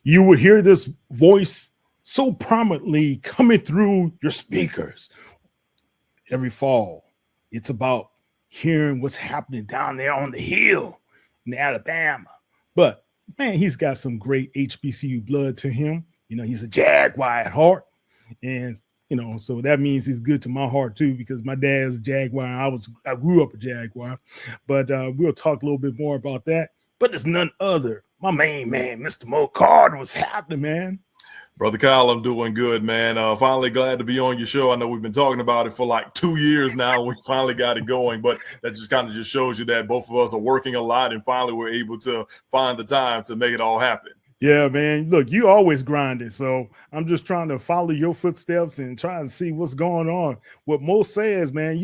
You will hear this voice so prominently coming through your speakers every fall. It's about hearing what's happening down there on the hill in Alabama. But man, he's got some great HBCU blood to him. He's a Jaguar at heart. And so that means he's good to my heart too, because my dad's a Jaguar. I grew up a Jaguar. But we'll talk a little bit more about that. But it's none other. My main man, Mr. Mo Carter. What's happening, man? Brother Kyle, I'm doing good, man. Finally glad to be on your show. I know we've been talking about it for like 2 years now. We finally got it going, but that just kind of just shows you that both of us are working a lot, and finally we're able to find the time to make it all happen. Yeah, man. Look, you always grinding, so I'm just trying to follow your footsteps and try to see what's going on. What Mo says, man,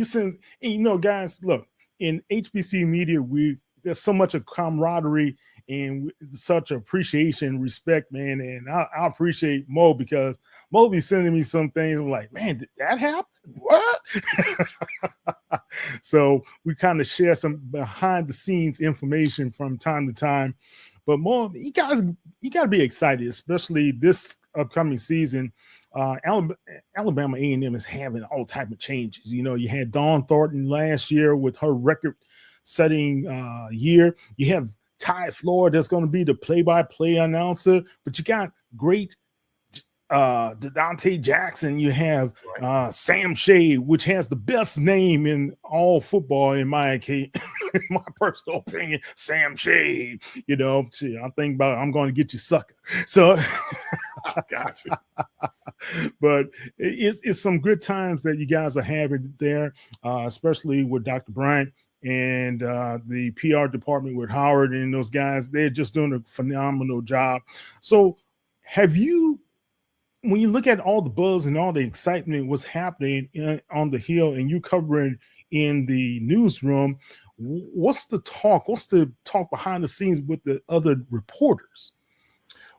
guys, look, in HBCU media, there's so much of camaraderie and such appreciation and respect, man. And I appreciate Mo, because Mo be sending me some things. I'm like, man, did that happen? What? So we kind of share some behind the scenes information from time to time. But Mo, you got to be excited, especially this upcoming season. Alabama A&M is having all type of changes. You had Dawn Thornton last year with her record-setting year. You have Ty Floyd that's going to be the play-by-play announcer, but you got great Dante Jackson. You have Sam Shea, which has the best name in all football, in my personal opinion. Sam Shea, I'm thinking about I'm going to get you, sucker. So I got you. But it's some good times that you guys are having there, especially with Dr. Bryant and the PR department with Howard and those guys. They're just doing a phenomenal job. So when you look at all the buzz and all the excitement, what's happening on the Hill, and you covering in the newsroom, what's the talk? What's the talk behind the scenes with the other reporters?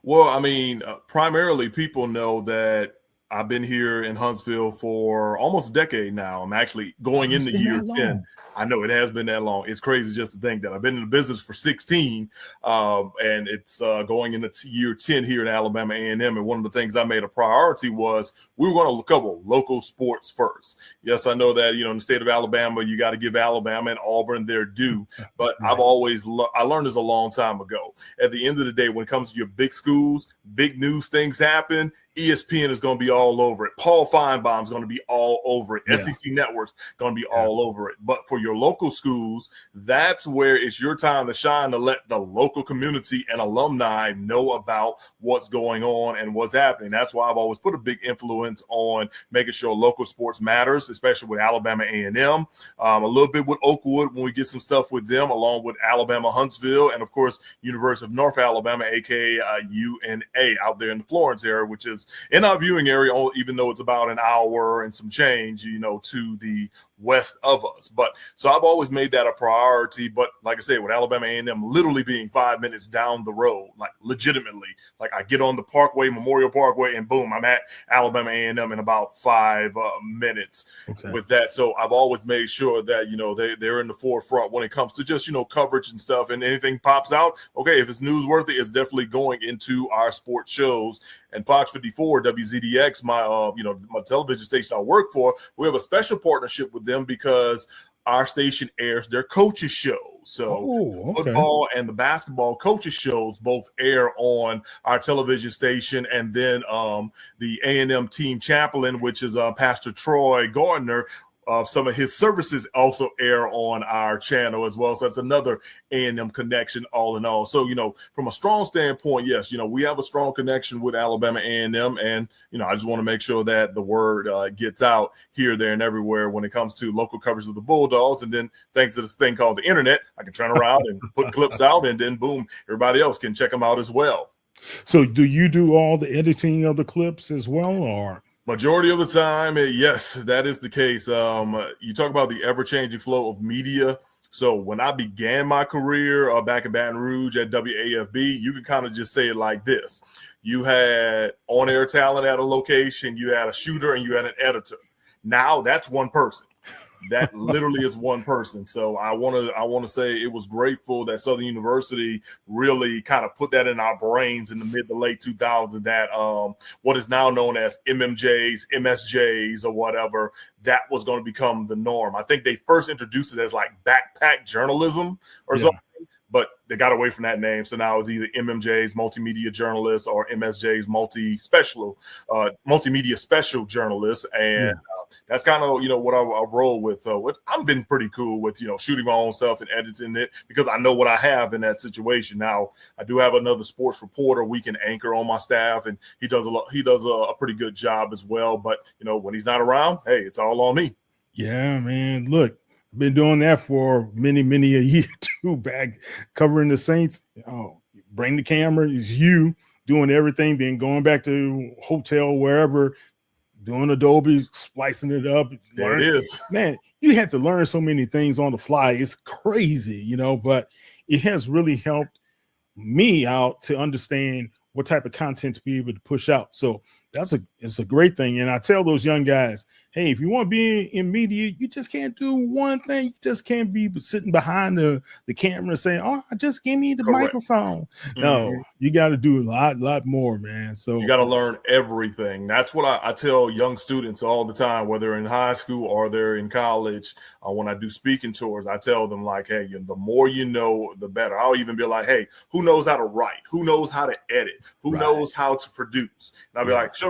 Well, I mean, primarily people know that I've been here in Huntsville for almost a decade now. I'm actually going into year 10. I know it has been that long. It's crazy just to think that I've been in the business for 16, and it's going into year 10 here in Alabama A&M. And one of the things I made a priority was we were going to cover local sports first. Yes, I know that, in the state of Alabama, you got to give Alabama and Auburn their due. But right. I learned this a long time ago. At the end of the day, when it comes to your big schools, big news things happen. ESPN is going to be all over it. Paul Feinbaum is going to be all over it. Yeah. SEC Network's going to be all over it. But for your local schools, that's where it's your time to shine, to let the local community and alumni know about what's going on and what's happening. That's why I've always put a big influence on making sure local sports matters, especially with Alabama A&M, a little bit with Oakwood when we get some stuff with them, along with Alabama Huntsville, and, of course, University of North Alabama, a.k.a. UNA, out there in the Florence area, which is in our viewing area, even though it's about an hour and some change, to the west of us. But so I've always made that a priority. But like I said, with Alabama A&M literally being 5 minutes down the road, like legitimately, like I get on the Parkway, Memorial Parkway, and boom, I'm at Alabama A&M in about 5 minutes with that. So I've always made sure that, they're in the forefront when it comes to just, coverage and stuff, and anything pops out. Okay, if it's newsworthy, it's definitely going into our sports shows. And Fox 54, WZDX, my television station I work for, we have a special partnership with them because our station airs their coaches shows. So football and the basketball coaches shows both air on our television station, and then the A&M team chaplain, which is Pastor Troy Gardner, some of his services also air on our channel as well. So that's another A&M connection all in all. So, from a strong standpoint, yes, we have a strong connection with Alabama A&M. And, I just want to make sure that the word gets out here, there, and everywhere when it comes to local coverage of the Bulldogs. And then thanks to this thing called the internet, I can turn around and put clips out, and then boom, everybody else can check them out as well. So do you do all the editing of the clips as well, or? Majority of the time, yes, that is the case. You talk about the ever-changing flow of media. So when I began my career back in Baton Rouge at WAFB, you can kind of just say it like this. You had on-air talent at a location, you had a shooter, and you had an editor. Now that's one person. That literally is one person. So I want to say it was grateful that Southern University really kind of put that in our brains in the mid to late 2000s, that what is now known as MMJs, MSJs, or whatever, that was going to become the norm. I think they first introduced it as like backpack journalism or something, but they got away from that name. So now it's either MMJs, multimedia journalists, or MSJs, multimedia special journalists. And that's kind of, what I roll with. I've been pretty cool with, shooting my own stuff and editing it because I know what I have in that situation. Now, I do have another sports reporter we can anchor on my staff, and he does a pretty good job as well. But, when he's not around, hey, it's all on me. Yeah, man. Look, I've been doing that for many, many a year too, back covering the Saints. Oh, bring the camera, it's you doing everything, then going back to hotel, wherever, doing Adobe, splicing it up. There it is. Man, you had to learn so many things on the fly. It's crazy, but it has really helped me out to understand what type of content to be able to push out. So it's a great thing. And I tell those young guys, hey, if you want to be in media, you just can't do one thing. You just can't be sitting behind the camera saying, oh, just give me the microphone. Mm-hmm. No, you got to do a lot more, man. So you got to learn everything. That's what I tell young students all the time, whether in high school or they're in college. When I do speaking tours, I tell them like, hey, the more you know, the better. I'll even be like, hey, who knows how to write? Who knows how to edit? Who knows how to produce? And I'll be like, show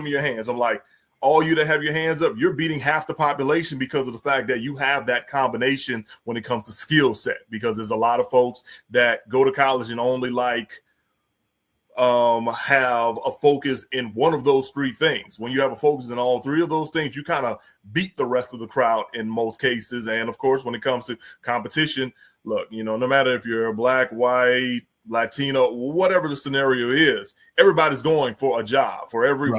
me your hands. I'm like, all you that have your hands up, you're beating half the population because of the fact that you have that combination when it comes to skill set. Because there's a lot of folks that go to college and only have a focus in one of those three things. When you have a focus in all three of those things, you kind of beat the rest of the crowd in most cases. And of course, when it comes to competition, look, no matter if you're black, white, Latino, whatever the scenario is, everybody's going for a job. For every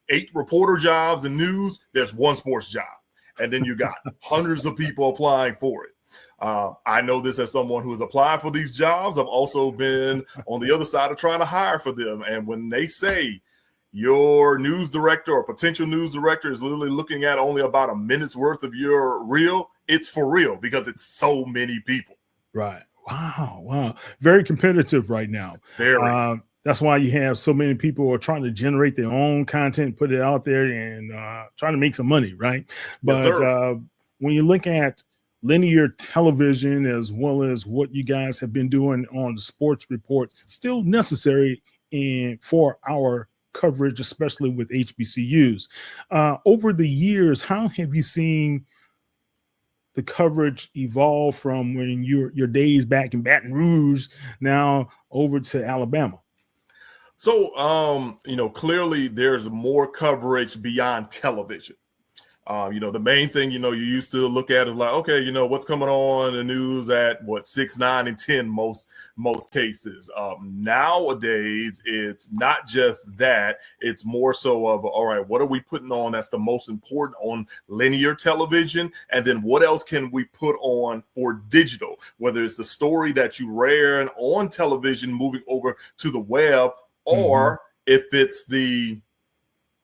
8 reporter jobs in news, there's one sports job. And then you got hundreds of people applying for it. I know this as someone who has applied for these jobs. I've also been on the other side of trying to hire for them. And when they say your news director or potential news director is literally looking at only about a minute's worth of your reel, it's for real because it's so many people. Right. Wow. Very competitive right now. Very. That's why you have so many people who are trying to generate their own content, put it out there, and trying to make some money, right? But when you look at linear television as well as what you guys have been doing on the sports reports, still necessary for our coverage, especially with HBCUs. Over the years, how have you seen the coverage evolve from when your days back in Baton Rouge now over to Alabama? So, clearly there's more coverage beyond television. The main thing, you used to look at is like, okay, what's coming on the news at 6, 9, and 10 most cases. Nowadays, it's not just that. It's more so of, all right, what are we putting on that's the most important on linear television? And then what else can we put on for digital? Whether it's the story that you ran on television moving over to the web, or if it's the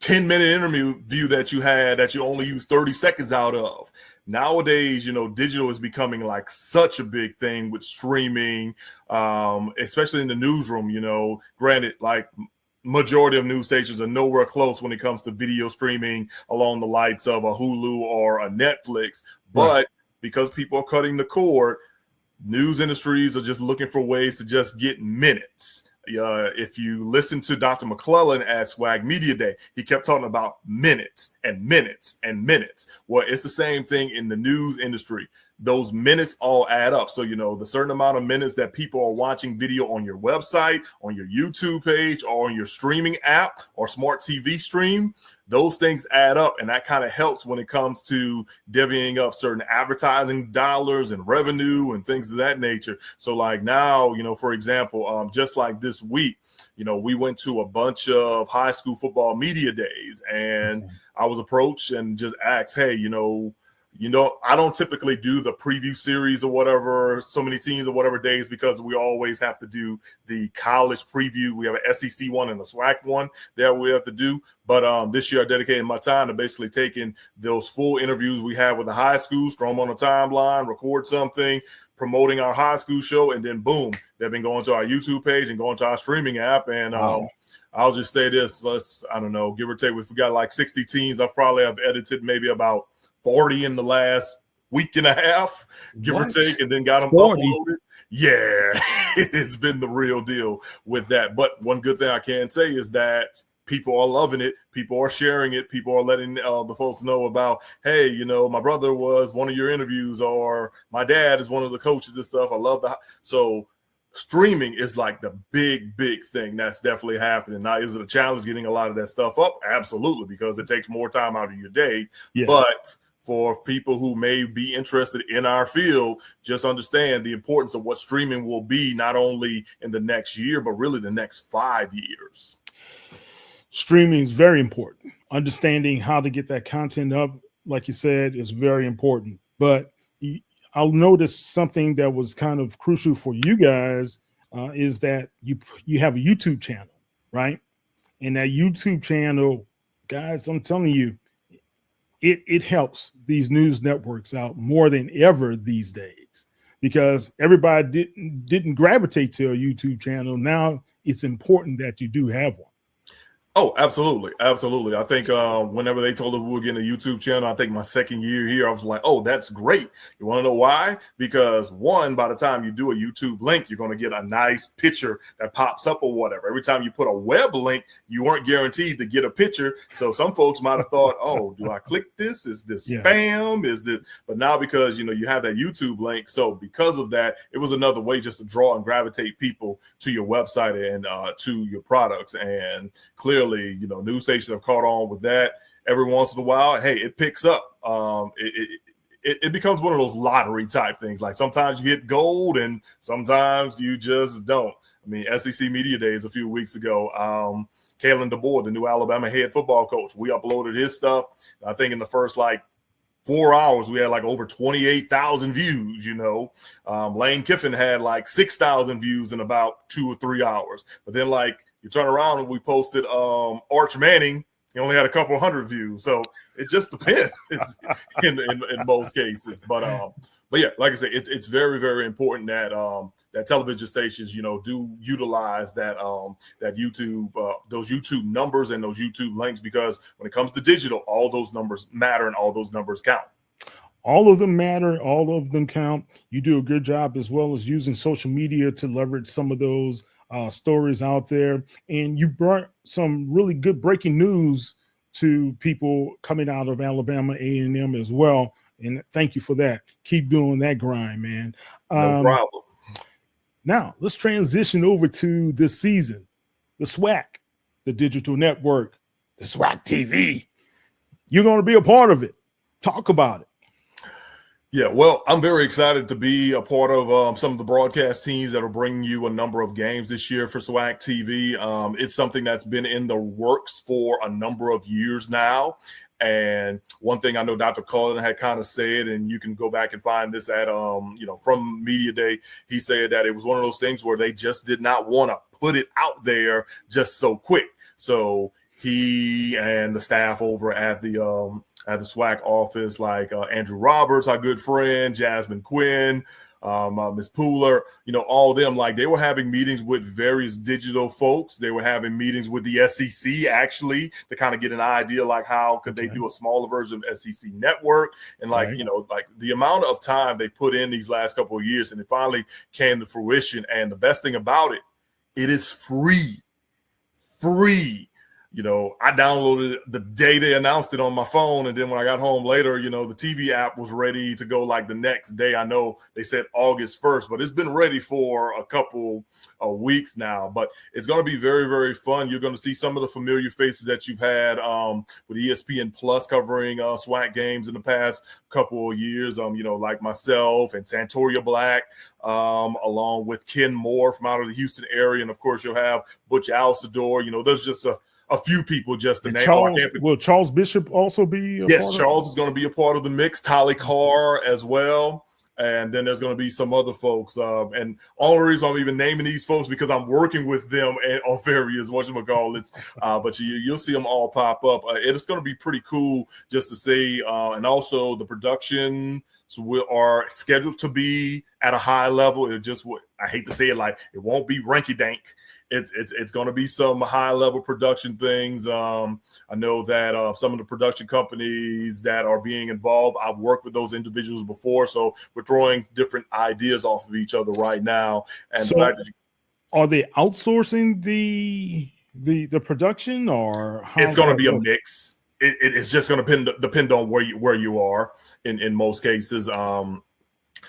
10-minute interview that you had that you only use 30 seconds out of. Nowadays, digital is becoming like such a big thing with streaming, especially in the newsroom. Granted, like majority of news stations are nowhere close when it comes to video streaming along the likes of a Hulu or a Netflix. But because people are cutting the cord, news industries are just looking for ways to just get minutes. If you listen to Dr. McClellan at Swag Media Day, he kept talking about minutes and minutes and minutes. Well, it's the same thing in the news industry. Those minutes all add up. So, the certain amount of minutes that people are watching video on your website, on your YouTube page, or on your streaming app or smart TV stream, those things add up, and that kind of helps when it comes to divvying up certain advertising dollars and revenue and things of that nature. So like now, for example, just like this week, we went to a bunch of high school football media days, and I was approached and just asked, hey, I don't typically do the preview series or whatever, so many teams or whatever days, because we always have to do the college preview. We have an SEC one and a SWAC one that we have to do. But this year I dedicated my time to basically taking those full interviews we had with the high schools, throw them on a timeline, record something, promoting our high school show, and then boom, they've been going to our YouTube page and going to our streaming app. And I'll just say this, I don't know, give or take, if we got like 60 teams, I probably have edited maybe about 40 in the last week and a half, give or take, and then got them 40. Uploaded. Yeah, it's been the real deal with that. But one good thing I can say is that people are loving it. People are sharing it. People are letting the folks know about, hey, my brother was one of your interviews, or my dad is one of the coaches and stuff. I love that. So streaming is like the big thing that's definitely happening. Now, is it a challenge getting a lot of that stuff up? Absolutely, because it takes more time out of your day. Yeah. But for people who may be interested in our field, just understand the importance of what streaming will be, not only in the next year, but really the next 5 years. Streaming is very important. Understanding how to get that content up, like you said, is very important. But I'll notice something that was kind of crucial for you guys is that you have a YouTube channel, right? And that YouTube channel, guys, I'm telling you, it helps these news networks out more than ever these days, because everybody didn't gravitate to a YouTube channel. Now it's important that you do have one. Oh, absolutely. Absolutely. I think whenever they told us we were getting a YouTube channel, I think my second year here, I was like, oh, that's great. You want to know why? Because one, by the time you do a YouTube link, you're going to get a nice picture that pops up or whatever. Every time you put a web link, you weren't guaranteed to get a picture. So some folks might have thought, oh, do I click this? Is this spam? Is this? But now, because, you have that YouTube link. So because of that, it was another way just to draw and gravitate people to your website and to your products. And clearly, news stations have caught on with that. Every once in a while, hey, it picks up. It becomes one of those lottery type things. Like sometimes you hit gold and sometimes you just don't. I mean, SEC Media Days a few weeks ago, Kalen DeBoer, the new Alabama head football coach, we uploaded his stuff. I think in the first 4 hours, we had over 28,000 views, Lane Kiffin had 6,000 views in about 2 or 3 hours. But then you turn around and we posted Arch Manning. He only had a couple hundred views. So it just depends in most cases. But yeah, like I said, it's very, very important that that television stations, do utilize that that YouTube, those YouTube numbers and those YouTube links, because when it comes to digital, all those numbers matter and all those numbers count. All of them matter. All of them count. You do a good job, as well as using social media to leverage some of those stories out there. And you brought some really good breaking news to people coming out of Alabama A&M as well. And thank you for that. Keep doing that grind, man. No problem. Now let's transition over to this season. The SWAC, the digital network, the SWAC TV. You're going to be a part of it. Talk about it. Yeah, well, I'm very excited to be a part of some of the broadcast teams that are bringing you a number of games this year for SWAC TV. It's something that's been in the works for a number of years now. And one thing I know Dr. Cullen had kind of said, and you can go back and find this at, from Media Day, he said that it was one of those things where they just did not want to put it out there just so quick. So he and the staff over at the SWAC office, Andrew Roberts, our good friend, Jasmine Quinn, Ms. Pooler, all of them, they were having meetings with various digital folks. They were having meetings with the SEC, actually, to kind of get an idea, how could they do a smaller version of SEC network. And the amount of time they put in these last couple of years, and it finally came to fruition. And the best thing about it, it is free. I downloaded it the day they announced it on my phone. And then when I got home later, the TV app was ready to go the next day. I know they said August 1st, but it's been ready for a couple of weeks now. But it's going to be very, very fun. You're going to see some of the familiar faces that you've had with ESPN Plus covering SWAC games in the past couple of years, like myself and Santoria Black, along with Ken Moore from out of the Houston area. And, of course, you'll have Butch Alcedor. There's just a few people just to And name. Will Charles Bishop also be a Yes, part Charles is going to be a part of the mix. Tolly Carr as well. And then there's going to be some other folks. And all the reason I'm even naming these folks because I'm working with them on various whatchamacallits. But you'll see them all pop up. It's going to be pretty cool just to see. And also the production are scheduled to be at a high level. It just, I hate to say it, like it won't be ranky-dank. It's going to be some high level production things. I know that some of the production companies that are being involved, I've worked with those individuals before, so we're throwing different ideas off of each other right now. And so, are they outsourcing the production, or it's going to be a mix? It's just going to depend on where you are in most cases.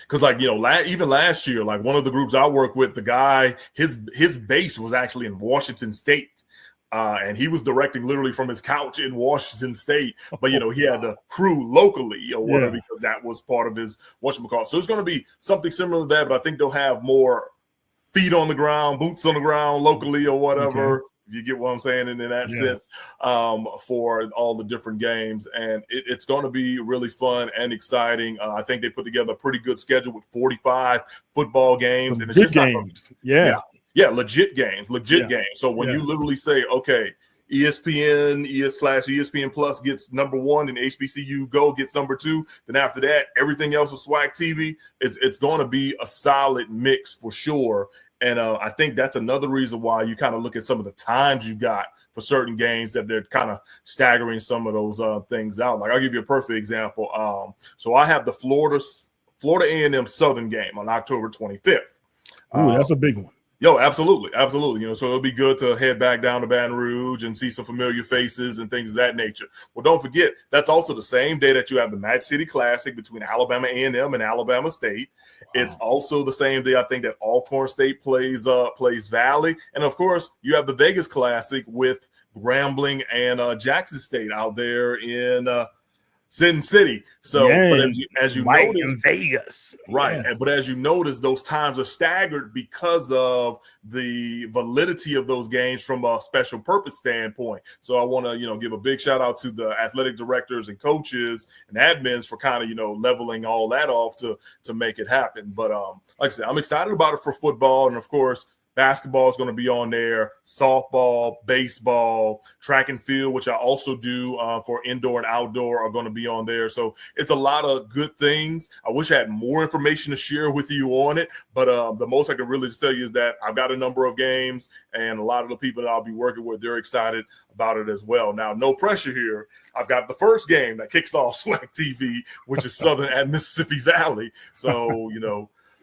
Because like, even last year, like one of the groups I work with, the guy, his base was actually in Washington State. And he was directing literally from his couch in Washington State. But, he had the crew locally or whatever, because that was part of his whatchamacallit. So it's going to be something similar to that, but I think they'll have more feet on the ground, boots on the ground locally or whatever. Okay. You get what I'm saying in that sense, for all the different games. And it's going to be really fun and exciting. I think they put together a pretty good schedule with 45 football games. And it's just games. Legit games. So when you literally say, okay, ESPN/ESPN Plus gets number 1 and HBCU Go gets number 2, then after that, everything else is SWAC TV. It's going to be a solid mix for sure. And I think that's another reason why you kind of look at some of the times you got for certain games that they're kind of staggering some of those things out. Like I'll give you a perfect example. So I have the Florida A&M Southern game on October 25th. Ooh, that's a big one. Absolutely. So it'll be good to head back down to Baton Rouge and see some familiar faces and things of that nature. Well, don't forget, that's also the same day that you have the Match City Classic between Alabama A&M and Alabama State. Wow. It's also the same day, I think, that Alcorn State plays Valley. And, of course, you have the Vegas Classic with Grambling and Jackson State out there in Sin City. So, but as you notice, in Vegas, right? Yeah. But as you notice, those times are staggered because of the validity of those games from a special purpose standpoint. So, I want to give a big shout out to the athletic directors and coaches and admins for kind of leveling all that off to make it happen. But like I said, I'm excited about it for football, and of course, basketball is going to be on there, softball, baseball, track and field, which I also do for indoor and outdoor, are going to be on there. So it's a lot of good things. I wish I had more information to share with you on it, but the most I can really tell you is that I've got a number of games, and a lot of the people that I'll be working with, they're excited about it as well. Now, no pressure here. I've got the first game that kicks off SWAC TV, which is Southern at Mississippi Valley. So,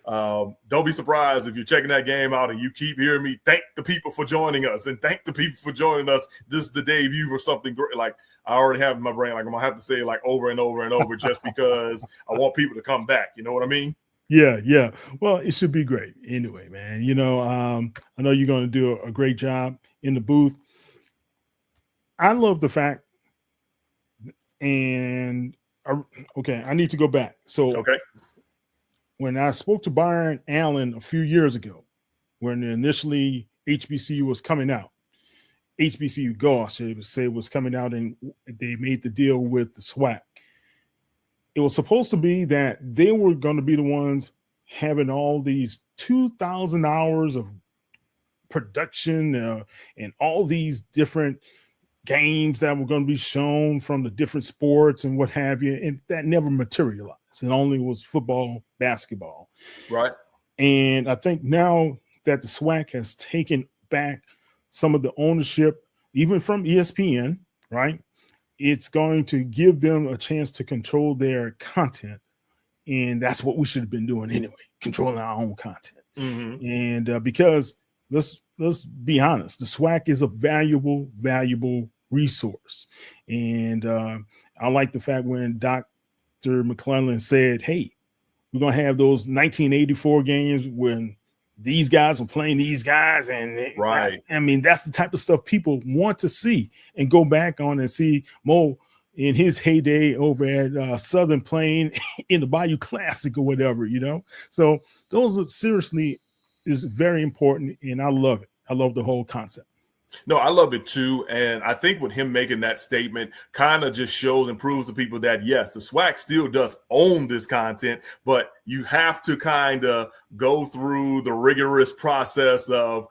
don't be surprised if you're checking that game out and you keep hearing me thank the people for joining us and thank the people for joining us. This is the debut or something great. Like I already have in my brain, like I'm gonna have to say it like over and over and over just because I want people to come back. You know what I mean? Yeah. Well, it should be great anyway, man. I know you're going to do a great job in the booth. I love the fact, and I need to go back. So when I spoke to Byron Allen a few years ago, when initially HBCU was coming out, HBCU Go, I should say, was coming out, and they made the deal with the SWAC. It was supposed to be that they were going to be the ones having all these 2,000 hours of production and all these different games that were going to be shown from the different sports and what have you. And that never materialized. It only was football, basketball. Right. And I think now that the SWAC has taken back some of the ownership, even from ESPN, right? It's going to give them a chance to control their content. And that's what we should have been doing anyway, controlling our own content. Mm-hmm. And because let's be honest, the SWAC is a valuable resource. And I like the fact when Dr. McClellan said, hey, we're going to have those 1984 games when these guys were playing these guys. And right. I mean, that's the type of stuff people want to see and go back on and see Mo in his heyday over at Southern playing in the Bayou Classic or whatever, So those are seriously is very important. And I love it. I love the whole concept. No, I love it too. And I think with him making that statement kind of just shows and proves to people that, yes, the SWAC still does own this content, but you have to kind of go through the rigorous process of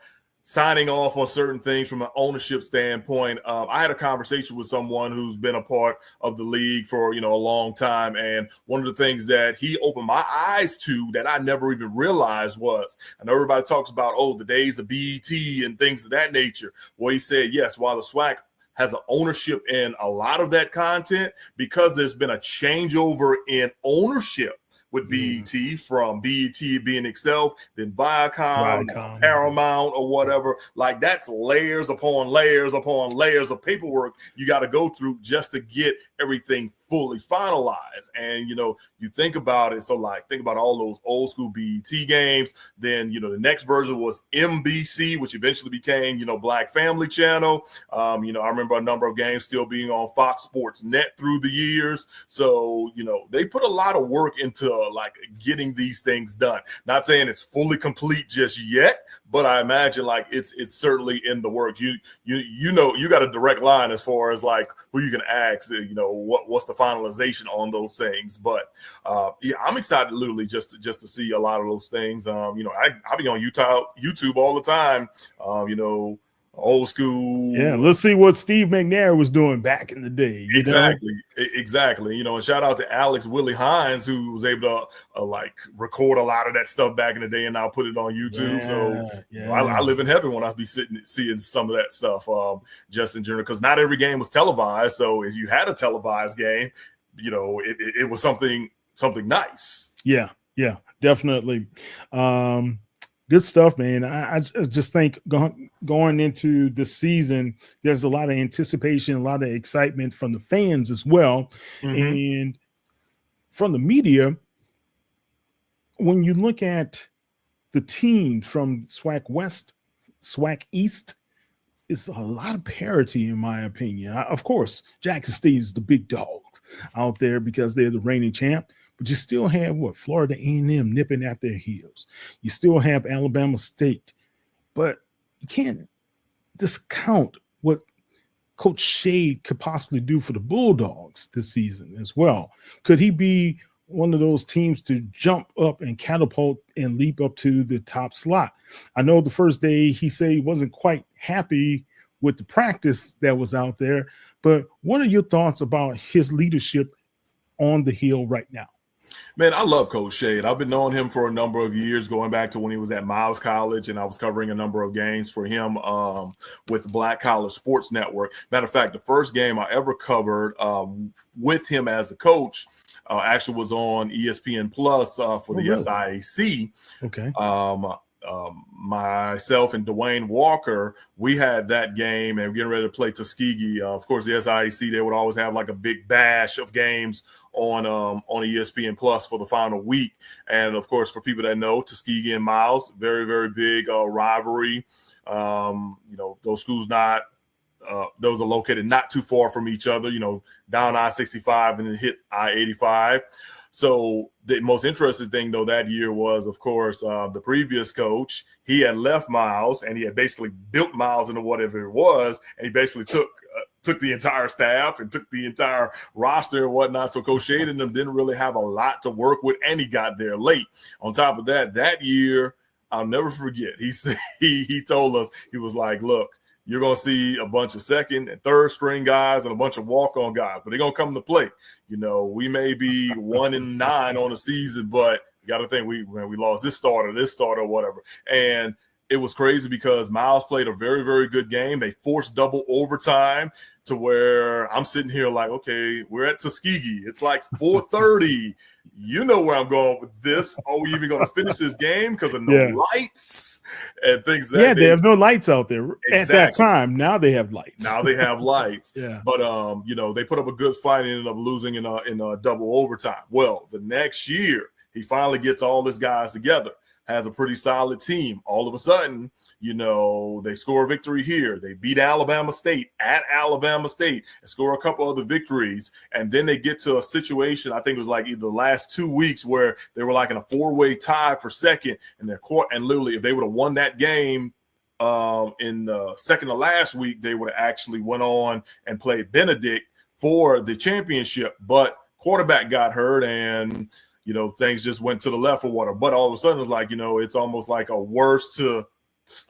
signing off on certain things from an ownership standpoint. I had a conversation with someone who's been a part of the league for, a long time. And one of the things that he opened my eyes to that I never even realized was, I know everybody talks about, the days of BET and things of that nature. Well, he said, yes, while the SWAC has an ownership in a lot of that content, because there's been a changeover in ownership with BET, from BET being itself, then Viacom, Paramount, or whatever. Like, that's layers upon layers upon layers of paperwork you got to go through just to get everything fully finalized. And, you think about it. So, think about all those old school BET games. Then, the next version was MBC, which eventually became, Black Family Channel. I remember a number of games still being on Fox Sports Net through the years. So, they put a lot of work into getting these things done. Not saying it's fully complete just yet, but I imagine it's certainly in the works. You got a direct line as far as who you can ask, what's the finalization on those things. But I'm excited literally just to see a lot of those things. I be on YouTube all the time. Old school. Yeah, let's see what Steve McNair was doing back in the day. Exactly. And shout out to Alex Willie Hines, who was able to record a lot of that stuff back in the day and now put it on YouTube. I live in heaven when I be seeing some of that stuff, just in general, because not every game was televised. So if you had a televised game, it was something nice. Yeah, definitely. Good stuff, man. I just think going into the season, there's a lot of anticipation, a lot of excitement from the fans as well. And from the media. When you look at the team from SWAC West, SWAC East, it's a lot of parity, in my opinion. Of course, Jackson State is the big dogs out there because they're the reigning champ. But you still have Florida A&M nipping at their heels. You still have Alabama State, but you can't discount what Coach Shade could possibly do for the Bulldogs this season as well. Could he be one of those teams to jump up and catapult and leap up to the top slot? I know the first day he said he wasn't quite happy with the practice that was out there, but what are your thoughts about his leadership on the hill right now? Man, I love Coach Shade. I've been knowing him for a number of years, going back to when he was at Miles College, and I was covering a number of games for him with Black College Sports Network. Matter of fact, the first game I ever covered with him as a coach actually was on ESPN Plus for the SIAC. Okay. Myself and Dwayne Walker, we had that game and we're getting ready to play Tuskegee. Of course, the SIAC, they would always have a big bash of games on ESPN Plus for the final week. And of course, for people that know, Tuskegee and Miles, very, very big rivalry. Those schools those are located not too far from each other, down I-65 and then hit I-85. So the most interesting thing, though, that year was, of course, the previous coach. He had left Miles, and he had basically built Miles into whatever it was, and he basically took the entire staff and took the entire roster and whatnot. So Coach Shade and them didn't really have a lot to work with, and he got there late. On top of that year, I'll never forget, he said he told us, he was like, look, you're going to see a bunch of second and third string guys and a bunch of walk-on guys, but they're going to come to play. We may be 1-9 on the season, but you got to think we lost this starter, whatever. And it was crazy because Miles played a very, very good game. They forced double overtime to where I'm sitting here like, okay, we're at Tuskegee. It's 4:30. You know where I'm going with this. Are we even going to finish this game because of no lights and things like that? They have no lights out there at that time. Now they have lights. Yeah. But they put up a good fight and ended up losing in a double overtime. Well, the next year he finally gets all his guys together, has a pretty solid team. All of a sudden, they score a victory here. They beat Alabama State at Alabama State and score a couple other victories. And then they get to a situation, I think it was either the last 2 weeks, where they were in a 4-way tie for second. And literally, if they would have won that game, in the second to last week, they would have actually went on and played Benedict for the championship, but quarterback got hurt and, things just went to the left or whatever. But all of a sudden it's like, it's almost like a worst to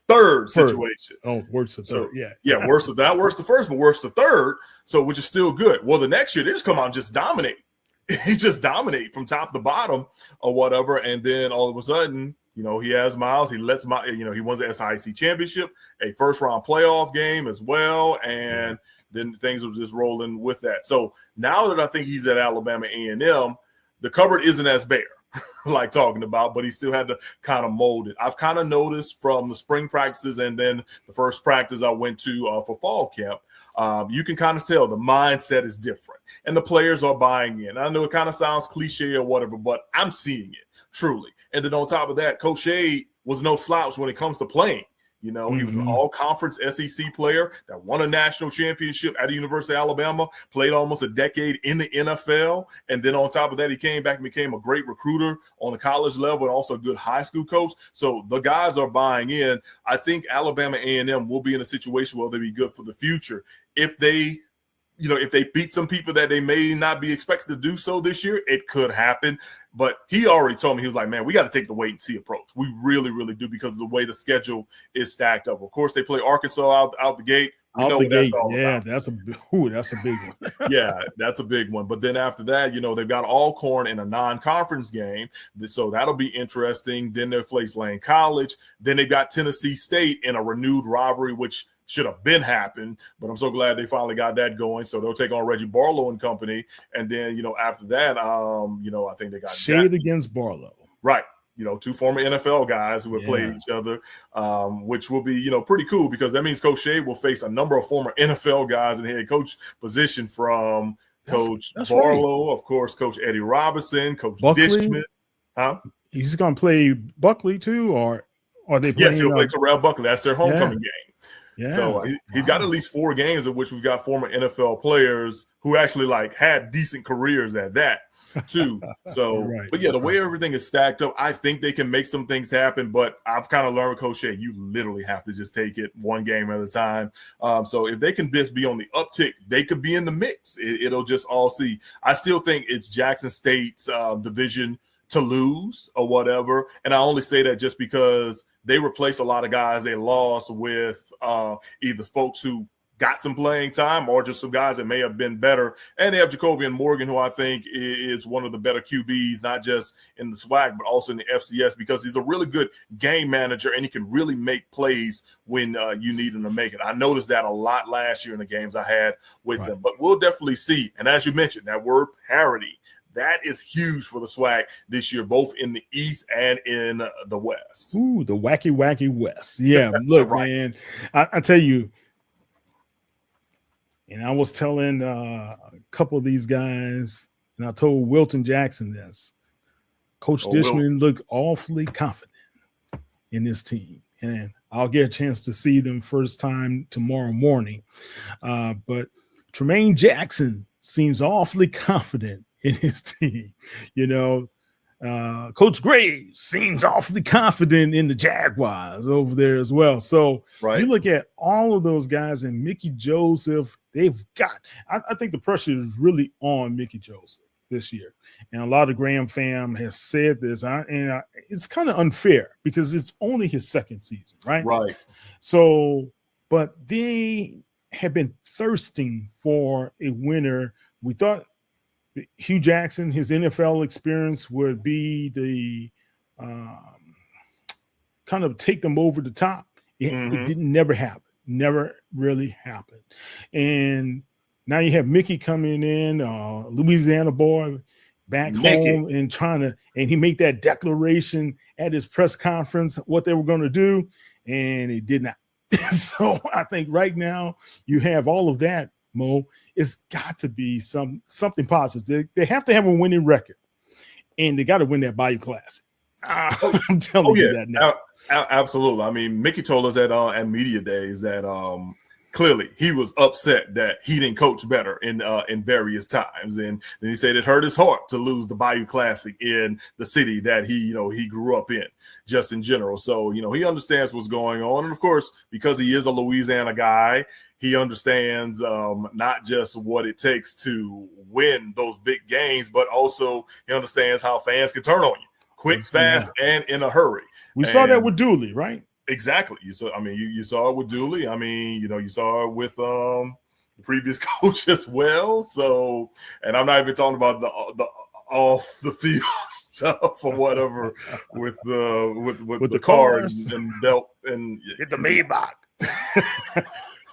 third situation. Oh, worse to third. Yeah. Worse to that, worse to first, but worse to third. So, which is still good. Well, the next year they just come out and just dominate. He just dominate from top to bottom or whatever. And then all of a sudden, he has Miles. He lets he wins the SIC championship, a first round playoff game as well. And then things were just rolling with that. So now that I think he's at Alabama A&M, the cupboard isn't as bare, like talking about, but he still had to kind of mold it. I've kind of noticed from the spring practices and then the first practice I went to for fall camp, you can kind of tell the mindset is different and the players are buying in. I know it kind of sounds cliche or whatever, but I'm seeing it truly. And then on top of that, Coach Shade was no slouch when it comes to playing. He was an all-conference SEC player that won a national championship at the University of Alabama, played almost a decade in the NFL, and then on top of that, he came back and became a great recruiter on the college level and also a good high school coach. So the guys are buying in. I think Alabama A&M will be in a situation where they'll be good for the future. If they beat some people that they may not be expected to do so this year, it could happen. But he already told me, he was like, man, we got to take the wait and see approach. We really, really do because of the way the schedule is stacked up. Of course, they play Arkansas out the gate. That's a big one. Yeah, that's a big one. But then after that, they've got Alcorn in a non-conference game. So that'll be interesting. Then they'll face Lane College. Then they've got Tennessee State in a renewed rivalry, which should have been happened, but I'm so glad they finally got that going. So they'll take on Reggie Barlow and company. And then, after that, I think they got Shade against Barlow. Right. Two former NFL guys who have played each other, which will be, pretty cool because that means Coach Shade will face a number of former NFL guys in the head coach position from Coach Barlow, of course, Coach Eddie Robinson, Coach Dishman. Huh? He's going to play Buckley too, or are they playing? Yes, he'll play Terrell Buckley. That's their homecoming game. Yeah. So he's got at least 4 games of which we've got former NFL players who actually had decent careers at that too. So, but the way everything is stacked up, I think they can make some things happen, but I've kind of learned with Coach Shea, you literally have to just take it one game at a time. So if they can just be on the uptick, they could be in the mix. It'll just all see. I still think it's Jackson State's division to lose or whatever. And I only say that just because they replace a lot of guys they lost with either folks who got some playing time or just some guys that may have been better. And they have Jacobian Morgan, who I think is one of the better QBs, not just in the SWAC, but also in the FCS, because he's a really good game manager and he can really make plays when you need him to make it. I noticed that a lot last year in the games I had with them, but we'll definitely see. And as you mentioned, that word parity, that is huge for the SWAC this year, both in the East and in the West. Ooh, the wacky West. Yeah, look, man, I tell you, and I was telling a couple of these guys, and I told Wilton Jackson this. Coach Dishman looked awfully confident in this team, and I'll get a chance to see them first time tomorrow morning. But Tremaine Jackson seems awfully confident in his team. Coach Graves seems awfully confident in the Jaguars over there as well. So you look at all of those guys, and Mickey Joseph, they've got, I think the pressure is really on Mickey Joseph this year. And a lot of Graham fam has said this, and it's kind of unfair because it's only his second season, right? Right. So, but they have been thirsting for a winner. We thought Hugh Jackson, his NFL experience would be the kind of take them over the top. It didn't never happen. Never really happened. And now you have Mickey coming in, Louisiana boy, back home and and he made that declaration at his press conference, what they were going to do, and he did not. So I think right now you have all of that, Mo. It's got to be something positive. They have to have a winning record, and they got to win that Bayou Classic. I'm telling you that now. Absolutely. I mean, Mickey told us that at media days that clearly he was upset that he didn't coach better in various times, and then he said it hurt his heart to lose the Bayou Classic in the city that he grew up in, just in general. So he understands what's going on, and of course, because he is a Louisiana guy, he understands not just what it takes to win those big games, but also he understands how fans can turn on you quick, fast, and in a hurry. We saw that with Dooley, right? Exactly. You saw it with Dooley. I mean, you saw it with the previous coach as well. So, and I'm not even talking about the off the field stuff or whatever with the cars and belt and get the Maybach.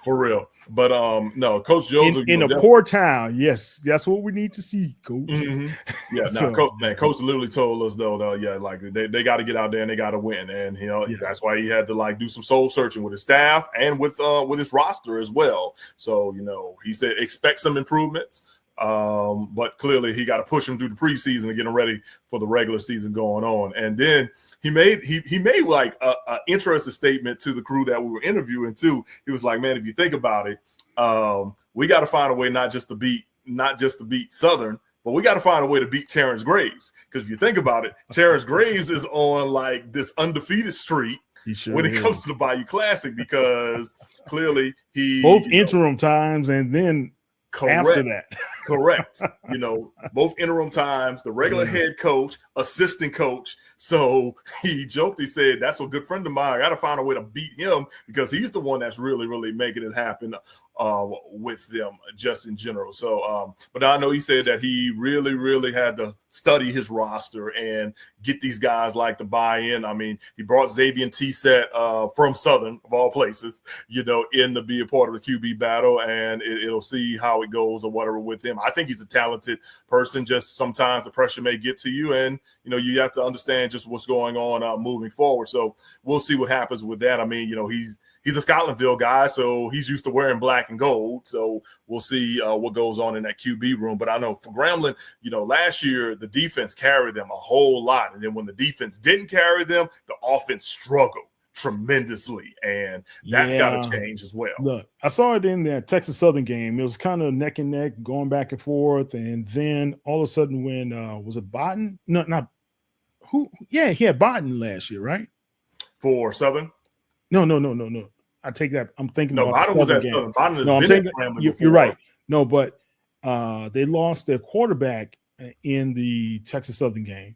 For real. But no, Coach Joseph in a poor town. Yes, that's what we need to see, Coach. Mm-hmm. Yeah, Coach literally told us though, like they got to get out there and they got to win, and that's why he had to like do some soul searching with his staff and with his roster as well. So he said expect some improvements. But clearly he got to push him through the preseason to get him ready for the regular season going on. And then he made like a interesting statement to the crew that we were interviewing too. He was like, man, if you think about it, we got to find a way not just to beat Southern, but we got to find a way to beat Terrence Graves. Because if you think about it, Terrence Graves is on like this undefeated streak when it comes to the Bayou Classic, because clearly he both interim times and then after that. Correct. Both interim times, the regular head coach, assistant coach. So he joked, he said, that's a good friend of mine. I got to find a way to beat him because he's the one that's really, really making it happen with them just in general. So, but I know he said that he really, really had to study his roster and get these guys like to buy in. I mean, he brought Xavier T-Set from Southern, of all places, in to be a part of the QB battle, and it'll see how it goes or whatever with him. I think he's a talented person. Just sometimes the pressure may get to you, and you have to understand just what's going on moving forward. So we'll see what happens with that. I mean, he's a Scotlandville guy, so he's used to wearing black and gold. So we'll see what goes on in that QB room. But I know for Grambling, last year the defense carried them a whole lot, and then when the defense didn't carry them, the offense struggled tremendously, and that's got to change as well. Look, I saw it in the Texas Southern game. It was kind of neck and neck, going back and forth, and then all of a sudden, when was it Biden? No, not who? Yeah, he had Biden last year, right? For Southern? No. I take that. I'm thinking about Biden was at Southern. Biden has been at Grambling before. You're right. No, but they lost their quarterback in the Texas Southern game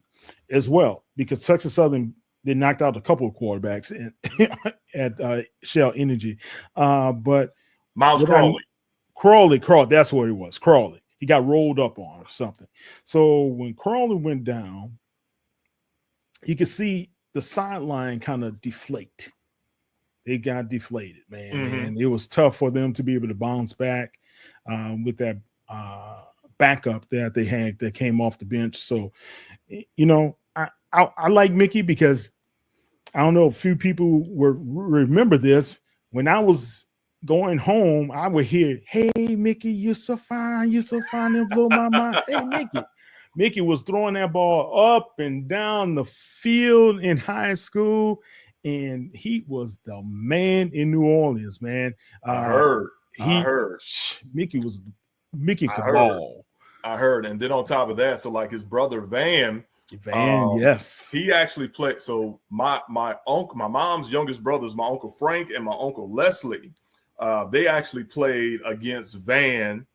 as well, because Texas Southern, they knocked out a couple of quarterbacks at Shell Energy. But Miles Crawley, that's what it was. Crawley. He got rolled up on or something. So when Crawley went down, you could see the sideline kind of deflate. They got deflated, man. Mm-hmm. And it was tough for them to be able to bounce back with that backup that they had that came off the bench. So, I like Mickey because I don't know, a few people remember this. When I was going home, I would hear, "Hey, Mickey, you're so fine. You're so fine." And blow my mind. Hey, Mickey. Mickey was throwing that ball up and down the field in high school, and he was the man in New Orleans, man. I heard. Mickey could ball. I heard. And then on top of that, so like his brother Van, yes, he actually played. So my uncle, my mom's youngest brothers, my Uncle Frank and my Uncle Leslie, they actually played against Van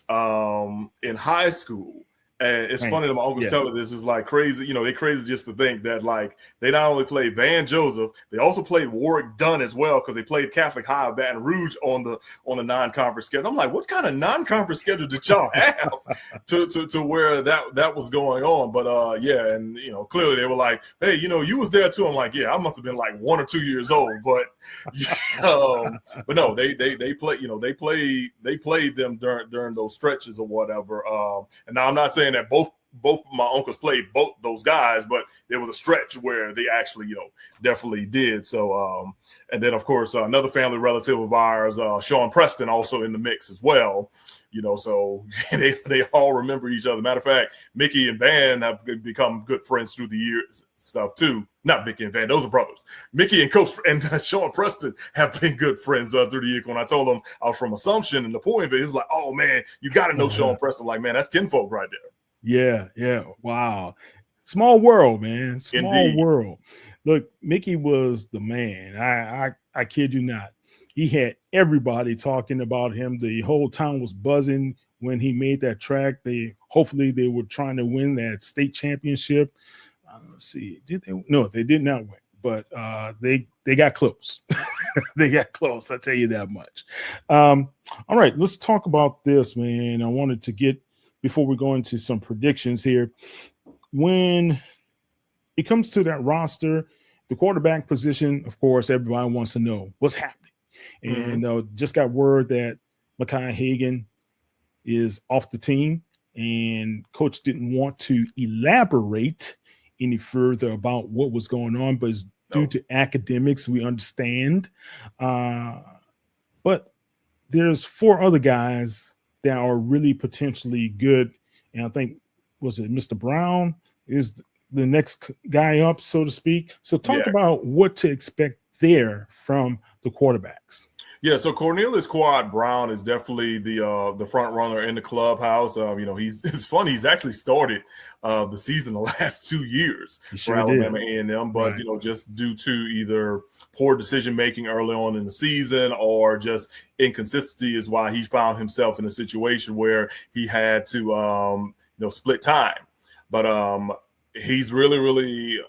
in high school. And it's funny that my uncle's telling this. It's like crazy, they're crazy just to think that like they not only played Van Joseph, they also played Warwick Dunn as well, because they played Catholic High of Baton Rouge on the non-conference schedule. I'm like, what kind of non-conference schedule did y'all have to where that was going on? But and clearly they were like, hey, you was there too. I'm like, yeah, I must have been like 1 or 2 years old, but but no, they played them during those stretches or whatever. And now I'm not saying that both of my uncles played both those guys, but there was a stretch where they actually, definitely did. So, and then of course, another family relative of ours, Sean Preston, also in the mix as well. So they all remember each other. Matter of fact, Mickey and Van have become good friends through the years stuff too. not Mickey and Van, those are brothers. Mickey and Coach and Sean Preston have been good friends through the year. When I told him I was from Assumption and the point of it, he was like, oh, man, you got to know Sean Preston. Like, man, that's kinfolk right there. Yeah. Wow. Small world, man. Small Indeed. world. Look, Mickey was the man. I kid you not. He had everybody talking about him. The whole town was buzzing when he made that track. Hopefully they were trying to win that state championship. Let's see. Did they? No, they did not win, but they got close. They got close. I tell you that much. All right, let's talk about this, man. I wanted to get, before we go into some predictions here, when it comes to that roster, the quarterback position, of course, everybody wants to know what's happening. And just got word that Mekhi Hagan is off the team, and coach didn't want to elaborate any further about what was going on, but it's due to academics, we understand. But there's 4 other guys that are really potentially good. And I think, was it Mr. Brown is the next guy up, so to speak. So talk about what to expect there from the quarterbacks. Yeah, so Cornelius Quad Brown is definitely the front runner in the clubhouse. It's funny. He's actually started the season the last 2 years for Alabama A&M, but just due to either poor decision making early on in the season or just inconsistency is why he found himself in a situation where he had to split time. But he's really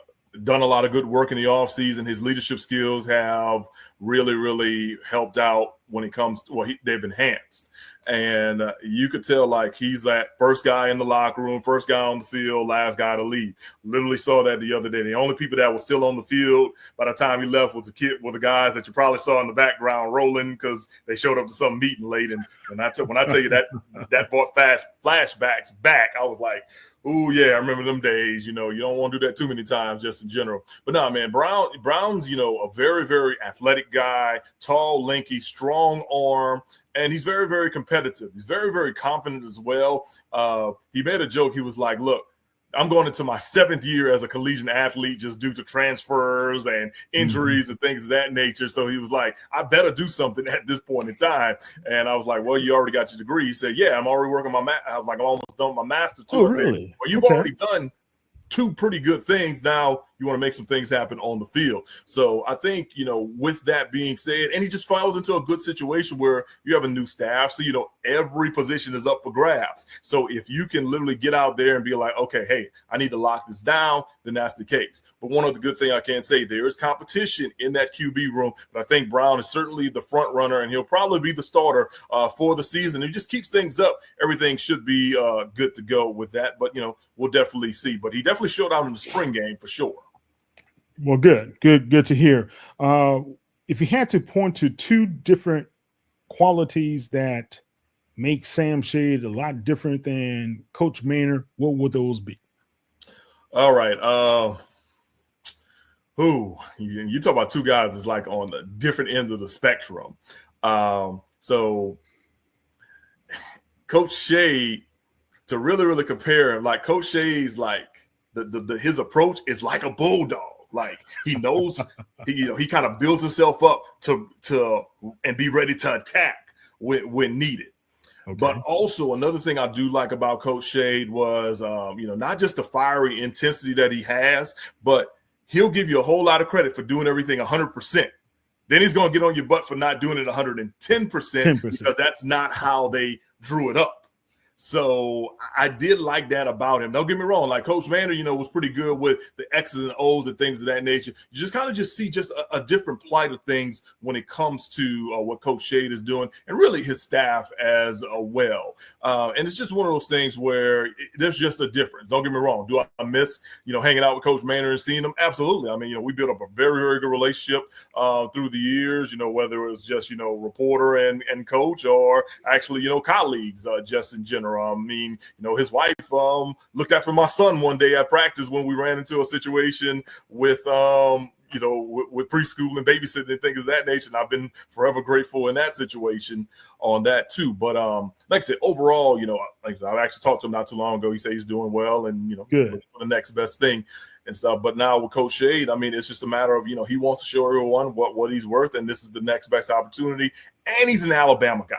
done a lot of good work in the offseason. His leadership skills have really helped out when it comes to, they've enhanced. And you could tell, like, he's that first guy in the locker room, first guy on the field, last guy to leave. Literally saw that the other day. The only people that were still on the field by the time he left was the guys that you probably saw in the background rolling because they showed up to some meeting late. And when I tell you that brought flashbacks back, I was like, oh, yeah, I remember them days. You don't want to do that too many times just in general. But no, man, Brown's, a very, very athletic guy, tall, lanky, strong arm, and he's very, very competitive. He's very, very confident as well. He made a joke. He was like, look, I'm going into my 7th year as a collegiate athlete just due to transfers and injuries and things of that nature. So he was like, I better do something at this point in time. And I was like, well, you already got your degree. He said, yeah, I'm already working I was like, I'm almost done with my master too. Oh, I said, really? well, you've already done 2 pretty good things. Now you want to make some things happen on the field. So I think, with that being said, and he just falls into a good situation where you have a new staff. So, every position is up for grabs. So if you can literally get out there and be like, okay, hey, I need to lock this down, then that's the case. But one of the good thing I can say, there is competition in that QB room. But I think Brown is certainly the front runner, and he'll probably be the starter for the season. It just keeps things up. Everything should be good to go with that. But, we'll definitely see. But he definitely showed out in the spring game for sure. Well, good to hear. If you had to point to 2 different qualities that make Sam Shade a lot different than Coach Maynard, what would those be? All right. You talk about 2 guys that's like on the different end of the spectrum. So Coach Shade, to really compare him, like Coach Shade's like his approach is like a bulldog. Like he knows, he kind of builds himself up to and be ready to attack when needed. Okay. But also another thing I do like about Coach Shade was, not just the fiery intensity that he has, but he'll give you a whole lot of credit for doing everything 100%. Then he's going to get on your butt for not doing it 110% because that's not how they drew it up. So I did like that about him. Don't get me wrong. Like Coach Maynard, was pretty good with the X's and O's and things of that nature. You just kind of see a different plight of things when it comes to what Coach Shade is doing and really his staff as well. And it's just one of those things where there's just a difference. Don't get me wrong. Do I miss, hanging out with Coach Maynard and seeing him? Absolutely. I mean, we built up a very, very good relationship through the years, whether it was just, reporter and coach or actually, colleagues just in general. I mean, his wife looked after my son one day at practice when we ran into a situation with, with preschool and babysitting and things of that nature. And I've been forever grateful in that situation on that too. But like I said, overall, I've actually talked to him not too long ago. He said he's doing well and, good for the next best thing. and stuff. But now with Coach Shade, I mean, it's just a matter of, he wants to show everyone what he's worth, and this is the next best opportunity. And he's an Alabama guy.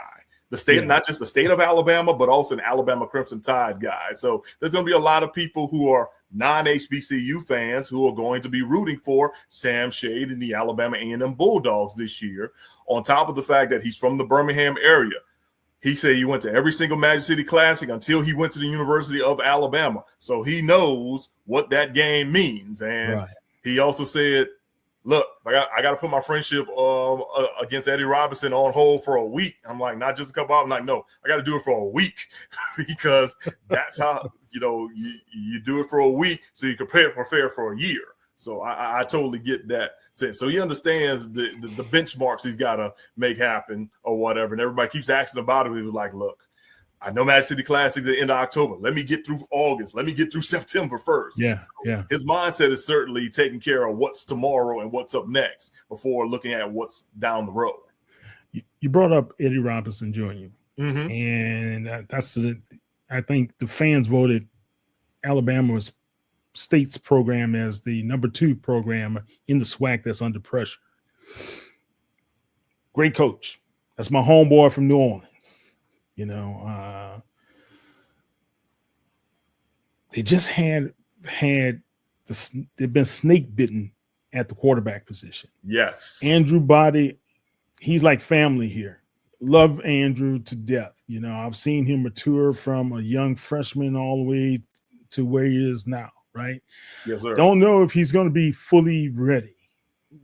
The state, not just the state of Alabama, but also an Alabama Crimson Tide guy. So there's going to be a lot of people who are non-HBCU fans who are going to be rooting for Sam Shade and the Alabama A&M Bulldogs this year, on top of the fact that he's from the Birmingham area. He said he went to every single Magic City Classic until he went to the University of Alabama. So he knows what that game means. And he also said, look, I got to put my friendship against Eddie Robinson on hold for a week. I'm like, not just a couple hours. I'm like, no, I got to do it for a week because that's how, you do it for a week so you can prepare for a year. So I totally get that sense. So he understands the benchmarks he's got to make happen or whatever. And everybody keeps asking about him. He was like, look, I know Magic City Classics at the end of October. Let me get through August. Let me get through September first. His mindset is certainly taking care of what's tomorrow and what's up next before looking at what's down the road. You brought up Eddie Robinson Jr. And I think the fans voted Alabama's state's program as the number 2 program in the SWAC that's under pressure. Great coach. That's my homeboy from New Orleans. They just they've been snake bitten at the quarterback position. Yes. Andrew Body, he's like family here. Love Andrew to death. I've seen him mature from a young freshman all the way to where he is now, right? Yes, sir. Don't know if he's going to be fully ready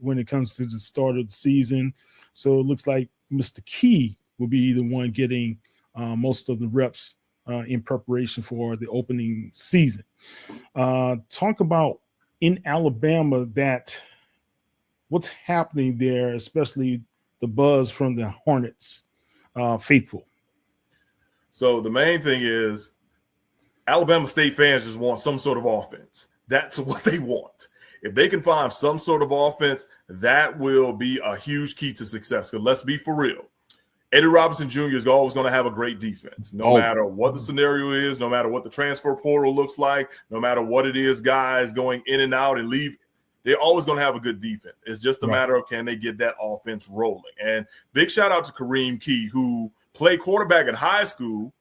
when it comes to the start of the season. So it looks like Mr. Key will be the one getting most of the reps in preparation for the opening season. Talk about in Alabama what's happening there, especially the buzz from the Hornets faithful. So the main thing is Alabama State fans just want some sort of offense. That's what they want. If they can find some sort of offense, that will be a huge key to success. Because let's be for real. Eddie Robinson Jr. is always going to have a great defense, no matter what the scenario is, no matter what the transfer portal looks like, no matter what it is, guys going in and out and leave. They're always going to have a good defense. It's just a matter of can they get that offense rolling. And big shout out to Kareem Key, who played quarterback in high school,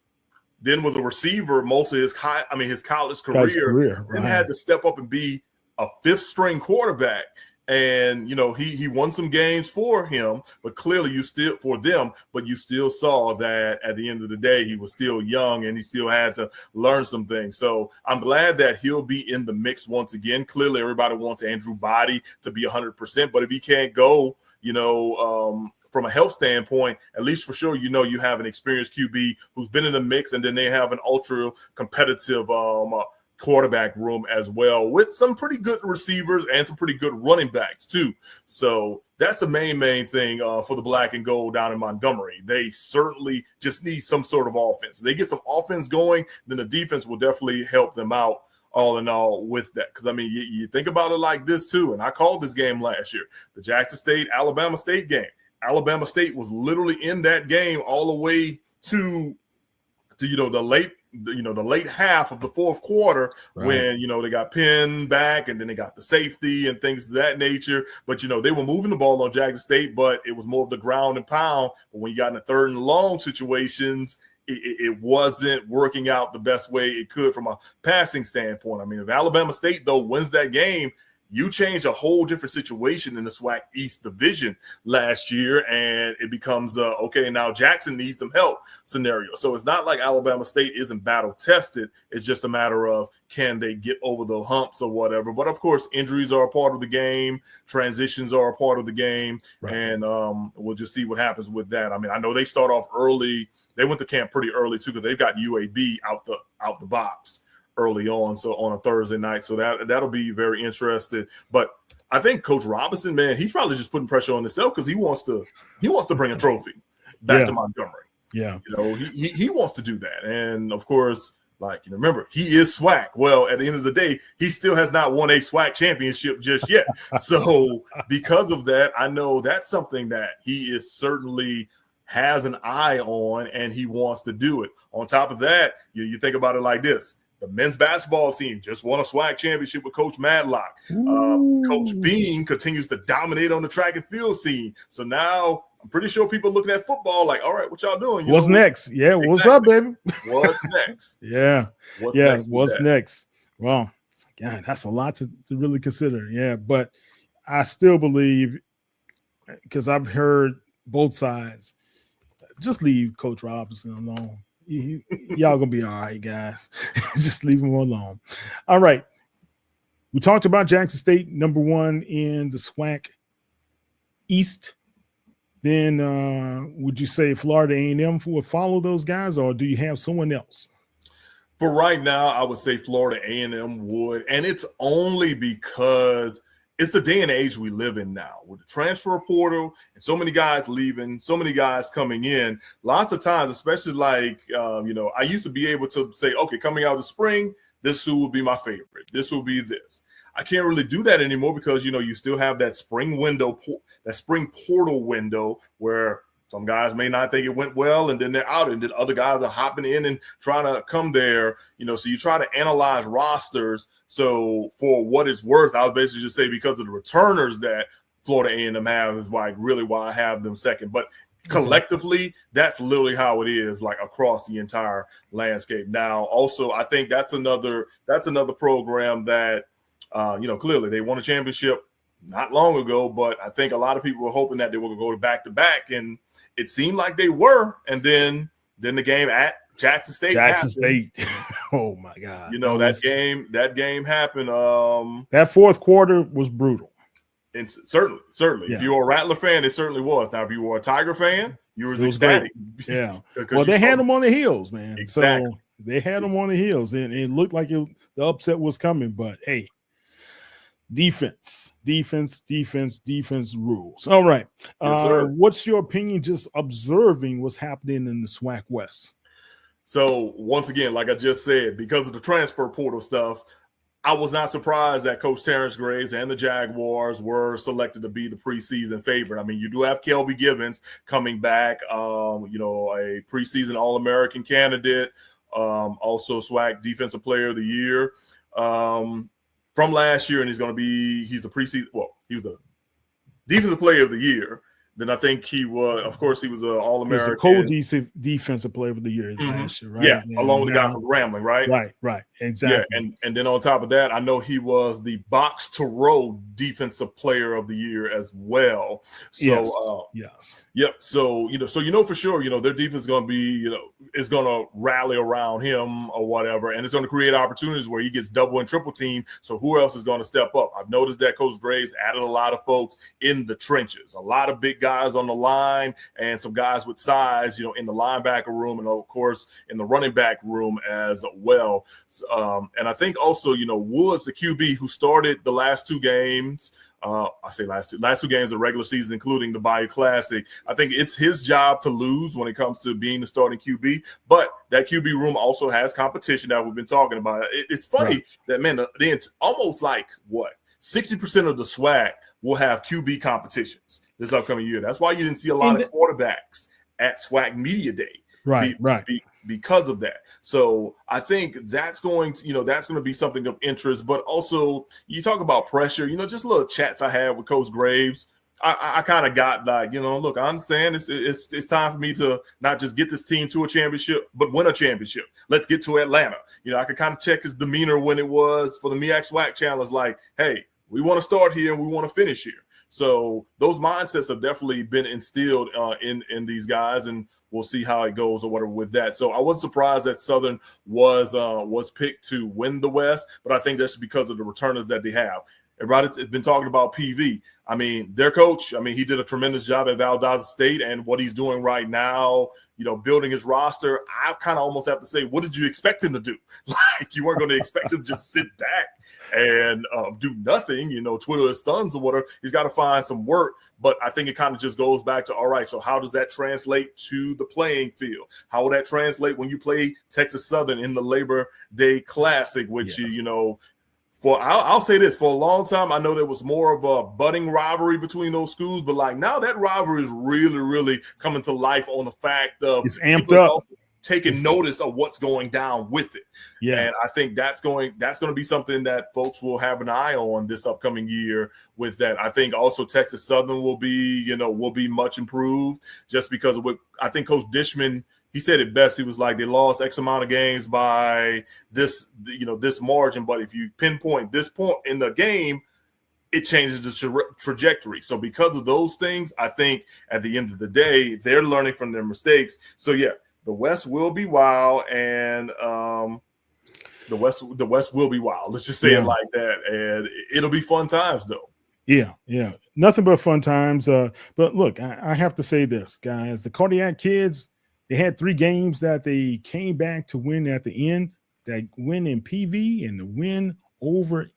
then was a receiver most of his college career, and had to step up and be a 5th string quarterback. And, he won some games for him, but clearly you still saw that at the end of the day, he was still young and he still had to learn some things. So I'm glad that he'll be in the mix once again. Clearly everybody wants Andrew Body to be 100%, but if he can't go, from a health standpoint, at least for sure, you have an experienced QB who's been in the mix, and then they have an ultra competitive quarterback room as well, with some pretty good receivers and some pretty good running backs too. So that's the main thing for the black and gold down in Montgomery. They certainly just need some sort of offense. They get some offense going, then the defense will definitely help them out all in all with that. Because, you think about it like this too, and I called this game last year, the Jackson State, Alabama State game. Alabama State was literally in that game all the way to the late half of the fourth quarter, when they got pinned back and then they got the safety and things of that nature. But they were moving the ball on Jackson State, but it was more of the ground and pound. But when you got in the 3rd and long situations, it wasn't working out the best way it could from a passing standpoint. If Alabama State though wins that game, you change a whole different situation in the SWAC East Division last year, and it becomes now Jackson needs some help scenario. So it's not like Alabama State isn't battle tested. It's just a matter of can they get over the humps or whatever. But of course, injuries are a part of the game, transitions are a part of the game, and we'll just see what happens with that. I know they start off early. They went to camp pretty early too, because they've got UAB out the box early on, so on a Thursday night. So that'll be very interesting. But I think Coach Robinson, man, he's probably just putting pressure on himself because he wants to bring a trophy back to Montgomery. Yeah. He wants to do that. And of course, remember, he is SWAC. Well, at the end of the day, he still has not won a SWAC championship just yet. So because of that, I know that's something that he is certainly has an eye on, and he wants to do it. On top of that, you think about it like this. The men's basketball team just won a SWAC championship with Coach Madlock. Coach Bean continues to dominate on the track and field scene. So now I'm pretty sure people looking at football like, all right, what y'all doing? What's next? Yeah, exactly. What's up, baby? What's next? Yeah. What's next? Well, God, that's a lot to really consider. Yeah, but I still believe, because I've heard both sides, just leave Coach Robinson alone. Y'all gonna be all right, guys. Just leave him alone. All right. We talked about Jackson State, number 1 in the SWAC East. Then would you say Florida A&M would follow those guys, or do you have someone else? For right now, I would say Florida A&M would, and it's only because it's the day and age we live in now with the transfer portal and so many guys leaving, so many guys coming in. Lots of times, especially like, I used to be able to say, okay, coming out of the spring, this school would be my favorite. This will be this. I can't really do that anymore because, you still have that spring window, that spring portal window where some guys may not think it went well and then they're out, and then other guys are hopping in and trying to come there, so you try to analyze rosters. So for what it's worth, I'll basically just say because of the returners that Florida A&M has is like really why I have them second. But collectively, that's literally how it is, like across the entire landscape. Now, also, I think that's another program that, clearly they won a championship not long ago, but I think a lot of people were hoping that they were going to go to back-to-back, and it seemed like they were. And then the game at Jackson State happened. Oh my God. That game happened. That fourth quarter was brutal. And certainly. Yeah. If you were a Rattler fan, it certainly was. Now, if you were a Tiger fan, you were ecstatic. Yeah. Well, they had them on the heels, man. Exactly. So they had them on the heels, and it looked like the upset was coming, but hey. Defense rules. All right. Yes, what's your opinion just observing what's happening in the SWAC West? So once again, like I just said, because of the transfer portal stuff, I was not surprised that Coach Terrence Graves and the Jaguars were selected to be the preseason favorite. I mean, you do have Kelby Gibbons coming back, a preseason All-American candidate, also SWAC Defensive Player of the Year. From last year, and he's the preseason. Well, he was the defensive player of the year. Then I think he was an All-American. He was the co-defensive player of the year last year, right? Yeah, along with the guy from Grambling, right? Right, exactly. Yeah, and then on top of that, I know he was the box-to-row defensive player of the year as well. So, yes. Yep. So, for sure, their defense is going to be, is going to rally around him or whatever, and it's going to create opportunities where he gets double and triple team. So who else is going to step up? I've noticed that Coach Graves added a lot of folks in the trenches, a lot of big guys on the line and some guys with size, in the linebacker room and, of course, in the running back room as well. And I think also, Woods, the QB who started the last two games, last two games of the regular season, including the Bayou Classic. I think it's his job to lose when it comes to being the starting QB, but that QB room also has competition that we've been talking about. It's funny that, man, almost like 60% of the SWAC will have QB competitions this upcoming year. That's why you didn't see a lot of quarterbacks at SWAC Media Day. Right. Because of that. So I think that's going to be something of interest. But also, you talk about pressure, just little chats I had with Coach Graves. I kind of got like, look, I understand it's time for me to not just get this team to a championship, but win a championship. Let's get to Atlanta. I could kind of check his demeanor when it was for the MEAC SWAC challenge, like, hey, we want to start here and we want to finish here. So those mindsets have definitely been instilled in these guys, and we'll see how it goes or whatever with that. So I wasn't surprised that Southern was picked to win the West, but I think that's because of the returners that they have. Everybody's been talking about PV. I mean, their coach, he did a tremendous job at Valdosta State, and what he's doing right now, building his roster, I kind of almost have to say, what did you expect him to do? Like, you weren't going to expect him to just sit back and do nothing, twiddle his thumbs or whatever. He's got to find some work. But I think it kind of just goes back to, all right, so how does that translate to the playing field? How will that translate when you play Texas Southern in the Labor Day Classic, which, I'll say this, for a long time, I know there was more of a budding rivalry between those schools, but like now that rivalry is really, really coming to life on the fact of it's amped up. taking notice of what's going down with it. Yeah. And I think that's going to be something that folks will have an eye on this upcoming year with that. I think also Texas Southern will be much improved just because of what I think Coach Dishman, he said it best. He was like, they lost X amount of games by this margin. But if you pinpoint this point in the game, it changes the trajectory. So because of those things, I think at the end of the day, they're learning from their mistakes. So yeah, the West will be wild, and the West will be wild. Let's just say it like that, and it'll be fun times though. Yeah, nothing but fun times. But look, I have to say this, guys. The Cardiac Kids, they had 3 games that they came back to win at the end. That win in PV and the win over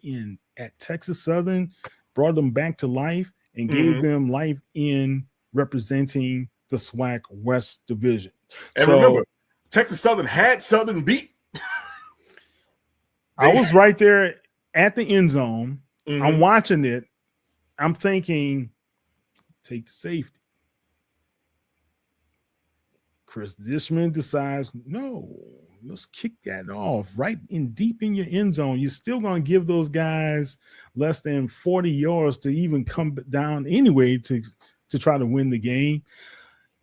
at Texas Southern brought them back to life and gave them life in representing the SWAC West Division. And remember, Texas Southern had Southern beat. I was right there at the end zone. I'm watching it. I'm thinking, take the safety. Chris Dishman decides, no, let's kick that off right in deep in your end zone. You're still going to give those guys less than 40 yards to even come down anyway to try to win the game.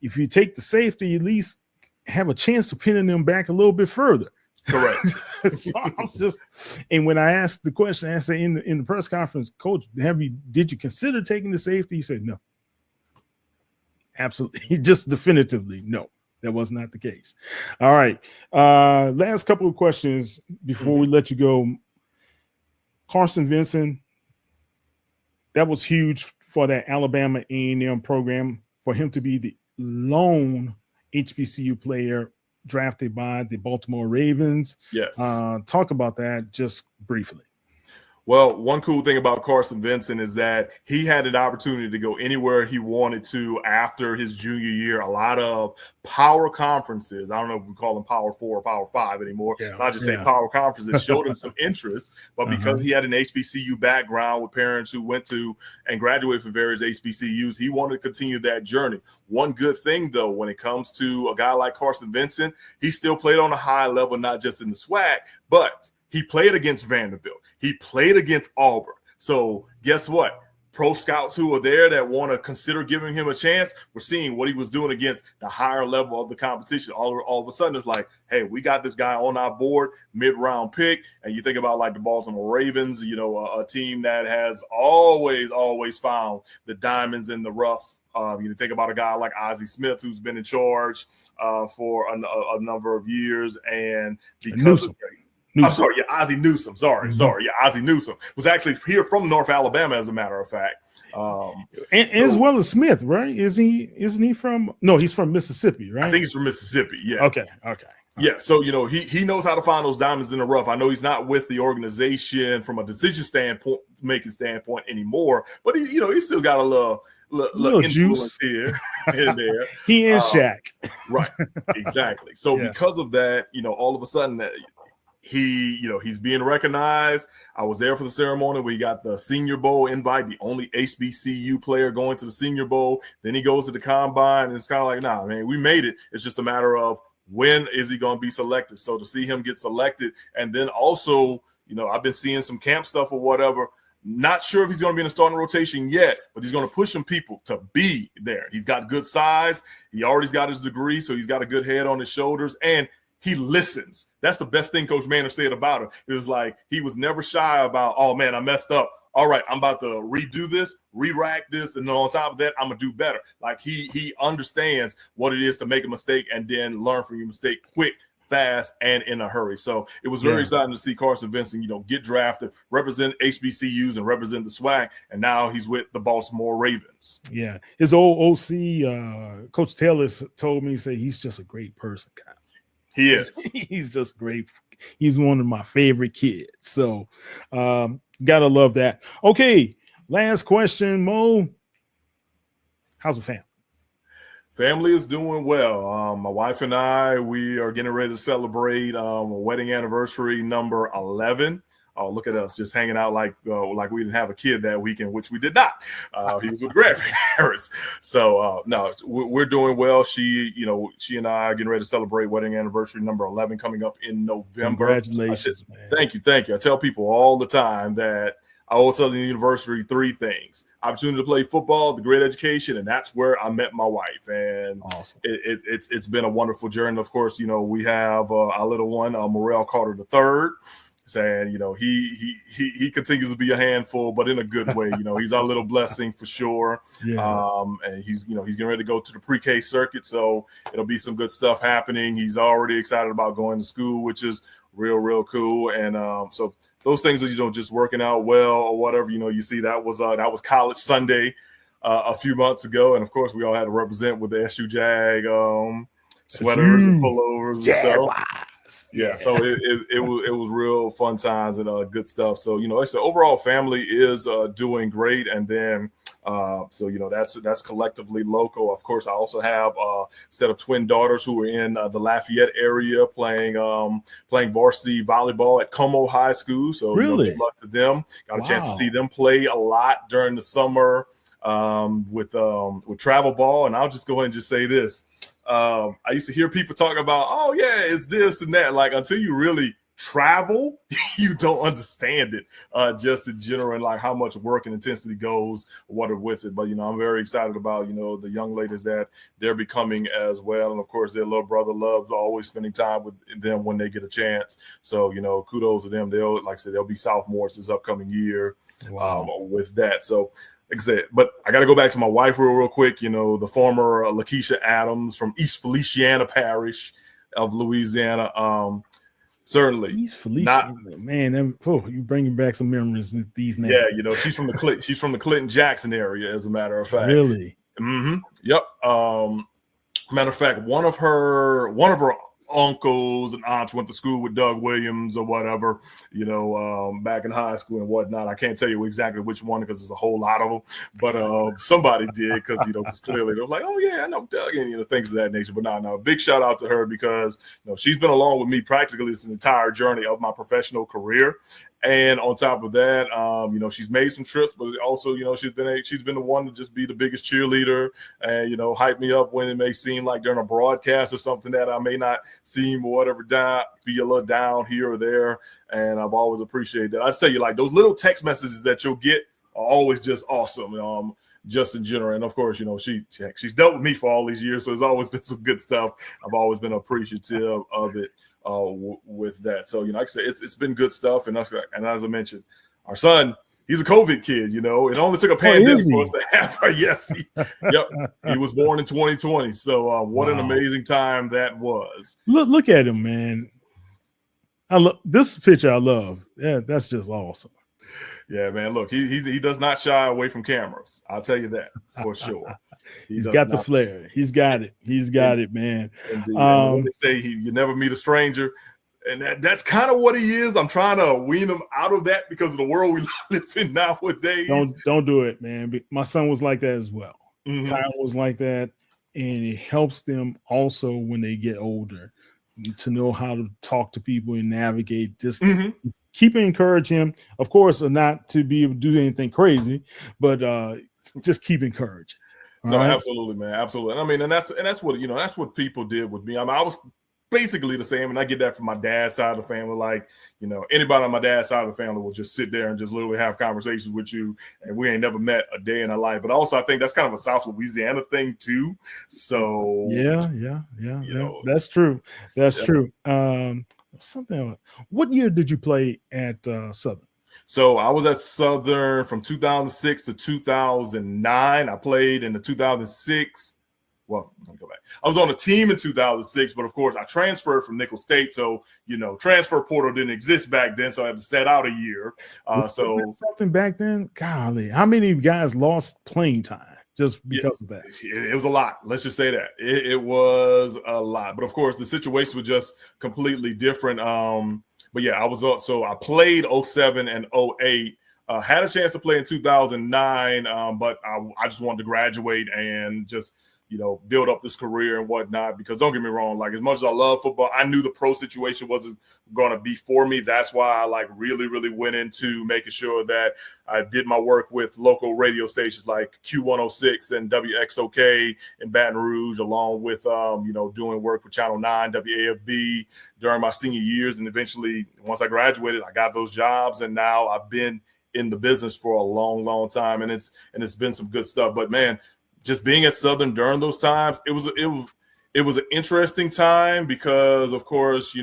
If you take the safety, at least have a chance of pinning them back a little bit further. Correct. So I was just, and when I asked the question, I said in the press conference, Coach, did you consider taking the safety? He said no. Absolutely, just definitively no. That was not the case. All right. Last couple of questions before we let you go. Carson Vincent, that was huge for that Alabama A&M program, for him to be the lone HBCU player drafted by the Baltimore Ravens. Yes. Talk about that just briefly. Well, one cool thing about Carson Vincent is that he had an opportunity to go anywhere he wanted to after his junior year. A lot of power conferences. I don't know if we call them Power 4 or Power 5 anymore. Yeah, so I just say power conferences showed him some interest. But because he had an HBCU background with parents who went to and graduated from various HBCUs, he wanted to continue that journey. One good thing, though, when it comes to a guy like Carson Vincent, he still played on a high level, not just in the SWAC, but he played against Vanderbilt. He played against Auburn. So guess what? Pro scouts who are there that want to consider giving him a chance, we're seeing what he was doing against the higher level of the competition. All of a sudden, it's like, hey, we got this guy on our board, mid-round pick. And you think about like the Baltimore Ravens, a team that has always found the diamonds in the rough. You think about a guy like Ozzie Smith, who's been in charge for a number of years. And because of I'm sorry, Ozzie Newsome. Ozzie Newsome was actually here from North Alabama, as a matter of fact. As well as Smith, right? Isn't he from? No, he's from Mississippi, right? I think he's from Mississippi. Yeah. Okay. Yeah. So he knows how to find those diamonds in the rough. I know he's not with the organization from a decision making standpoint anymore, but he still got a little influence juice here and there. He is Shaq. Right. Exactly. So because of that, all of a sudden that. He's being recognized. I was there for the ceremony. We got the Senior Bowl invite, the only HBCU player going to the Senior Bowl. Then he goes to the combine, and it's kind of like, nah, man, we made it. It's just a matter of when is he going to be selected. So to see him get selected, and then also, I've been seeing some camp stuff or whatever. Not sure if he's going to be in a starting rotation yet, but he's going to push some people to be there. He's got good size. He already's got his degree, so he's got a good head on his shoulders, and he listens. That's the best thing Coach Manor said about him. It was like he was never shy about, oh, man, I messed up. All right, I'm about to redo this, re-rack this, and then on top of that, I'm going to do better. Like he understands what it is to make a mistake and then learn from your mistake quick, fast, and in a hurry. So it was very exciting to see Carson Vincent, get drafted, represent HBCUs and represent the SWAC, and now he's with the Baltimore Ravens. Yeah. His old OC, Coach Taylor, told me, say he's just a great person, guy. He is. He's just great. He's one of my favorite kids. So gotta love that. Okay, last question, Mo. How's the family? Family is doing well. My wife and I, we are getting ready to celebrate a wedding anniversary number 11. Oh, look at us just hanging out like we didn't have a kid that weekend, which we did not. He was with grandparents. So no, we're doing well. She and I are getting ready to celebrate wedding anniversary number 11 coming up in November. Congratulations, man. Thank you. I tell people all the time that I owe Southern University 3 things: opportunity to play football, the great education, and that's where I met my wife. And awesome. It's been a wonderful journey. Of course, we have our little one, Morel Carter III. Saying, he continues to be a handful, but in a good way. He's our little blessing for sure. Yeah. And he's getting ready to go to the pre-K circuit, so it'll be some good stuff happening. He's already excited about going to school, which is real cool. And so those things are just working out well or whatever. You see that was College Sunday a few months ago, and of course we all had to represent with the SU Jag sweaters and pullovers and stuff. Yeah, so it was real fun times and good stuff. So like I said, overall family is doing great, and then that's collectively local. Of course, I also have a set of twin daughters who are in the Lafayette area playing varsity volleyball at Como High School. So good luck to them. Got a chance to see them play a lot during the summer with travel ball, and I'll just go ahead and just say this. I used to hear people talk about, oh yeah, it's this and that. Like, until you really travel, you don't understand it just in general, and like how much work and intensity goes with it. But I'm very excited about the young ladies that they're becoming as well, and of course their little brother loves always spending time with them when they get a chance. So kudos to them. They'll be sophomores this upcoming year. With that. So like I said, but I got to go back to my wife real quick. The former Lakeisha Adams from East Feliciana Parish of Louisiana. Certainly, East Feliciana, man. You bringing back some memories with these names. Yeah, she's from the Clinton Jackson area, as a matter of fact. Really? Mm-hmm. Yep. Matter of fact, one of her uncles and aunts went to school with Doug Williams or whatever, back in high school and whatnot. I can't tell you exactly which one because there's a whole lot of them, but somebody did because clearly they're like, oh yeah, I know Doug, and things of that nature. But no, big shout out to her because she's been along with me practically this entire journey of my professional career. And on top of that, she's made some trips, but also, she's been the one to just be the biggest cheerleader and, hype me up when it may seem like during a broadcast or something that I may not seem or whatever be a little down here or there. And I've always appreciated that. I tell you, like, those little text messages that you'll get are always just awesome. Just in general. And of course, she's dealt with me for all these years, so there's always been some good stuff. I've always been appreciative of it. With that, so like I said, it's been good stuff, and as I mentioned, our son, he's a COVID kid. It only took a pandemic for us to have her. Yes, he was born in 2020. So what an amazing time that was. Look at him, man. I love this picture. I love. Yeah, that's just awesome. Yeah, man. Look, he does not shy away from cameras. I'll tell you that for sure. He's got the flair. He's got it. He's got it, man. When they say you never meet a stranger, and that's kind of what he is. I'm trying to wean him out of that because of the world we live in nowadays. Don't do it, man. My son was like that as well. Mm-hmm. Kyle was like that, and it helps them also when they get older to know how to talk to people and navigate this. Mm-hmm. Keep encouraging him, of course, not to be able to do anything crazy, but just keep encouraging. No, right? Absolutely, man, absolutely. I mean, and that's what that's what people did with me. I mean, I was basically the same, and I get that from my dad's side of the family. Like, anybody on my dad's side of the family will just sit there and just literally have conversations with you, and we ain't never met a day in our life. But also, I think that's kind of a South Louisiana thing too. So yeah, that's true. That's true. Something else. What year did you play at Southern? So I was at Southern from 2006 to 2009. I played in the 2006. Well, let me go back. I was on a team in 2006, but of course I transferred from Nicholls State. So, transfer portal didn't exist back then. So I had to set out a year. So something back then, golly, how many guys lost playing time just because of that? It was a lot. Let's just say that it was a lot. But of course, the situation was just completely different. But yeah, so I played 07 and 08. Had a chance to play in 2009, but I just wanted to graduate and just build up this career and whatnot. Because don't get me wrong, like as much as I love football, I knew the pro situation wasn't going to be for me. That's why I like really, really went into making sure that I did my work with local radio stations like Q106 and WXOK in Baton Rouge, along with, doing work for Channel 9, WAFB during my senior years. And eventually, once I graduated, I got those jobs. And now I've been in the business for a long, long time. And it's been some good stuff. But, man, just being at Southern during those times, it was an interesting time because, of course,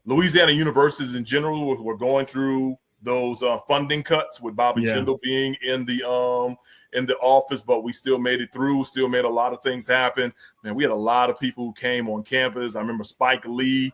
Louisiana universities in general were going through those funding cuts with Bobby Jindal being in the office, but we still made it through, still made a lot of things happen. Man, we had a lot of people who came on campus. I remember Spike Lee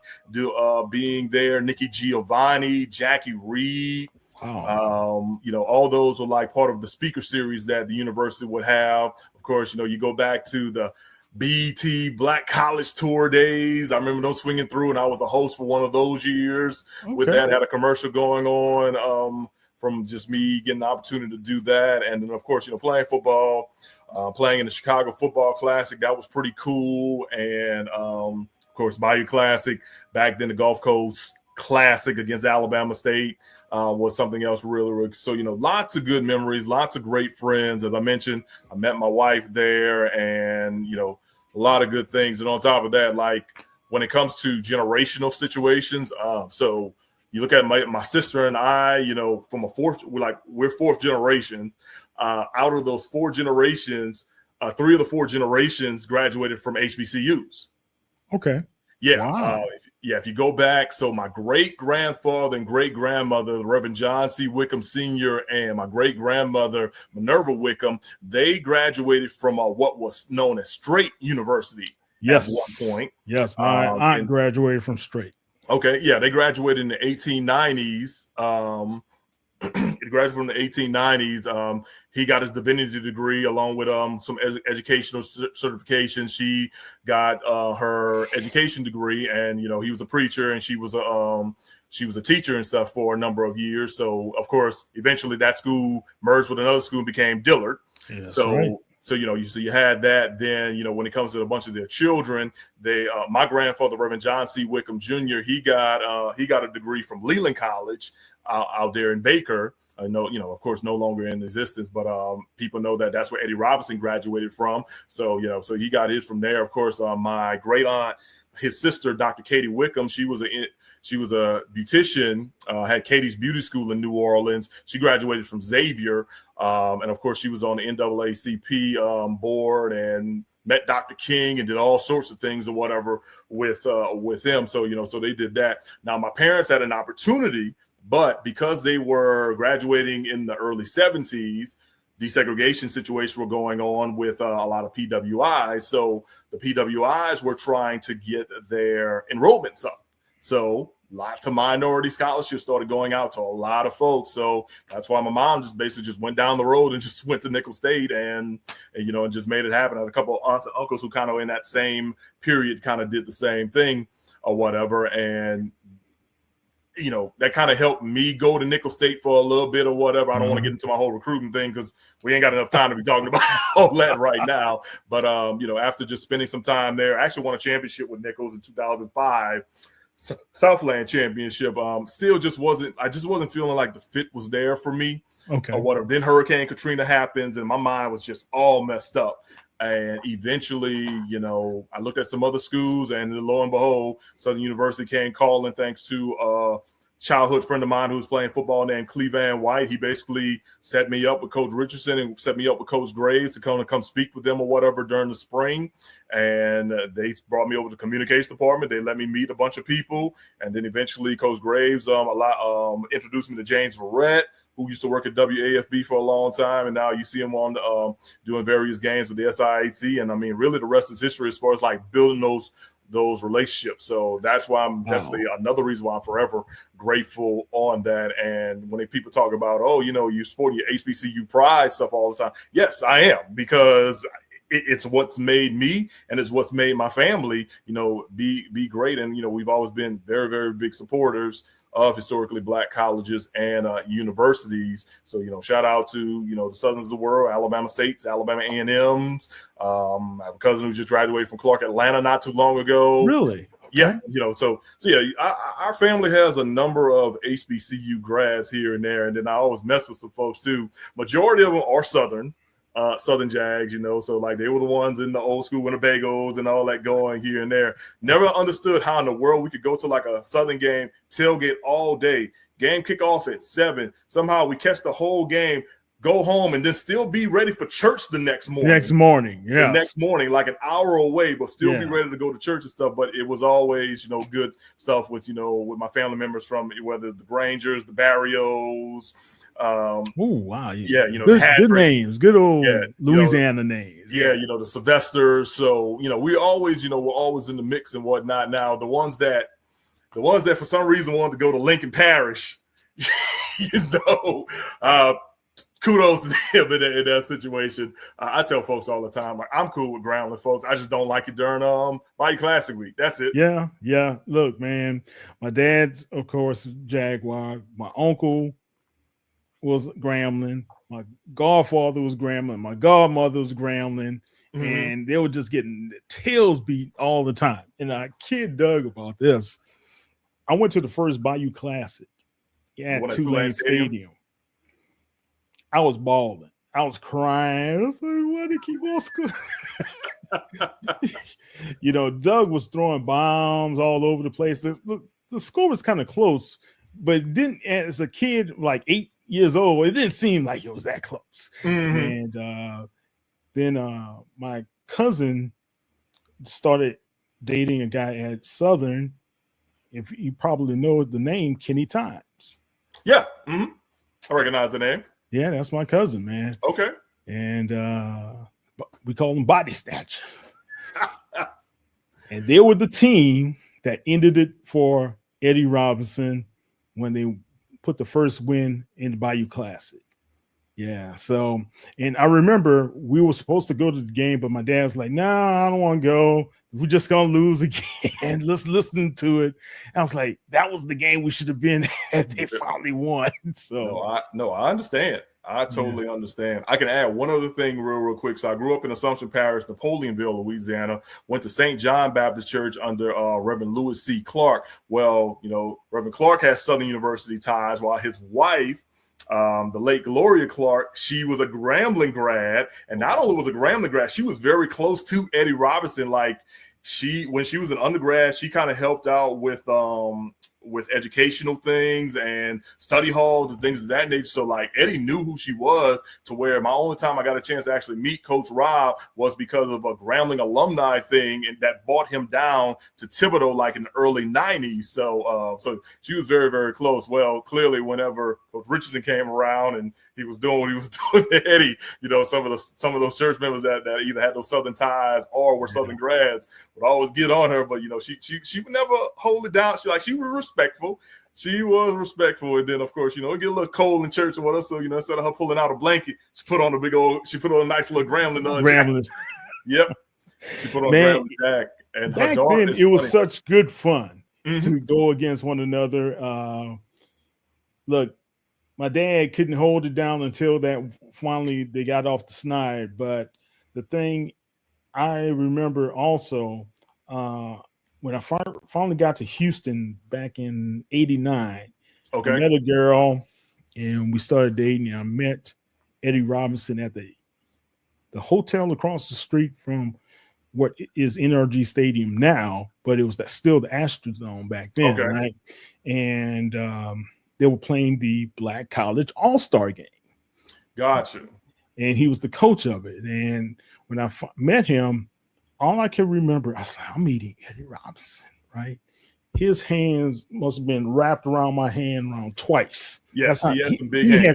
being there, Nikki Giovanni, Jackie Reed. All those were like part of the speaker series that the university would have. Of course, you go back to the BET Black College Tour days. I remember them swinging through, and I was a host for one of those years. Okay. With that, had a commercial going on from just me getting the opportunity to do that. And then, of course, playing football, playing in the Chicago Football Classic. That was pretty cool. And, of course, Bayou Classic. Back then, the Gulf Coast Classic against Alabama State was something else really, really. So, lots of good memories, lots of great friends. As I mentioned, I met my wife there and, a lot of good things. And on top of that, like when it comes to generational situations, so you look at my sister and I, from we're fourth generation. Out of those four generations, 3 of the 4 generations graduated from HBCUs. Okay. Yeah. Wow. If you go back, so my great-grandfather and great-grandmother, the Reverend John C. Wickham Sr. and my great-grandmother, Minerva Wickham, they graduated from what was known as Straight University at one point. Yes, my aunt graduated from Straight. Okay, yeah, they graduated in the 1890s. He graduated from the 1890s. He got his divinity degree along with some educational certifications. She got her education degree, and he was a preacher, and she was a teacher and stuff for a number of years. So of course, eventually that school merged with another school and became Dillard. Yeah, So you had that. Then when it comes to a bunch of their children, my grandfather, Reverend John C. Wickham Jr., he got a degree from Leland College out there in Baker. Of course, no longer in existence, but people know that that's where Eddie Robinson graduated from. So so he got his from there. Of course, my great aunt, his sister, Dr. Katie Wickham, she was a beautician, had Katie's Beauty School in New Orleans. She graduated from Xavier. And of course, she was on the NAACP board and met Dr. King and did all sorts of things or whatever with him. So, so they did that. Now, my parents had an opportunity, but because they were graduating in the early 70s, desegregation situations were going on with a lot of PWIs. So the PWIs were trying to get their enrollments up. So lots of minority scholarships started going out to a lot of folks. So that's why my mom just went down the road and just went to Nicholls State and just made it happen. I had a couple of aunts and uncles who kind of in that same period kind of did the same thing or whatever. And, that kind of helped me go to Nicholls State for a little bit or whatever. I don't want to get into my whole recruiting thing because we ain't got enough time to be talking about all that right now. But, after just spending some time there, I actually won a championship with Nicholls in 2005. Southland Championship. I just wasn't feeling like the fit was there for me. Okay. Or whatever. Then Hurricane Katrina happens and my mind was just all messed up. And eventually, I looked at some other schools and lo and behold, Southern University came calling thanks to a childhood friend of mine who was playing football named Cleveland White. He basically set me up with Coach Richardson and set me up with Coach Graves to come speak with them or whatever during the spring. And they brought me over to the communications department. They let me meet a bunch of people. And then eventually Coach Graves introduced me to James Verrett, who used to work at WAFB for a long time. And now you see him on doing various games with the SIAC. And I mean, really the rest is history as far as like building those relationships. So that's why I'm definitely another reason why I'm forever grateful on that. And when people talk about, you support your HBCU pride stuff all the time. Yes, I am, because it's what's made me and it's what's made my family, be great. And, we've always been very, very big supporters of historically Black colleges and universities. So, shout out to, the Southerns of the world, Alabama States, Alabama A&M's. I have a cousin who just graduated from Clark Atlanta not too long ago. Really? Yeah, so yeah, our family has a number of HBCU grads here and there, and then I always mess with some folks too. Majority of them are Southern Jags, so like they were the ones in the old school Winnebagos and all that going here and there. Never understood how in the world we could go to like a Southern game, tailgate all day, game kick off at 7. Somehow we catch the whole game, go home, and then still be ready for church the next morning. Yeah. The next morning, like an hour away, but still be ready to go to church and stuff. But it was always, good stuff with, with my family members from whether the Grangers, the Barrios. Oh, wow. Yeah, good names, good old Louisiana names. Yeah, the Sylvesters. So, we always, we're always in the mix and whatnot. Now, the ones that for some reason wanted to go to Lincoln Parish, kudos to them in that situation. I tell folks all the time, like, I'm cool with Grambling folks. I just don't like it during Bayou Classic week. That's it. Yeah. Look, man, my dad's, of course, Jaguar. My uncle was Grambling. My godfather was Grambling. My godmother was Grambling. Mm-hmm. And they were just getting their tails beat all the time. And I kid Doug about this. I went to the first Bayou Classic at Tulane Stadium. I was bawling. I was crying. I was like, why do they keep on scoring? Doug was throwing bombs all over the place. The score was kind of close, but it didn't, as a kid, like 8 years old, it didn't seem like it was that close. Mm-hmm. And then my cousin started dating a guy at Southern. If you probably know the name, Kenny Times. Yeah. Mm-hmm. I recognize the name. Yeah, that's my cousin, man. Okay. And we call him Body Snatcher. And they were the team that ended it for Eddie Robinson when they put the first win in the Bayou Classic. Yeah, so, and I remember we were supposed to go to the game, but my dad was like, nah, I don't want to go. We're just going to lose again. Let's listen to it. I was like, that was the game we should have been at. They finally won. So I understand. I totally understand. I can add one other thing real quick. So I grew up in Assumption Parish, Napoleonville, Louisiana, went to St. John Baptist Church under Reverend Lewis C. Clark. Well, Reverend Clark has Southern University ties, while his wife, the late Gloria Clark, she was a Grambling grad, and not only was a Grambling grad, she was very close to Eddie Robinson. Like when she was an undergrad, she kind of helped out with educational things and study halls and things of that nature. So like Eddie knew who she was, to where my only time I got a chance to actually meet Coach Rob was because of a Grambling alumni thing, and that brought him down to Thibodeau like in the early 90s. So she was very, very close. Well, clearly whenever Coach Richardson came around and he was doing what he was doing to Eddie, some of those church members that either had those Southern ties or were Southern grads would always get on her. But she would never hold it down. She was respectful. She was respectful. And then of course, it get a little cold in church or whatever. So, instead of her pulling out a blanket, she put on a nice little Grambling jacket. Yep. She put on a Grambling jacket. And back then it was such good fun to go against one another. Look, my dad couldn't hold it down until that finally they got off the snide. But the thing I remember also, when I finally got to Houston back in '89, I met a girl and we started dating. And I met Eddie Robinson at the hotel across the street from what is NRG Stadium now, but it was still the Astrodome back then, right? And they were playing the Black College All-Star game. Gotcha. And he was the coach of it. And when I met him, all I can remember, I was like, I'm meeting Eddie Robinson, right? His hands must have been wrapped around my hand around twice. Yes, he had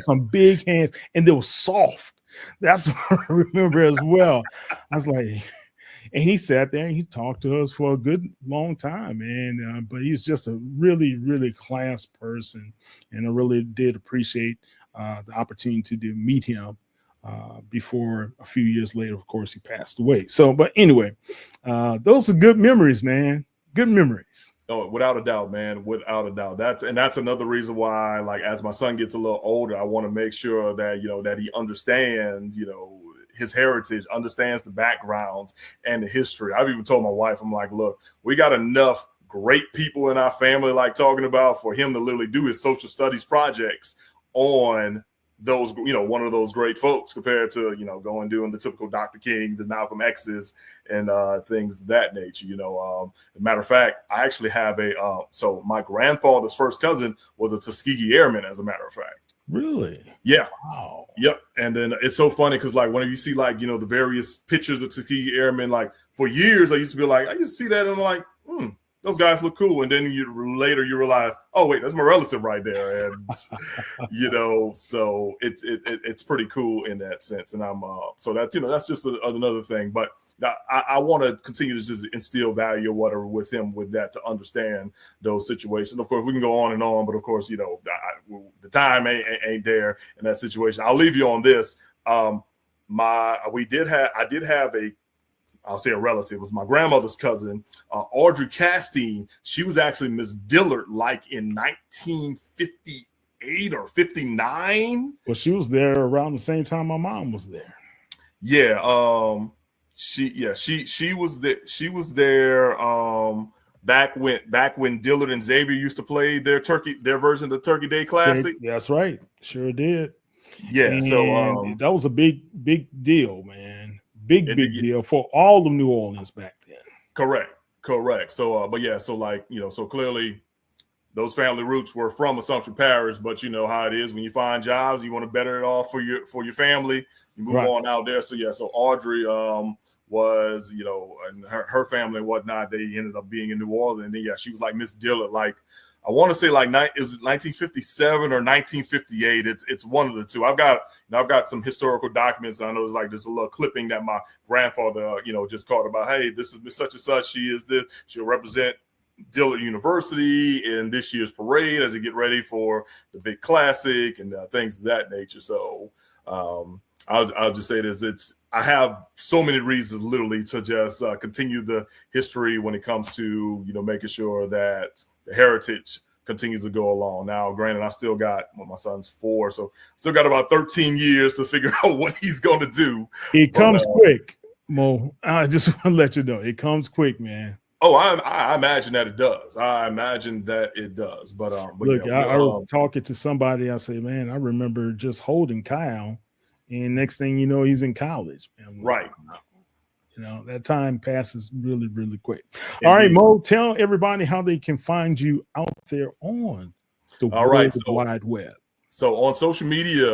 some big hands, and they were soft. That's what I remember as well. I was like, and he sat there and he talked to us for a good long time, and but he's just a really, really class person, and I really did appreciate the opportunity to meet him. Before a few years later, of course, he passed away. So, but anyway, those are good memories, man. Good memories. Oh, without a doubt, man. Without a doubt. That's another reason why, like, as my son gets a little older, I want to make sure that, that he understands, his heritage, understands the backgrounds and the history. I've even told my wife, I'm like, look, we got enough great people in our family, like talking about, for him to literally do his social studies projects on those, one of those great folks, compared to, going doing the typical Dr. Kings and Malcolm X's and things of that nature. As a matter of fact, I actually have so my grandfather's first cousin was a Tuskegee Airman, as a matter of fact. Really? Yeah. Wow. Yep. And then it's so funny because, like, whenever you see, like, the various pictures of Tuskegee Airmen, like, for years I used to be like, I used to see that and I'm like, those guys look cool. And then later you realize, oh wait, that's my relative right there. And so it's pretty cool in that sense. And I'm so that's that's just another thing. But I want to continue to just instill value or whatever with him with that, to understand those situations. Of course, we can go on and on, but of course, the time ain't there in that situation. I'll leave you on this. I did have I'll say a relative, was my grandmother's cousin, Audrey Castine. She was actually Miss Dillard, like in 1958 or 59. Well, she was there around the same time my mom was there. Yeah. She was there. She was there back when Dillard and Xavier used to play their version of the Turkey Day Classic. That's right. Sure did. Yeah. And so that was a big deal, man. Big deal for all of New Orleans back then. Correct. So, but yeah, so like, so clearly those family roots were from Assumption Parish, but you know how it is when you find jobs, you want to better it off for your family, you move on out there. So yeah, so Audrey was, and her family and whatnot, they ended up being in New Orleans. And then, yeah, she was like Miss Dillard, like, I want to say like it was 1957 or 1958. It's one of the two. I've got some historical documents. And I know it's like there's a little clipping that my grandfather, just caught about. Hey, this is Miss such and such. She'll represent Dillard University in this year's parade as they get ready for the big classic and things of that nature. So I'll just say this: I have so many reasons, literally, to just continue the history when it comes to making sure that the heritage continues to go along. Now, granted, I still got, my son's 4, so still got about 13 years to figure out what he's going to do. It comes quick, Mo. I just want to let you know, it comes quick, man. Oh, I imagine that it does. I imagine that it does. But look, I was talking to somebody. I say, man, I remember just holding Kyle, and next thing you know, he's in college. Man. Right. That time passes really, really quick. Indeed. All right, Mo, tell everybody how they can find you out there on the wide web. So on social media,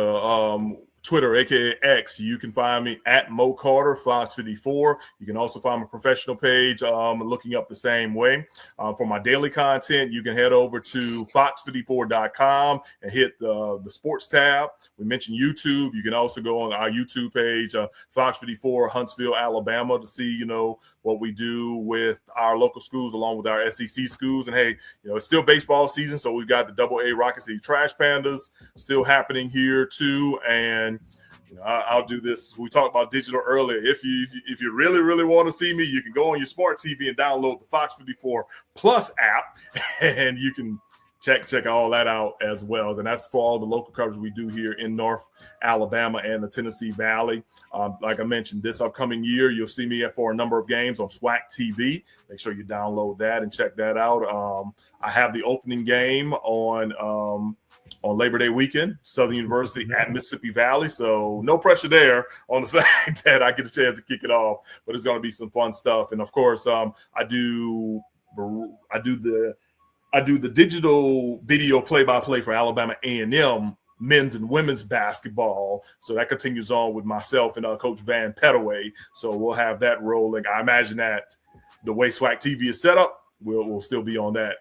Twitter, aka X, you can find me at Mo Carter, Fox 54. You can also find my professional page looking up the same way. For my daily content, you can head over to fox54.com and hit the sports tab. We mentioned YouTube. You can also go on our YouTube page, Fox 54 Huntsville, Alabama, to see, what we do with our local schools along with our SEC schools. And hey, it's still baseball season, so we've got the AA Rocket City Trash Pandas still happening here too. And I'll do this. We talked about digital earlier. If you really, really want to see me, you can go on your smart TV and download the Fox 54 Plus app, and you can check all that out as well. And that's for all the local coverage we do here in North Alabama and the Tennessee Valley. Like I mentioned, this upcoming year, you'll see me for a number of games on SWAC TV. Make sure you download that and check that out. I have the opening game on Labor Day weekend, Southern University at Mississippi Valley. So no pressure there on the fact that I get a chance to kick it off, but it's going to be some fun stuff. And of course, I do the digital video play-by-play for Alabama A&M men's and women's basketball. So that continues on with myself and Coach Van Pettaway. So we'll have that rolling. I imagine that the way SWAC TV is set up, we'll still be on that.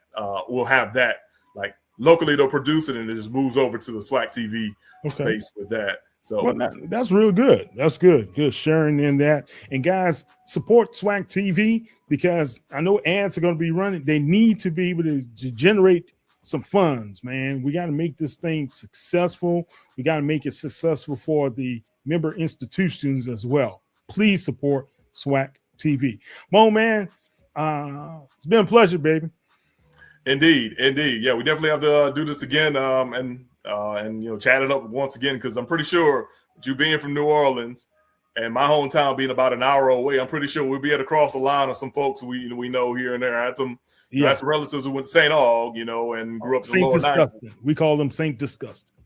We'll have that, like, locally they'll produce it and it just moves over to the SWAC TV space with that. So that's real good. That's good. Good sharing in that. And guys, support SWAC TV because I know ads are going to be running. They need to be able to generate some funds, man. We got to make this thing successful. We got to make it successful for the member institutions as well. Please support SWAC TV. Mo, man, It's been a pleasure, baby. Indeed. Yeah, we definitely have to do this again, and chat it up once again, because I'm pretty sure that you being from New Orleans and my hometown being about an hour away, I'm pretty sure we'll be able to cross the line of some folks we know here and there. I had some relatives who went to St. Aug, and grew up in the Saint lower Disgusting. 90s. We call them Saint Disgusting.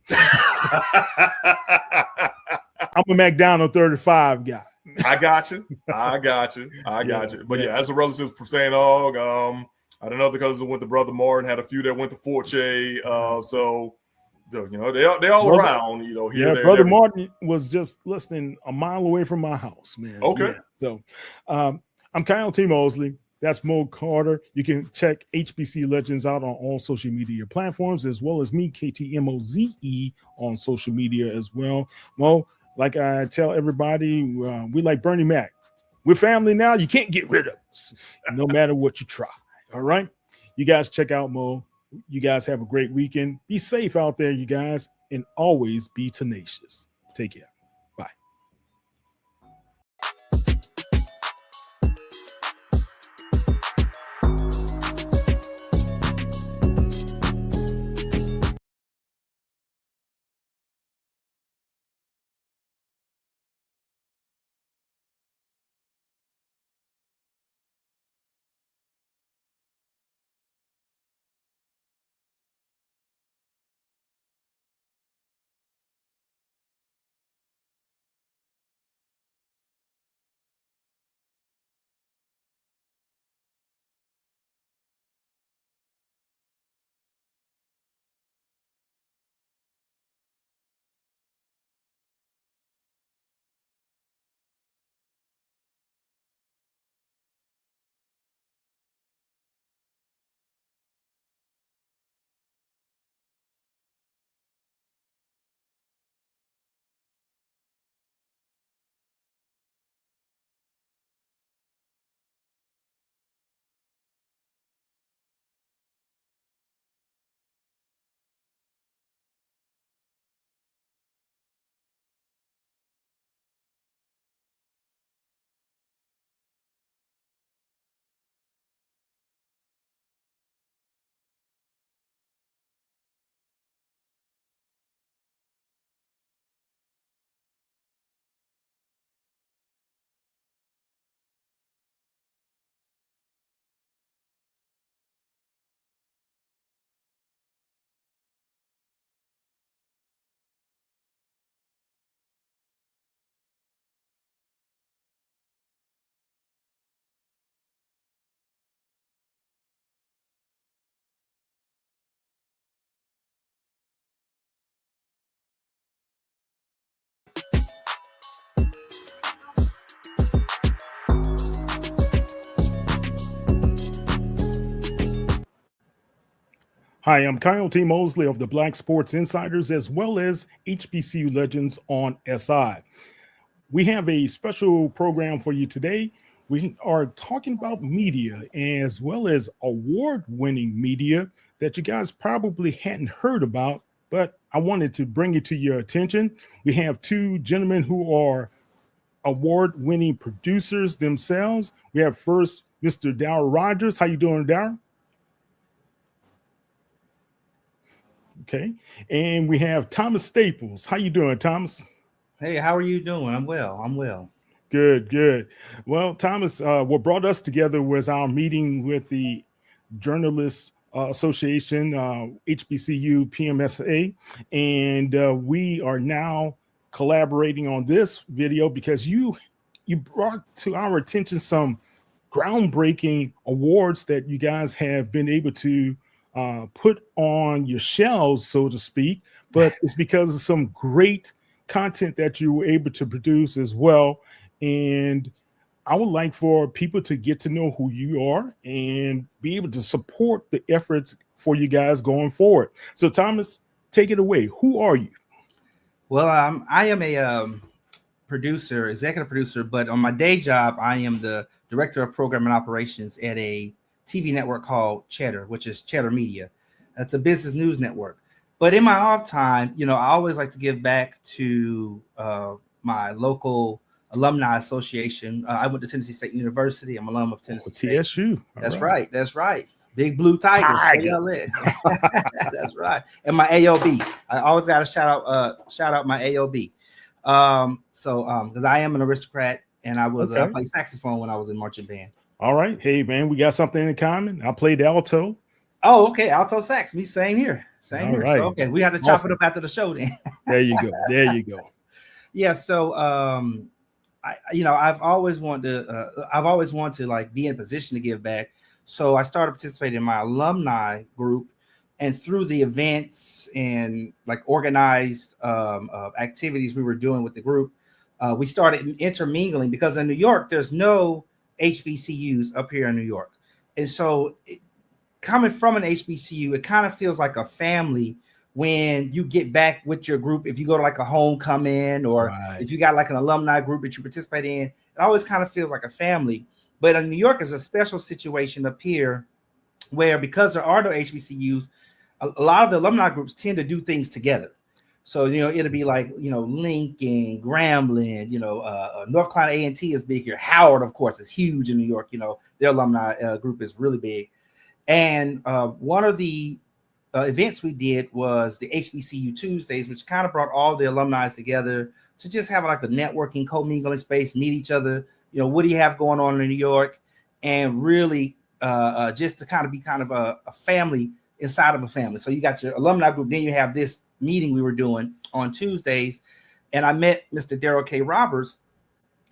I'm a McDonald 35 guy. I got you. But yeah, as a relative from St. Aug, I had another cousin who went to Brother Martin, had a few that went to Fort Che. So they all around, here, there. Brother Martin was just listening a mile away from my house, man. Okay. Yeah. So I'm Kyle T. Mosley. That's Mo Carter. You can check HBC Legends out on all social media platforms, as well as me, KTMOZE, on social media as well. Mo, like I tell everybody, we like Bernie Mac. We're family now. You can't get rid of us, no matter what you try. All right? You guys check out Mo. You guys have a great weekend. Be safe out there, you guys, and always be tenacious. Take care. Bye. Hi, I'm Kyle T. Mosley of the Black Sports Insiders, as well as HBCU Legends on SI. We have a special program for you today. We are talking about media, as well as award-winning media that you guys probably hadn't heard about, but I wanted to bring it to your attention. We have two gentlemen who are award-winning producers themselves. We have first Mr. Darryl Rogers. How you doing, Darryl? Okay. And we have Thomas Staples. How you doing, Thomas? Hey, how are you doing? I'm well. Good. Well, Thomas, what brought us together was our meeting with the Journalists Association, HBCU PMSA, and we are now collaborating on this video because you brought to our attention some groundbreaking awards that you guys have been able to put on your shelves, so to speak, but it's because of some great content that you were able to produce as well. And I would like for people to get to know who you are and be able to support the efforts for you guys going forward. So Thomas, take it away. Who are you? Well, I am a producer, executive producer, but on my day job, I am the director of program and operations at a TV network called Cheddar, which is Cheddar Media. That's a business news network. But in my off time, I always like to give back to my local Alumni Association. I went to Tennessee State University. I'm an alum of Tennessee State. TSU. That's right. That's right. Big Blue Tigers. That's right. And my AOB. I always got to shout out my AOB. Because I am an aristocrat, and I played saxophone when I was in marching band. All right. Hey, man, we got something in common. I played alto. Oh, okay. Alto sax. Me, same here. Same here. Right. So, okay. We have to chop it up after the show then. There you go. There you go. Yeah. So, I've always wanted to like be in a position to give back. So I started participating in my alumni group, and through the events and like organized activities we were doing with the group, we started intermingling, because in New York, there's no HBCUs up here in New York. And so coming from an HBCU, it kind of feels like a family when you get back with your group. If you go to like a homecoming, or if you got like an alumni group that you participate in, it always kind of feels like a family. But in New York is a special situation up here where, because there are no HBCUs, a lot of the alumni groups tend to do things together. So, it'll be like, Lincoln, Grambling, North Carolina A&T is big here. Howard, of course, is huge in New York. Their alumni group is really big. And one of the events we did was the HBCU Tuesdays, which kind of brought all the alumni together to just have like a networking, co-mingling space, meet each other. What do you have going on in New York? And really just to kind of be a family inside of a family. So you got your alumni group, then you have this meeting we were doing on Tuesdays. And I met Mr. Daryl K. Roberts,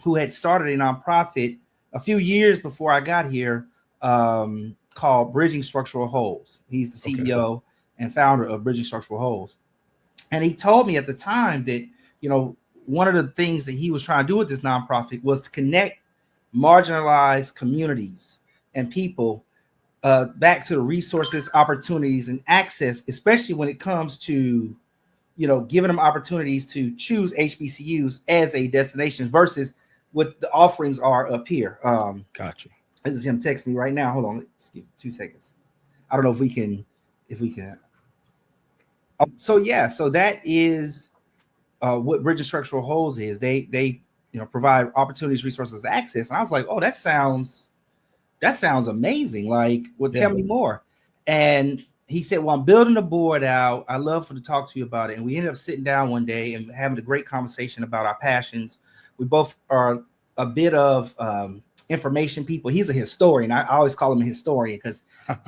who had started a nonprofit a few years before I got here, called Bridging Structural Holes. He's the CEO and founder of Bridging Structural Holes. And he told me at the time that, one of the things that he was trying to do with this nonprofit was to connect marginalized communities and people back to the resources, opportunities, and access, especially when it comes to, giving them opportunities to choose HBCUs as a destination versus what the offerings are up here. Gotcha. This is him texting me right now. Hold on, excuse me, 2 seconds. I don't know if we can. So that is what Bridging Structural Holes is. They provide opportunities, resources, access. And I was like, oh, that sounds amazing. Like, well, tell me more. And he said, well, I'm building the board out. I love to talk to you about it. And we ended up sitting down one day and having a great conversation about our passions. We both are a bit of information people. He's a historian. I always call him a historian because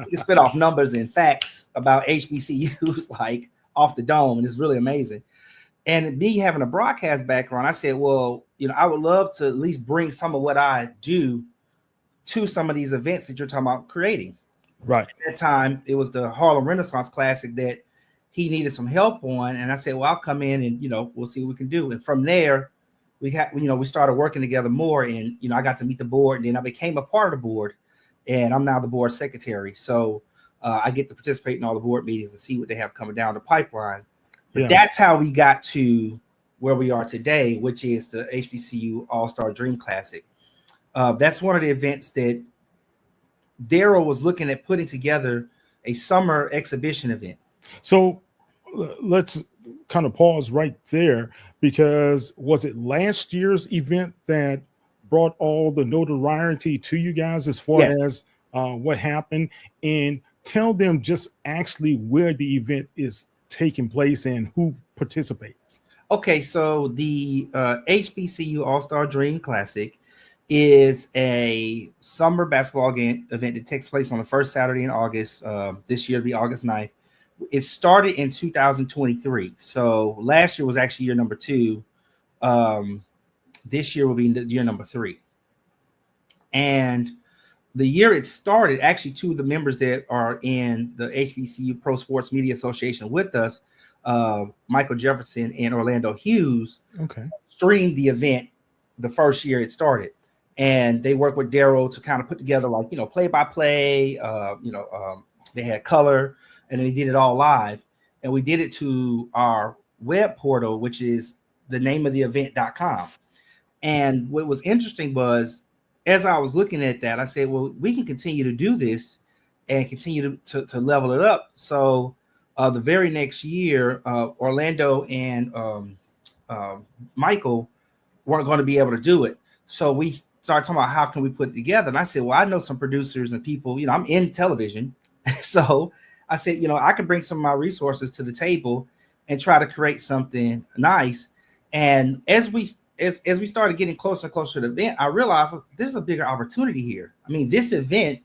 he can spit off numbers and facts about HBCUs like off the dome. And it's really amazing. And me having a broadcast background, I said, well, I would love to at least bring some of what I do to some of these events that you're talking about creating. Right. At that time, it was the Harlem Renaissance Classic that he needed some help on. And I said, well, I'll come in and, we'll see what we can do. And from there, we started working together more. And, I got to meet the board, and then I became a part of the board, and I'm now the board secretary. So I get to participate in all the board meetings and see what they have coming down the pipeline. But that's how we got to where we are today, which is the HBCU All-Star Dream Classic. That's one of the events that Daryl was looking at putting together, a summer exhibition event. So let's kind of pause right there, because was it last year's event that brought all the notoriety to you guys as far as what happened? And tell them just actually where the event is taking place and who participates. Okay, so the HBCU All-Star Dream Classic is a summer basketball event that takes place on the first Saturday in August. This year will be August 9th. It started in 2023. So last year was actually year number 2. This year will be year number 3. And the year it started, actually 2 of the members that are in the HBCU Pro Sports Media Association with us, Michael Jefferson and Orlando Hughes, streamed the event the first year it started. And they worked with Daryl to kind of put together like, play-by-play, they had color, and they did it all live. And we did it to our web portal, which is the name of the event.com. And what was interesting was, as I was looking at that, I said, well, we can continue to do this and continue to level it up. So the very next year, Orlando and Michael weren't going to be able to do it. So we started talking about how can we put it together. And I said, well, I know some producers and people, you know, I'm in television. So I said, you know, I could bring some of my resources to the table and try to create something nice. And as we started getting closer and closer to the event, I realized there's a bigger opportunity here. I mean, this event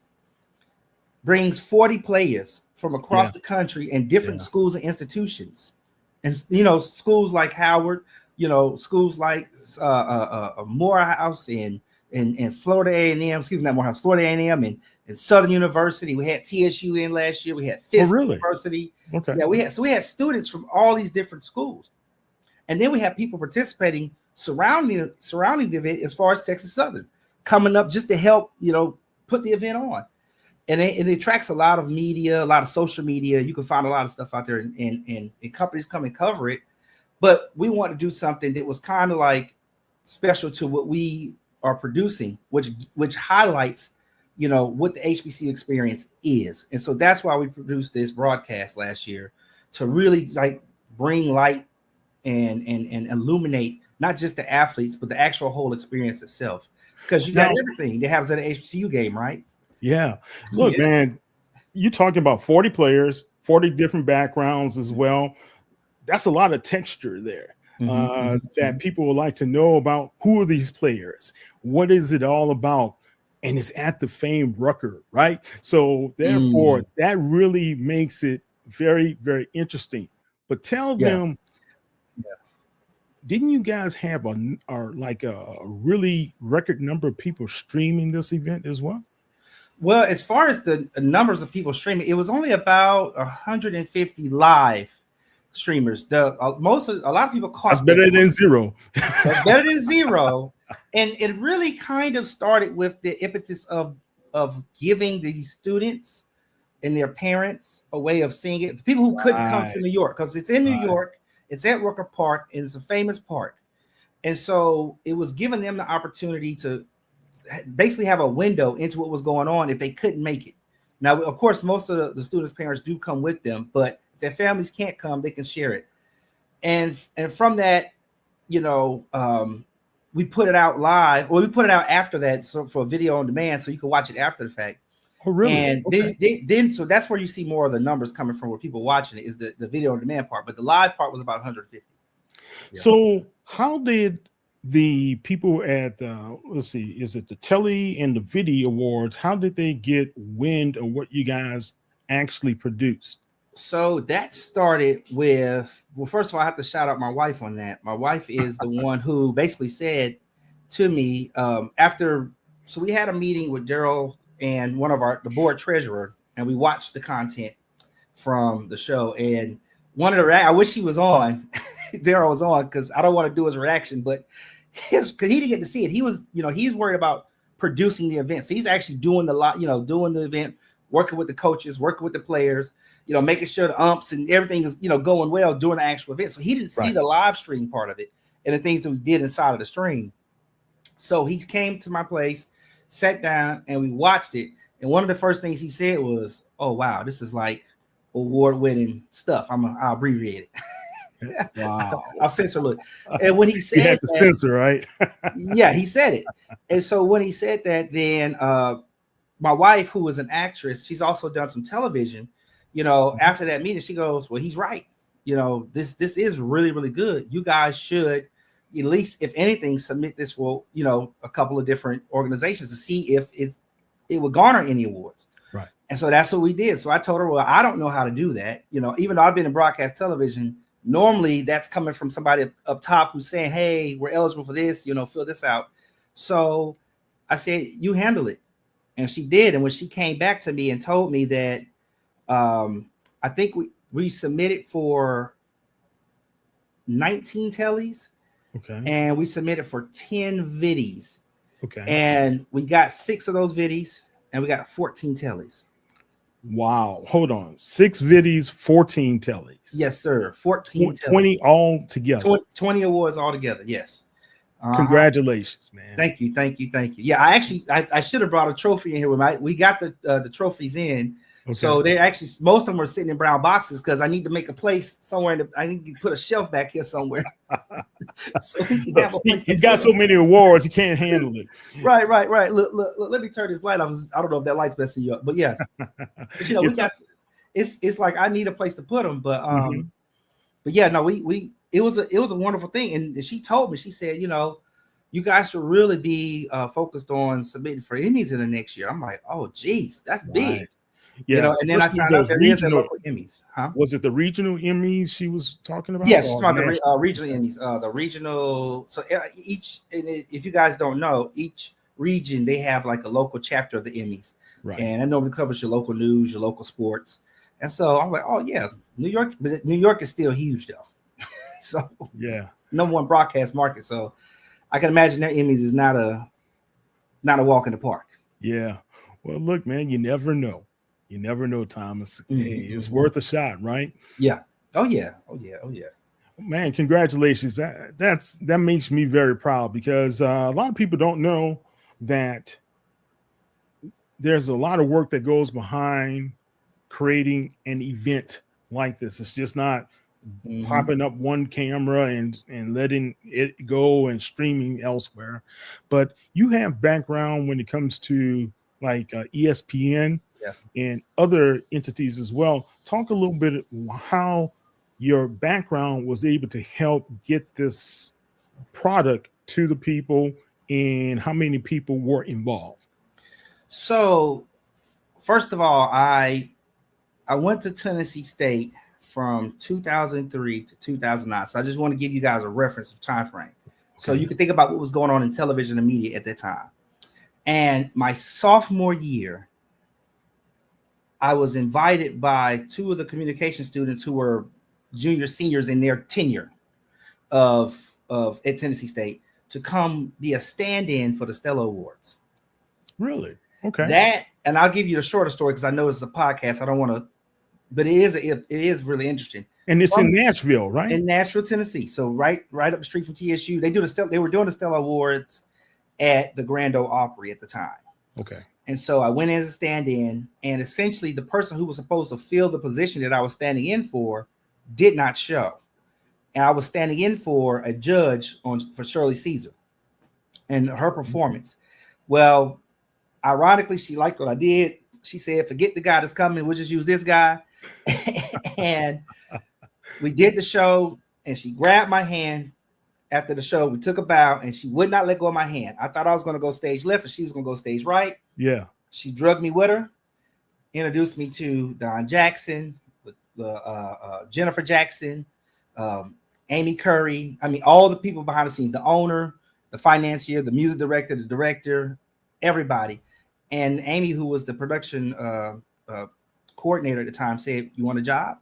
brings 40 players from across the country and different schools and institutions. And, you know, schools like Howard, you know, schools like Morehouse and Florida A&M, excuse me, not Morehouse, Florida A&M and Southern University. We had TSU in last year. We had Fisk University. Okay. Yeah, we had students from all these different schools. And then we have people participating surrounding the event as far as Texas Southern coming up just to help, you know, put the event on. And it attracts a lot of media, a lot of social media. You can find a lot of stuff out there and companies come and cover it. But we want to do something that was kind of like special to what we are producing, which highlights, you know, what the HBCU experience is. And so that's why we produced this broadcast last year, to really like bring light and illuminate not just the athletes, but the actual whole experience itself. Because you got everything that happens at an HBCU game, right? Yeah. Look, man, you're talking about 40 players, 40 different backgrounds as well. That's a lot of texture there that people would like to know about. Who are these players? What is it all about? And it's at the famed Rucker, right? So therefore, that really makes it very, very interesting. But tell them, didn't you guys have a really record number of people streaming this event as well? Well, as far as the numbers of people streaming, it was only about 150 live streamers. A lot of people caught. That's better than zero. That's better than zero. And it really kind of started with the impetus of giving these students and their parents a way of seeing it. The people who couldn't come to New York, because it's in New York, it's at Rucker Park, and it's a famous park. And so it was giving them the opportunity to basically have a window into what was going on if they couldn't make it. Now, of course, most of the students' parents do come with them, but if their families can't come, they can share it. And from that, you know, we put it out live, or we put it out after that, so for video on demand, so you can watch it after the fact. Oh, really? And then so that's where you see more of the numbers coming from, where people watching it is the video on demand part, but the live part was about 150. Yeah. So how did the people at let's see, is it the Telly and the Video Awards, how did they get wind of what you guys actually produced? So that started with, well, first of all, I have to shout out my wife on that. My wife is the one who basically said to me after, so we had a meeting with Daryl and the board treasurer, and we watched the content from the show. And one of the, I wish he was on, Daryl was on, because I don't want to do his reaction, but because he didn't get to see it. He was, you know, he's worried about producing the event. So he's actually doing doing the event, working with the coaches, working with the players, you know, making sure the umps and everything is, you know, going well during the actual event. So he didn't see the live stream part of it and the things that we did inside of the stream. So he came to my place, sat down, and we watched it. And one of the first things he said was, "Oh, wow, this is like award-winning stuff." I'll abbreviate it. Wow. I'll censor a little. And when he said you had to censor, right? Yeah, he said it. And so when he said that, then my wife, who is an actress, she's also done some television. You know, after that meeting, she goes, "Well, he's right. You know, this is really, really good. You guys should, at least, if anything, submit this for, you know, a couple of different organizations to see if it would garner any awards." Right. And so that's what we did. So I told her, "Well, I don't know how to do that. You know, even though I've been in broadcast television, normally that's coming from somebody up top who's saying, 'Hey, we're eligible for this, you know, fill this out.'" So I said, "You handle it." And she did. And when she came back to me and told me that I think we submitted for 19 tellies. Okay. And we submitted for 10 viddies. Okay. And we got 6 of those viddies, and we got 14 tellies. Wow. Hold on. 6 viddies, 14 tellies. Yes, sir. 14 20 all together. 20 awards altogether. Yes. Congratulations, man. Thank you. Yeah, I should have brought a trophy in here. We got the trophies in, Okay. So they actually, most of them were sitting in brown boxes because I need to make a place somewhere. I need to put a shelf back here somewhere. So he can have a place. He's got so many awards, he can't handle it. Right. Look, let me turn this light off. I don't know if that light's messing you up, but yeah. But, you know, it's like I need a place to put them, but but yeah, no, it was a wonderful thing, and she told me, she said, you know, you guys should really be focused on submitting for Emmys in the next year. I'm like, oh, geez, that's big. Yeah, you know, and then I found out there is a local Emmys. Was it the regional Emmys she was talking about? Yes, she's talking about the regional Emmys. The regional. So if you guys don't know, each region they have like a local chapter of the Emmys, right? And it normally covers your local news, your local sports. And so I'm like, oh yeah, New York, but New York is still huge though. So yeah, number one broadcast market. So I can imagine their Emmys is not a walk in the park. Yeah. Well, look, man, you never know. You never know, Thomas. Hey, it's worth a shot, right? Yeah. Oh yeah. Man, congratulations. That makes me very proud because a lot of people don't know that there's a lot of work that goes behind creating an event like this. It's just not popping up one camera and letting it go and streaming elsewhere. But you have background when it comes to like ESPN and other entities as well. Talk a little bit how your background was able to help get this product to the people and how many people were involved. So first of all, I went to Tennessee State from 2003 to 2009. So I just want to give you guys a reference of time frame. Okay. So you can think about what was going on in television and media at that time. And my sophomore year, I was invited by two of the communication students who were junior seniors in their tenure of at Tennessee State to come be a stand-in for the Stella Awards. Really? Okay. And I'll give you the shorter story because I know it's a podcast. I don't want to, but it is really interesting. And it's in Nashville, right? In Nashville, Tennessee. So right up the street from TSU. They were doing the Stella Awards at the Grand Ole Opry at the time. Okay. And so I went in as a stand-in, and essentially the person who was supposed to fill the position that I was standing in for did not show. And I was standing in for a judge for Shirley Caesar and her performance. Well, ironically, she liked what I did. She said, forget the guy that's coming. We'll just use this guy. And we did the show, and she grabbed my hand after the show. We took a bow, and she would not let go of my hand. I thought I was going to go stage left, and she was going to go stage right. Yeah. She drugged me with her, introduced me to Don Jackson, Jennifer Jackson, Amy Curry. I mean, all the people behind the scenes, the owner, the financier, the music director, the director, everybody. And Amy, who was the production coordinator at the time, said, you want a job?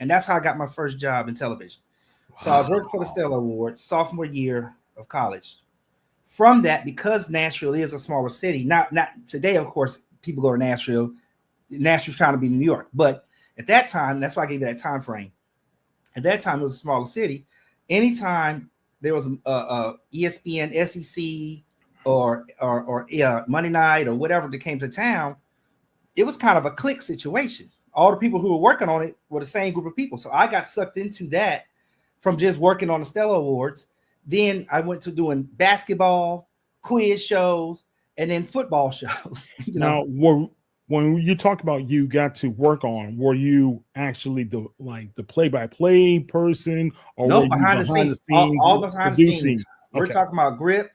And that's how I got my first job in television. Wow. So I was working for the Stella Awards sophomore year of college. From that, because Nashville is a smaller city, not today, of course, people go to Nashville. Nashville's trying to be New York. But at that time, that's why I gave you that time frame. At that time, it was a smaller city. Anytime there was a ESPN, SEC, or Monday night or whatever that came to town, it was kind of a clique situation. All the people who were working on it were the same group of people. So I got sucked into that from just working on the Stella Awards. Then I went to doing basketball, quiz shows, and then football shows. Now, when you talk about you got to work on, were you actually the play-by-play person, or no, were behind the scenes, all behind the scenes? We're talking about grip.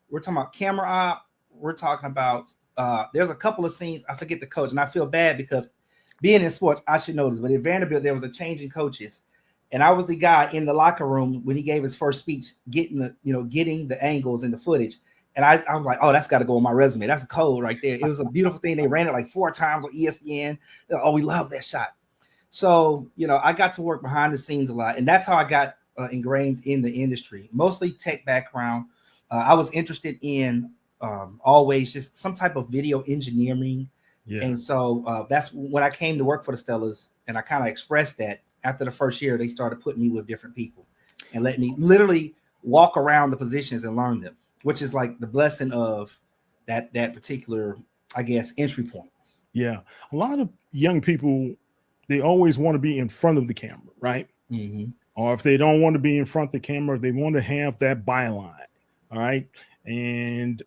We're talking about camera op. We're talking about there's a couple of scenes. I forget the coach, and I feel bad because being in sports, I should know this. But at Vanderbilt, there was a change in coaches, and I was the guy in the locker room when he gave his first speech, getting the angles and the footage. And I was like, oh, that's got to go on my resume. That's cold right there. It was a beautiful thing. They ran it like 4 times on ESPN. Oh, we love that shot. So, I got to work behind the scenes a lot. And that's how I got ingrained in the industry, mostly tech background. I was interested in always just some type of video engineering. Yeah. And so that's when I came to work for the Stellas, and I kind of expressed that. After the first year, they started putting me with different people and let me literally walk around the positions and learn them, which is like the blessing of that particular, I guess, entry point. Yeah. A lot of young people, they always want to be in front of the camera, right? Mm-hmm. Or if they don't want to be in front of the camera, they want to have that byline. All right. And,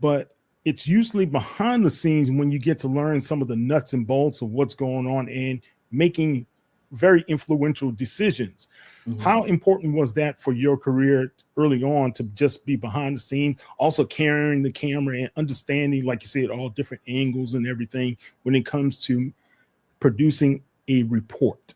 but it's usually behind the scenes when you get to learn some of the nuts and bolts of what's going on and making very influential decisions. Mm-hmm. How important was that for your career early on to just be behind the scene, also carrying the camera and understanding, like you said, all different angles and everything when it comes to producing a report?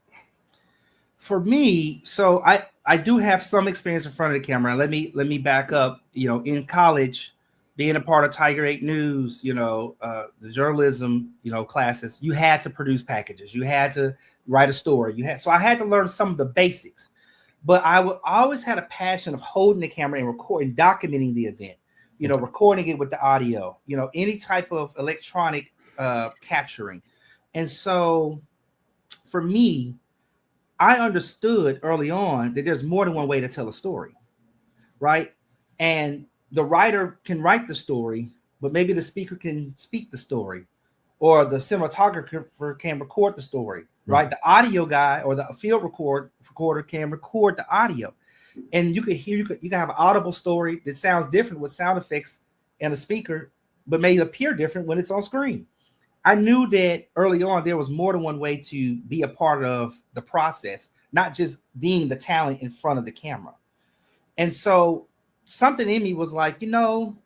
For me, so I do have some experience in front of the camera. Let me back up. In college, being a part of Tiger 8 News, the journalism, classes, you had to produce packages. You had to write a story. So I had to learn some of the basics. But I always had a passion of holding the camera and recording, documenting the event. Recording it with the audio. Any type of electronic capturing. And so, for me, I understood early on that there's more than one way to tell a story, right? And the writer can write the story, but maybe the speaker can speak the story, or the cinematographer can record the story, right? The audio guy or the field recorder can record the audio, and you can have an audible story that sounds different with sound effects and a speaker, but may appear different when it's on screen. I knew that early on there was more than one way to be a part of the process, not just being the talent in front of the camera. And so something in me was like, I'm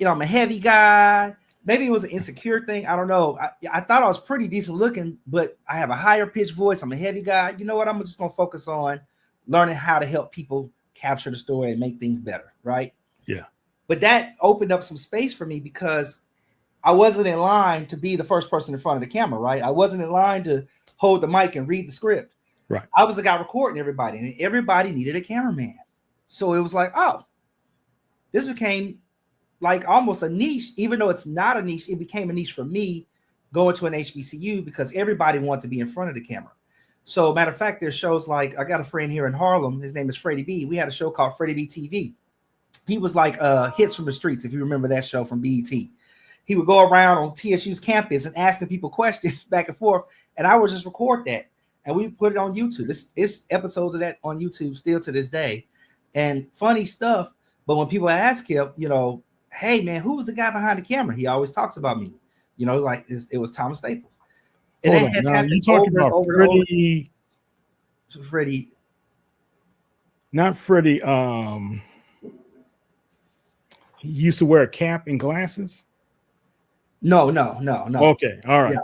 a heavy guy. Maybe it was an insecure thing. I don't know. I thought I was pretty decent looking, but I have a higher pitched voice. I'm a heavy guy. You know what? I'm just going to focus on learning how to help people capture the story and make things better, right? Yeah. But that opened up some space for me because I wasn't in line to be the first person in front of the camera, right? I wasn't in line to hold the mic and read the script. Right. I was the guy recording everybody, and everybody needed a cameraman. So it was like, oh, this became like almost a niche. Even though it's not a niche, it became a niche for me going to an HBCU because everybody wanted to be in front of the camera. So matter of fact, there's shows like, I got a friend here in Harlem. His name is Freddie B. We had a show called Freddie B TV. He was like Hits from the Streets, if you remember that show from BET. He would go around on TSU's campus and asking people questions back and forth, and I would just record that, and we put it on YouTube. It's episodes of that on YouTube still to this day, and funny stuff. But when people ask him, hey man, who was the guy behind the camera? He always talks about me, like it was Thomas Staples. And Hold that on. has Now, happened you talking over about and over and Freddie? over. Freddie, Not Freddie. He used to wear a cap and glasses. no. Okay, all right. Yeah.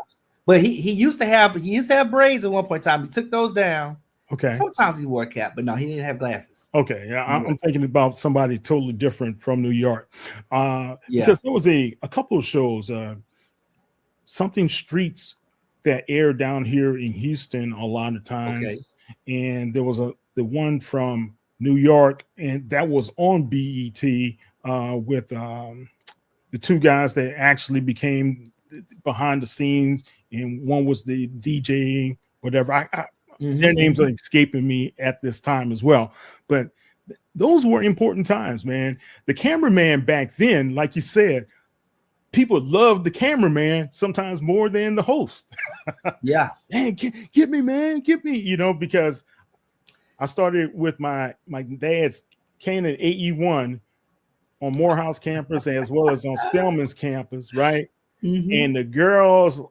But he used to have braids at one point in time. He took those down. Okay. Sometimes he wore a cap, but no, he didn't have glasses. Okay, yeah, I'm thinking about somebody totally different from New York. Yeah. Because there was a couple of shows, something streets that aired down here in Houston a lot of times, Okay. and there was the one from New York, and that was on BET with the two guys that actually became behind the scenes, and one was the DJ, whatever. Their names are escaping me at this time as well, but those were important times, man. The cameraman back then, like you said, people loved the cameraman sometimes more than the host. Yeah. Man, get me, man, get me, because I started with my dad's Canon AE1 on Morehouse campus as well as on Spelman's campus, right? And the girls,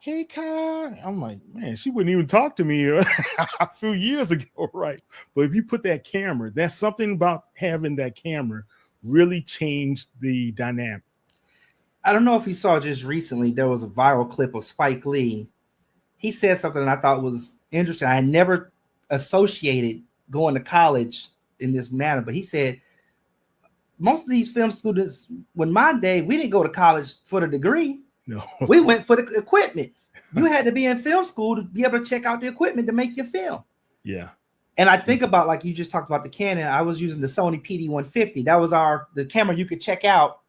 hey, Kyle. I'm like, man, she wouldn't even talk to me a few years ago, right? But if you put that camera, that's something about having that camera really changed the dynamic. I don't know if you saw just recently, there was a viral clip of Spike Lee. He said something that I thought was interesting. I never associated going to college in this manner, but he said, most of these film students, when my day, we didn't go to college for the degree. No, we went for the equipment. You had to be in film school to be able to check out the equipment to make your film. Yeah. And I think about, like you just talked about the Canon, I was using the Sony PD-150. That was the camera you could check out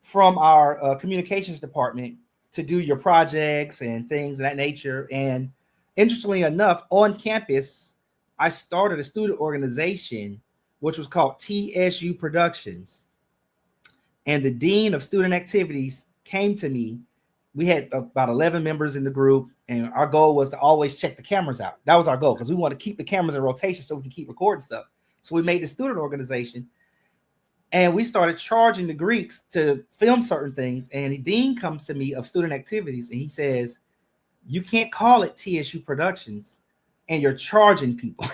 from our communications department to do your projects and things of that nature. And interestingly enough, on campus, I started a student organization, which was called TSU Productions. And the dean of student activities came to me we had about 11 members in the group, and our goal was to always check the cameras out. That was our goal because we want to keep the cameras in rotation so we can keep recording stuff. So we made the student organization, and we started charging the Greeks to film certain things. And the dean comes to me of student activities, and he says, "You can't call it TSU Productions, and you're charging people."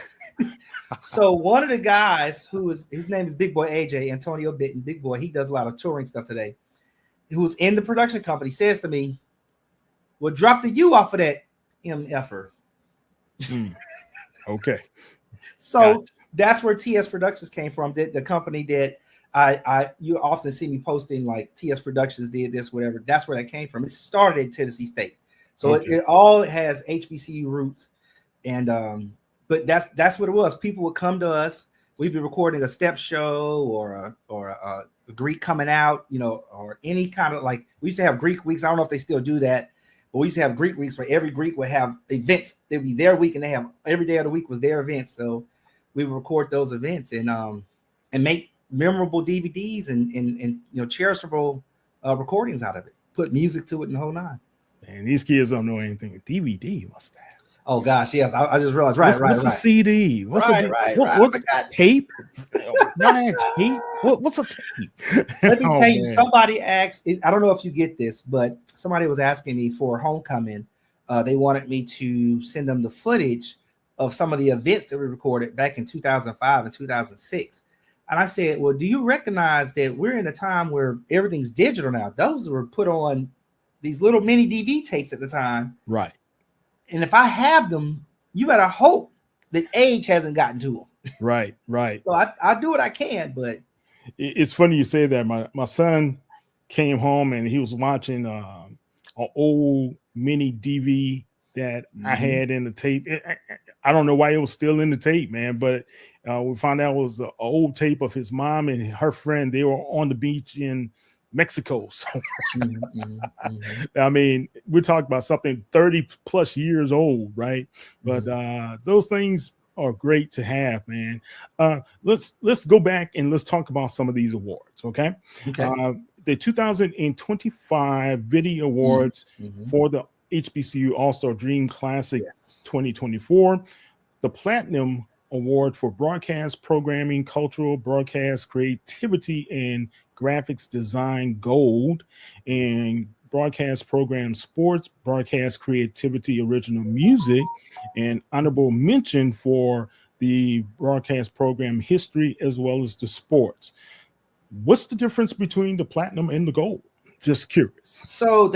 So one of the guys his name is Big Boy AJ, Antonio Bitten, Big Boy. He does a lot of touring stuff today. Who's in the production company says to me, "Well, drop the U off of that MFer." Okay. So that's where TS Productions came from. The company that you often see me posting like TS Productions did this, whatever. That's where that came from. It started at Tennessee State. So it all has HBCU roots. And but that's what it was. People would come to us. We'd be recording a step show or a Greek coming out, or any kind of, like, we used to have Greek weeks. I don't know if they still do that, but we used to have Greek weeks where every Greek would have events. They'd be their week, and they have every day of the week was their events. So we would record those events and make memorable DVDs and cherishable recordings out of it. Put music to it and the whole nine. And these kids don't know anything. DVD, what's that? Oh gosh, yes. I just realized. What's a CD? What's a tape? Tape? What's a tape? Let me tell you, somebody asked, I don't know if you get this, but somebody was asking me for homecoming. They wanted me to send them the footage of some of the events that we recorded back in 2005 and 2006. And I said, well, do you recognize that we're in a time where everything's digital now? Those were put on these little mini DV tapes at the time. Right. And if I have them, you better hope that age hasn't gotten to them. Right. So I do what I can, but it's funny you say that. My son came home and he was watching an old mini DV that I had in the tape. I don't know why it was still in the tape, man, but we found out it was an old tape of his mom and her friend. They were on the beach in Mexico. So I mean, we're talking about something 30 plus years old, right? But those things are great to have, man. Let's go back and let's talk about some of these awards, okay? The 2025 Video Awards for the HBCU All-Star Dream Classic 2024, the Platinum Award for Broadcast Programming, Cultural Broadcast Creativity, and Graphics Design Gold, and Broadcast Program Sports, Broadcast Creativity Original Music, and honorable mention for the Broadcast Program History as well as the Sports. What's the difference between the Platinum and the Gold? Just curious. So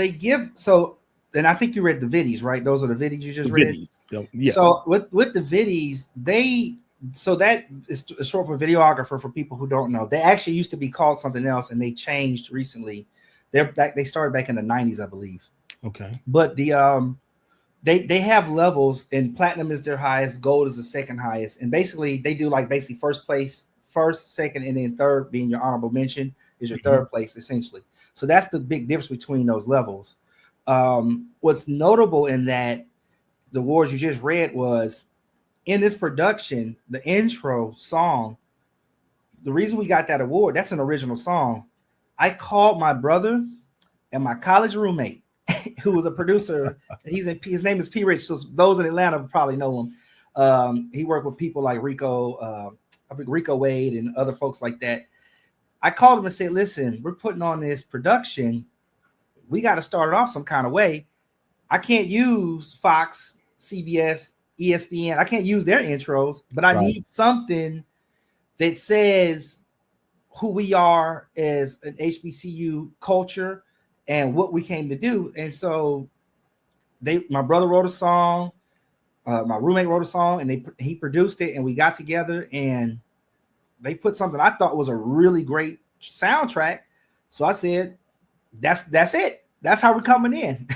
and I think you read the viddies, right? Those are the viddies you just read? Yes. So with the viddies, that is short for videographer for people who don't know. They actually used to be called something else, and they changed recently. They started back in the 90s, I believe. Okay. But they have levels, and platinum is their highest, gold is the second highest. And basically they do first place, first, second, and then third being your honorable mention is your third place, essentially. So that's the big difference between those levels. What's notable in that the awards you just read was in this production, the intro song, the reason we got that award, that's an original song. I called my brother and my college roommate, who was a producer. His name is P. Rich. So those in Atlanta probably know him. He worked with people like Rico Wade and other folks like that. I called him and said, listen, we're putting on this production. We got to start it off some kind of way. I can't use Fox, CBS, ESPN. I can't use their intros, but I need something that says who we are as an HBCU culture and what we came to do. And so my brother wrote a song, my roommate wrote a song, and he produced it, and we got together and they put something I thought was a really great soundtrack. So I said, that's it. That's how we're coming in.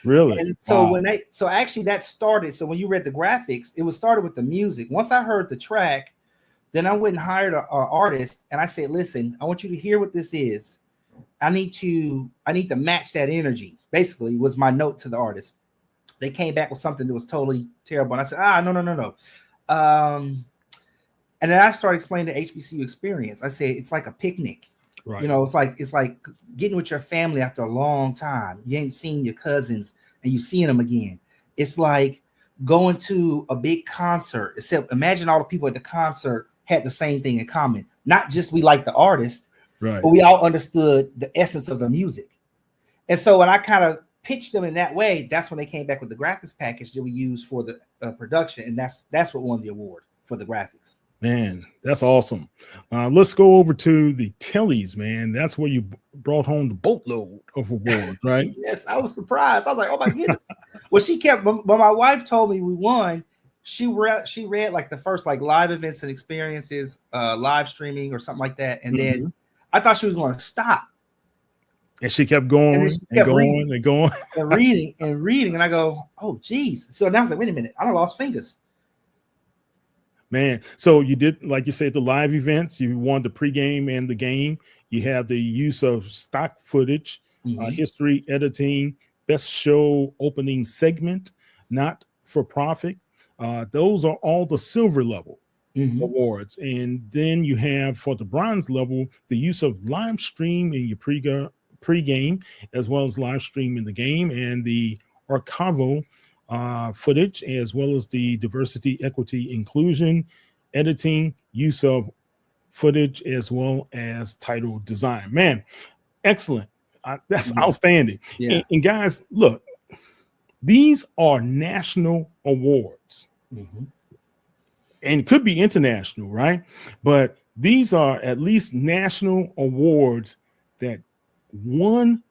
Really? And so actually that started. So when you read the graphics, it was started with the music. Once I heard the track, then I went and hired an artist, and I said, listen, I want you to hear what this is. I need to match that energy. Basically, was my note to the artist. They came back with something that was totally terrible. And I said, no. And then I started explaining the HBCU experience. I said, it's like a picnic. Right. You know, it's like getting with your family after a long time. You ain't seen your cousins and you seeing them again. It's like going to a big concert, except imagine all the people at the concert had the same thing in common. Not just we like the artist, Right. but we all understood the essence of the music. And so when I kind of pitched them in that way, that's when they came back with the graphics package that we use for the production, and that's what won the award for the graphics. Man, that's awesome. Let's go over to the Tellies, man. That's where you brought home the boatload of awards, right? Yes, I was surprised. I was like, oh my goodness. Well, she kept, when my wife told me we won, she read like the first like live events and experiences, live streaming or something like that. And then I thought she was going to stop. And she kept going and going and going and reading and reading. And I go, oh, geez. So now I was like, wait a minute. I lost fingers. Man, so you did, like you said, the live events. You won the pregame and the game. You have the use of stock footage, history editing, best show opening segment, not for profit. Those are all the silver level awards. And then you have for the bronze level, the use of live stream in your pregame, as well as live stream in the game, and the archival footage, as well as the diversity, equity, inclusion, editing, use of footage, as well as title design. Man, excellent. That's outstanding. Yeah. And guys, look, these are national awards and could be international, right? But these are at least national awards that one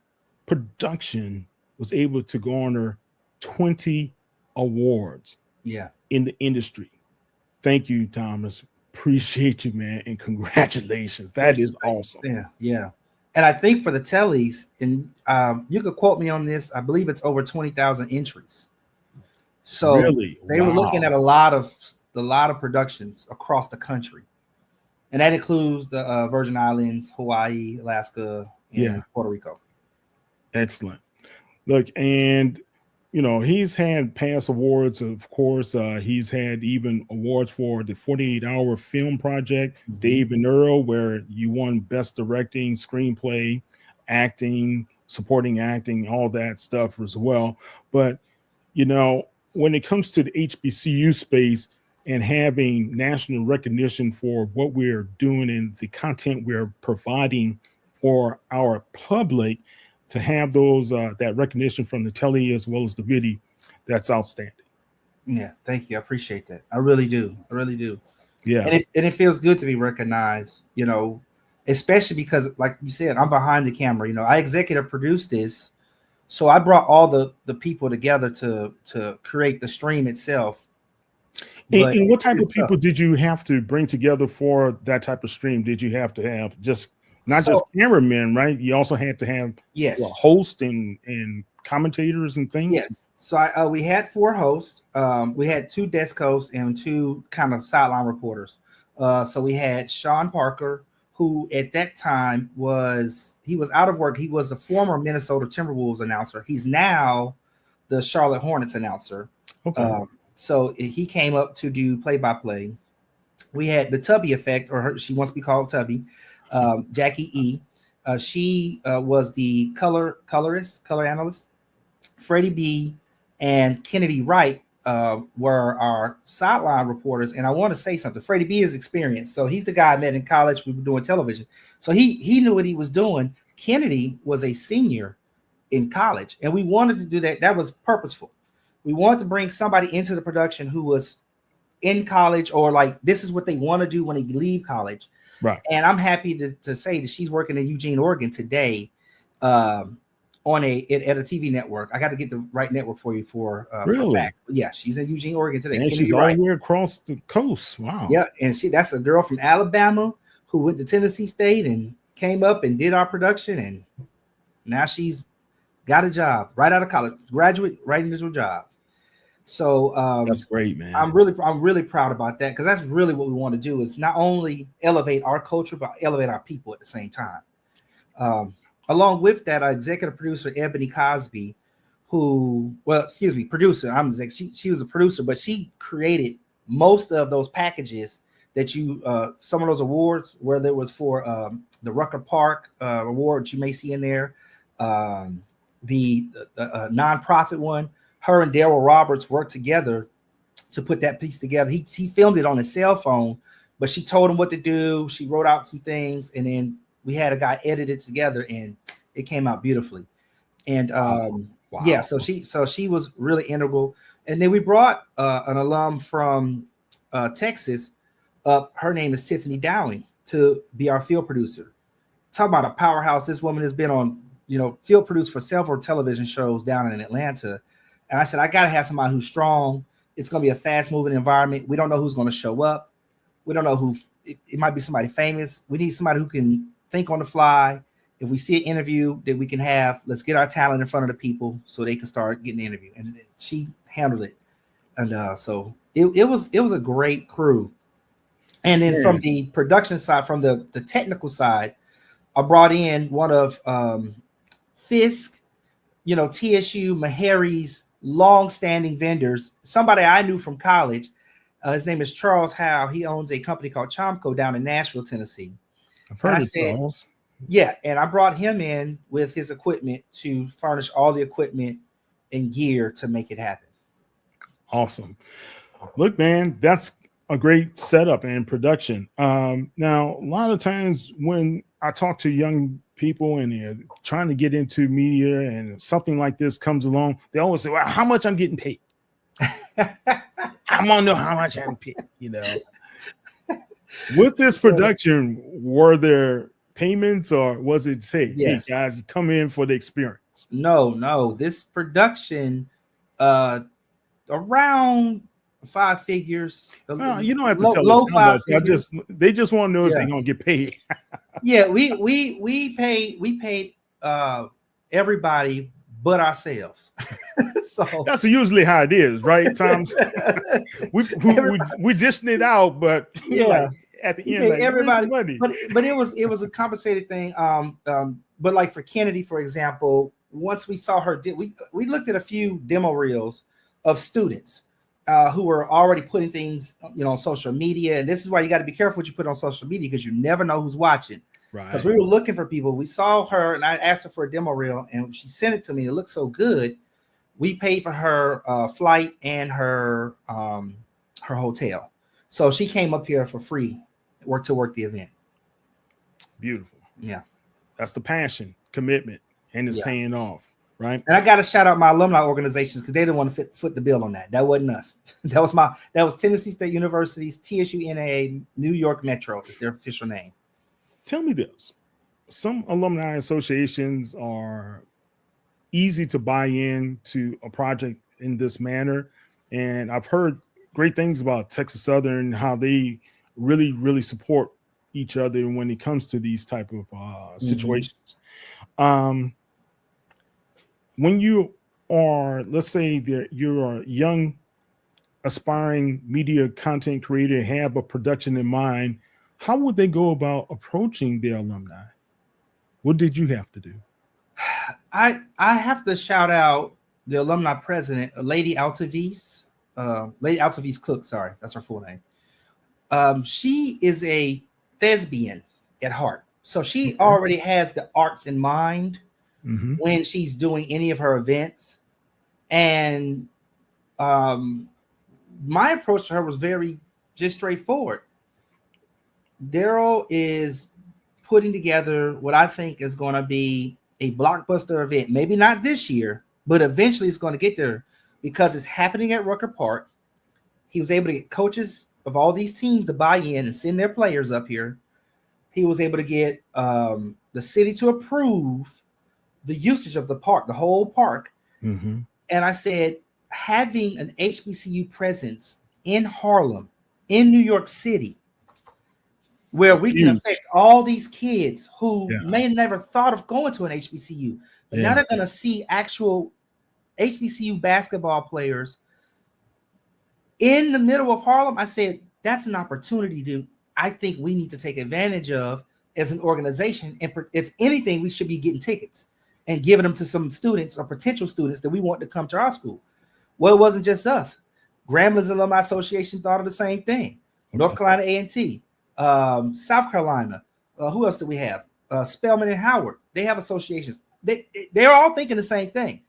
production was able to garner 20 awards in the industry. Thank you, Thomas. Appreciate you, man, and congratulations. That is awesome. Yeah. And I think for the Tellies, and you could quote me on this, I believe it's over 20,000 entries. So really? They were looking at a lot of productions across the country, and that includes the Virgin Islands, Hawaii, Alaska, and Puerto Rico. Excellent. Look, and you know, he's had past awards, of course. He's had even awards for the 48-hour film project, Dave and Earl, where you won best directing, screenplay, acting, supporting acting, all that stuff as well. But, you know, when it comes to the HBCU space and having national recognition for what we're doing and the content we're providing for our public, to have those that recognition from the Telly as well as the Viddy, that's outstanding. Yeah, thank you. I appreciate that. I really do. Yeah, and it feels good to be recognized. You know, especially because, like you said, I'm behind the camera. You know, I executive produced this, so I brought all the people together to create the stream itself. And what type of people did you have to bring together for that type of stream? Did you have to have just not just cameramen, right? You also had to have a host and commentators and things. Yes. So we had 4 hosts. We had 2 desk hosts and 2 kind of sideline reporters. So we had Sean Parker, who at that time was out of work. He was the former Minnesota Timberwolves announcer. He's now the Charlotte Hornets announcer. Okay. So he came up to do play-by-play. We had the Tubby effect, or she wants to be called Tubby. Jackie E. She was the color analyst. Freddie B. and Kennedy Wright were our sideline reporters. And I want to say something. Freddie B. is experienced. So he's the guy I met in college. We were doing television. So he knew what he was doing. Kennedy was a senior in college. And we wanted to do that. That was purposeful. We wanted to bring somebody into the production who was in college, or like this is what they want to do when they leave college. Right. And I'm happy to say that she's working in Eugene, Oregon today on at a TV network. I got to get the right network for you for fact. Yeah, she's in Eugene, Oregon today. And she's all the way across the coast. Wow. Yeah, and that's a girl from Alabama who went to Tennessee State and came up and did our production, and now she's got a job right out of college, graduate right into a job. So that's great, man. I'm really proud about that, because that's really what we want to do, is not only elevate our culture, but elevate our people at the same time. Along with that, our executive producer, Ebony Cosby, producer. She was a producer, but she created most of those packages that you some of those awards, whether it was for the Rucker Park award you may see in there, the nonprofit one. Her and Daryl Roberts worked together to put that piece together. He filmed it on his cell phone, but she told him what to do. She wrote out some things, and then we had a guy edit it together, and it came out beautifully. And Wow. yeah, so she was really integral. And then we brought an alum from Texas up. Her name is Tiffany Dowling to be our field producer. Talk about a powerhouse. This woman has been on, field produced for several television shows down in Atlanta. And I said, I got to have somebody who's strong. It's going to be a fast moving environment. We don't know who's going to show up. We don't know who. It might be somebody famous. We need somebody who can think on the fly. If we see an interview that we can have, let's get our talent in front of the people so they can start getting the interview. And she handled it. And so it was a great crew. And then from the production side, from the technical side, I brought in one of Fisk, TSU, Meharry's long-standing vendors, somebody I knew from college. His name is Charles Howe. He owns a company called Chomco down in Nashville, Tennessee. I've heard of Charles. Yeah, and I brought him in with his equipment to furnish all the equipment and gear to make it happen. Awesome. Look, man, that's a great setup and production. Now, a lot of times when I talk to young people and they're trying to get into media and something like this comes along, they always say, well, how much I'm getting paid? I want to know how much I'm paid, With this production, were there payments or was it hey guys, you come in for the experience? No. This production around 5 figures. You don't have to tell us how much. They just want to know if they're gonna get paid. Yeah, we paid everybody but ourselves. So that's usually how it is, right? Times we dishing it out, but at the end, everybody money. But it was a compensated thing. But like for Kennedy, for example, once we saw her, we looked at a few demo reels of students who were already putting things, on social media. And this is why you got to be careful what you put on social media, because you never know who's watching. Right. Because we were looking for people. We saw her, and I asked her for a demo reel, and she sent it to me. It looked so good. We paid for her flight and her hotel, so she came up here for free, to work the event. Beautiful. Yeah, that's the passion, commitment, and it's paying off. Right. And I got to shout out my alumni organizations because they didn't want to foot the bill on that. That wasn't us. That was Tennessee State University's TSU NAA New York Metro is their official name. Tell me this. Some alumni associations are easy to buy in to a project in this manner. And I've heard great things about Texas Southern, how they really, really support each other when it comes to these type of situations. When you are, let's say that you're a young, aspiring media content creator, have a production in mind, how would they go about approaching their alumni? What did you have to do? I have to shout out the alumni president, Lady Altavis Cook. Sorry, that's her full name. She is a thespian at heart. So she already has the arts in mind when she's doing any of her events. And my approach to her was very just straightforward. Daryl is putting together what I think is going to be a blockbuster event. Maybe not this year, but eventually it's going to get there because it's happening at Rucker Park. He was able to get coaches of all these teams to buy in and send their players up here. He was able to get the city to approve the usage of the park, the whole park. And I said, having an HBCU presence in Harlem, in New York City, where we can affect all these kids who may have never thought of going to an HBCU, but now they're going to see actual HBCU basketball players in the middle of Harlem. I said, that's an opportunity I think we need to take advantage of as an organization. And if anything, we should be getting tickets and giving them to some students or potential students that we want to come to our school. Well, it wasn't just us. Gramblin's Alumni Association thought of the same thing. North Carolina A&T, South Carolina. Who else do we have? Spelman and Howard. They have associations. They're all thinking the same thing.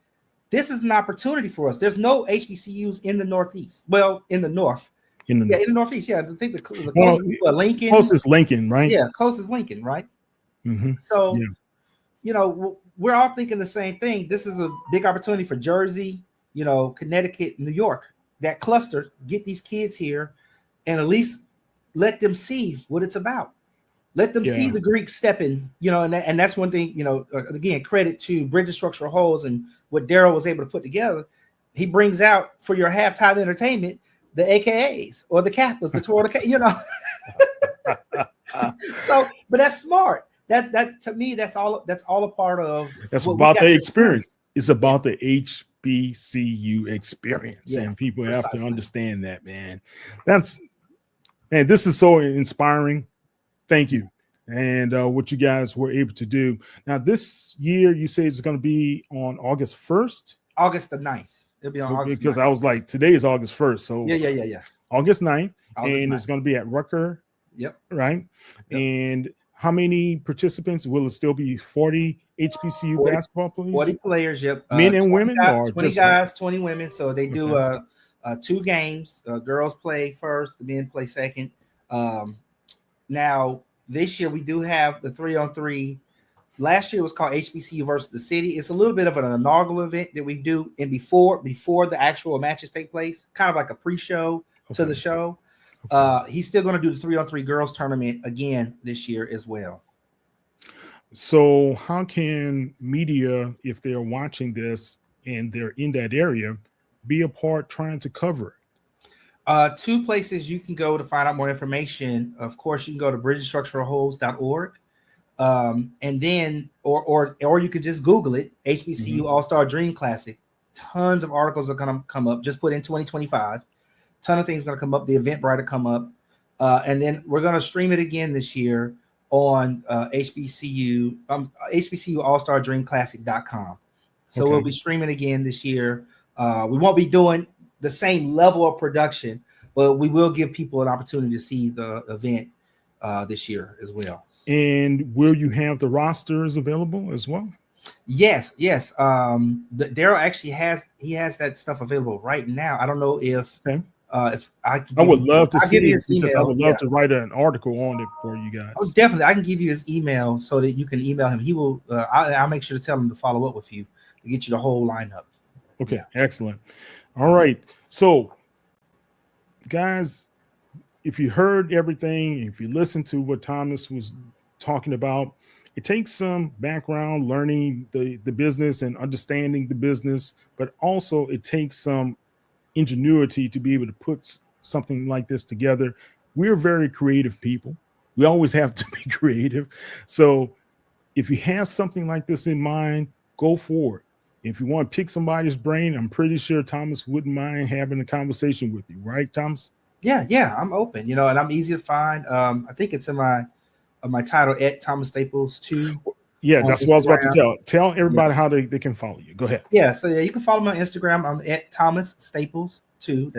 This is an opportunity for us. There's no HBCUs in the Northeast. Well, in the North. In the Northeast. Yeah, I think the closest is Lincoln. Closest Lincoln, right? Yeah, closest Lincoln, right? Mm-hmm. So, we're all thinking the same thing. This is a big opportunity for Jersey, Connecticut, New York. That cluster, get these kids here and at least let them see what it's about. Let them see the Greeks stepping, and that's one thing, again, credit to Bridges Structural Holes and what Daryl was able to put together. He brings out for your halftime entertainment the AKAs or the Kappas, the Toronto, So, but that's smart. That to me, that's all a part of. That's about the experience. It's about the HBCU experience, and people have to understand that, man. This is so inspiring. Thank you. And what you guys were able to do. Now, this year, you say it's going to be on August 1st? August the 9th. It'll be on August 9th. Because I was like, today is August 1st. So yeah. August 9th. It's going to be at Rucker. Yep. Right? Yep. And how many participants? Will it still be 40 HBCU basketball players? 40 players, yep. Men and women? 20 guys, 20 women. So they do 2 games. Girls play first, the men play second. Now, this year we do have the 3-on-3. Last year was called HBCU versus the City. It's a little bit of an inaugural event that we do before the actual matches take place, kind of like a pre-show to the show. He's still going to do the 3-on-3 girls tournament again this year as well. So how can media, if they're watching this and they're in that area, be a part trying to cover it? 2 places you can go to find out more information. Of course, you can go to bridgesstructuralholes.org. And then, or you could just Google it, HBCU All-Star Dream Classic. Tons of articles are going to come up. Just put in 2025. Ton of things going to come up. The Eventbrite will come up. And then we're going to stream it again this year on HBCU All-Star-Dream-Classic.com. So we'll be streaming again this year. We won't be doing the same level of production, but we will give people an opportunity to see the event this year as well. And will you have the rosters available as well? Yes. Daryl actually has that stuff available right now. I don't know if I would love to see it because I would love to write an article on it for you guys. Oh, definitely. I can give you his email so that you can email him. He will. I'll make sure to tell him to follow up with you to get you the whole lineup. Okay, excellent. All right. So, guys, if you heard everything, if you listened to what Thomas was talking about, it takes some background learning the business and understanding the business, but also it takes some ingenuity to be able to put something like this together. We're very creative people. We always have to be creative. So if you have something like this in mind, go for it. If you want to pick somebody's brain, I'm pretty sure Thomas wouldn't mind having a conversation with you, right, Thomas? Yeah, I'm open, and I'm easy to find. I think it's in my title at Thomas Staples 2. Yeah, that's what I was about to tell. Tell everybody how they can follow you. Go ahead. Yeah, so you can follow me on Instagram. I'm at Thomas Staples 2.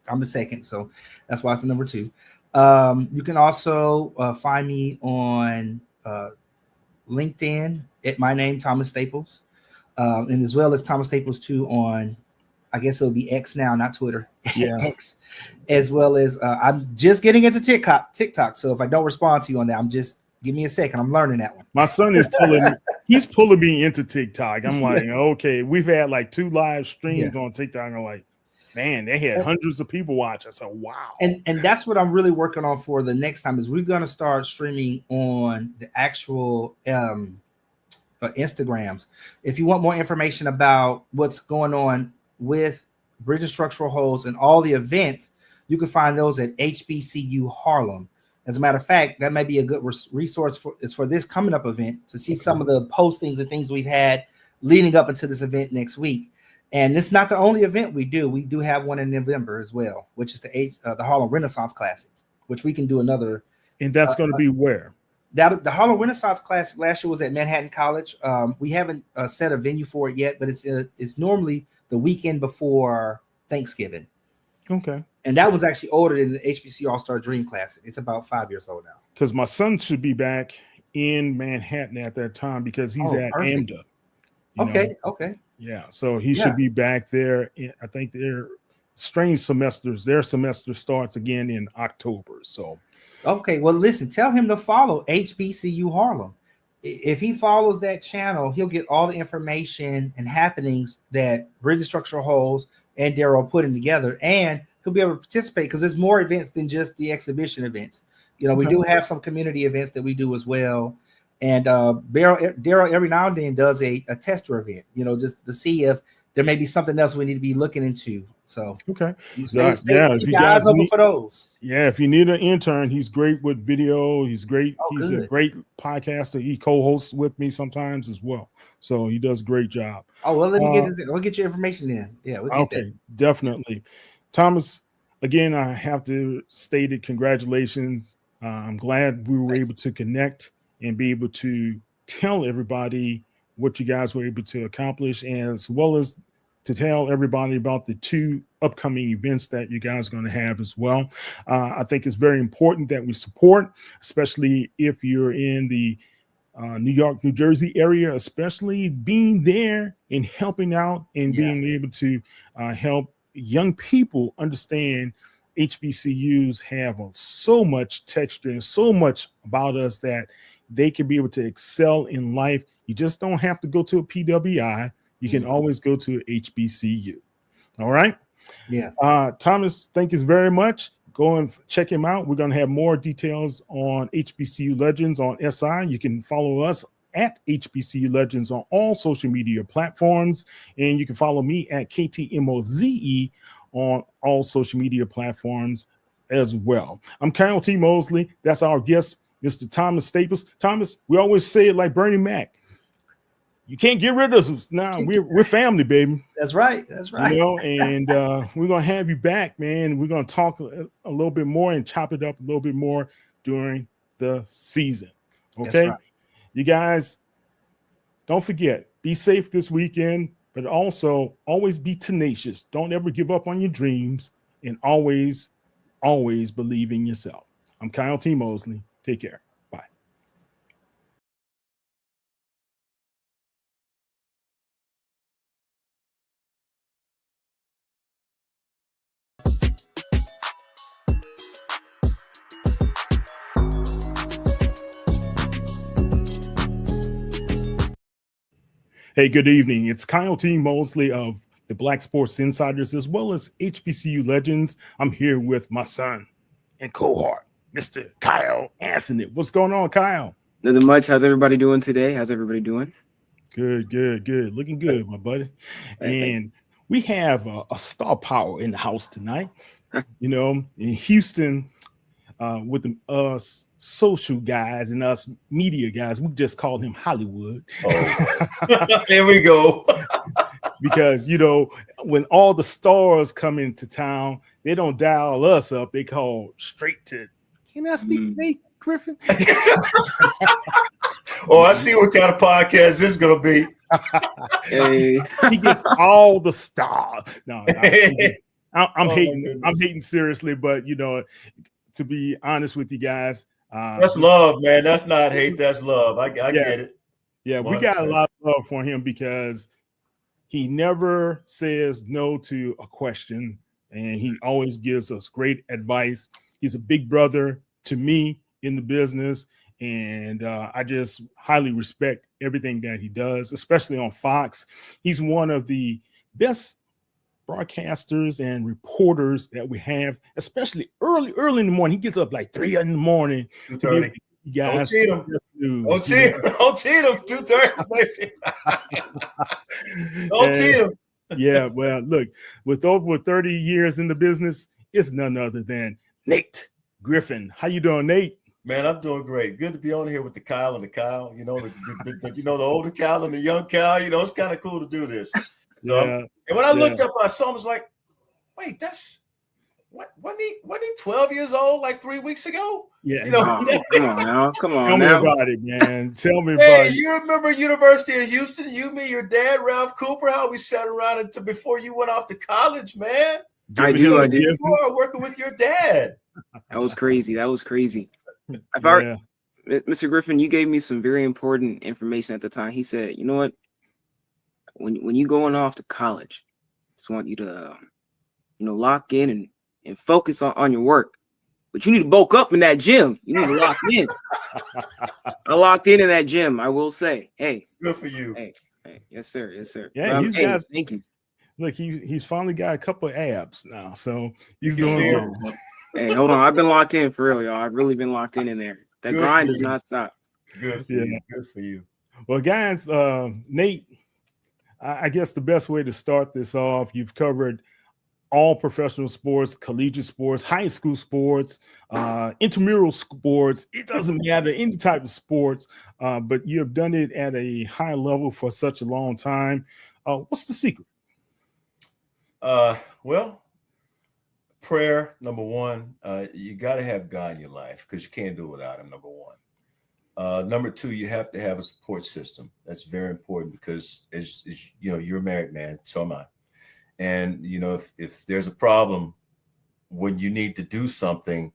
I'm the second, so that's why it's the number 2. You can also find me on LinkedIn at my name, Thomas Staples. And as well as Thomas Staples 2 on, I guess it'll be X now, not Twitter. Yeah. X, as well as I'm just getting into TikTok. So if I don't respond to you on that, give me a second. I'm learning that one. My son is pulling me into TikTok. I'm like, okay, we've had like 2 live streams on TikTok. I'm like, man, they had hundreds of people watch. I said, wow. And that's what I'm really working on for the next time is we're going to start streaming on the actual Instagrams. If you want more information about what's going on with Bridges Structural Holes and all the events, you can find those at HBCU Harlem. As a matter of fact, that may be a good resource for this coming up event to see some of the postings and things we've had leading up into this event next week. And it's not the only event we do. We do have one in November as well, which is the Harlem Renaissance Classic, which we can do another. And that's going to be where? The Harlem Renaissance Classic last year was at Manhattan College. We haven't set a venue for it yet, but it's normally the weekend before Thanksgiving. Okay. And that one's actually older than the HBCU All-Star Dream Classic. It's about 5 years old now. Because my son should be back in Manhattan at that time because he's at perfect. AMDA. Okay. Yeah, so he should be back there. I think they're strange semesters. Their semester starts again in October. So, okay. Well, listen, tell him to follow HBCU Harlem. If he follows that channel, he'll get all the information and happenings that Bridge Structural Holes and Daryl putting together, and he'll be able to participate because there's more events than just the exhibition events. We do have some community events that we do as well. And Daryl every now and then does a tester event, just to see if there may be something else we need to be looking into. So stay keep your eyes open for those. Yeah, if you need an intern, he's great with video. He's great. He's a great podcaster. He co-hosts with me sometimes as well. So he does a great job. Oh, well, let me we'll get your information in. Yeah, we'll get that. Definitely. Thomas, again, I have to state it. Congratulations. I'm glad we were able to connect and be able to tell everybody what you guys were able to accomplish, as well as to tell everybody about the 2 upcoming events that you guys are going to have as well. I think it's very important that we support, especially if you're in the New York, New Jersey area, especially being there and helping out and being able to help young people understand HBCUs have so much texture and so much about us that they can be able to excel in life. You just don't have to go to a PWI. You can always go to HBCU. All right. Yeah. Thomas, thank you very much. Go and check him out. We're going to have more details on HBCU Legends on SI. You can follow us at HBCU Legends on all social media platforms. And you can follow me at KTMOZE on all social media platforms as well. I'm Kyle T. Mosley. That's our guest, Mr. Thomas Staples. Thomas, we always say it like Bernie Mac. You can't get rid of us now. We're family, baby. That's right. And we're gonna have you back, man. We're gonna talk a little bit more and chop it up a little bit more during the season. Okay, right. You guys, don't forget, be safe this weekend, but also always be tenacious. Don't ever give up on your dreams, and always believe in yourself. I'm Kyle T. Mosley. Take care. Bye. Hey, good evening. It's Kyle T. Mosley of the Black Sports Insiders, as well as HBCU Legends. I'm here with my son and cohort, Mr. Kyle Anthony. What's going on, Kyle? Nothing much. How's everybody doing today? How's everybody doing? Good. Looking good, my buddy. And we have a star power in the house tonight. In Houston, with us social guys and us media guys, we just call him Hollywood. There we go. Because when all the stars come into town, they don't dial us up. They call straight to, can I speak to Nate Griffin? I see what kind of podcast this is gonna be. Hey. He gets all the stars. No, I'm hating. I'm hating seriously, but to be honest with you guys, that's love, man. That's not hate. That's love. I get it. Yeah, 100%. We got a lot of love for him because he never says no to a question, and he always gives us great advice. He's a big brother to me in the business, and I just highly respect everything that he does, especially on Fox. He's one of the best broadcasters and reporters that we have, especially early in the morning. He gets up like 3 in the morning to give you guys. Don't cheat him. 2:30, baby. Don't cheat him. Yeah, well, look, with over 30 years in the business, it's none other than Nate Griffin. How you doing, Nate? Man, I'm doing great. Good to be on here with the Kyle and the Kyle. The older Kyle and the young Kyle. It's kind of cool to do this. So, and when I looked up, I saw him, I was like, wait, that's what? Wasn't he 12 years old like 3 weeks ago? Yeah. Come on Tell now. me about it, man. Tell me hey, about it. You remember University of Houston? You, me, your dad, Ralph Cooper, how we sat around until before you went off to college, man. I do. I did. You are working with your dad. That was crazy. That was crazy. Yeah. Mr. Griffin, you gave me some very important information at the time. He said, you know what? When you going off to college, just want you to, lock in and focus on your work. But you need to bulk up in that gym. You need to lock in. I locked in that gym. I will say, hey, good for you. Hey, yes, sir. Yes, sir. Yeah, he's got. Thank you. Look, he's finally got a couple of abs now, so he's You doing can well. Hey, hold on. I've been locked in for real, y'all. I've really been locked in there. That Good grind for does you. not stop. Good for Yeah. you. Good for you. Well, guys, Nate, I guess the best way to start this off, you've covered all professional sports, collegiate sports, high school sports, intramural sports. It doesn't matter, any type of sports, but you have done it at a high level for such a long time. What's the secret? Well, prayer, number one. You got to have God in your life because you can't do it without him, number one. Number two, you have to have a support system. That's very important because as you're a married man, so am I. And if there's a problem when you need to do something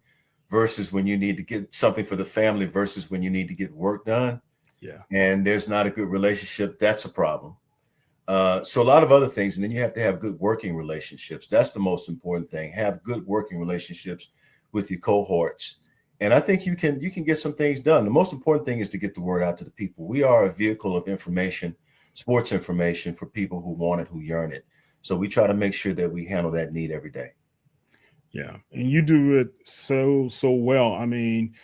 versus when you need to get something for the family versus when you need to get work done, and there's not a good relationship, that's a problem. So a lot of other things, and then you have to have good working relationships. That's the most important thing. Have good working relationships with your cohorts. And I think you can get some things done. The most important thing is to get the word out to the people. We are a vehicle of information, sports information for people who want it, who yearn it. So we try to make sure that we handle that need every day. Yeah, and you do it so well. I mean,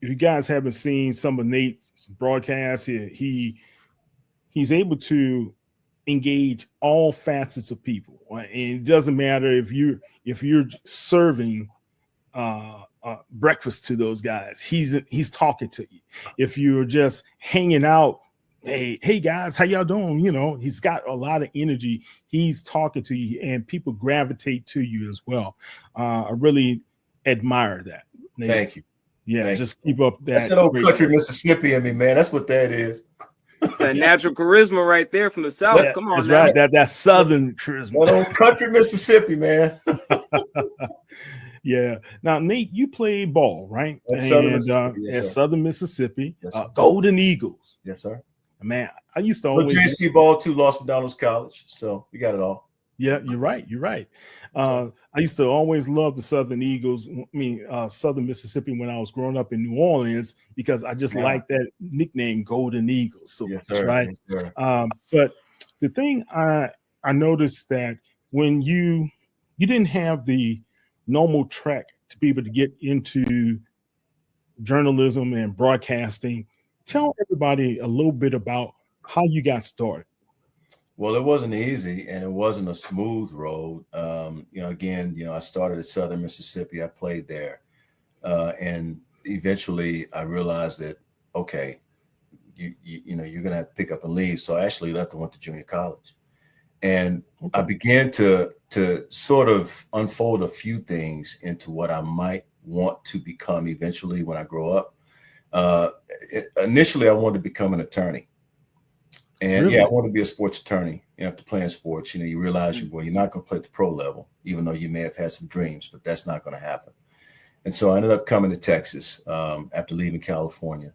if you guys haven't seen some of Nate's broadcasts, he's able to engage all facets of people, and it doesn't matter if you're serving breakfast to those guys. He's talking to you. If you're just hanging out, hey guys, how y'all doing? He's got a lot of energy. He's talking to you, and people gravitate to you as well. I really admire that. Nate. Thank you. Yeah, just keep up that. That's that old country Mississippi in me, man. That's what that is. It's that natural charisma right there from the South. Come on, that's right. That Southern charisma. That old country Mississippi, man. Yeah. Now, Nate, you played ball, right? At Southern Mississippi. Yes, at sir. Southern Mississippi. Yes, sir. Golden Eagles. Yes, sir. Man, I used to But always JC ball too, Los McDonald's College. So we got it all. Yeah, you're right. I used to always love the Southern Eagles. Southern Mississippi when I was growing up in New Orleans because I just liked that nickname, Golden Eagles. So yes, much, sir. right? Yes, sir. But the thing I noticed that when you didn't have the normal track to be able to get into journalism and broadcasting, tell everybody a little bit about how you got started. Well, it wasn't easy and it wasn't a smooth road. I started at Southern Mississippi. I played there. And eventually I realized that, okay, you're going to have to pick up and leave. So I actually left and went to junior college. And I began to sort of unfold a few things into what I might want to become eventually when I grow up. Initially, I wanted to become an attorney. And really? I want to be a sports attorney. After playing sports, you realize you're not going to play at the pro level, even though you may have had some dreams, but that's not going to happen. And so I ended up coming to Texas after leaving California,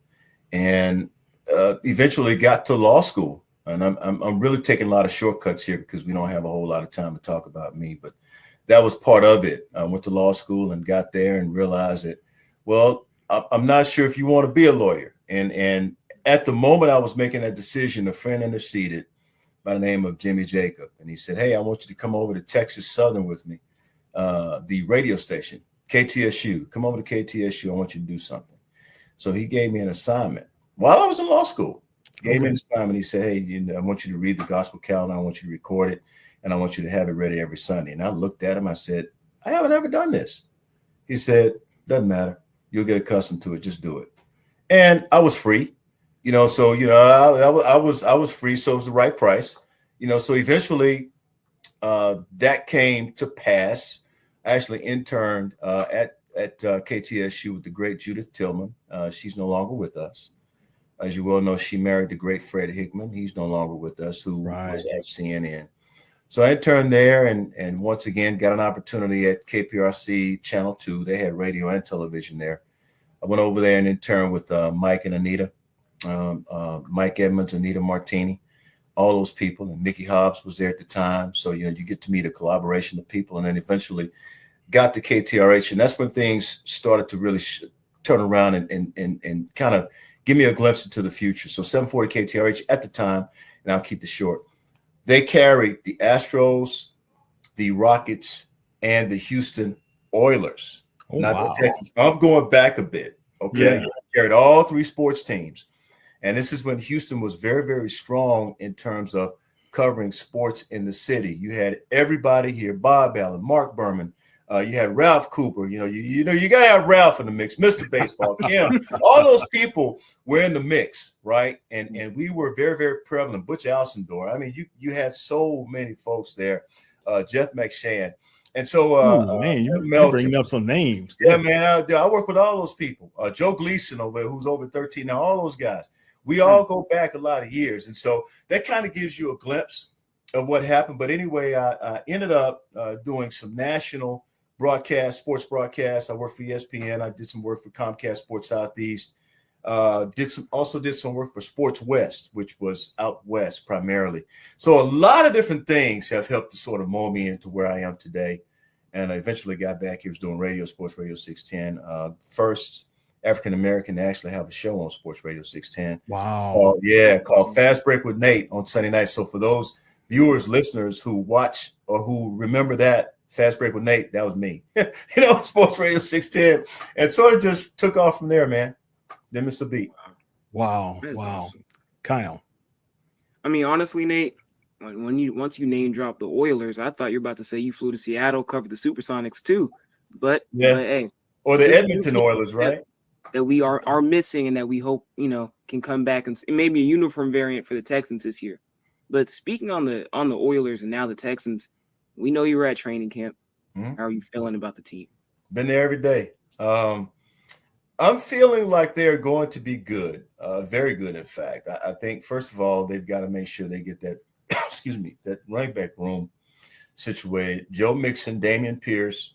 and eventually got to law school. And I'm really taking a lot of shortcuts here because we don't have a whole lot of time to talk about me, but that was part of it. I went to law school and got there and realized that, well, I'm not sure if you want to be a lawyer. And at the moment I was making that decision, a friend interceded by the name of Jimmy Jacob. And he said, hey, I want you to come over to Texas Southern with me, the radio station, KTSU. Come over to KTSU. I want you to do something. So he gave me an assignment while I was in law school. Gave me an assignment. He said, hey, I want you to read the gospel calendar. I want you to record it. And I want you to have it ready every Sunday. And I looked at him. I said, I haven't ever done this. He said, doesn't matter. You'll get accustomed to it. Just do it. And I was free. I was free, so it was the right price, so eventually that came to pass. I actually interned at KTSU with the great Judith Tillman. She's no longer with us. As you well know, she married the great Fred Hickman. He's no longer with us, who was at CNN. So I interned there, and once again got an opportunity at KPRC Channel 2. They had radio and television there. I went over there and interned with Mike and Anita, Mike Edmonds, Anita Martini, all those people, and Mickey Hobbs was there at the time. So you get to meet a collaboration of people, and then eventually got to KTRH, and that's when things started to really turn around and kind of give me a glimpse into the future. So 740 KTRH at the time, and I'll keep this short. They carried the Astros, the Rockets, and the Houston Oilers. Oh, not wow. the Texans. I'm going back a bit. Okay. Yeah. Carried all three sports teams. And this is when Houston was very, very strong in terms of covering sports in the city. You had everybody here, Bob Allen, Mark Berman. You had Ralph Cooper. You got to have Ralph in the mix, Mr. Baseball, Kim. All those people were in the mix, right? And we were very, very prevalent. Butch Alcindor. I mean, you had so many folks there. Jeff McShann. And so, man, you're bringing up some names. Yeah, man. I work with all those people. Joe Gleason who's over 13 now. All those guys. We all go back a lot of years, and so that kind of gives you a glimpse of what happened. But anyway, I ended up doing some national sports broadcasts. I worked for ESPN. I did some work for Comcast Sports Southeast. Did some work for Sports West, which was out west primarily. So a lot of different things have helped to sort of mold me into where I am today. And I eventually got back here, was doing radio, Sports Radio 610. First African-American to actually have a show on Sports Radio 610. Wow. Called Fast Break with Nate on Sunday nights. So for those viewers, listeners who watch or who remember that, Fast Break with Nate, that was me. Sports Radio 610. And sort of just took off from there, man. Then Mr. B. Wow. Awesome. Kyle. I mean, honestly, Nate, once you name drop the Oilers, I thought you were about to say you flew to Seattle, covered the Supersonics too. But hey. Or the Edmonton Oilers, right? That we are missing, and that we hope can come back, and maybe a uniform variant for the Texans this year. But speaking on the Oilers and now the Texans, we know you were at training camp. Mm-hmm. How are you feeling about the team? Been there every day. I'm feeling like they're going to be good, very good. In fact, I think first of all they've got to make sure they get that that running back room situated. Joe Mixon, Damian Pierce,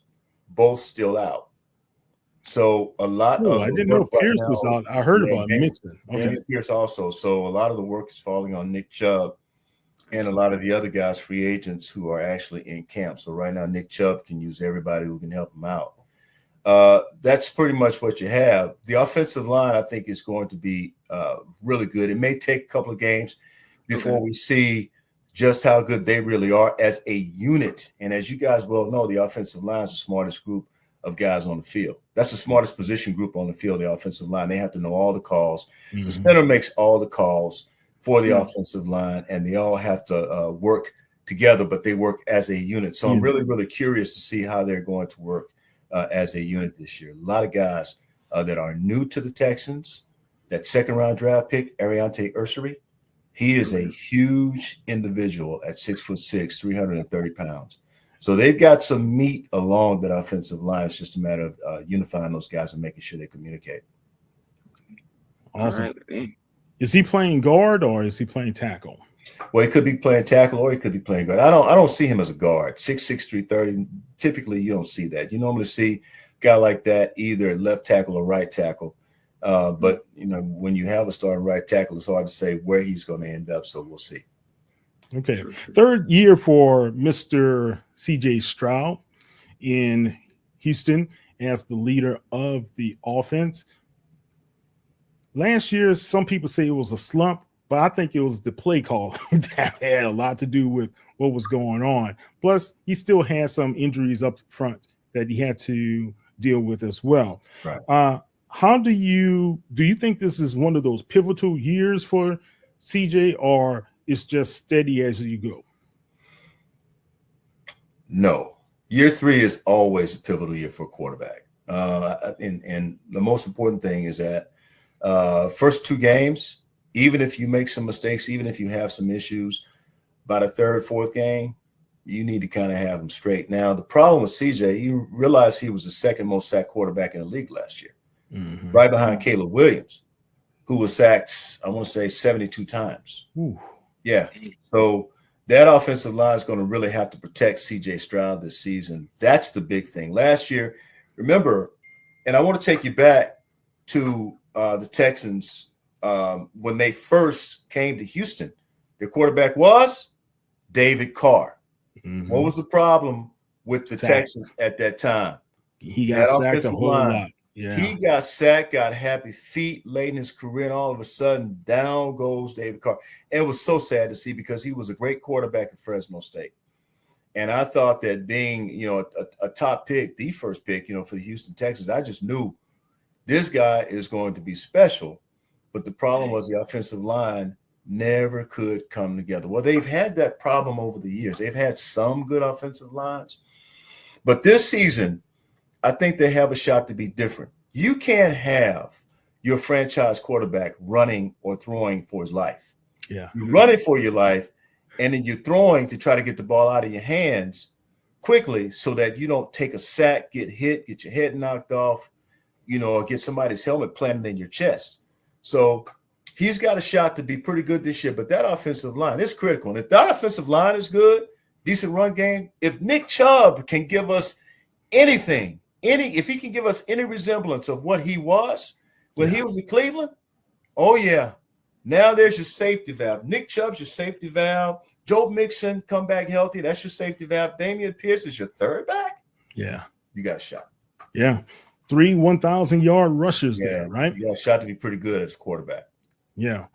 both still out. So a lot of I didn't know Pierce was out. I heard about Mixon. Okay. And Pierce also. So a lot of the work is falling on Nick Chubb and a lot of the other guys, free agents who are actually in camp. So right now, Nick Chubb can use everybody who can help him out. That's pretty much what you have. The offensive line, I think, is going to be really good. It may take a couple of games before we see just how good they really are as a unit. And as you guys well know, the offensive line is the smartest group of guys on the field. That's the smartest position group on the field, the offensive line. They have to know all the calls. Mm-hmm. The center makes all the calls for the offensive line, and they all have to work together, but they work as a unit. So I'm really, really curious to see how they're going to work as a unit this year. A lot of guys that are new to the Texans. That second-round draft pick, Ariante Ursery, he is a huge individual at 6'6", 330 pounds. So they've got some meat along that offensive line. It's just a matter of unifying those guys and making sure they communicate. Awesome. Right. Is he playing guard or is he playing tackle? Well, he could be playing tackle or he could be playing guard. I don't see him as a guard. 6'6", 330. Typically, you don't see that. You normally see a guy like that either left tackle or right tackle. But when you have a starting right tackle, it's hard to say where he's going to end up. So we'll see. Okay. Sure. Third year for Mr. CJ Stroud in Houston as the leader of the offense. Last year, some people say it was a slump, but I think it was the play call that had a lot to do with what was going on. Plus, he still had some injuries up front that he had to deal with as well. Right. How do you think this is one of those pivotal years for CJ, or it's just steady as you go? No. Year 3 is always a pivotal year for a quarterback. And the most important thing is that first 2 games, even if you make some mistakes, even if you have some issues, by the 3rd, 4th game, you need to kind of have them straight. Now, the problem with CJ, you realize he was the 2nd most sacked quarterback in the league last year, right behind Caleb Williams, who was sacked, I want to say 72 times. Ooh. Yeah. So that offensive line is going to really have to protect C.J. Stroud this season. That's the big thing. Last year, remember, and I want to take you back to the Texans when they first came to Houston. Their quarterback was David Carr. Mm-hmm. What was the problem with the Texans at that time? He got sacked a whole lot. Yeah. He got sacked, got happy feet late in his career, and all of a sudden, down goes David Carr. And it was so sad to see because he was a great quarterback at Fresno State. And I thought that being, a top pick, the first pick, for the Houston Texans, I just knew this guy is going to be special. But the problem was the offensive line never could come together. Well, they've had that problem over the years. They've had some good offensive lines. But this season, I think they have a shot to be different. You can't have your franchise quarterback running or throwing for his life. Yeah. You're running for your life, and then you're throwing to try to get the ball out of your hands quickly so that you don't take a sack, get hit, get your head knocked off, or get somebody's helmet planted in your chest. So he's got a shot to be pretty good this year, but that offensive line is critical. And if that offensive line is good, decent run game, if Nick Chubb can give us anything, if he can give us any resemblance of what he was when he was in Cleveland, oh yeah. Now there's your safety valve. Nick Chubb's your safety valve. Joe Mixon come back healthy. That's your safety valve. Damian Pierce is your third back. Yeah. You got a shot. Yeah. 3 1,000-yard rushers there, right? You got a shot to be pretty good as a quarterback. Yeah.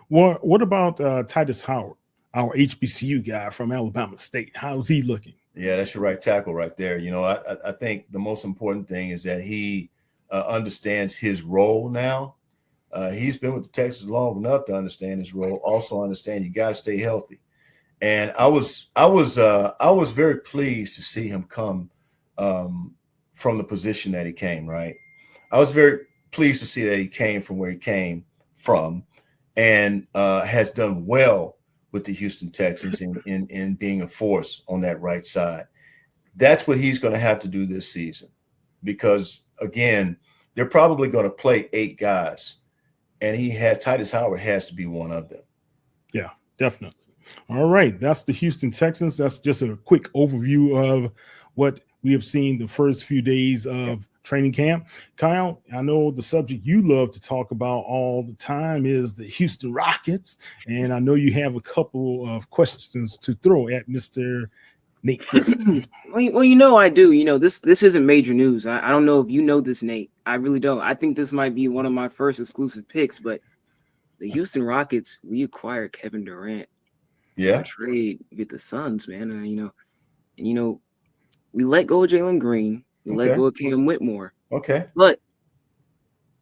Well, what about Titus Howard, our HBCU guy from Alabama State? How's he looking? Yeah, that's your right tackle right there. I think the most important thing is that he understands his role now. He's been with the Texans long enough to understand his role. Also understand you got to stay healthy. And I was very pleased to see him come from the position that he came. Right, I was very pleased to see that he came from where he came from, and has done well with the Houston Texans in being a force on that right side. That's what he's going to have to do this season because, again, they're probably going to play 8 guys, and Titus Howard has to be one of them. Yeah, definitely. All right, that's the Houston Texans. That's just a quick overview of what we have seen the first few days of training camp. Kyle, I know the subject you love to talk about all the time is the Houston Rockets, and I know you have a couple of questions to throw at Mr. Nate Griffin. Well, I do. This isn't major news. I don't know if you know this, Nate. I really don't. I think this might be one of my first exclusive picks, but the Houston Rockets reacquired Kevin Durant. Yeah. Trade with the Suns, man. We let go of Jalen Green. We let go of Cam Whitmore. Okay. But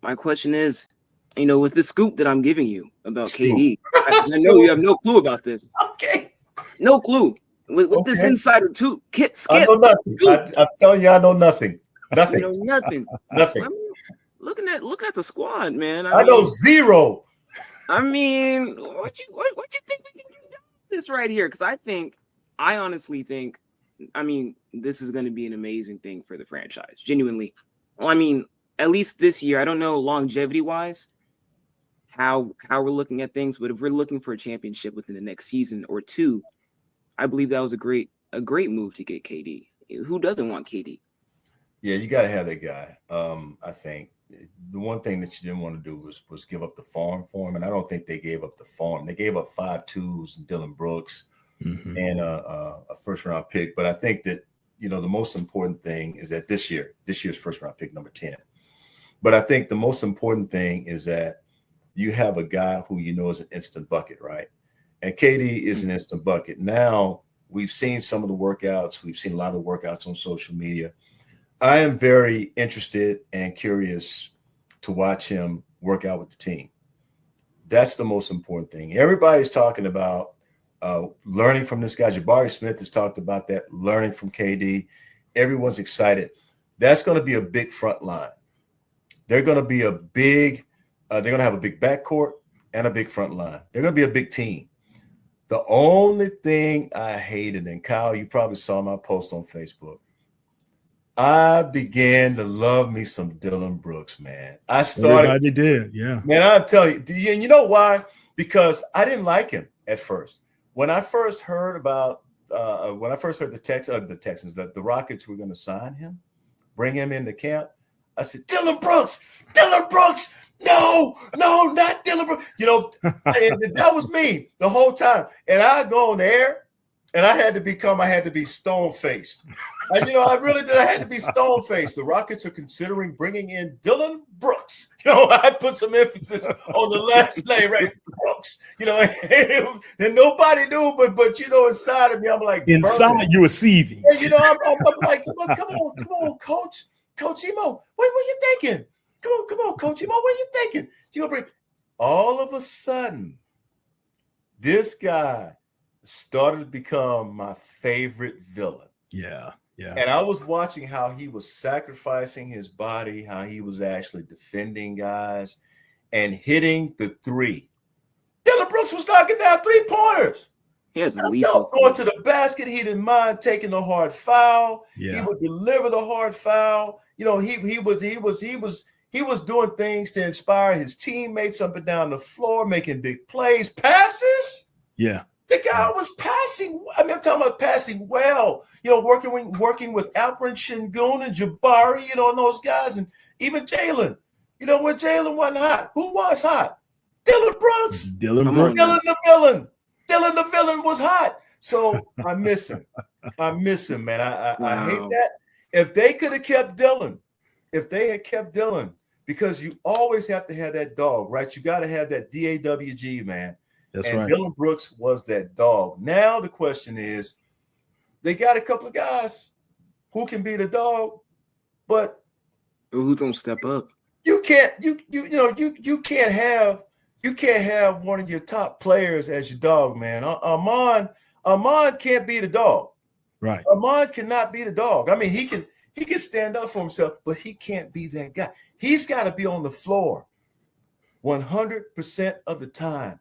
my question is, with the scoop that I'm giving you about KD, I know you have no clue about this. Okay. No clue. With this insider too. Skip. I know nothing. I'm telling you, I know nothing. Nothing. Nothing. Nothing. I mean, looking at the squad, man. I know zero. I mean, what you think we can do this right here? Because I honestly think, this is going to be an amazing thing for the franchise. Genuinely. Well, at least this year, I don't know longevity-wise how we're looking at things, but if we're looking for a championship within the next season or two, I believe that was a great move to get KD. Who doesn't want KD? Yeah, you got to have that guy. I think the one thing that you didn't want to do was give up the farm for him, and I don't think they gave up the farm. They gave up 5.2s and Dylan Brooks and a first-round pick. But I think that the most important thing is that this year's first-round pick, number 10. But I think the most important thing is that you have a guy who is an instant bucket, right? And KD is an instant bucket. Now, we've seen some of the workouts. We've seen a lot of workouts on social media. I am very interested and curious to watch him work out with the team. That's the most important thing. Everybody's talking about learning from this guy. Jabari Smith has talked about that, learning from KD. Everyone's excited. That's going to be a big front line. They're going to be they're going to have a big backcourt and a big front line. They're going to be a big team. The only thing I hated, and Kyle, you probably saw my post on Facebook, I began to love me some Dylan Brooks, man. Everybody did, yeah. Man, I'm telling you, and you know why? Because I didn't like him at first. when I first heard about the Texans that the Rockets were going to sign him, bring him into camp, I said, Dylan Brooks, no, not Dylan Brooks. You know, and that was me the whole time. And I go on the air, and I had to be stone-faced. And, you know, I really did. I had to be stone-faced. The Rockets are considering bringing in Dylan Brooks. You know, I put some emphasis on the last name, right? Brooks. You know, and nobody knew, but you know, inside of me, I'm like, inside you were seething. Yeah, you know, I'm like, come on, Coach Emo. What you thinking? Come on, Coach Emo. What you thinking? You gonna bring? All of a sudden, this guy started to become my favorite villain. Yeah. And I was watching how he was sacrificing his body, how he was actually defending guys and hitting the three. Dylan Brooks was knocking down 3-pointers. He had going to the basket. He didn't mind taking the hard foul. Yeah. He would deliver the hard foul. You know, he was doing things to inspire his teammates up and down the floor, making big plays, passes. Yeah. The guy was passing. I mean, I'm talking about passing well. You know, working with Alperen Şengün and Jabari, you know, and those guys, and even Jalen. You know, when Jalen wasn't hot, who was hot? Dylan Brooks. Dylan Brooks. Dylan the villain. Dylan the villain was hot. So I miss him. Man. I hate that. If they could have kept Dylan, because you always have to have that dog, right? You got to have that DAWG, man. That's and right. Dylan Brooks was that dog. Now the question is, they got a couple of guys who can be the dog, but who don't step up? You can't have one of your top players as your dog, man. Armand can't be the dog. Right. Armand cannot be the dog. I mean, he can stand up for himself, but he can't be that guy. He's got to be on the floor 100% of the time,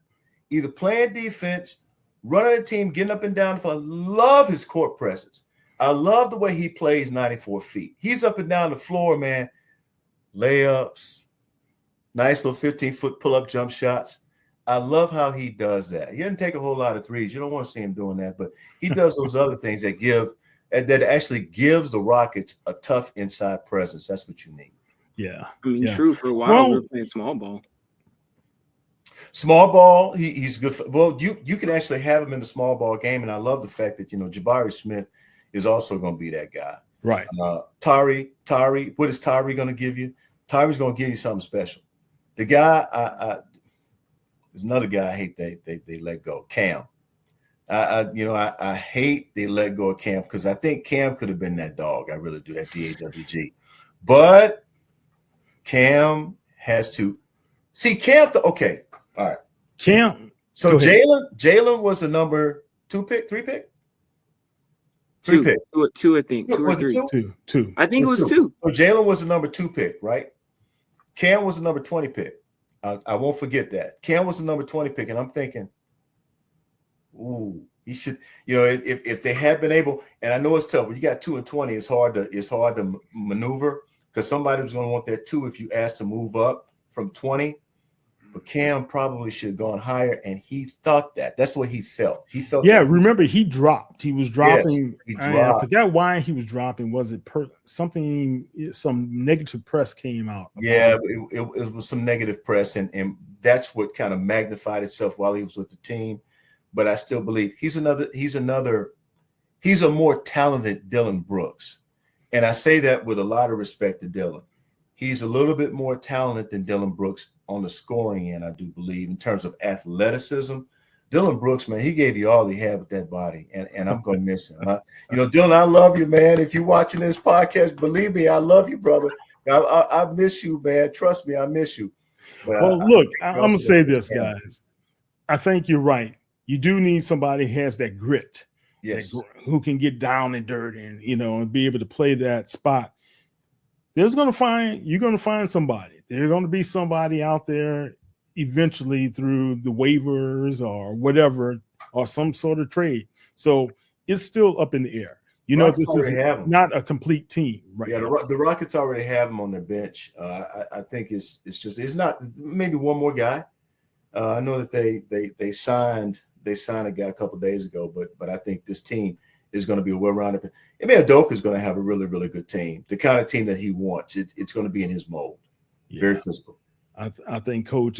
either playing defense, running the team, getting up and down the floor. I love his court presence. I love the way he plays 94 feet. He's up and down the floor, man. Layups, nice little 15-foot pull-up jump shots. I love how he does that. He doesn't take a whole lot of threes. You don't want to see him doing that, but he does those other things that actually gives the Rockets a tough inside presence. That's what you need. Yeah. I mean, true. For a while, we were playing small ball. Small ball, he's good. You can actually have him in the small ball game, and I love the fact that, you know, Jabari Smith is also going to be that guy. Right. Tari, what is Tari going to give you? Tari's going to give you something special. The guy, there's another guy I hate they let go, Cam. I hate they let go of Cam because I think Cam could have been that dog. I really do, that DAWG. But Cam has to see Cam. Okay. All right. Cam. So Jalen was the number 2 pick, 3 pick? 3 pick. Two, I think. 2 or 3. Two. I think it was 2. So Jalen was the number 2 pick, right? Cam was the number 20 pick. I won't forget that. Cam was the number 20 pick, and I'm thinking, ooh, he should, you know, if they had been able, and I know it's tough. When you got 2 and 20, it's hard to maneuver because somebody was going to want that 2 if you asked to move up from 20. But Cam probably should have gone higher, and he thought that. That's what he felt. He felt. Yeah, remember he dropped. He was dropping. Yes, he dropped. I forgot why he was dropping. Was it some negative press came out? Yeah, it was some negative press, and that's what kind of magnified itself while he was with the team. But I still believe he's a more talented Dylan Brooks, and I say that with a lot of respect to Dylan. He's a little bit more talented than Dylan Brooks on the scoring end, I do believe, in terms of athleticism. Dylan Brooks, man, he gave you all he had with that body, and I'm going to miss him. Dylan, I love you, man. If you're watching this podcast, believe me, I love you, brother. I miss you, man. Trust me, I miss you. But I'm going to say this, guys. I think you're right. You do need somebody who has that grit, yes, who can get down and dirty and be able to play that spot. You're going to find somebody. There's going to be somebody out there eventually through the waivers or whatever, or some sort of trade. So it's still up in the air. This is not a complete team, right? Yeah, the Rockets already have him on their bench. I think it's not maybe one more guy. I know that they signed they signed a guy a couple of days ago, but I think this team is going to be a well-rounded. I mean, Udoka is going to have a really, really good team, the kind of team that he wants. It's going to be in his mold, very physical. I think coach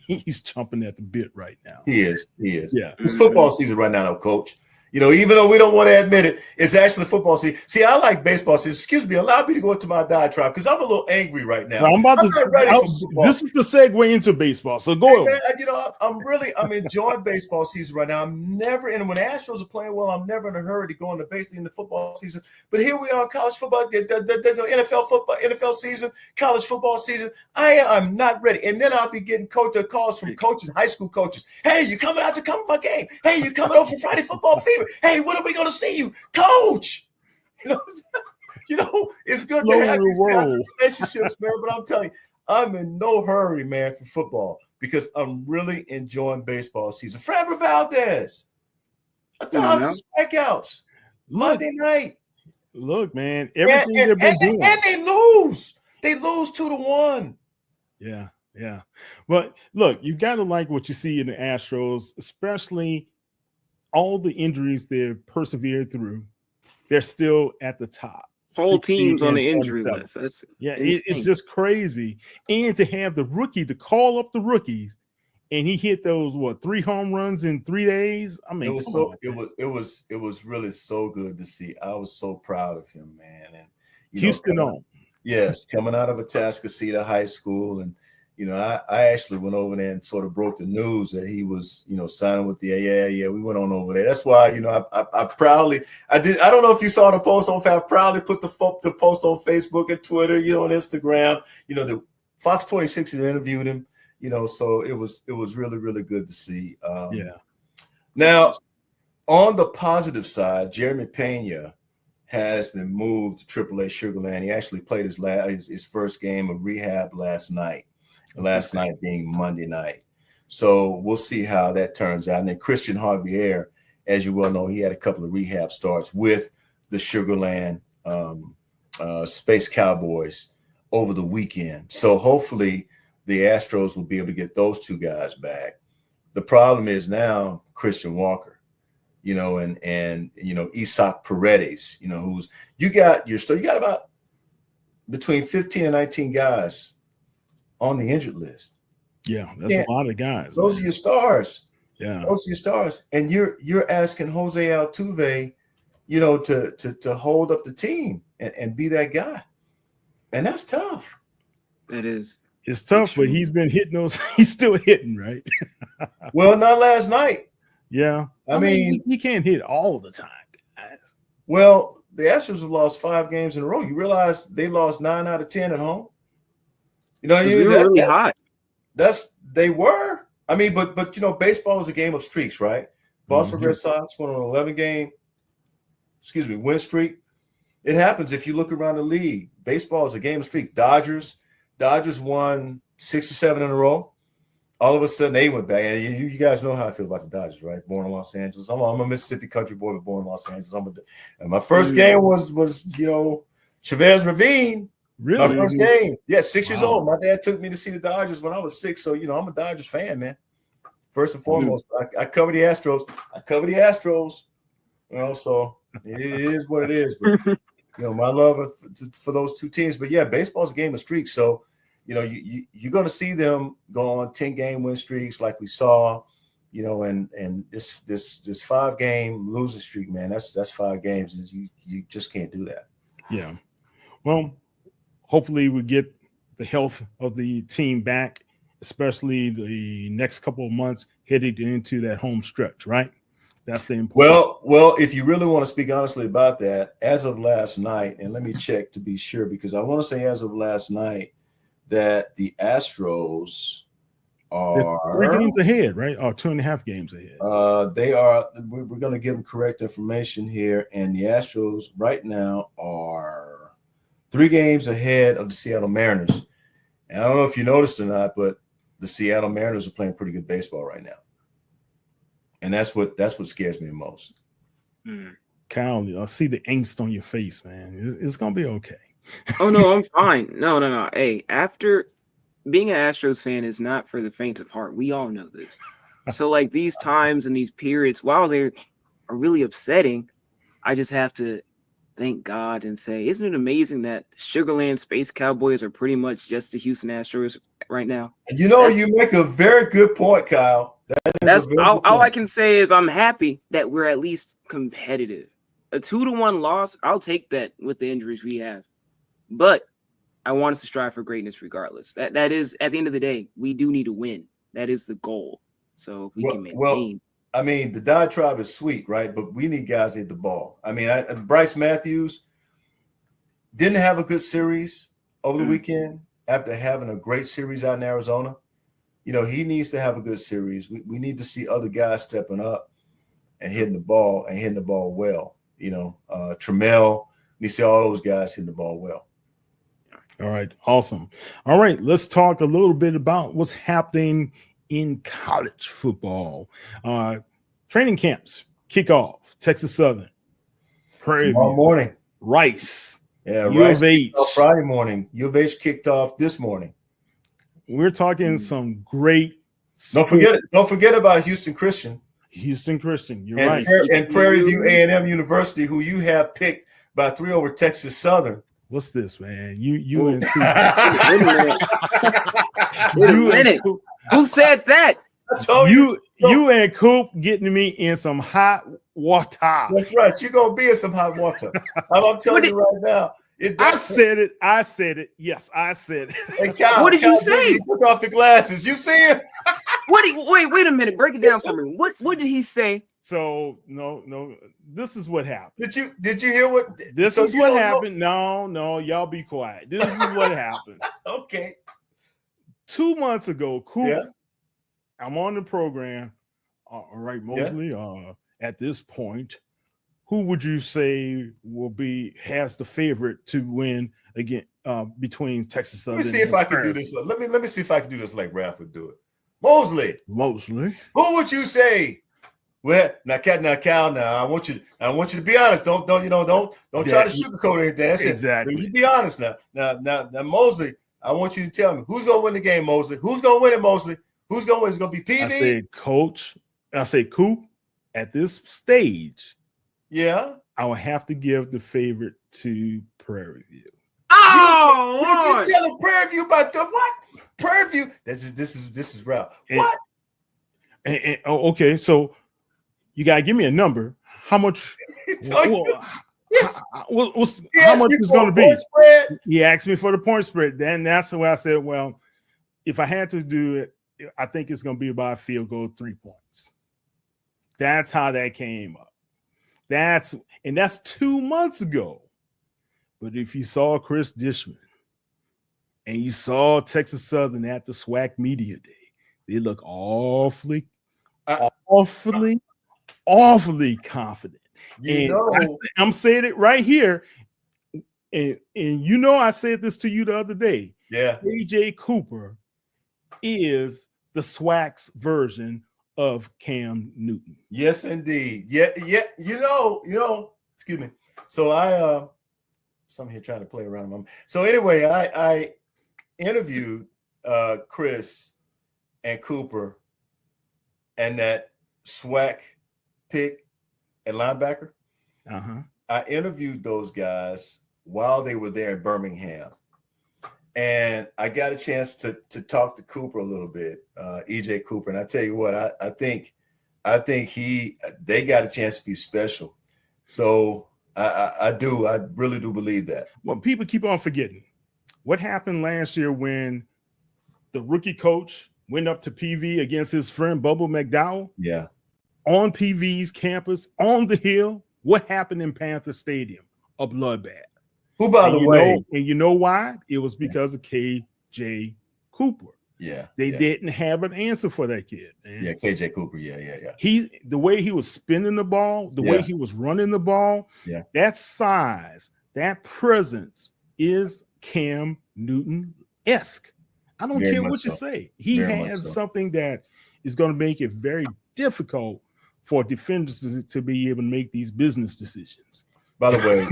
he's chomping at the bit right now. He is. Yeah. It's football season right now, though, coach. You know, even though we don't want to admit it, it's actually football season. See, I like baseball season. Excuse me, allow me to go into my diatribe because I'm a little angry right now. I'm not ready for football. This is the segue into baseball. So go ahead. You know, I'm enjoying baseball season right now. I'm never, and when the Astros are playing well, I'm never in a hurry to go into basically in the football season. But here we are in college football, the NFL football, NFL season, college football season. I'm not ready. And then I'll be getting calls from coaches, high school coaches. Hey, you coming out to cover my game? Hey, you coming over for Friday Football Fever? Hey, when are we going to see you, coach? You know, it's good to have these kinds of relationships, man. But I'm telling you, I'm in no hurry, man, for football because I'm really enjoying baseball season. Framber Valdez, 1,000 strikeouts Monday night. Look, man, everything they've been doing, and they lose. They lose 2-1. Yeah. But look, you got to like what you see in the Astros, especially all the injuries they've persevered through. They're still at the top. Whole teams on the injury list. That's it's just crazy. And to have the rookie to call up the rookies, and he hit those 3 home runs in 3 days. I mean, it was really so good to see. I was so proud of him, man. And Houston on. Yes, coming out of Atascocita High School, and I actually went over there and sort of broke the news that he was, signing with the we went on over there. That's why, I proudly, I don't know if you saw the post on I proudly put the post on Facebook and Twitter, on Instagram, the Fox 26 had interviewed him, so it was really, really good to see. Now, on the positive side, Jeremy Pena has been moved to AAA Sugarland. He actually played his first game of rehab last night. Last night being Monday night. So we'll see how that turns out. And then Christian Javier, as you well know, he had a couple of rehab starts with the Sugarland Space Cowboys over the weekend. So hopefully the Astros will be able to get those two guys back. The problem is now Christian Walker, and Isaac Paredes, who's you got about between 15 and 19 guys on the injured list. Yeah, that's a lot of guys. Those are your stars. Yeah. Those are your stars. And you're asking Jose Altuve, to hold up the team and be that guy. And that's tough. It is. It's tough, but he's been hitting those. He's still hitting, right? Well, not last night. Yeah. I mean, he can't hit all the time, guys. Well, the Astros have lost 5 games in a row. You realize they lost 9 out of 10 at home? They were really hot. They were. I mean, but baseball is a game of streaks, right? Boston Red Sox went on an 11-game, win streak. It happens if you look around the league. Baseball is a game of streak. Dodgers won 6 or 7 in a row. All of a sudden, they went back. And you guys know how I feel about the Dodgers, right? Born in Los Angeles. I'm a Mississippi country boy, but born in Los Angeles. And my first game was Chavez Ravine. Really? My first game. Yeah, 6 years old. My dad took me to see the Dodgers when I was 6. So, I'm a Dodgers fan, man. First and foremost, I cover the Astros. So it is what it is. But, my love for those two teams. But, yeah, baseball's a game of streaks. So, you're going to see them go on 10-game win streaks like we saw, and this 5-game losing streak, man, that's 5 games. And you just can't do that. Yeah. Well, hopefully we get the health of the team back, especially the next couple of months headed into that home stretch, right? That's the important. Well, if you really want to speak honestly about that, as of last night, and let me check to be sure, because I want to say as of last night that the Astros are 3 games ahead, right? Or 2.5 games ahead. They are. We're going to give them correct information here, and the Astros right now are 3 games ahead of the Seattle Mariners. And I don't know if you noticed or not, but the Seattle Mariners are playing pretty good baseball right now. And that's what scares me the most. Kyle, I see the angst on your face, man. It's going to be okay. Oh, no, I'm fine. No. Hey, after being an Astros fan is not for the faint of heart. We all know this. So like these times and these periods, while they are really upsetting, I just have to thank God and say, isn't it amazing that Sugarland Space Cowboys are pretty much just the Houston Astros right now? You know, you make a very good point, Kyle. That's all I can say is I'm happy that we're at least competitive. A 2-1 loss, I'll take that with the injuries we have. But I want us to strive for greatness regardless. That is, at the end of the day, we do need to win. That is the goal. So if we can maintain. Well, I mean, the diatribe is sweet, right? But we need guys to hit the ball. I mean, Bryce Matthews didn't have a good series over the weekend after having a great series out in Arizona. You know, he needs to have a good series. We need to see other guys stepping up and hitting the ball well. You know, Trammell, we see all those guys hitting the ball well. All right, awesome. All right, let's talk a little bit about what's happening in college football. Training camps kick off. Texas Southern, Prairie Tomorrow morning. Rice. Yeah, U Rice of H. Friday morning. U of H kicked off this morning. We're talking some great. Don't forget about Houston Christian. Houston Christian, you're and right. And Prairie View A&M University, who you have picked by 3 over Texas Southern. What's this, man? You and Wait a minute. Who said that? I told you and Coop getting me in some hot water. That's right. You're gonna be in some hot water. I'm telling you right now. I said it. Yes, I said it. Hey, Kyle, what did you say? He took off the glasses. You see it? Wait a minute. Break it down for me. What did he say? So no. This is what happened. Did you hear what? This is what happened. No, y'all be quiet. This is what happened. Okay. 2 months ago, Coop, I'm on the program. All right, Mosley. At this point, who would you say has the favorite to win again between Texas Southern? Let me see if I can do this. Let me see if I can do this like Ralph would do it. Mosley. Who would you say? Well, now, Cal. Now, I want you to be honest. Don't try to sugarcoat anything. That's exactly. You be honest now. Now, Mosley. I want you to tell me who's gonna win the game, Mosley. Who's gonna win it, Mosley? Who's gonna win? It's gonna be PV. I said Coach. I say Coop. At this stage, I will have to give the favorite to Prairie View. Oh, you telling Prairie View about the what? Prairie View. This is Ralph. What? Okay, so you gotta give me a number. How much? How much is going to be? He asked me for the point spread. Then that's why I said, well, if I had to do it, I think it's going to be about a field goal, 3 points. That's how that came up. That's 2 months ago. But if you saw Chris Dishman and you saw Texas Southern at the SWAC Media Day, they look awfully confident. I'm saying it right here. And I said this to you the other day. Yeah. AJ Cooper is the SWAC's version of Cam Newton. Yes, indeed. Yeah. Excuse me. So some here trying to play around. So anyway, I interviewed Chris and Cooper and that SWAC pick at linebacker. I interviewed those guys while they were there in Birmingham. And I got a chance to talk to Cooper a little bit, EJ Cooper. And I tell you what, I think they got a chance to be special. So I really do believe that. Well, people keep on forgetting what happened last year when the rookie coach went up to PV against his friend Bubba McDowell. Yeah. On PV's campus, on the hill. What happened in Panther Stadium? A bloodbath. Who, by the way, and you know why? It was because of KJ Cooper. Yeah. They didn't have an answer for that kid. Man. Yeah, KJ Cooper. Yeah. The way he was spinning the ball, the way he was running the ball, that size, that presence is Cam Newton-esque. I don't care what you say. He has something that is going to make it very difficult for defenders to be able to make these business decisions. By the way,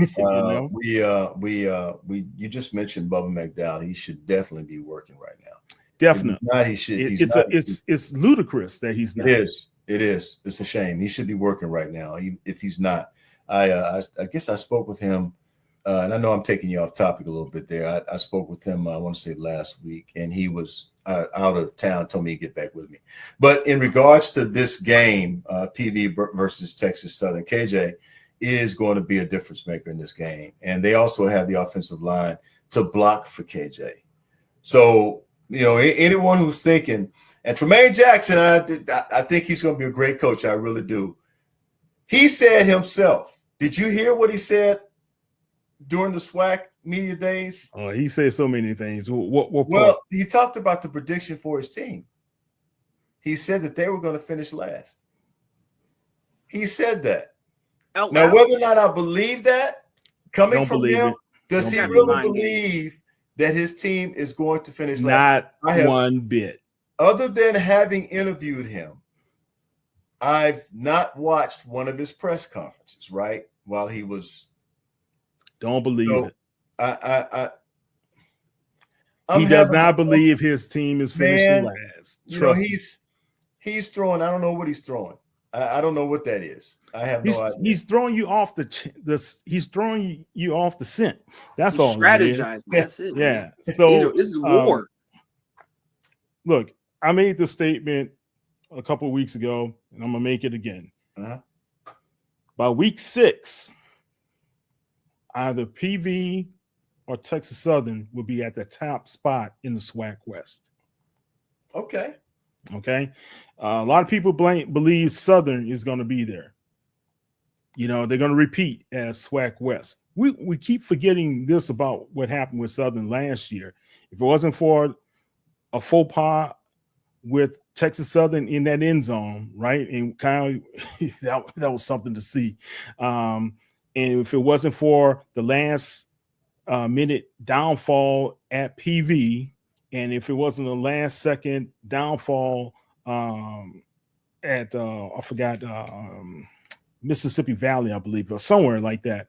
you just mentioned Bubba McDowell. He should definitely be working right now. Definitely. Not he should. It's ludicrous that he's not. It is. It is. It's a shame. He should be working right now. If he's not, I guess I spoke with him, and I know I'm taking you off topic a little bit there. I spoke with him. I want to say last week, and he was out of town. Told me to get back with me. But in regards to this game, PV versus Texas Southern, KJ is going to be a difference maker in this game, and they also have the offensive line to block for KJ. So anyone who's thinking. And Tremaine Jackson, I think he's going to be a great coach. I really do. He said himself, did you hear what he said during the SWAC media days? Oh, he said so many things. Well, he talked about the prediction for his team. He said that they were going to finish last. He said that. Now, whether or not I believe that, coming from him, does he really believe that his team is going to finish last? Not one bit. Other than having interviewed him, I've not watched one of his press conferences, right? While he was. Don't believe it. He does not believe his team is finishing last. He's throwing. I don't know what he's throwing. I don't know what that is. I have no idea. He's throwing you off he's throwing you off the scent. That's all. Strategizing. That's it. Yeah. So this is war. Look, I made the statement a couple of weeks ago, and I'm gonna make it again. By week 6, either PV or Texas Southern will be at the top spot in the SWAC West. Okay. A lot of people believe Southern is going to be there. They're going to repeat as SWAC West. We keep forgetting this about what happened with Southern last year. If it wasn't for a faux pas with Texas Southern in that end zone, right? And Kyle, that was something to see. And if it wasn't for the last minute downfall at PV, and if it wasn't the last second downfall at I forgot Mississippi Valley, I believe, or somewhere like that,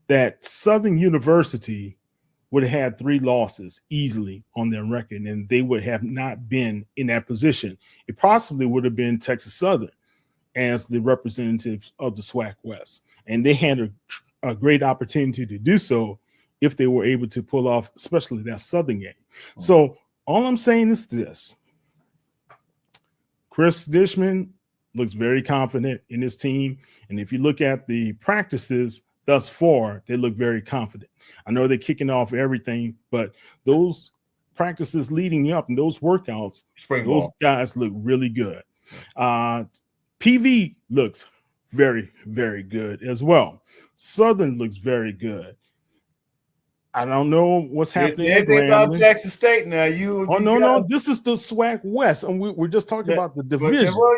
that Southern University would have had 3 losses easily on their record, and they would have not been in that position. It possibly would have been Texas Southern as the representative of the SWAC West, and they had a great opportunity to do so if they were able to pull off, especially that Southern game. So all I'm saying is this. Chris Dishman looks very confident in his team, and if you look at the practices thus far, they look very confident. I know they're kicking off everything, but those practices leading up and those workouts, those guys look really good. PV looks very, very good as well. Southern looks very good. I don't know what's happening. Anything about Jackson State now? No. This is the SWAC West, and we're just talking about the division. Well,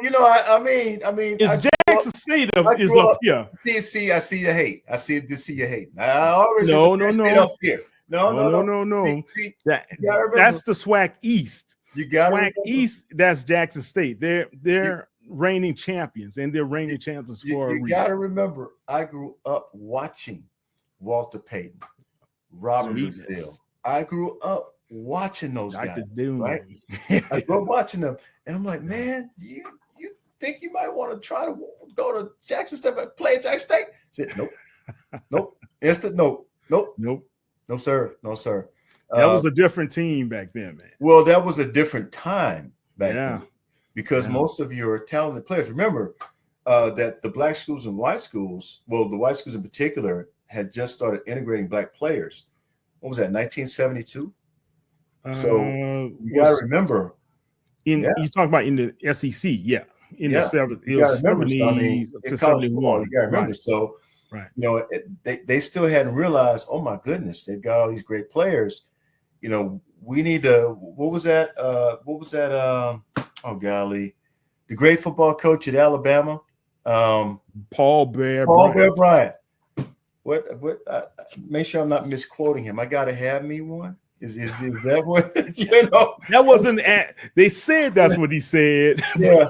I mean, it's Jackson State is up here. See, I see your hate. I see your hate. I always no. Up here. No. See, that's the SWAC East. You got SWAC East. That's Jackson State. They're reigning champions, and they're reigning champions for a reason. You got to remember, I grew up watching Walter Payton, Robert Brazile. I grew up watching those guys, right? I grew up watching them, and I'm like, man, you think you might want to try to go to Jackson State and play at Jackson State? I said, nope. Instant nope. No, sir. That was a different team back then, man. Well, that was a different time back then because most of your talented players, remember that the black schools and white schools, well, the white schools in particular, had just started integrating black players. What was that, 1972? So you got to remember. You talk about in the SEC, in the 70s, it was 70 to 71. You got to remember. So, they still hadn't realized, oh my goodness, they've got all these great players. We need to. What was that? Oh golly, the great football coach at Alabama, Paul Bear Bryant. What? Make sure I'm not misquoting him. I gotta have me one. Is that what That wasn't. They said that's what he said. Yeah.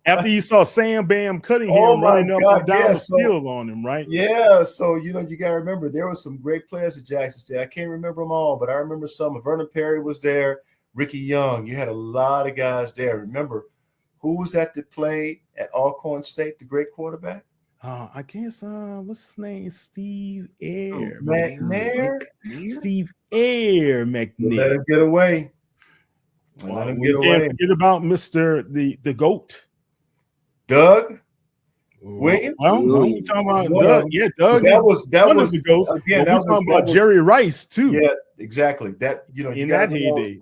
After you saw Sam Bam cutting him, running up and down the field on him, right? Yeah. So you gotta remember there were some great players at Jackson State. I can't remember them all, but I remember some. Vernon Perry was there. Ricky Young. You had a lot of guys there. Remember, who was that played at Alcorn State, the great quarterback? I guess what's his name? Steve Air. McNair? Steve Air McNair. We'll let him get away. Let him get away. Can't forget about Mr. the GOAT. Doug Williams. Well, no, we're talking about Doug. Yeah, Doug. That was the GOAT. Again, we're talking about Jerry Rice too. Yeah, exactly. That in that heyday.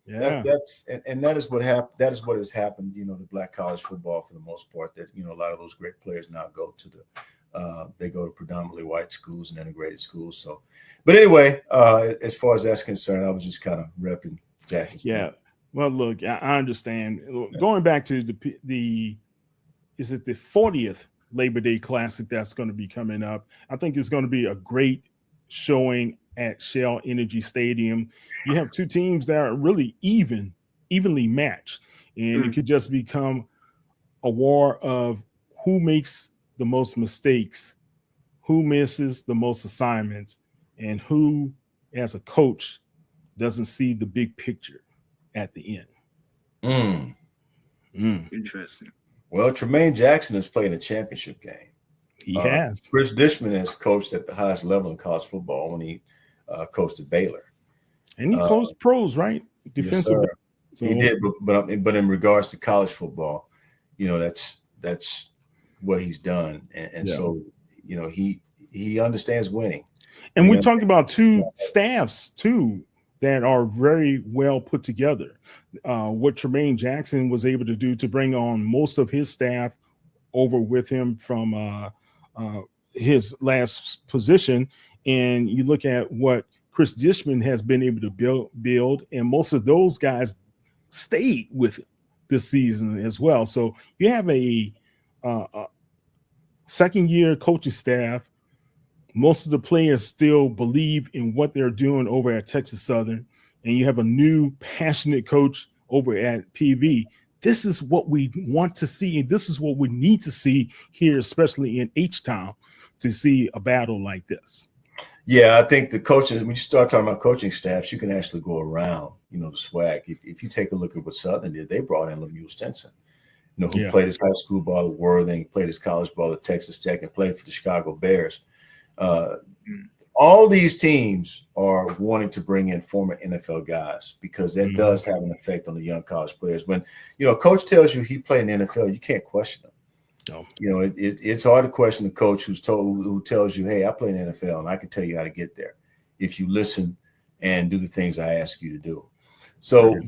Yeah. That is what happened. That is what has happened, to black college football for the most part, that, a lot of those great players now go to they go to predominantly white schools and integrated schools. So, but anyway, as far as that's concerned, I was just kind of repping Jackson State. Yeah. Well, look, I understand. Going back to is it the 40th Labor Day Classic that's going to be coming up? I think it's going to be a great showing at Shell Energy Stadium. You have two teams that are really evenly matched, and it could just become a war of who makes the most mistakes, who misses the most assignments, and who, as a coach, doesn't see the big picture at the end. Interesting. Well, Tremaine Jackson has played a championship game. He has. Chris Dishman has coached at the highest level in college football when he coached at Baylor. And he coached pros, right? Defensive. Yes, he did, but in regards to college football, that's what he's done, and so he understands winning. And we talked about two staffs too that are very well put together. What Tremaine Jackson was able to do to bring on most of his staff over with him from his last position, and you look at what Chris Dishman has been able to build, and most of those guys stayed with him this season as well. So you have a second-year coaching staff. Most of the players still believe in what they're doing over at Texas Southern, and you have a new passionate coach over at PV. This is what we want to see, and this is what we need to see here, especially in H-Town, to see a battle like this. Yeah, I think the coaching, when you start talking about coaching staffs, you can actually go around, the swag. If you take a look at what Southern did, they brought in Lemuel Stinson, who played his high school ball at Worthing, played his college ball at Texas Tech, and played for the Chicago Bears. All these teams are wanting to bring in former NFL guys because that does have an effect on the young college players. When a coach tells you he played in the NFL, you can't question him. No. It's hard to question a coach who tells you, "Hey, I play in the NFL and I can tell you how to get there if you listen and do the things I ask you to do." So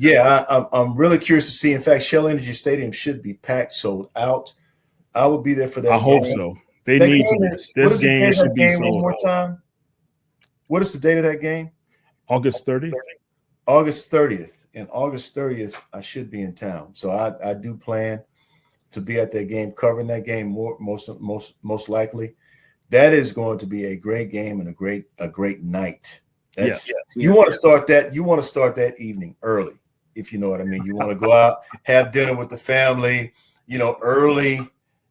I'm really curious to see. In fact, Shell Energy Stadium should be packed, sold out. I will be there for that. I hope so. They need to. This game should be sold. One more time. What is the date of that game? August 30th. August 30th. And August 30th, I should be in town. So I do plan to be at that game, covering that game most likely. That is going to be a great game and a great night. You want to start that. You want to start that evening early, if you know what I mean. You want to go out, have dinner with the family, early,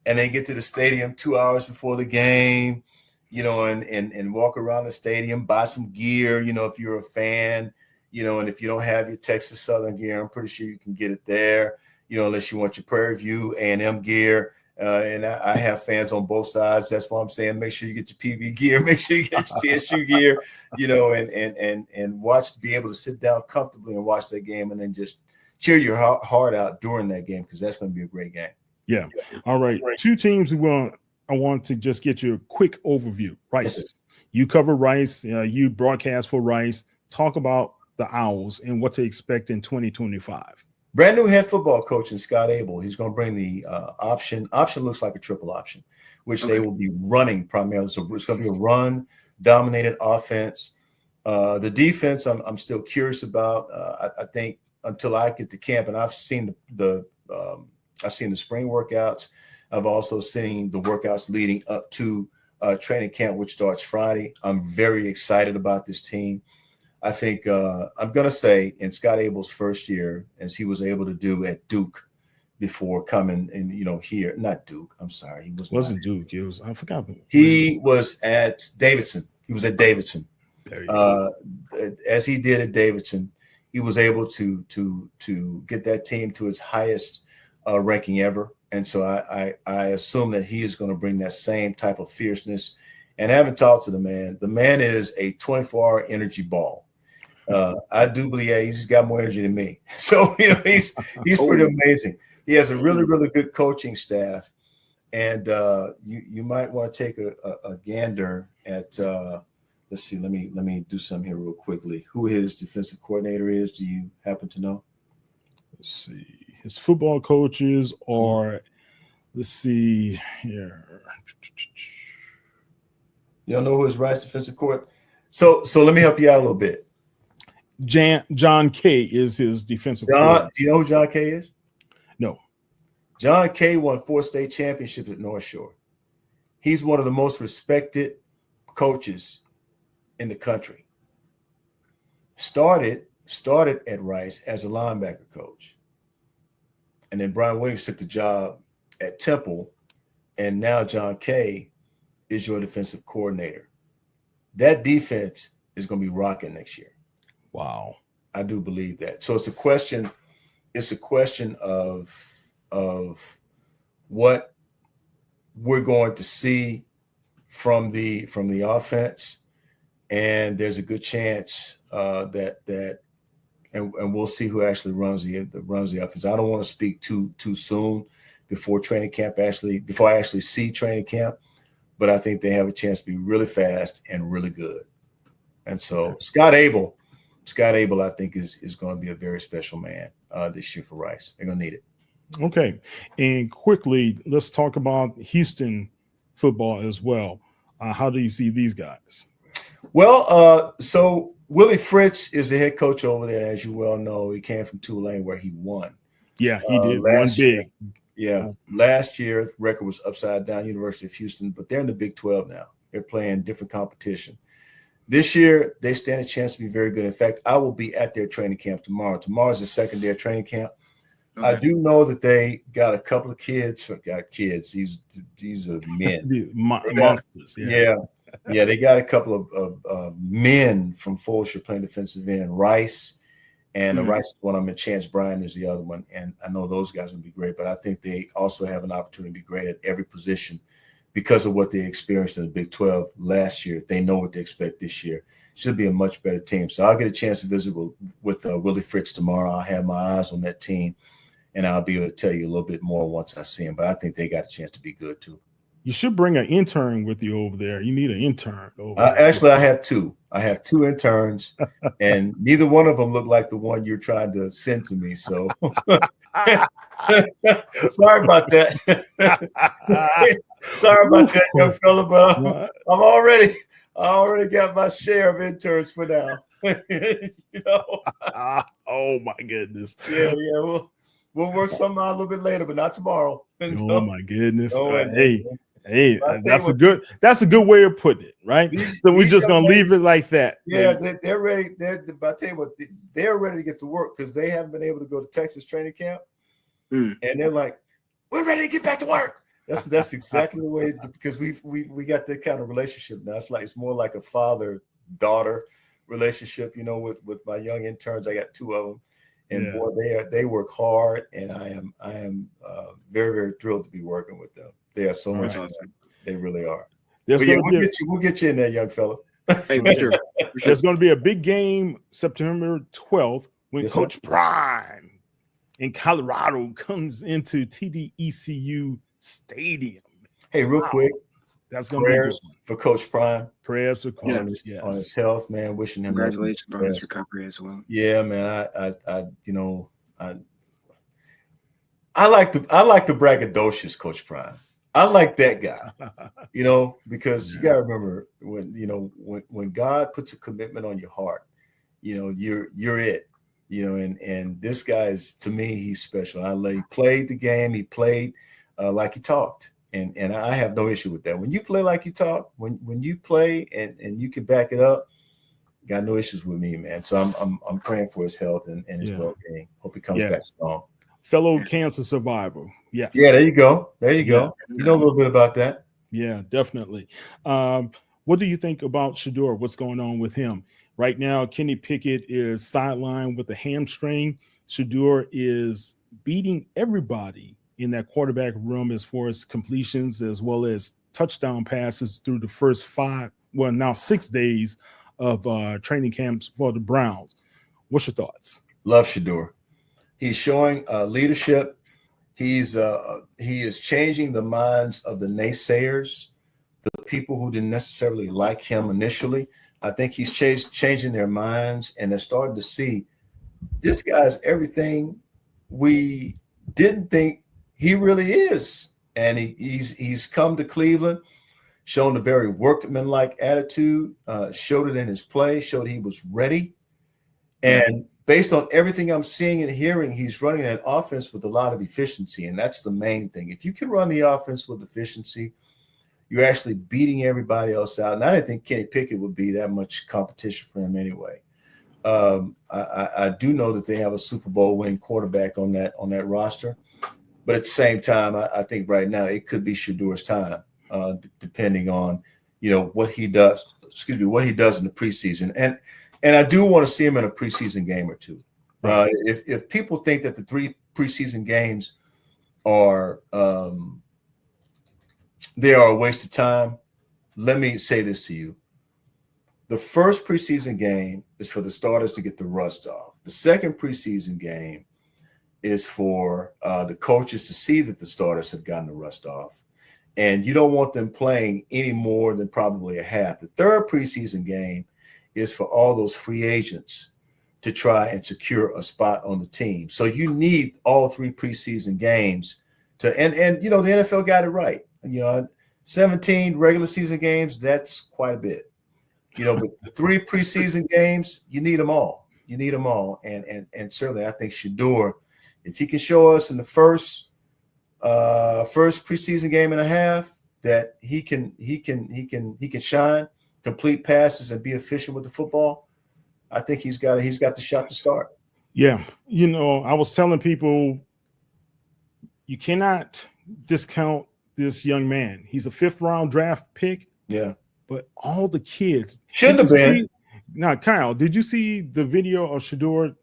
and then get to the stadium 2 hours before the game. And walk around the stadium, buy some gear, if you're a fan, and if you don't have your Texas Southern gear, I'm pretty sure you can get it there, unless you want your Prairie View A&M gear. And I have fans on both sides. That's why I'm saying make sure you get your PV gear, make sure you get your TSU gear, and be able to sit down comfortably and watch that game and then just cheer your heart out during that game, because that's going to be a great game. Yeah. All right. Two teams I want to just get you a quick overview. Rice. Yes. You cover Rice. You broadcast for Rice. Talk about the Owls and what to expect in 2025. Brand new head football coach in Scott Abel. He's going to bring the option. Option looks like a triple option, which they will be running primarily. So it's going to be a run-dominated offense. The defense, I'm still curious about. I think until I get to camp, and I've seen the spring workouts. I've also seen the workouts leading up to training camp, which starts Friday. I'm very excited about this team. I think I'm going to say in Scott Abel's first year, as he was able to do at Duke before coming and, here, not Duke. I'm sorry. He wasn't Duke. It was, I forgot. He was at Davidson. He was at Davidson. As he did at Davidson, he was able to get that team to its highest ranking ever. And so I assume that he is going to bring that same type of fierceness. And I haven't talked to the man. The man is a 24-hour energy ball. I do believe he's got more energy than me. So he's pretty amazing. He has a really, really good coaching staff. And you might want to take a gander at let's see, let me do something here real quickly. Who his defensive coordinator is? Do you happen to know? Let's see. His football coaches are, let's see here. You don't know who his Rice defensive coordinator? So let me help you out a little bit. John Kay is his defensive coordinator. Do you know who John Kay is? No. John Kay won 4 state championships at North Shore. He's one of the most respected coaches in the country. Started at Rice as a linebacker coach. And then Brian Williams took the job at Temple, and now John Kay is your defensive coordinator. That defense is going to be rocking next year. Wow. I do believe that. So it's a question of what we're going to see from the offense, and there's a good chance that we'll see who actually runs the offense. I don't want to speak too soon before I actually see training camp, but I think they have a chance to be really fast and really good. And so Scott Abel, I think is going to be a very special man this year for Rice. They're going to need it. Okay, and quickly, let's talk about Houston football as well. How do you see these guys? Well, so Willie Fritz is the head coach over there. As you well know, he came from Tulane where he won. Yeah, he did. One big. Yeah, last year the record was upside down, University of Houston, but they're in the Big 12 now. They're playing different competition. This year, they stand a chance to be very good. In fact, I will be at their training camp tomorrow. Tomorrow's the second day of training camp. Okay. I do know that they got a couple of kids. These are men. Monsters. Yeah, they got a couple of men from Fulshire playing defensive end. Rice, and Rice is one of them, and Chance Bryan is the other one. And I know those guys will be great, but I think they also have an opportunity to be great at every position because of what they experienced in the Big 12 last year. They know what they expect this year. Should be a much better team. So I'll get a chance to visit with Willie Fritz tomorrow. I'll have my eyes on that team, and I'll be able to tell you a little bit more once I see him. But I think they got a chance to be good too. You should bring an intern with you over there. You need an intern over there. Actually, I have two. I have 2 interns, and neither one of them look like the one you're trying to send to me. So sorry about that. Sorry about that, young fella, but I already got my share of interns for now. Oh my goodness. Yeah. We'll work something out a little bit later, but not tomorrow. Oh my goodness. Hey, that's a good way of putting it, right? So we're just gonna leave it like that. Yeah, they're ready. I tell you what, they're ready to get to work because they haven't been able to go to Texas training camp, and they're like, "We're ready to get back to work." That's exactly the way, because we got that kind of relationship now. It's more like a father-daughter relationship, with my young interns. I got 2 of them, and boy, they work hard, and I am very, very thrilled to be working with them. They are so much fun. They really are. We'll get you in there, young fella. Hey, for sure. There's going to be a big game September 12th when Coach Prime in Colorado comes into TDECU Stadium. Hey, real quick, that's going to be prayers for Coach Prime. Prayers for Coach on his health, man. Wishing him congratulations on his recovery as well. Yeah, man. I like the braggadocious Coach Prime. I like that guy, because you gotta remember when God puts a commitment on your heart, you're it, and this guy is, to me, he's special. He played the game. He played like he talked, and I have no issue with that. When you play like you talk, when you play and you can back it up, got no issues with me, man. So I'm praying for his health and his well-being. Hope he comes back strong. Fellow cancer survivor. Yes. Yeah, there you go. You know a little bit about that. Yeah, definitely. What do you think about Shedeur? What's going on with him? Right now, Kenny Pickett is sidelined with a hamstring. Shador is beating everybody in that quarterback room as far as completions as well as touchdown passes through the first 6 days of training camps for the Browns. What's your thoughts? Love Shador. He's showing leadership. He is changing the minds of the naysayers, the people who didn't necessarily like him initially. I think he's changing their minds, and they're starting to see this guy's everything we didn't think he really is. And he's come to Cleveland, shown a very workmanlike attitude, showed it in his play, showed he was ready. And based on everything I'm seeing and hearing, he's running an offense with a lot of efficiency. And that's the main thing. If you can run the offense with efficiency, you're actually beating everybody else out. And I didn't think Kenny Pickett would be that much competition for him anyway. I do know that they have a Super Bowl winning quarterback on that roster. But at the same time, I think right now it could be Shador's time, depending on, what he does. What he does in the preseason. And I do want to see him in a preseason game or two. If people think that the 3 preseason games are they are a waste of time, let me say this to you. The first preseason game is for the starters to get the rust off. The second preseason game is for the coaches to see that the starters have gotten the rust off. And you don't want them playing any more than probably a half. The third preseason game is for all those free agents to try and secure a spot on the team. So you need all 3 preseason games and the NFL got it right. 17 regular season games, that's quite a bit. But the 3 preseason games, you need them all. You need them all. And certainly I think Shador, if he can show us in the first preseason game and a half that he can shine, complete passes, and be efficient with the football, I think he's got the shot to start. Yeah. I was telling people you cannot discount this young man. He's a 5th round draft pick. Yeah. But all the kids shouldn't have been. Now, Kyle, did you see the video of Shador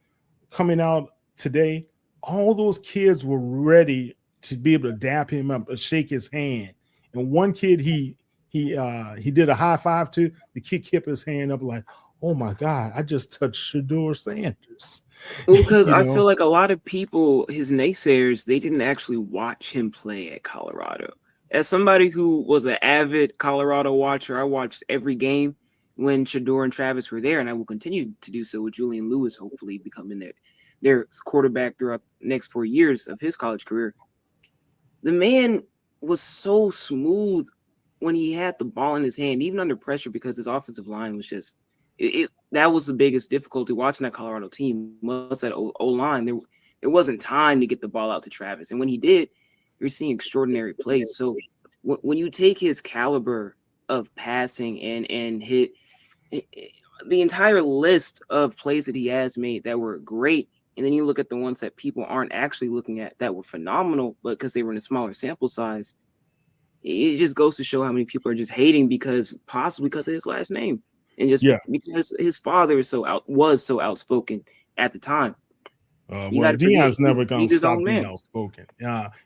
coming out today? All those kids were ready to be able to dap him up, shake his hand. And one kid he did a high five to. The kid kept his hand up like, oh my God, I just touched Shador Sanders. Well, because I feel like a lot of people, his naysayers, they didn't actually watch him play at Colorado. As somebody who was an avid Colorado watcher, I watched every game when Shador and Travis were there, and I will continue to do so with Julian Lewis, hopefully becoming their quarterback throughout the next 4 years of his college career. The man was so smooth when he had the ball in his hand, even under pressure, because his offensive line was just that was the biggest difficulty watching that Colorado team was that O-line. There wasn't time to get the ball out to Travis, and when he did, you're seeing extraordinary plays. So when you take his caliber of passing and hit the entire list of plays that he has made that were great, and then you look at the ones that people aren't actually looking at that were phenomenal, but because they were in a smaller sample size, it just goes to show how many people are just hating possibly because of his last name, and just because his father was so outspoken at the time. Deion's never going to stop being outspoken.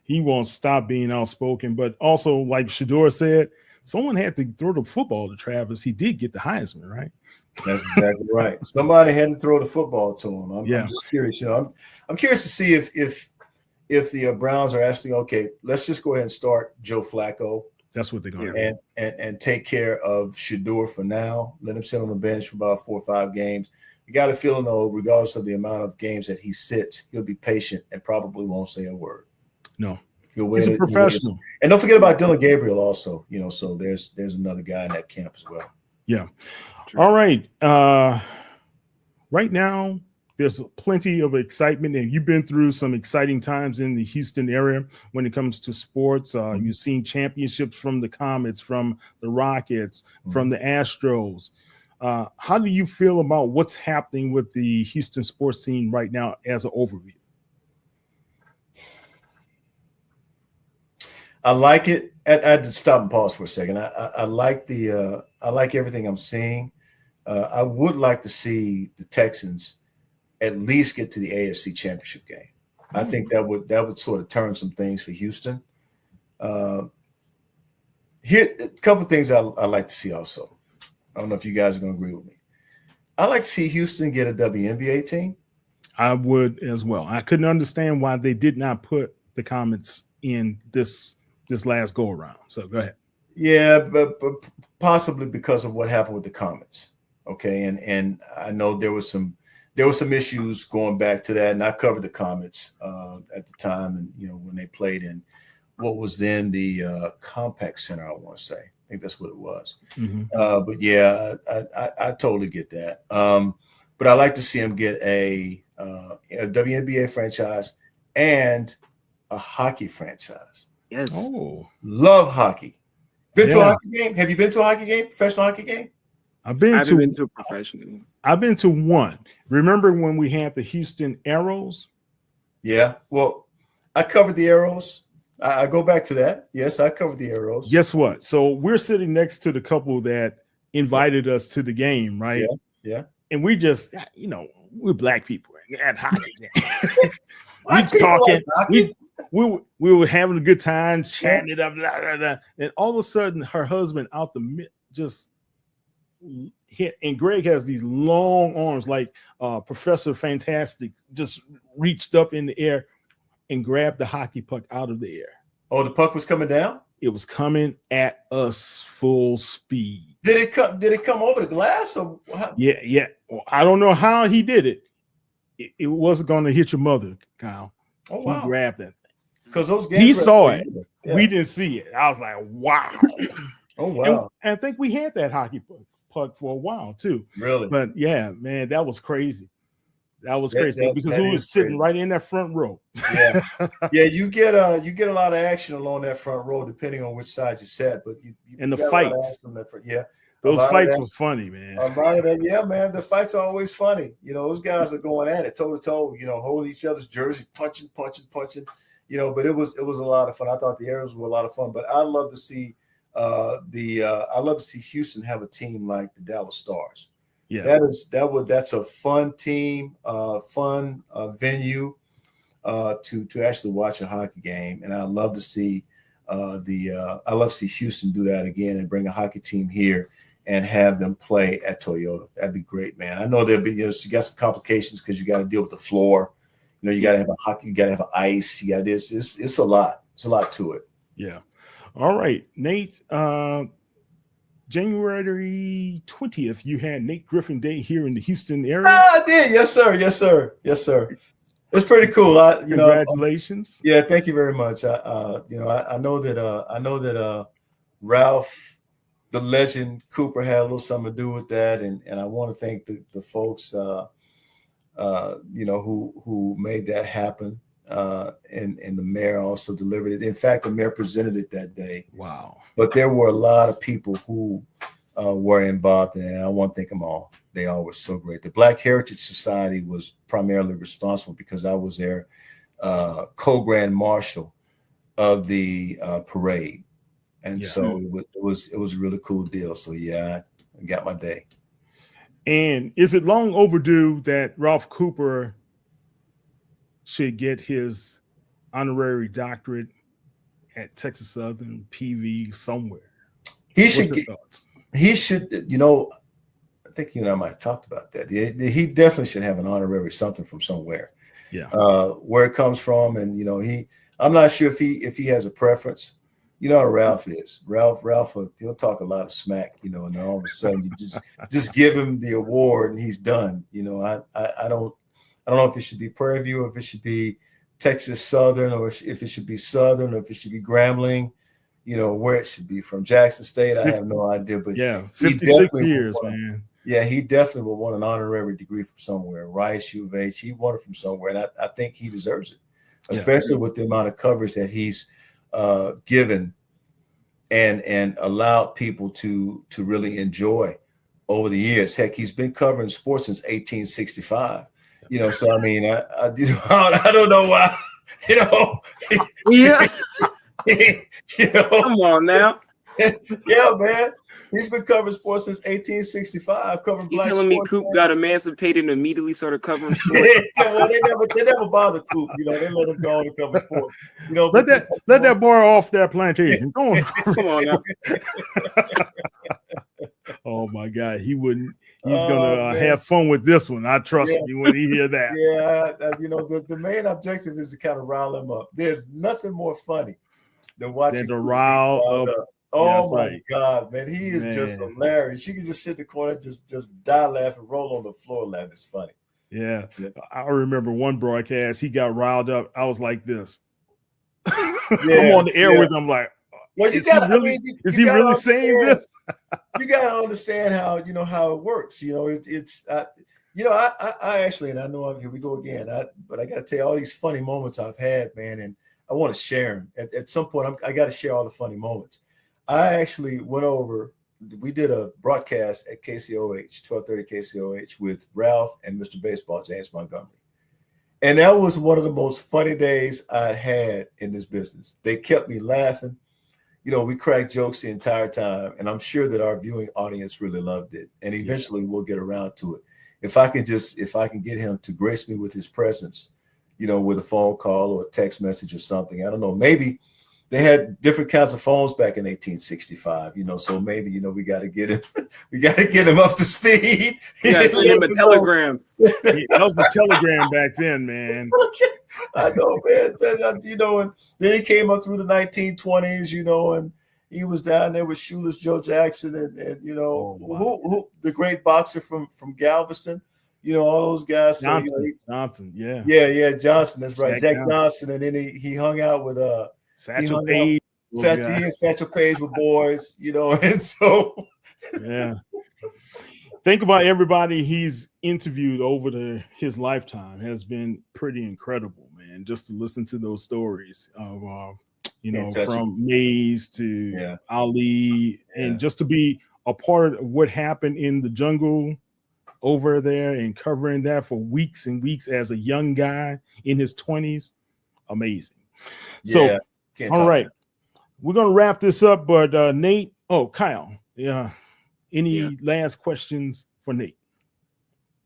He won't stop being outspoken. But also, like Shador said, someone had to throw the football to Travis. He did get the Heisman, right? That's exactly right. Somebody had to throw the football to him. I'm just curious. I'm curious to see if the Browns are actually okay. Let's just go ahead and start Joe Flacco. That's what they're going to do, and take care of Shador for now. Let him sit on the bench for about 4 or 5 games. You got a feeling, though, regardless of the amount of games that he sits, he'll be patient and probably won't say a word. No, he's a professional. And don't forget about Dylan Gabriel also. So there's another guy in that camp as well. Yeah. True. All right. Right now, there's plenty of excitement, and you've been through some exciting times in the Houston area when it comes to sports. You've seen championships from the Comets, from the Rockets, from the Astros. How do you feel about what's happening with the Houston sports scene right now as an overview? I like it. I had to stop and pause for a second. I like I like everything I'm seeing. I would like to see the Texans at least get to the AFC Championship game. I think that would sort of turn some things for Houston. Here, a couple of things I like to see also. I don't know if you guys are going to agree with me. I like to see Houston get a WNBA team. I would as well. I couldn't understand why they did not put the Comets in this last go around. So go ahead. Yeah, but possibly because of what happened with the Comets. Okay, and I know there was some issues going back to that, and I covered the Comets at the time, and when they played in what was then the Compact Center, I want to say. I think that's what it was. Mm-hmm. But yeah, I totally get that. But I like to see them get a WNBA franchise and a hockey franchise. Yes. Oh, love hockey. Been to a hockey game? Have you been to a hockey game? Professional hockey game? I've been to a professional. I've been to one. Remember when we had the Houston Arrows? Yeah. Well, I covered the Arrows. I go back to that. Yes, I covered the Arrows. Guess what? So we're sitting next to the couple that invited us to the game, right? Yeah. And we just, we're black people at hockey. We talking. We were having a good time, chatting it up, blah, blah, blah. And all of a sudden, her husband out the mid just hit. And Greg has these long arms, like Professor Fantastic, just reached up in the air and grabbed the hockey puck out of the air. Oh, the puck was coming down? It was coming at us full speed. Did it come over the glass? Or how? Yeah. Well, I don't know how he did it. It wasn't going to hit your mother, Kyle. Oh, wow. He grabbed that thing. Because those games he saw it. Yeah. We didn't see it. I was like, wow. Oh, wow. And I think we had that hockey puck for a while, too. Really? But, yeah, man, that was crazy. That was crazy because we was sitting right in that front row. Yeah, yeah. You get a lot of action along that front row, depending on which side you sat. But you and the fights, those fights were funny, man. A lot of that, yeah, man. The fights are always funny. Those guys are going at it toe to toe. Holding each other's jersey, punching. But it was a lot of fun. I thought the Arrows were a lot of fun. But I love to see Houston have a team like the Dallas Stars. Yeah, that's a fun team, fun venue to actually watch a hockey game, and I love to see Houston do that again and bring a hockey team here and have them play at Toyota. That'd be great, man. I know there'll be you got some complications because you got to deal with the floor. You got to have a hockey, you got to have ice. You got this. It's a lot. It's a lot to it. Yeah. All right, Nate. January 20th, you had Nate Griffin Day here in the Houston area. I did. Yes, sir. It's pretty cool. Congratulations. Yeah, thank you very much. I know that Ralph, the legend Cooper, had a little something to do with that, and I want to thank the folks who made that happen. And the mayor also delivered it. In fact, the mayor presented it that day. Wow. But there were a lot of people who were involved in it, and I want to thank them all. They all were so great. The Black Heritage Society was primarily responsible because I was their co-grand marshal of the parade. And so it was a really cool deal. So yeah, I got my day. And is it long overdue that Ralph Cooper should get his honorary doctorate at Texas Southern, PV, somewhere? He should. I think you and I might have talked about that. He definitely should have an honorary something from somewhere. Yeah. Where it comes from, and I'm not sure if he has a preference. How Ralph is. Ralph, he'll talk a lot of smack, and then all of a sudden you just give him the award and he's done. I don't know if it should be Prairie View, or if it should be Texas Southern, or if it should be Southern, or if it should be Grambling, where it should be from. Jackson State, I have no idea. But yeah, 56 years, man. Yeah, he definitely would want an honorary degree from somewhere. Rice, U of H, he won it from somewhere, and I think he deserves it, especially with the amount of coverage that he's given and allowed people to really enjoy over the years. Heck, he's been covering sports since 1865. So I mean, I don't know why, Yeah. Come on now. Yeah, man. He's been covering sports since 1865, covering You black telling me sports. Coop got emancipated and immediately started covering sports? Well, they never bother Coop. You know, they let him go on and cover sports. You know, let that boy off that plantation. Go on. Come on now. Oh my God, he wouldn't. He's gonna have fun with this one. I trust me when he hear that. Yeah, you know, the main objective is to kind of rile him up. There's nothing more funny than watching the Coop rile riled up. up. Oh my right. God, man, he is just hilarious. You can just sit in the corner, just die laughing, roll on the floor laughing. It's funny. Yeah, I remember one broadcast. He got riled up. I was like this. I'm on the air with him. I'm like, well, is he really saying this? You got to understand how how it works. You know, I actually, and I know here we go again. But I got to tell you all these funny moments I've had, man, and I want to share them. At some point, I got to share all the funny moments. I actually went over. We did a broadcast at KCOH, 1230 KCOH, with Ralph and Mr. Baseball, James Montgomery. And that was one of the most funny days I had in this business. They kept me laughing. You know, we cracked jokes the entire time. And I'm sure that our viewing audience really loved it. And eventually we'll get around to it. If I can get him to grace me with his presence, you know, with a phone call or a text message or something. I don't know. Maybe they had different kinds of phones back in 1865, you know, so maybe, you know, we got to get him up to speed. Yeah, send him a telegram. That was a telegram back then, man. I know, man. You know, and then he came up through the 1920s, you know, and he was down there with Shoeless Joe Jackson and you know, who the great boxer from Galveston, you know, all those guys. Johnson, yeah. Yeah, Johnson, that's right. Jack Johnson. And then he hung out with Satchel Paige. Satchel Paige with boys, you know, and so yeah. Think about everybody he's interviewed over his lifetime has been pretty incredible, man. Just to listen to those stories of you know, from Mays to Ali, and just to be a part of what happened in the jungle over there and covering that for weeks and weeks as a young guy in his 20s. Amazing. So all right, we're gonna wrap this up, but Nate, Kyle, any last questions for Nate?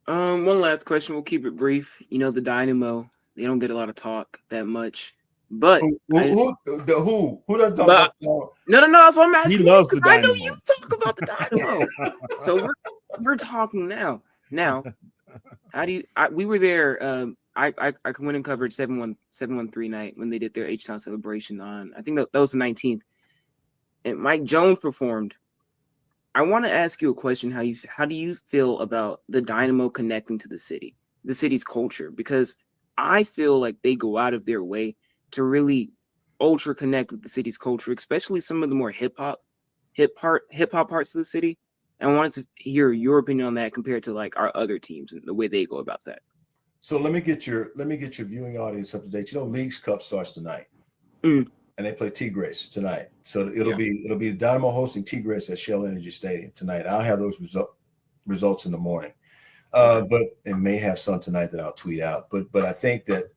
One last question. We'll keep it brief. You know, the Dynamo, they don't get a lot of talk that much, but who doesn't talk about? No. That's what I'm asking. He loves the I Dynamo. know you talk about the Dynamo. So we're talking now. Now, how do you? We were there. I went and covered 713 night when they did their H-Town celebration on, I think that was the 19th, and Mike Jones performed. I want to ask you a question. How do you feel about the Dynamo connecting to the city's culture? Because I feel like they go out of their way to really ultra connect with the city's culture, especially some of the more hip hop parts of the city. And I wanted to hear your opinion on that compared to like our other teams and the way they go about that. So let me get your viewing audience up to date. You know, Leagues Cup starts tonight, and they play Tigres tonight. So it'll be Dynamo hosting Tigres at Shell Energy Stadium tonight. I'll have those results in the morning, but it may have some tonight that I'll tweet out. But I think that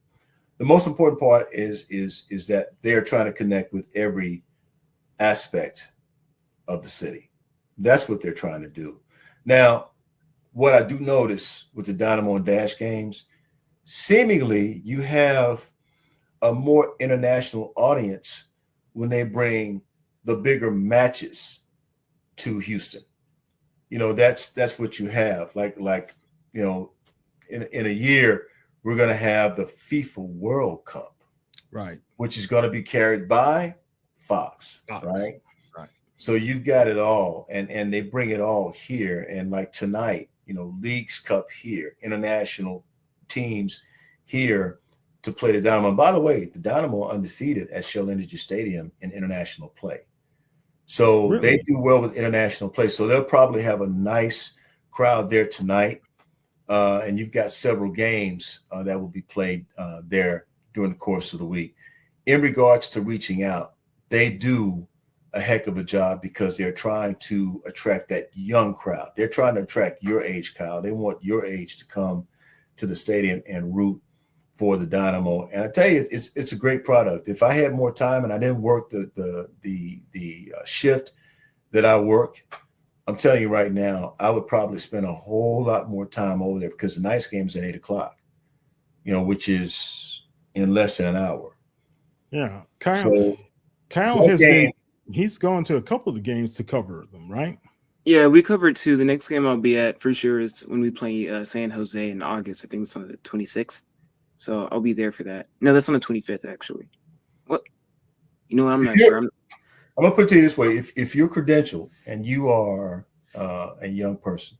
the most important part is that they are trying to connect with every aspect of the city. That's what they're trying to do. Now, what I do notice with the Dynamo and Dash games, seemingly you have a more international audience when they bring the bigger matches to Houston. You know, that's what you have. Like you know, in a year, we're going to have the FIFA World Cup, right? Which is going to be carried by Fox. Right? So you've got it all, and they bring it all here. And like tonight, you know, Leagues Cup here, international teams here to play the Dynamo. And by the way, the Dynamo are undefeated at Shell Energy Stadium in international play. So they do well with international play. So they'll probably have a nice crowd there tonight. And you've got several games that will be played there during the course of the week. In regards to reaching out, they do a heck of a job because they're trying to attract that young crowd. They're trying to attract your age, Kyle. They want your age to come to the stadium and root for the Dynamo. And I tell you, it's a great product. If I had more time and I didn't work the shift that I work, I'm telling you right now, I would probably spend a whole lot more time over there because the night's game is at 8:00, which is in less than an hour. Yeah. So Kyle he's gone to a couple of the games to cover them, right? Yeah, we covered 2. The next game I'll be at for sure is when we play San Jose in August. I think it's on the 26th. So I'll be there for that. No, that's on the 25th, actually. What? You know what? I'm not sure. I'm going to put it to you this way. If you're credentialed and you are a young person,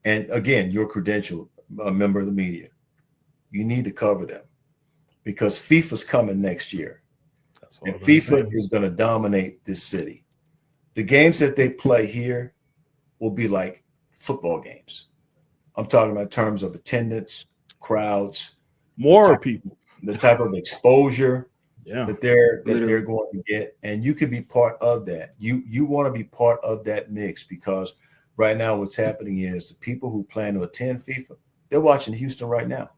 and again, you're credentialed, a member of the media, you need to cover them because FIFA's coming next year. And FIFA is going to dominate this city. The games that they play here will be like football games. I'm talking about in terms of attendance, crowds, more people, the type of exposure that they're going to get, and you can be part of that. You want to be part of that mix because right now what's happening is the people who plan to attend FIFA, they're watching Houston right now.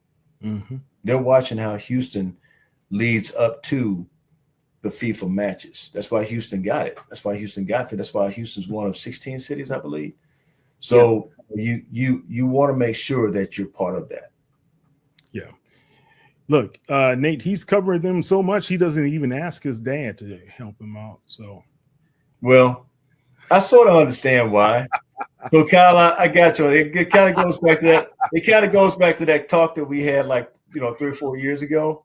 Mm-hmm. They're watching how Houston leads up to the FIFA matches. That's why Houston got it. That's why Houston got it. That's why Houston's one of 16 cities, I believe. So you want to make sure that you're part of that. Yeah. Look, Nate, he's covering them so much he doesn't even ask his dad to help him out. So, well, I sort of understand why. So, Kyle, I got you. It kind of goes back to that. It kind of goes back to that talk that we had, 3 or 4 years ago.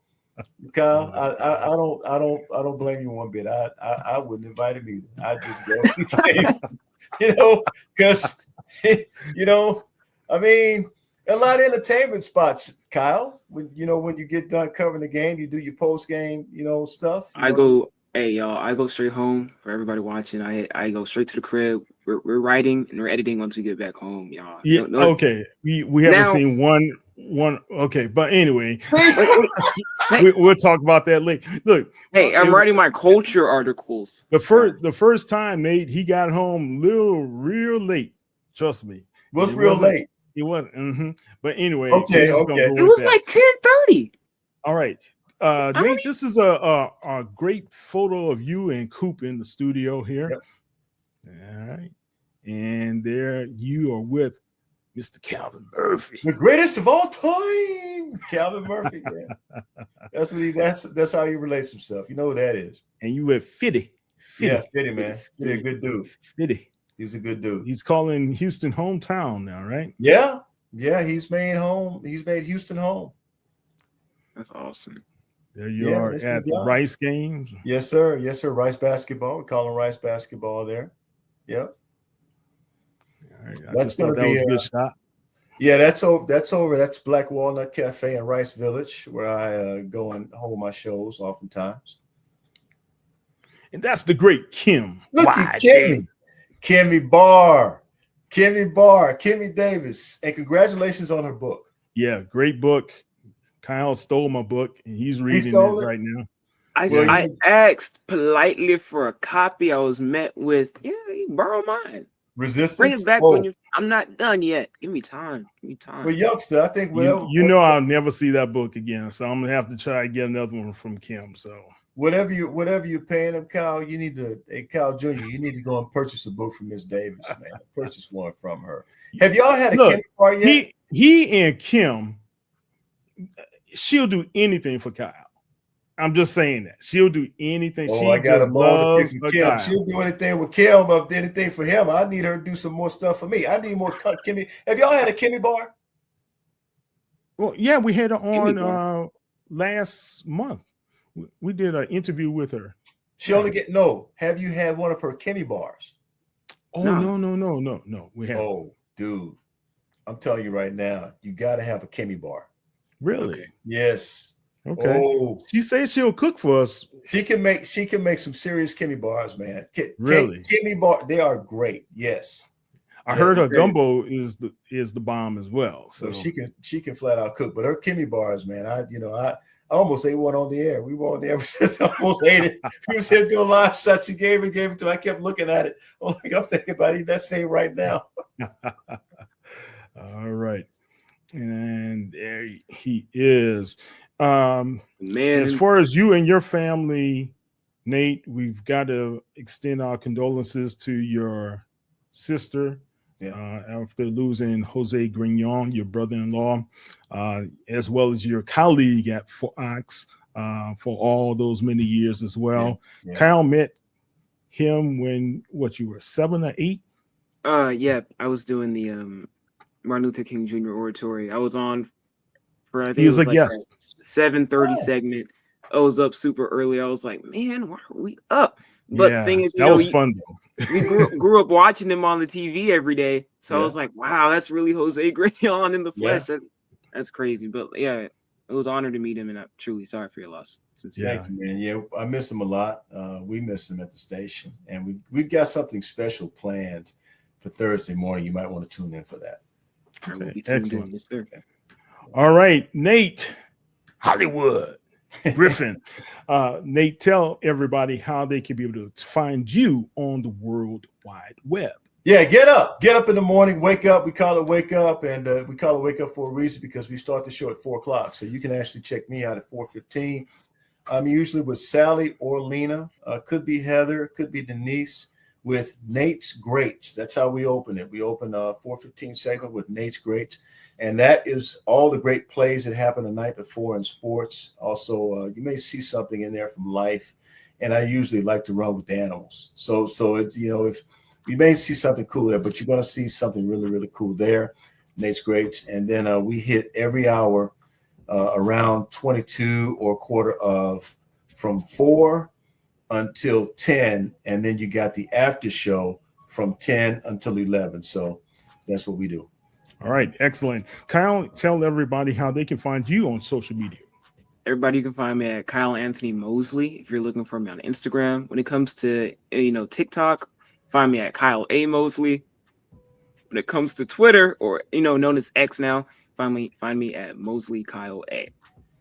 Kyle, I don't blame you one bit. I wouldn't invite him either. I just go, because I mean, a lot of entertainment spots, Kyle. When you get done covering the game, you do your post game, stuff. I go straight home for everybody watching. I go straight to the crib. We're writing and we're editing once we get back home, y'all. Yeah. Okay. We haven't seen one. Okay, but anyway, we'll talk about that later. Look, hey, I'm writing my culture articles. The first time, Nate, he got home real late. Trust me. What's real late? It wasn't. Mm-hmm. But anyway, okay. It was like 10:30. All right. Nate, this is a great photo of you and Coop in the studio here. Yep. All right. And there you are with Mr. Calvin Murphy. The greatest of all time. Calvin Murphy. Yeah. That's how he relates himself. You know who that is. And you with Fitty. Yeah, Fitty, man. Fitty, a good dude. Fitty. He's a good dude. He's calling Houston hometown now, right? Yeah. Yeah, he's made Houston home. That's awesome. There you are at the Rice games. Yes, sir. Yes, sir. Rice basketball. We call him Rice basketball there. Yep. All right. That's going to be a good shot. Yeah, that's over. That's Black Walnut Cafe in Rice Village, where I go and hold my shows oftentimes. And that's the great Kim. Look at Kimmy Barr, Kimmy Davis, and congratulations on her book. Yeah, great book. Kyle stole my book, and he's reading it right now. I asked politely for a copy. I was met with, you borrow mine. Resistance. Bring it back when I'm not done yet. Give me time. Well, youngster, I think I'll never see that book again, so I'm gonna have to try to get another one from Kim. So whatever you're paying him, Kyle, you need to. Hey, Kyle Jr., you need to go and purchase a book from Miss Davis, man. Purchase one from her. Have y'all had a Kim part yet? He and Kim, she'll do anything for Kyle. I'm just saying that she'll do anything. Oh, I got a ball to pick with Kim. She'll do anything with Kim, but anything for him. I need her to do some more stuff for me. I need more Kimmy. Have y'all had a Kimmy bar? Well, yeah, we had her on last month. We did an interview with her. She only have you had one of her Kimmy bars? Oh, no. We have. Oh, dude. I'm telling you right now, you gotta have a Kimmy bar. Really? Okay. Yes. Okay. Oh, she says she'll cook for us. She can make some serious Kimmy bars, man. Really? Kimmy bar, they are great. Yes. I heard her gumbo is the bomb as well. So she can flat out cook, but her Kimmy bars, man, I almost ate one on the air. We were on the air since I almost ate it. We was here doing live shot. She gave it to me. I kept looking at it. I'm thinking about eating that thing right now. All right. And there he is. Man, as far as you and your family, Nate, we've got to extend our condolences to your sister after losing Jose Grignon, your brother-in-law, as well as your colleague at Fox for all those many years as well. Yeah. Kyle met him when you were 7 or 8? Yeah, I was doing the Martin Luther King Jr. oratory. I was on for, I think he was like a guest. 7:30 segment. I was up super early. I was like, man, why are we up? But the thing is, that was fun though. We grew up watching him on the TV every day. So I was like, wow, that's really Jose Grignon in the flesh. That's crazy. But yeah, it was an honor to meet him, and I'm truly sorry for your loss. Sincerely. Thank you, man. Yeah, I miss him a lot. We miss him at the station, and we've got something special planned for Thursday morning. You might want to tune in for that. Okay. Excellent. Yes, sir. All right, Nate Hollywood Griffin. Nate, tell everybody how they can be able to find you on the World Wide Web. Yeah, get up in the morning, wake up. We call it wake up, and we call it wake up for a reason because we start the show at 4:00. So you can actually check me out at 4:15. I'm usually with Sally or Lena. Could be Heather, could be Denise, with Nate's Greats. That's how we open it. We open a 4:15 segment with Nate's Greats. And that is all the great plays that happened the night before in sports. Also, you may see something in there from life. And I usually like to run with animals. So it's, if you may see something cool there, but you're going to see something really, really cool there. Nate's Greats. And then we hit every hour around 22 or quarter of from 4 until 10. And then you got the after show from 10 until 11. So that's what we do. All right, excellent. Kyle, tell everybody how they can find you on social media. Everybody, you can find me at Kyle Anthony Mosley if you're looking for me on Instagram. When it comes to TikTok, find me at Kyle A Mosley. When it comes to Twitter, or known as X now, find me at Mosley Kyle A.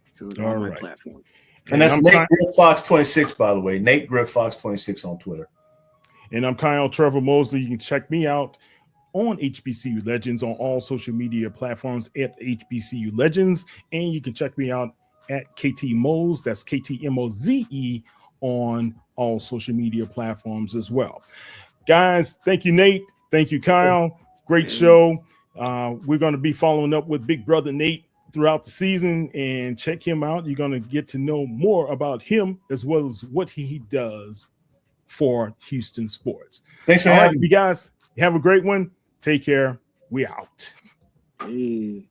So it's on my platform. And that's Nate Griff Fox 26, by the way. Nate Griff Fox 26 on Twitter. And I'm Kyle Trevor Mosley. You can check me out on HBCU Legends on all social media platforms at HBCU Legends. And you can check me out at KT Moze, that's KTMOZE, on all social media platforms as well. Guys, thank you, Nate. Thank you, Kyle. Great show. We're going to be following up with Big Brother Nate throughout the season, and check him out. You're going to get to know more about him as well as what he does for Houston sports. Thanks for having me, guys. Have a great one. Take care. We out. Hey.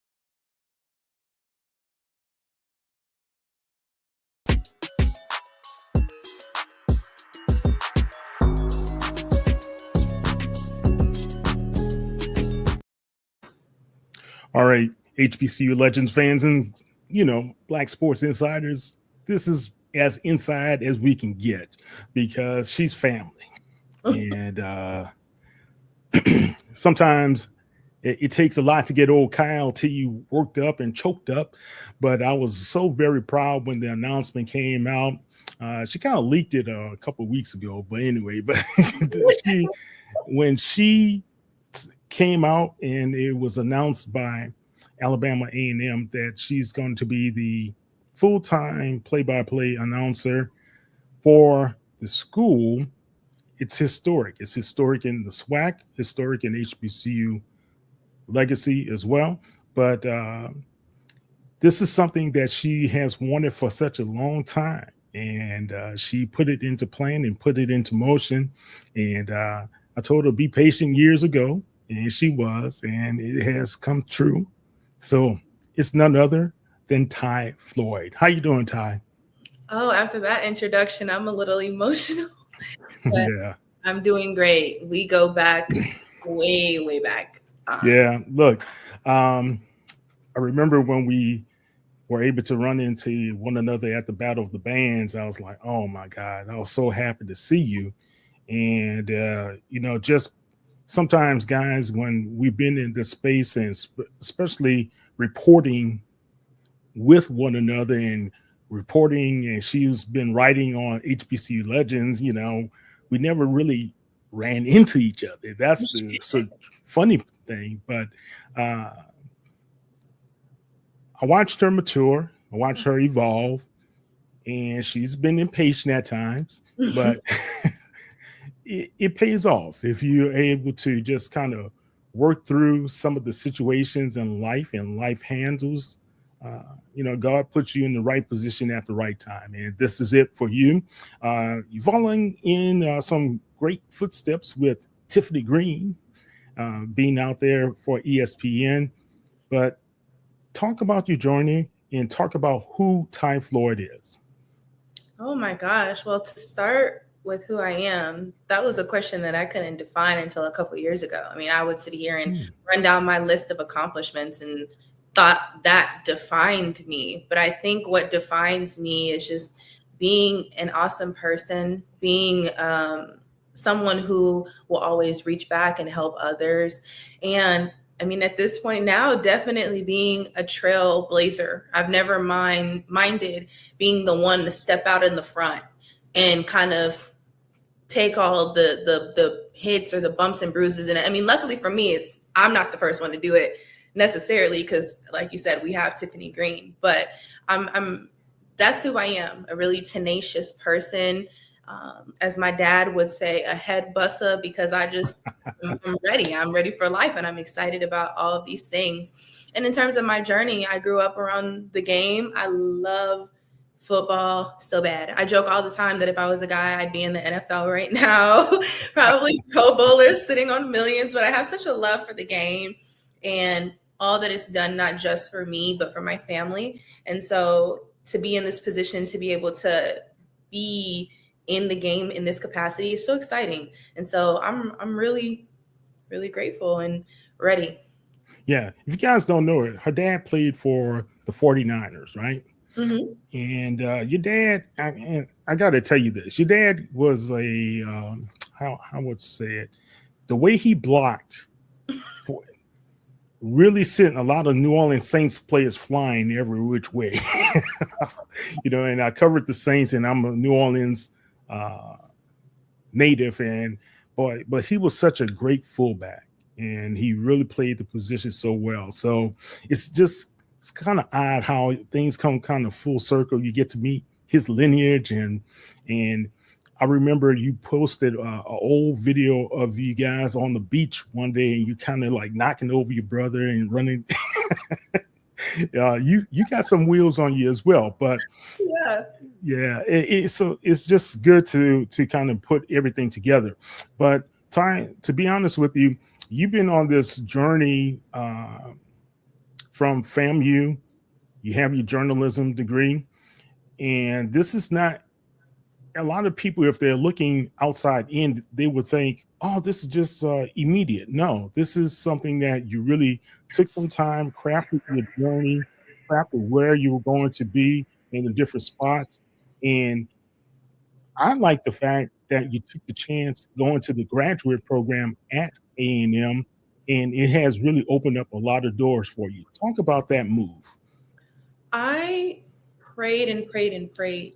All right, HBCU Legends fans and, Black Sports Insiders, this is as inside as we can get because she's family. And sometimes it takes a lot to get old Kyle T worked up and choked up. But I was so very proud when the announcement came out. She kind of leaked it a couple of weeks ago. But anyway, when she came out and it was announced by Alabama A&M that she's going to be the full-time play-by-play announcer for the school, it's historic. It's historic in the SWAC, historic in HBCU legacy as well. But this is something that she has wanted for such a long time. And she put it into plan and put it into motion. And I told her be patient years ago. And she was, and it has come true. So it's none other than Ty Floyd. How you doing, Ty? Oh, after that introduction, I'm a little emotional. But yeah, I'm doing great. We go back way, way back. Yeah, look, I remember when we were able to run into one another at the Battle of the Bands. I was like, oh my God, I was so happy to see you. And, just sometimes, guys, when we've been in this space and especially reporting with one another and reporting, and she's been writing on HBCU Legends, we never really ran into each other. That's the sort of funny thing. But I watched her mature. I watched her evolve. and she's been impatient at times, but it pays off if you're able to just kind of work through some of the situations in life, and life handles. God puts you in the right position at the right time, and this is it for you. You're following in some great footsteps with Tiffany Green, being out there for ESPN. But talk about your journey and talk about who Ty Floyd is. Oh my gosh. Well, to start with who I am, that was a question that I couldn't define until a couple years ago. I mean, I would sit here and run down my list of accomplishments and thought that defined me. But I think what defines me is just being an awesome person, being someone who will always reach back and help others. And I mean, at this point now, definitely being a trailblazer. I've never minded being the one to step out in the front and kind of take all the hits or the bumps and bruises. And I mean, luckily for me, I'm not the first one to do it necessarily, because like you said, we have Tiffany Green, but that's who I am, a really tenacious person. As my dad would say, a head busser, because I'm ready. I'm ready for life, and I'm excited about all of these things. And in terms of my journey, I grew up around the game. I love football so bad. I joke all the time that if I was a guy, I'd be in the NFL right now, probably Pro Bowler sitting on millions. But I have such a love for the game and all that it's done, not just for me, but for my family. And so to be in this position, to be able to be in the game in this capacity is so exciting. And so I'm really, really grateful and ready. Yeah. If you guys don't know it, her dad played for the 49ers, right? Mm-hmm. And your dad, I got to tell you this, your dad was how would say it, the way he blocked really sent a lot of New Orleans Saints players flying every which way. And I covered the Saints, and I'm a New Orleans native, and but he was such a great fullback, and he really played the position so well. So it's kind of odd how things come kind of full circle. You get to meet his lineage, and I remember you posted an old video of you guys on the beach one day, and you kind of like knocking over your brother and running. You got some wheels on you as well, but so it's just good to kind of put everything together. But Ty, to be honest with you, you've been on this journey from FAMU. You have your journalism degree, and this is not. A lot of people, if they're looking outside in, they would think, oh, this is just immediate. No, this is something that you really took some time, crafted your journey, crafted where you were going to be in the different spots. And I like the fact that you took the chance going to the graduate program at A&M, and it has really opened up a lot of doors for you. Talk about that move. I prayed and prayed and prayed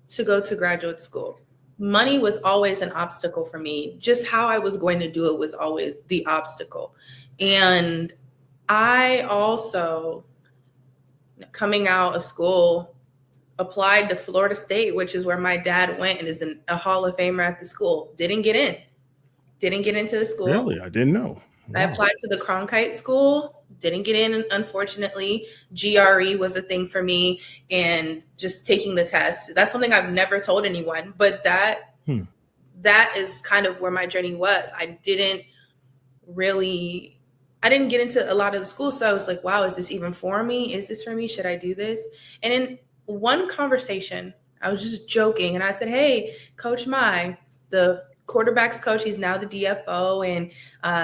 to go to graduate school. Money was always an obstacle for me. Just how I was going to do it was always the obstacle. And I also, coming out of school, applied to Florida State, which is where my dad went and is a Hall of Famer at the school. Didn't get into the school. Really? I didn't know. Wow. I applied to the Cronkite School. Didn't get in, unfortunately. GRE was a thing for me, and just taking the test. That's something I've never told anyone, but that is kind of where my journey was. I didn't get into a lot of the school, so I was like, wow, is this even for me? Is this for me? Should I do this? And in one conversation, I was just joking, and I said, hey, Coach Mai, the quarterbacks coach, he's now the DFO and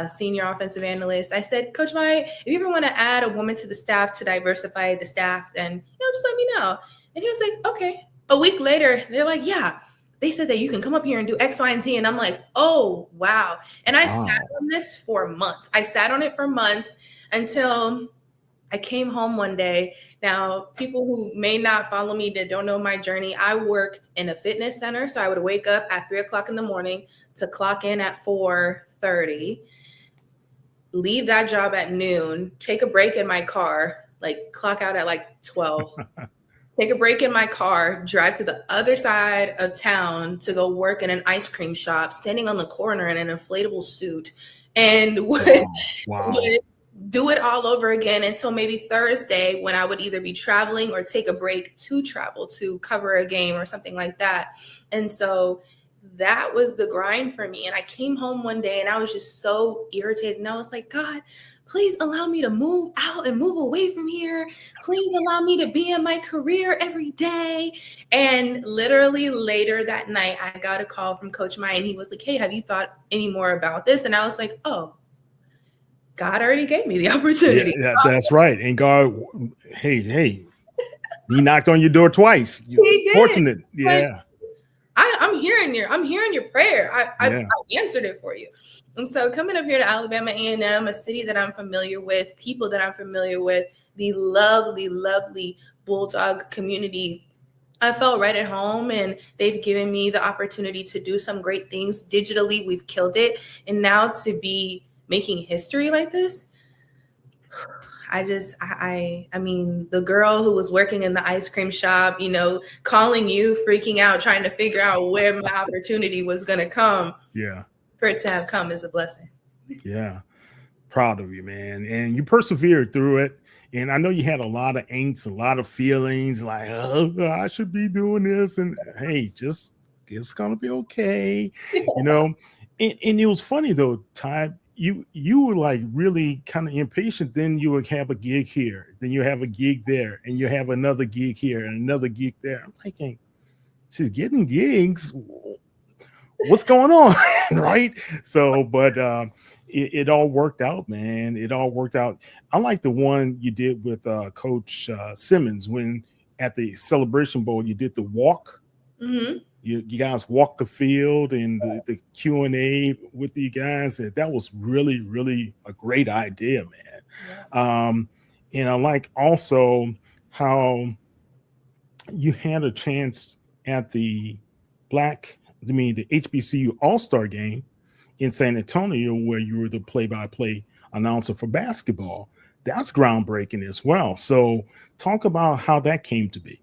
senior offensive analyst. I said, Coach Mai, if you ever want to add a woman to the staff to diversify the staff, then just let me know. And he was like, okay. A week later, they're like, yeah, they said that you can come up here and do X, Y, and Z. And I'm like, oh, wow. And I sat on this for months. I sat on it for months until I came home one day. Now, people who may not follow me that don't know my journey, I worked in a fitness center. So I would wake up at 3:00 in the morning to clock in at 4:30, leave that job at noon, take a break in my car, like clock out at like 12. take a break in my car, drive to the other side of town to go work in an ice cream shop, standing on the corner in an inflatable suit, and would do it all over again until maybe Thursday, when I would either be traveling or take a break to travel to cover a game or something like that. And so that was the grind for me. And I came home one day and I was just so irritated. And I was like, God, please allow me to move out and move away from here. Please allow me to be in my career every day. And literally later that night, I got a call from Coach Maya, and he was like, hey, have you thought any more about this? And I was like, oh, God already gave me the opportunity. Yeah, that's right. And God, hey, he knocked on your door twice. You're fortunate. Yeah. I'm hearing your prayer. I answered it for you. And so coming up here to Alabama A&M, a city that I'm familiar with, people that I'm familiar with, the lovely, lovely Bulldog community, I felt right at home, and they've given me the opportunity to do some great things digitally. We've killed it. And now to be making history like this, I mean, the girl who was working in the ice cream shop, calling you, freaking out, trying to figure out where my opportunity was going to come. Yeah. For it to have come is a blessing. Yeah. Proud of you, man. And you persevered through it. And I know you had a lot of angst, a lot of feelings like, oh, I should be doing this. And hey, it's going to be okay. And it was funny though, Ty. You were like really kind of impatient. Then you would have a gig here, then you have a gig there, and you have another gig here and another gig there. I'm like, she's getting gigs. What's going on? Right? So, but it all worked out, man. It all worked out. I like the one you did with Coach Simmons when at the Celebration Bowl you did the walk. Mm-hmm. You guys walked the field and the Q&A with you guys. That was really, really a great idea, man. Yeah. And I like also how you had a chance at the HBCU All-Star game in San Antonio, where you were the play-by-play announcer for basketball. That's groundbreaking as well. So talk about how that came to be.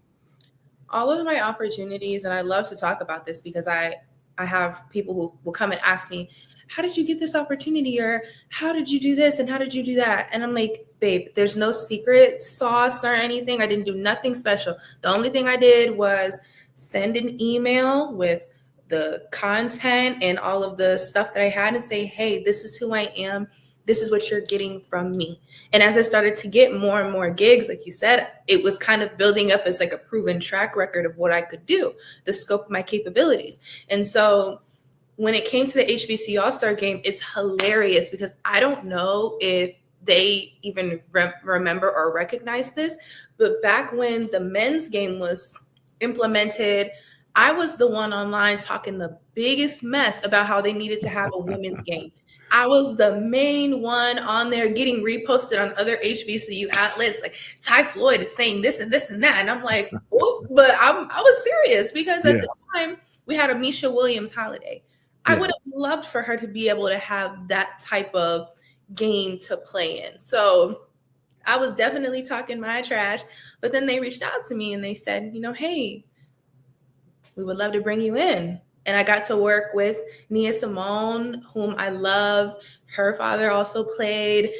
All of my opportunities, and I love to talk about this because I have people who will come and ask me, how did you get this opportunity? Or how did you do this? And how did you do that? And I'm like, babe, there's no secret sauce or anything. I didn't do nothing special. The only thing I did was send an email with the content and all of the stuff that I had and say, hey, this is who I am. This is what you're getting from me. And as I started to get more and more gigs, like you said, it was kind of building up as like a proven track record of what I could do, the scope of my capabilities. And so when it came to the HBCU All-Star game, it's hilarious because I don't know if they even remember or recognize this, but back when the men's game was implemented, I was the one online talking the biggest mess about how they needed to have a women's game. I was the main one on there getting reposted on other HBCU outlets. Like Ty Floyd is saying this and this and that. And I'm like, oh, but I was serious because at the time we had a Misha Williams holiday. I would have loved for her to be able to have that type of game to play in. So I was definitely talking my trash, but then they reached out to me and they said, hey, we would love to bring you in. And I got to work with Nia Simone, whom I love. Her father also played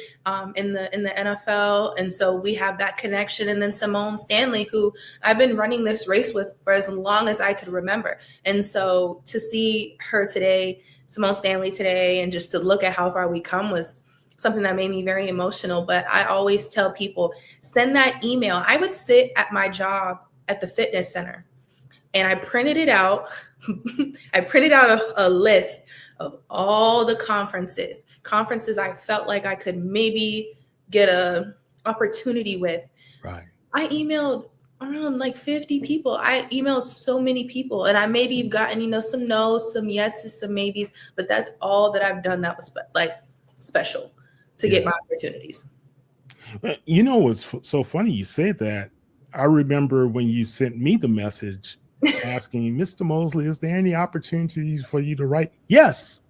in the NFL. And so we have that connection. And then Simone Stanley, who I've been running this race with for as long as I could remember. And so to see her today, Simone Stanley today, and just to look at how far we come was something that made me very emotional. But I always tell people, send that email. I would sit at my job at the fitness center and I printed it out. I printed out a list of all the conferences I felt like I could maybe get a opportunity with. Right. I emailed around like 50 people. I emailed so many people, and I maybe have gotten, some no's, some yeses, some maybes, but that's all that I've done that was special to get my opportunities. What's so funny you said that. I remember when you sent me the message asking, Mr. Mosley, is there any opportunities for you to write? Yes,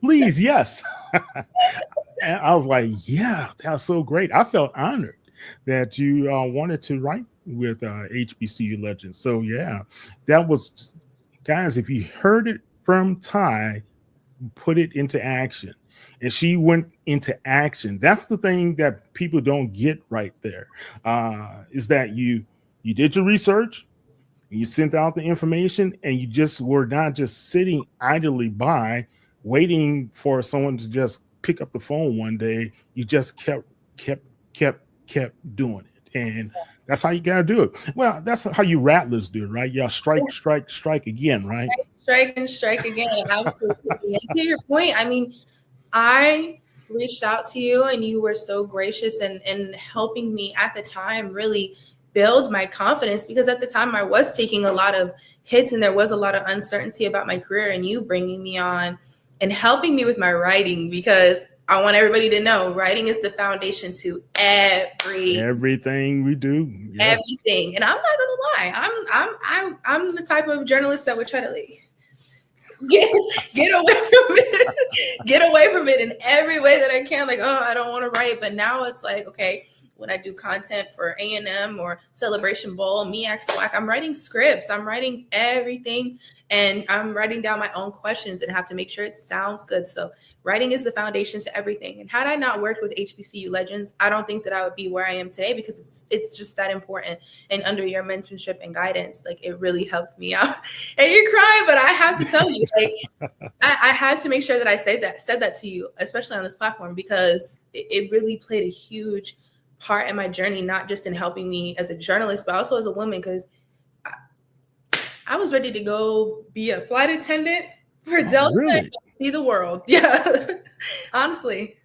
please, yes. And I was like, yeah, that was so great. I felt honored that you wanted to write with HBCU Legends. So yeah, that was, guys, if you heard it from Ty, put it into action. And she went into action. That's the thing that people don't get right there. Is that you did your research, you sent out the information, and you just were not just sitting idly by waiting for someone to just pick up the phone one day. You just kept doing it. And that's how you gotta do it. Well, that's how you rattlers do it, right? Y'all strike again, right? Strike again. Absolutely. And to your point, I mean, I reached out to you and you were so gracious in helping me at the time really build my confidence, because at the time I was taking a lot of hits and there was a lot of uncertainty about my career, and you bringing me on and helping me with my writing, because I want everybody to know writing is the foundation to everything we do. Yes. Everything. And I'm not gonna lie, I'm the type of journalist that would try to get away from it in every way that I can. Like, oh, I don't want to write. But now it's like, okay, when I do content for A&M or Celebration Bowl, MEAC, SWAC, I'm writing scripts, I'm writing everything, and I'm writing down my own questions and have to make sure it sounds good. So writing is the foundation to everything. And had I not worked with HBCU Legends, I don't think that I would be where I am today, because it's just that important. And under your mentorship and guidance, like, it really helped me out. And you're crying, but I have to tell you, like, I had to make sure that I said that to you, especially on this platform, because it really played a huge part in my journey, not just in helping me as a journalist, but also as a woman, because I was ready to go be a flight attendant for Delta and see the world. Yeah, honestly.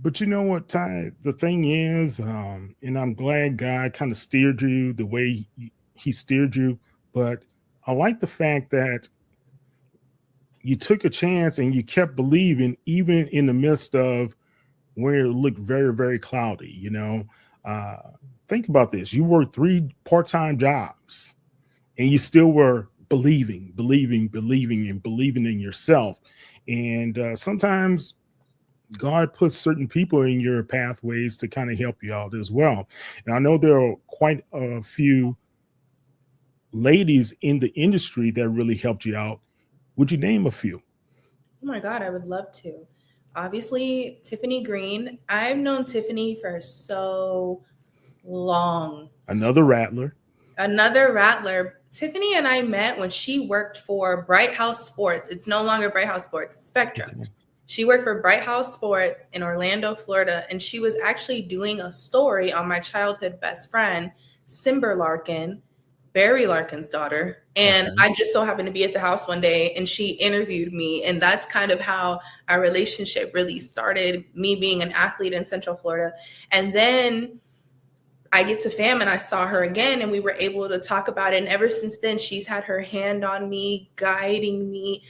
But you know what, Ty? The thing is, and I'm glad God kind of steered you the way he steered you, but I like the fact that you took a chance and you kept believing, even in the midst of where it looked very, very cloudy. You know, think about this. You worked 3 part-time jobs and you still were believing in yourself. And sometimes God puts certain people in your pathways to kind of help you out as well. And I know there are quite a few ladies in the industry that really helped you out. Would you name a few? Oh my God, I would love to. Obviously, Tiffany Green. I've known Tiffany for so long. Another rattler. Tiffany and I met when she worked for Bright House Sports. It's no longer Bright House Sports, it's Spectrum. Okay. She worked for Bright House Sports in Orlando, Florida, and she was actually doing a story on my childhood best friend, Simber Larkin, Barry Larkin's daughter. And I just so happened to be at the house one day and she interviewed me. And that's kind of how our relationship really started, me being an athlete in Central Florida. And then I get to FAM and I saw her again and we were able to talk about it. And ever since then, she's had her hand on me, guiding me,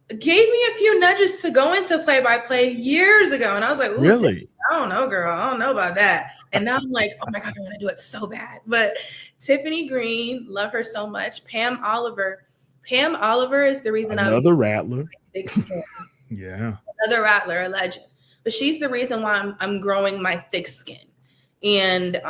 gave me a few nudges to go into play-by-play years ago. And I was like, ooh, really? I don't know, girl. I don't know about that. And now I'm like, oh my God, I want to do it so bad. But Tiffany Green, love her so much. Pam Oliver is the reason Another rattler. Thick skin. Yeah. Another rattler, a legend. But she's the reason why I'm growing my thick skin. And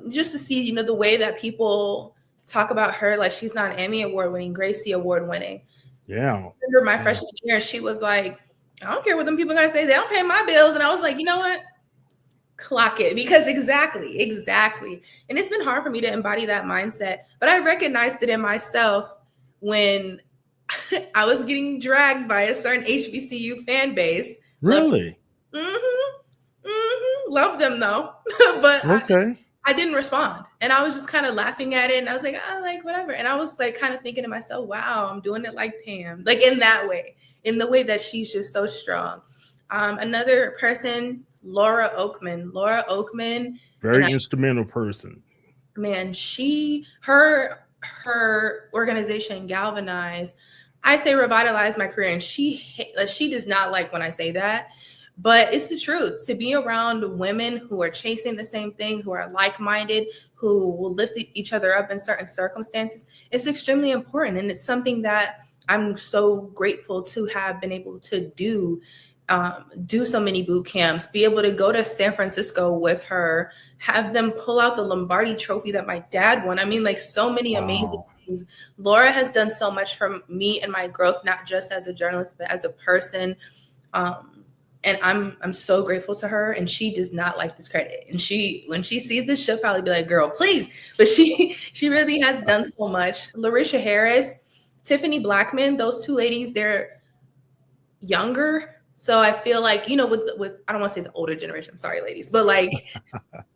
just to see, you know, the way that people talk about her, like she's not an Emmy Award winning, Gracie Award winning. Yeah. I remember my freshman year, she was like, I don't care what them people are gonna say, they don't pay my bills. And I was like, you know what? Clock it. Because exactly. And it's been hard for me to embody that mindset, but I recognized it in myself when I was getting dragged by a certain HBCU fan base. Really? Love them though. But okay. I didn't respond. And I was just kind of laughing at it. And I was like, oh, like whatever. And I was like kind of thinking to myself, wow, I'm doing it like Pam. Like in that way, in the way that she's just so strong. Another person, Laura Oakman. Very instrumental person. Man, her organization Galvanize, I say revitalized my career. And she does not like when I say that. But it's the truth. To be around women who are chasing the same thing, who are like-minded, who will lift each other up in certain circumstances, it's extremely important. And it's something that I'm so grateful to have been able to do so many boot camps, be able to go to San Francisco with her, have them pull out the Lombardi trophy that my dad won. I mean, like, so many amazing things. Laura has done so much for me and my growth, not just as a journalist, but as a person. And I'm so grateful to her, and she does not like this credit. And when she sees this, she'll probably be like, girl, please. But she really has done so much. Larisha Harris, Tiffany Blackman, those two ladies, they're younger. So I feel like, you know, with I don't want to say the older generation, I'm sorry, ladies, but like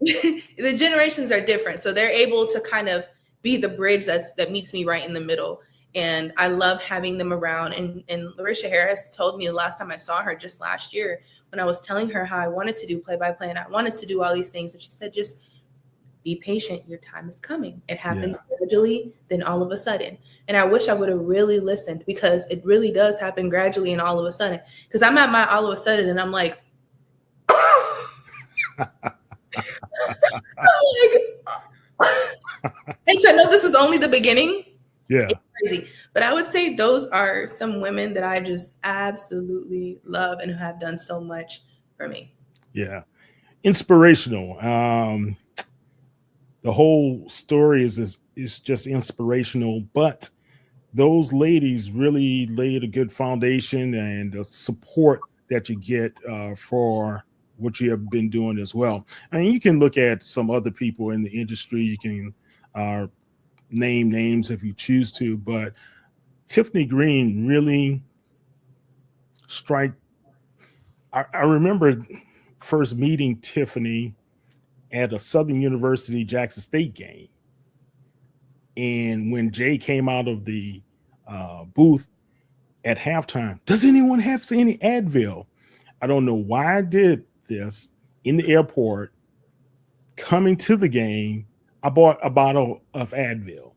the generations are different. So they're able to kind of be the bridge that meets me right in the middle. And I love having them around. And Larisha Harris told me the last time I saw her, just last year, when I was telling her how I wanted to do play-by-play and I wanted to do all these things. And she said, just be patient. Your time is coming. It happens gradually, then all of a sudden. And I wish I would have really listened, because it really does happen gradually and all of a sudden. Because I'm at my all of a sudden and I'm like, and so I know this is only the beginning. Yeah. It's crazy. But I would say those are some women that I just absolutely love and who have done so much for me. Yeah. Inspirational. The whole story is just inspirational, but those ladies really laid a good foundation, and the support that you get for what you have been doing as well. I mean, you can look at some other people in the industry. You can name names if you choose to, but Tiffany Green really I remember first meeting Tiffany at a Southern University Jackson State game. And when Jay came out of the booth at halftime, does anyone have any Advil? I don't know why I did this in the airport. Coming to the game, I bought a bottle of Advil.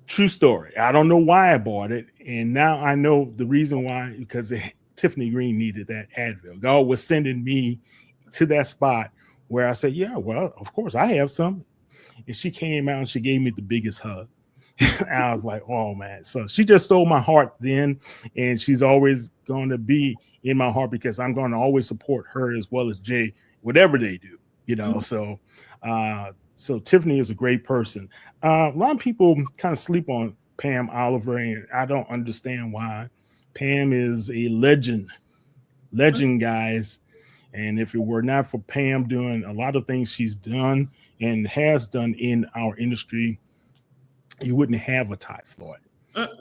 True story. I don't know why I bought it. And now I know the reason why, because Tiffany Green needed that Advil. God was sending me to that spot where I said, yeah, well, of course I have some. And she came out and she gave me the biggest hug. I was like, oh man. So she just stole my heart then. And she's always going to be in my heart, because I'm going to always support her as well as Jay, whatever they do, you know. So Tiffany is a great person. A lot of people kind of sleep on Pam Oliver, and I don't understand why. Pam is a legend, guys. And if it were not for Pam doing a lot of things she's done and has done in our industry, you wouldn't have a Ty Floyd.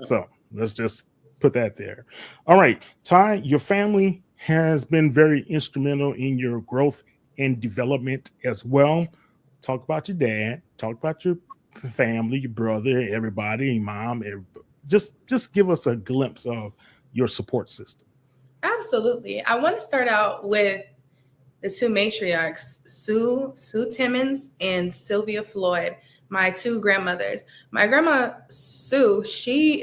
So let's just put that there. All right, Ty, your family has been very instrumental in your growth and development as well. Talk about your dad, talk about your family, your brother, everybody, your mom. Everybody. Just give us a glimpse of your support system. Absolutely. I want to start out with the two matriarchs, Sue Timmons and Sylvia Floyd, my two grandmothers. My grandma Sue, she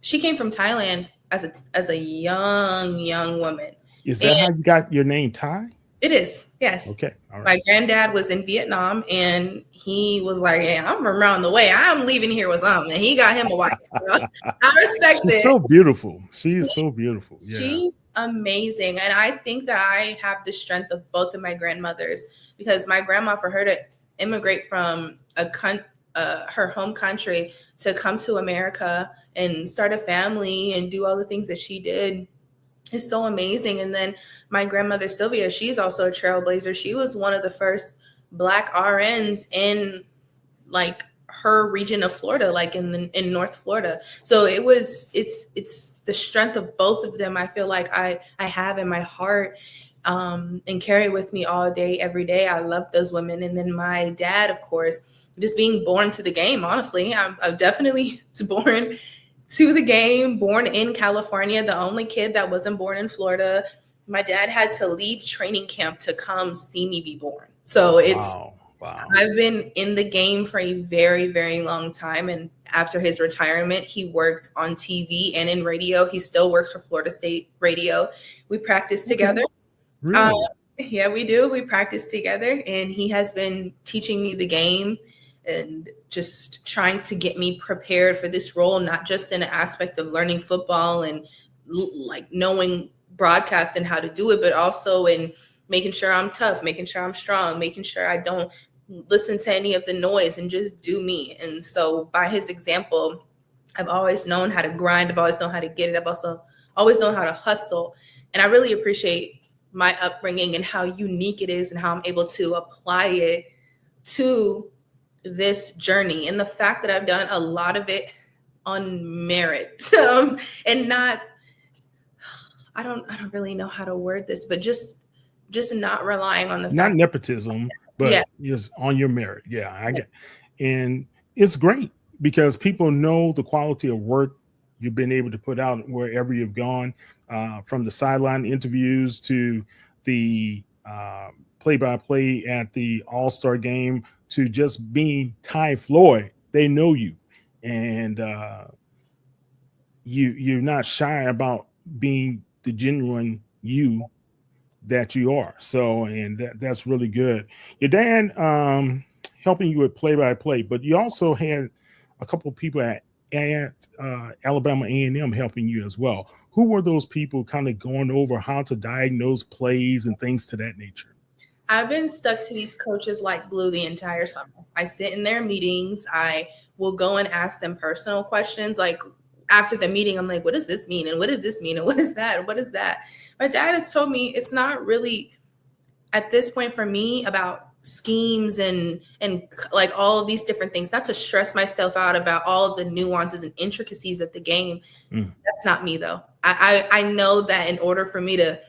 came from Thailand as a young woman. Is that how you got your name, Ty? It is, yes. Okay. All right. My granddad was in Vietnam, and he was like, "Hey, I'm around the way. I'm leaving here with something." And he got him a wife. So I respect it. She's so beautiful. She is so beautiful. Yeah. She's amazing, and I think that I have the strength of both of my grandmothers, because my grandma, for her to immigrate from her home country to come to America and start a family and do all the things that she did is so amazing. And then my grandmother Sylvia, she's also a trailblazer. She was one of the first Black RNs in like her region of Florida, like in North Florida. So it's the strength of both of them. I feel like I have in my heart and carry with me all day, every day. I love those women. And then my dad, of course, just being born to the game. Honestly, I'm definitely born to the game, born in California, the only kid that wasn't born in Florida. My dad had to leave training camp to come see me be born. So it's, wow. I've been in the game for a very, very long time. And after his retirement, he worked on TV and in radio. He still works for Florida State Radio. We practice together. Really? Yeah, we do. We practice together. And he has been teaching me the game and just trying to get me prepared for this role, not just in an aspect of learning football and like knowing broadcast and how to do it, but also in making sure I'm tough, making sure I'm strong, making sure I don't listen to any of the noise and just do me. And so by his example, I've always known how to grind. I've always known how to get it. I've also always known how to hustle. And I really appreciate my upbringing and how unique it is and how I'm able to apply it to this journey. And the fact that I've done a lot of it on merit and not, I don't really know how to word this, but just not relying on the not fact nepotism, but just on your merit. Yeah, I get, and it's great because people know the quality of work you've been able to put out wherever you've gone, from the sideline interviews to the play-by-play at the All-Star game to just being Ty Floyd. They know you, and you're not shy about being the genuine you that you are. So, and that's really good. Your dad helping you with play-by-play, but you also had a couple of people at Alabama A&M helping you as well. Who were those people kind of going over how to diagnose plays and things to that nature? I've been stuck to these coaches like glue the entire summer. I sit in their meetings. I will go and ask them personal questions. Like after the meeting, I'm like, what does this mean? And what does this mean? And what is that? And what is that? My dad has told me it's not really at this point for me about schemes and like all of these different things, not to stress myself out about all of the nuances and intricacies of the game. That's not me though. I know that in order for me to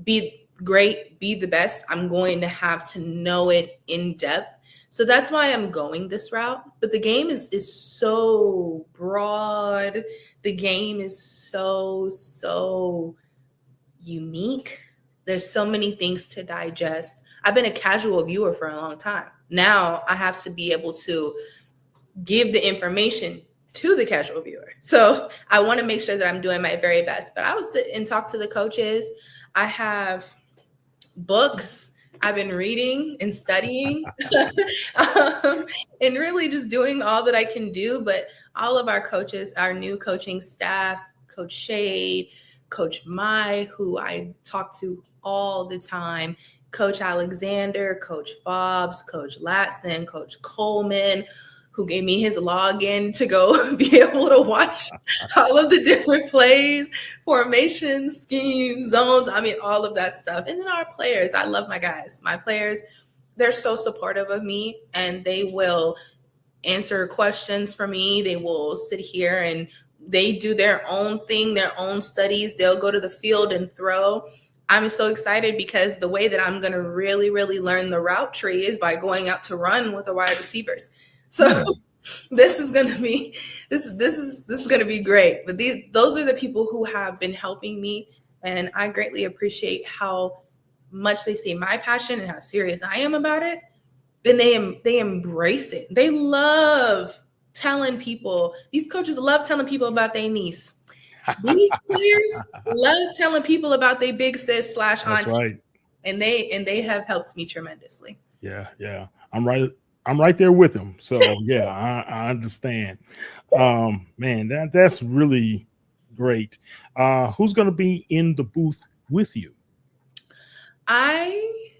be great, be the best, I'm going to have to know it in depth. So that's why I'm going this route. But the game is so broad. The game is so unique. There's so many things to digest. I've been a casual viewer for a long time. Now I have to be able to give the information to the casual viewer. So I want to make sure that I'm doing my very best. But I would sit and talk to the coaches. I have books I've been reading and studying and really just doing all that I can do. But all of our coaches, our new coaching staff, Coach Shade, Coach Mai, who I talk to all the time, Coach Alexander, Coach Fobbs, Coach Latson, Coach Coleman, who gave me his login to go be able to watch all of the different plays, formations, schemes, zones. I mean, all of that stuff. And then our players. I love my guys. My players, they're so supportive of me, and they will answer questions for me. They will sit here and they do their own thing, their own studies. They'll go to the field and throw. I'm so excited because the way that I'm going to really, really learn the route tree is by going out to run with the wide receivers. So this is going to be this is going to be great. But those are the people who have been helping me, and I greatly appreciate how much they see my passion and how serious I am about it. And they embrace it. They love telling people. These coaches love telling people about their niece. These players love telling people about their big sis / auntie. That's right. And they have helped me tremendously. Yeah. I'm right there with them. So yeah, I understand. Man, that's really great. Who's going to be in the booth with you? I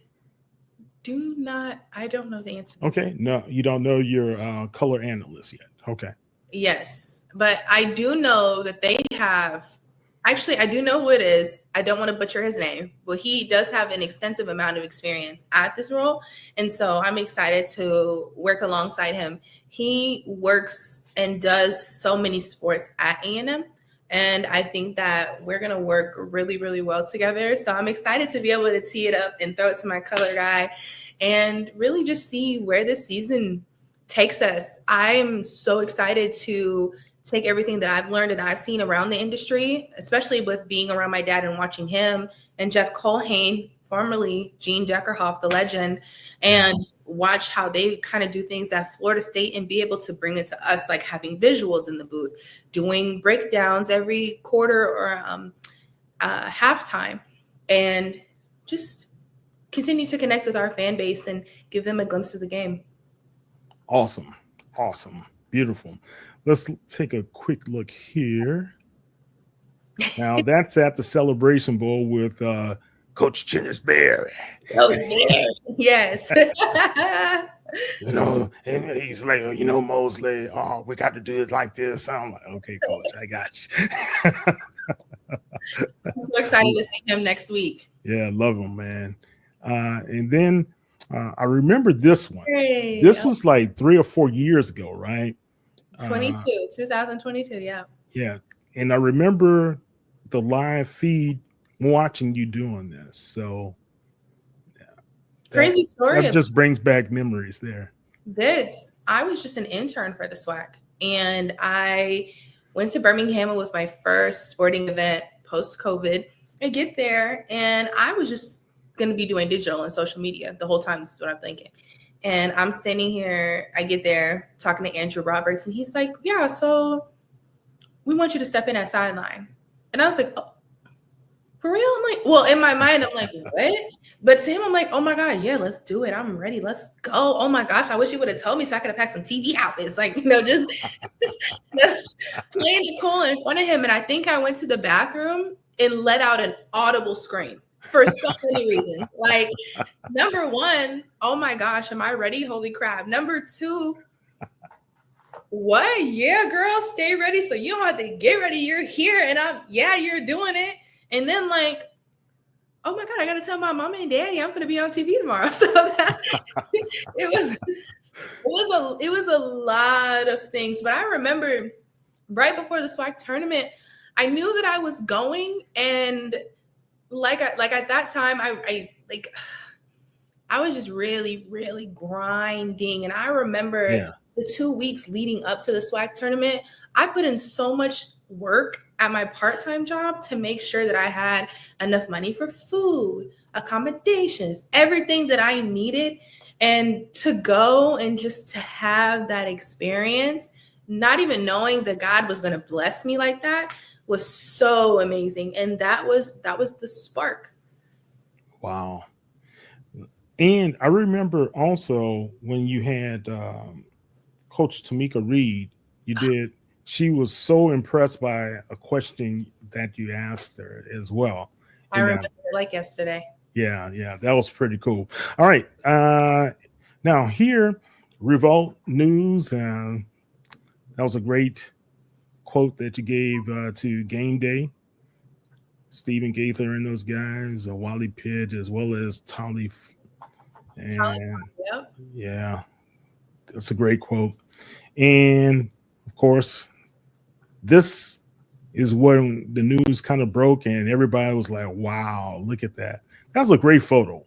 don't know the answer. Okay. No, you don't know your color analyst yet. Okay. Yes, but I do know that they have. Actually, I do know who it is. I don't want to butcher his name, but he does have an extensive amount of experience at this role. And so I'm excited to work alongside him. He works and does so many sports at A&M. And I think that we're going to work really, really well together. So I'm excited to be able to tee it up and throw it to my color guy and really just see where this season takes us. I'm so excited to take everything that I've learned and I've seen around the industry, especially with being around my dad and watching him and Jeff Colhane, formerly Gene Deckerhoff, the legend, and watch how they kind of do things at Florida State and be able to bring it to us, like having visuals in the booth, doing breakdowns every quarter or halftime, and just continue to connect with our fan base and give them a glimpse of the game. Awesome. Beautiful. Let's take a quick look here. Now that's at the Celebration Bowl with Coach Chinsberry. Oh, yeah. Yes. You know, and he's like, you know, Mosley, oh, we got to do it like this. I'm like, okay, coach, I got you. I'm so excited to see him next week. Yeah, love him, man. And then I remember this one. Hey, This was like 3 or 4 years ago, right? 2022, yeah. Yeah. And I remember the live feed watching you doing this. So crazy story. That just brings back memories there. I was just an intern for the SWAC, and I went to Birmingham. It was my first sporting event post-COVID. I get there, and I was just going to be doing digital and social media the whole time. This is what I'm thinking. And I'm standing here, I get there talking to Andrew Roberts, and he's like, yeah, so we want you to step in at sideline. And I was like, oh, for real? I'm like, well, in my mind, I'm like, what? But to him, I'm like, oh my God, yeah, let's do it. I'm ready. Let's go. Oh my gosh, I wish you would have told me so I could have packed some TV outfits. Like, you know, just playing it cool in front of him. And I think I went to the bathroom and let out an audible scream for so many reasons. Like, number one, oh my gosh, am I ready? Holy crap. Number two, what? Yeah, girl, stay ready. So you don't have to get ready. You're here. And you're doing it. And then like, oh my God, I got to tell my mama and daddy I'm going to be on TV tomorrow. So that it was a lot of things. But I remember right before the SWAC tournament, I knew that I was going, and like at that time, I was just really, really grinding. And I remember the 2 weeks leading up to the SWAC tournament, I put in so much work at my part-time job to make sure that I had enough money for food, accommodations, everything that I needed. And to go and just to have that experience, not even knowing that God was going to bless me like that, was so amazing. And that was the spark. Wow. And I remember also when you had Coach Tamika Reed, she was so impressed by a question that you asked her as well. I remember it like yesterday. Yeah, that was pretty cool. All right. Now here, Revolt News, that was a great quote that you gave to Game Day. Stephen Gaither and those guys, Wally Pitt, as well as Tolly. And yeah, that's a great quote. And of course, this is when the news kind of broke and everybody was like, wow, look at that. That's a great photo.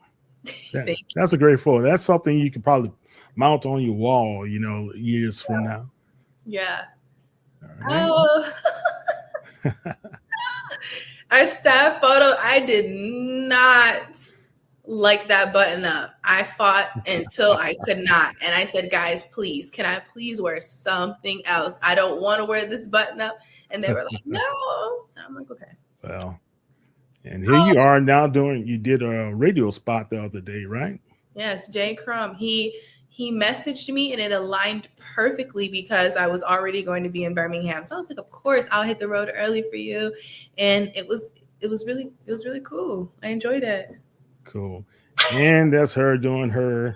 That's a great photo. That's something you could probably mount on your wall, years from now. Yeah. Right. Oh. Our staff photo, I did not like that button up. I fought until I could not. And I said, guys, please, can I please wear something else? I don't want to wear this button up. And they were like, no. And I'm like, okay. Well, and here you are now you did a radio spot the other day, right? Yes, Jay Crum. He messaged me and it aligned perfectly because I was already going to be in Birmingham. So I was like, of course, I'll hit the road early for you. And it was really cool. I enjoyed it. Cool. And that's her doing her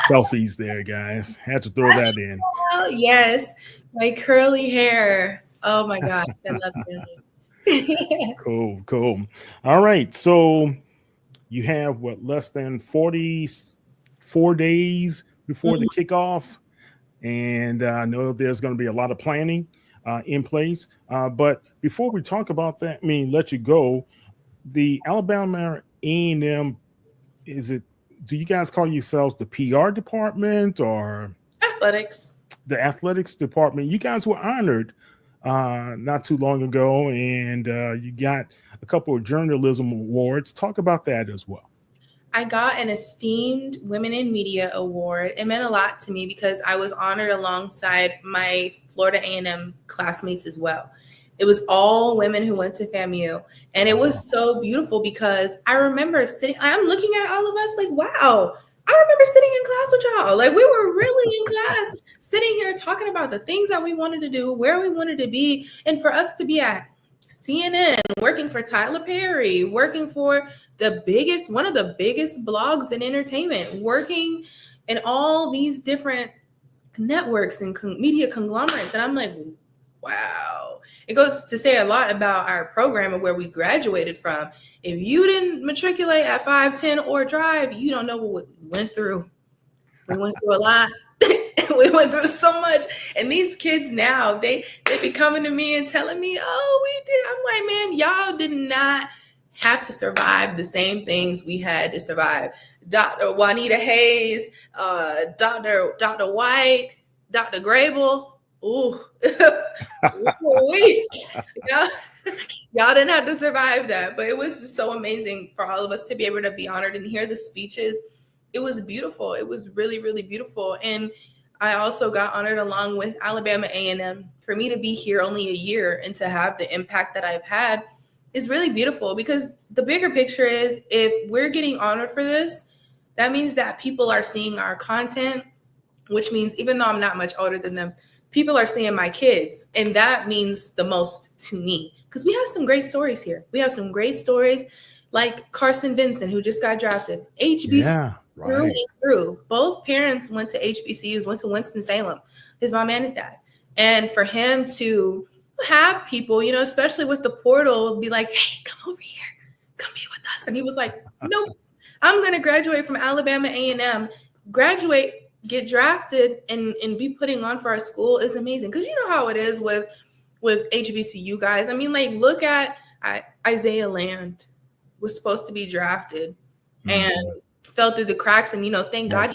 selfies there, guys. Had to throw that in. Oh, yes. My curly hair. Oh my gosh. I love it. Cool. All right. So you have less than 44 days before the kickoff. And I know there's going to be a lot of planning in place. But before we talk about that, let you go, the Alabama A&M, do you guys call yourselves the PR department or athletics? The athletics department. You guys were honored not too long ago, and you got a couple of journalism awards. Talk about that as well. I got an esteemed Women in Media award. It meant a lot to me because I was honored alongside my Florida A&M classmates as well. It was all women who went to FAMU. And it was so beautiful because I remember I'm looking at all of us like, wow, I remember sitting in class with y'all. Like, we were really in class, sitting here talking about the things that we wanted to do, where we wanted to be. And for us to be at CNN, working for Tyler Perry, working for one of the biggest blogs in entertainment, working in all these different networks and media conglomerates. And I'm like, wow. It goes to say a lot about our program and where we graduated from. If you didn't matriculate at 510 or drive, you don't know what we went through. We went through a lot. We went through so much. And these kids now, they be coming to me and telling me, oh, we did. I'm like, man, y'all did not have to survive the same things we had to survive. Dr. Juanita Hayes, Dr. White, Dr. Grable. Ooh. Y'all didn't have to survive that. But it was just so amazing for all of us to be able to be honored and hear the speeches. It was beautiful. It was really, really beautiful. And I also got honored along with Alabama A&M. For me to be here only a year and to have the impact that I've had is really beautiful, because the bigger picture is, if we're getting honored for this, that means that people are seeing our content, which means even though I'm not much older than them, people are seeing my kids. And that means the most to me, because we have some great stories here. We have some great stories like Carson Vincent, who just got drafted. HBCU through and through. Both parents went to HBCUs, went to Winston-Salem, his mom and his dad. And for him to have people, you know, especially with the portal, be like, hey, come over here, come be with us. And he was like, nope, I'm going to graduate from Alabama A&M, graduate, get drafted, and be putting on for our school is amazing. Because you know how it is with HBCU guys. I mean, like, look at Isaiah Land was supposed to be drafted and fell through the cracks. And, you know, thank God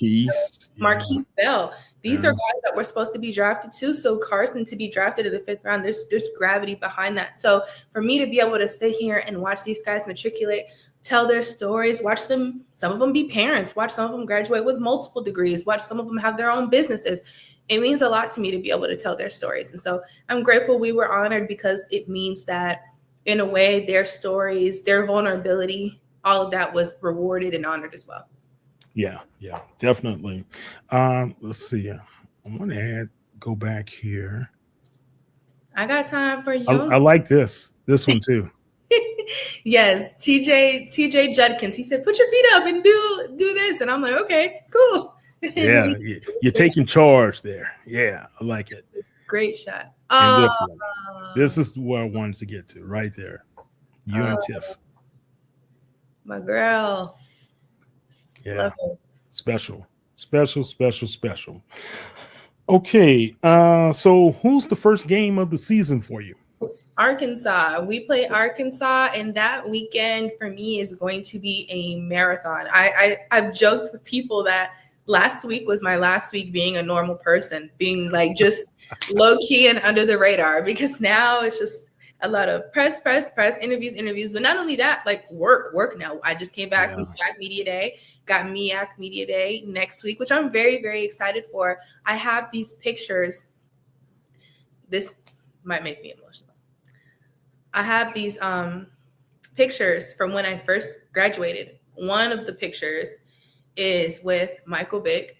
Marquise Bell. These are guys that were supposed to be drafted too. So Carson to be drafted in the 5th round, there's gravity behind that. So for me to be able to sit here and watch these guys matriculate, tell their stories, watch them, some of them be parents, watch some of them graduate with multiple degrees, watch some of them have their own businesses. It means a lot to me to be able to tell their stories. And so I'm grateful we were honored, because it means that in a way, their stories, their vulnerability, all of that was rewarded and honored as well. Yeah, definitely. Let's see. I want to go back here. I got time for you. I like this one too. Yes, TJ Judkins. He said, "Put your feet up and do this," and I'm like, "Okay, cool." Yeah, you're taking charge there. Yeah, I like it. Great shot. And this one. This is where I wanted to get to, right there. You and Tiff. My girl. Yeah. Special. Okay. So who's the first game of the season for you? Arkansas. We play Arkansas, and that weekend for me is going to be a marathon. I've joked with people that last week was my last week being a normal person, being like just low key and under the radar, because now it's just a lot of press, interviews. But not only that, like work now. I just came back from SWAC Media Day, got MEAC Media Day next week, which I'm very, very excited for. I have these pictures. This might make me emotional. I have these pictures from when I first graduated. One of the pictures is with Michael Vick.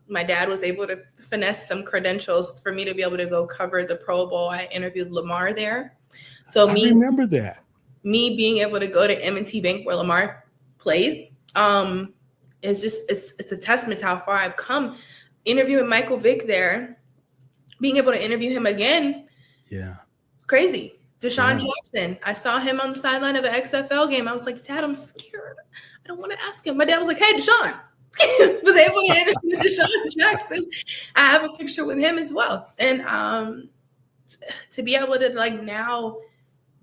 My dad was able to finesse some credentials for me to be able to go cover the Pro Bowl. I interviewed Lamar there. So I remember that. Me being able to go to M&T Bank where Lamar plays, it's a testament to how far I've come. Interviewing Michael Vick there, being able to interview him again. Yeah. It's crazy. Deshaun Jackson. I saw him on the sideline of an XFL game. I was like, Dad, I'm scared. I don't want to ask him. My dad was like, hey, Deshaun. Was able to interview Deshaun Jackson. I have a picture with him as well. And to be able to like now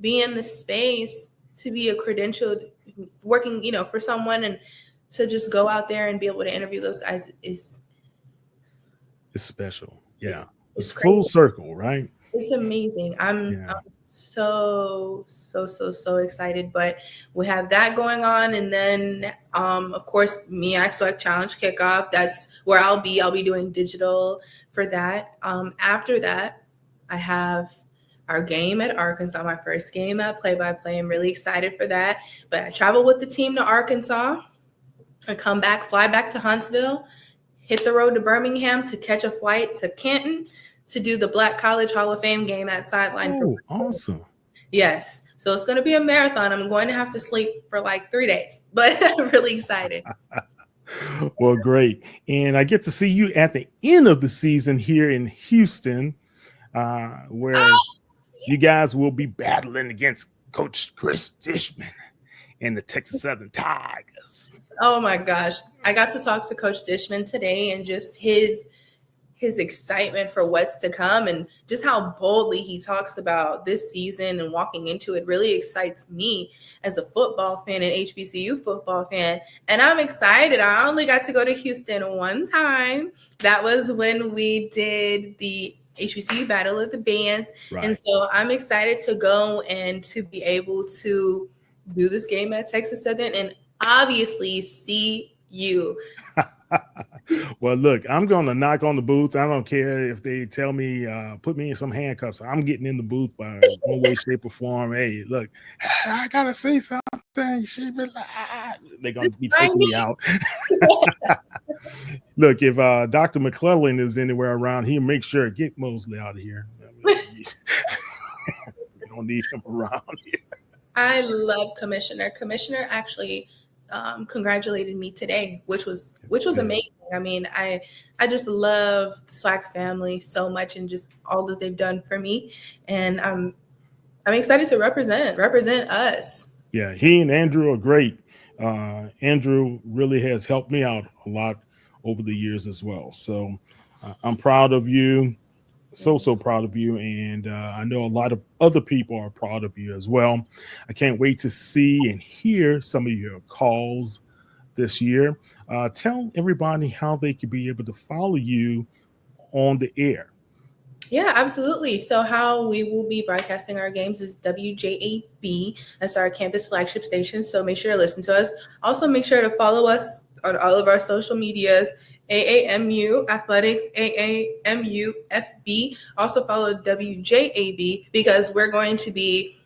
be in the space, to be a credentialed working, you know, for someone, and to just go out there and be able to interview those guys is special. Yeah. It's full circle, right? It's amazing. I'm so excited. But we have that going on, and then of course MEAC SWAC Challenge kickoff. That's where I'll be doing digital for that. After that, I have our game at Arkansas, my first game at play-by-play. I'm really excited for that. But I travel with the team to Arkansas. I come back, fly back to Huntsville, hit the road to Birmingham to catch a flight to Canton to do the Black College Hall of Fame game at Sideline. Oh, awesome. Yes. So it's going to be a marathon. I'm going to have to sleep for like 3 days, but I'm really excited. Well, great. And I get to see you at the end of the season here in Houston, where you guys will be battling against Coach Chris Dishman and the Texas Southern Tigers. Oh my gosh. I got to talk to Coach Dishman today, and just his excitement for what's to come and just how boldly he talks about this season and walking into it really excites me as a football fan and HBCU football fan. And I'm excited. I only got to go to Houston one time. That was when we did the HBCU Battle of the Bands. Right. And so I'm excited to go and to be able to do this game at Texas Southern and obviously see you. Well, look, I'm going to knock on the booth. I don't care if they tell me, put me in some handcuffs. I'm getting in the booth by one way, shape, or form. Hey, look, I got to say something. She be like, they're going to be taking me out. Look, if Dr. McClellan is anywhere around, he'll make sure to get Mosley out of here. We don't need him around here. I love Commissioner. Commissioner actually congratulated me today, which was amazing. I mean, I just love the SWAC family so much and just all that they've done for me, and I'm excited to represent us. Yeah, he and Andrew are great. Andrew really has helped me out a lot over the years as well. So I'm proud of you. So proud of you, and I know a lot of other people are proud of you as well. I can't wait to see and hear some of your calls this year. Tell everybody how they could be able to follow you on the air. Yeah, absolutely. So how we will be broadcasting our games is WJAB. That's our campus flagship station. So make sure to listen to us. Also, make sure to follow us on all of our social medias. AAMU Athletics, AAMU FB. Also follow WJAB because we're going to be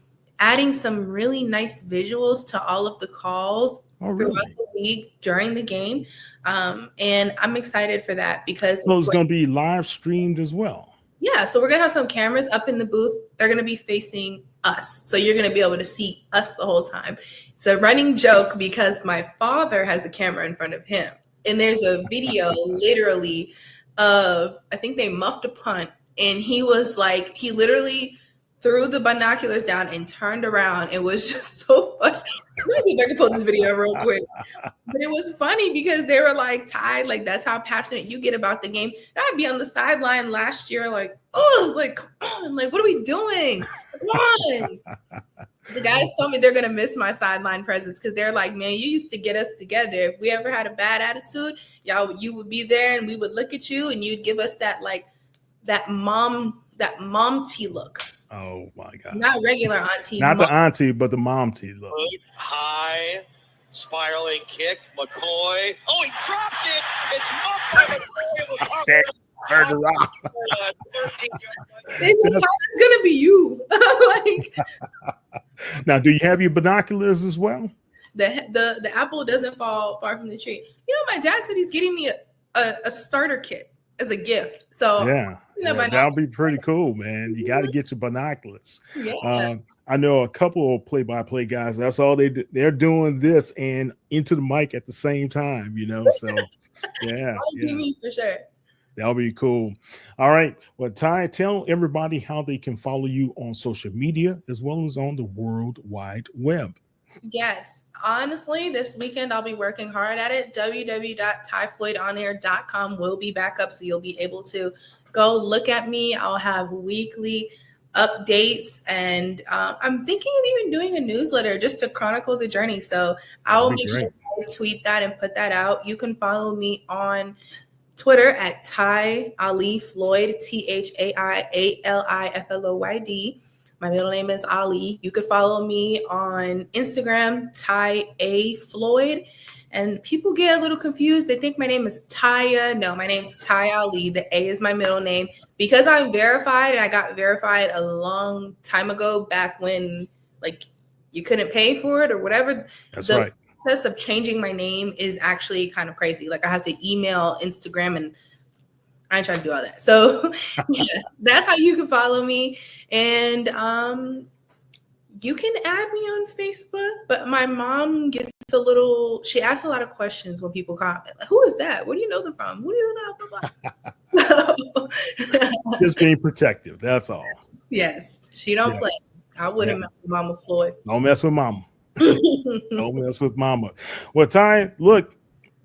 adding some really nice visuals to all of the calls throughout the week during the game. And I'm excited for that because it's going to be live streamed as well. Yeah, so we're going to have some cameras up in the booth. They're going to be facing us. So you're going to be able to see us the whole time. It's a running joke because my father has a camera in front of him. And there's a video literally of, I think they muffed a punt, and he was like, he literally threw the binoculars down and turned around. It was just so funny. Let me see if I can pull this video real quick. But it was funny because they were like tied, like that's how passionate you get about the game. I'd be on the sideline last year, like, oh, like, come on, like, what are we doing? Come on. The guys told me they're going to miss my sideline presence because they're like, man, you used to get us together. If we ever had a bad attitude, you would be there and we would look at you and you'd give us that, like, that mom tea look. Oh, my God. Not regular auntie. Not the auntie, but the mom tea look. High, spiraling kick, McCoy. Oh, he dropped it. It's muffed by McCoy. Turned around. It's gonna be you. Like, now, do you have your binoculars as well? The apple doesn't fall far from the tree. You know, my dad said he's getting me a starter kit as a gift. So yeah, that'll be pretty cool, man. You got to get your binoculars. Yeah. I know a couple of play-by-play guys. That's all they're doing this and into the mic at the same time. You know, so yeah, me for sure. That'll be cool. All right. Well, Ty, tell everybody how they can follow you on social media as well as on the World Wide Web. Yes. Honestly, this weekend I'll be working hard at it. www.tyfloydonair.com will be back up, so you'll be able to go look at me. I'll have weekly updates, and I'm thinking of even doing a newsletter just to chronicle the journey. So I'll make sure I tweet that and put that out. You can follow me on Twitter at Ty Ali Floyd, ThaiAlifloyd. My middle name is Ali. You could follow me on Instagram, Ty A Floyd. And people get a little confused. They think my name is Taya. No, my name's Ty Ali. The A is my middle name. Because I'm verified, and I got verified a long time ago, back when like you couldn't pay for it or whatever. That's right. Process of changing my name is actually kind of crazy. Like I have to email Instagram, and I ain't trying to do all that. So yeah, that's how you can follow me. And You can add me on Facebook, but my mom gets she asks a lot of questions when people comment. Like, who is that? Where do you know them from? Who do you know? Blah, blah. Just being protective. That's all. Yes, she don't play. I wouldn't mess with Mama Floyd. Don't mess with Mama. Don't mess with Mama. Well, Ty, look,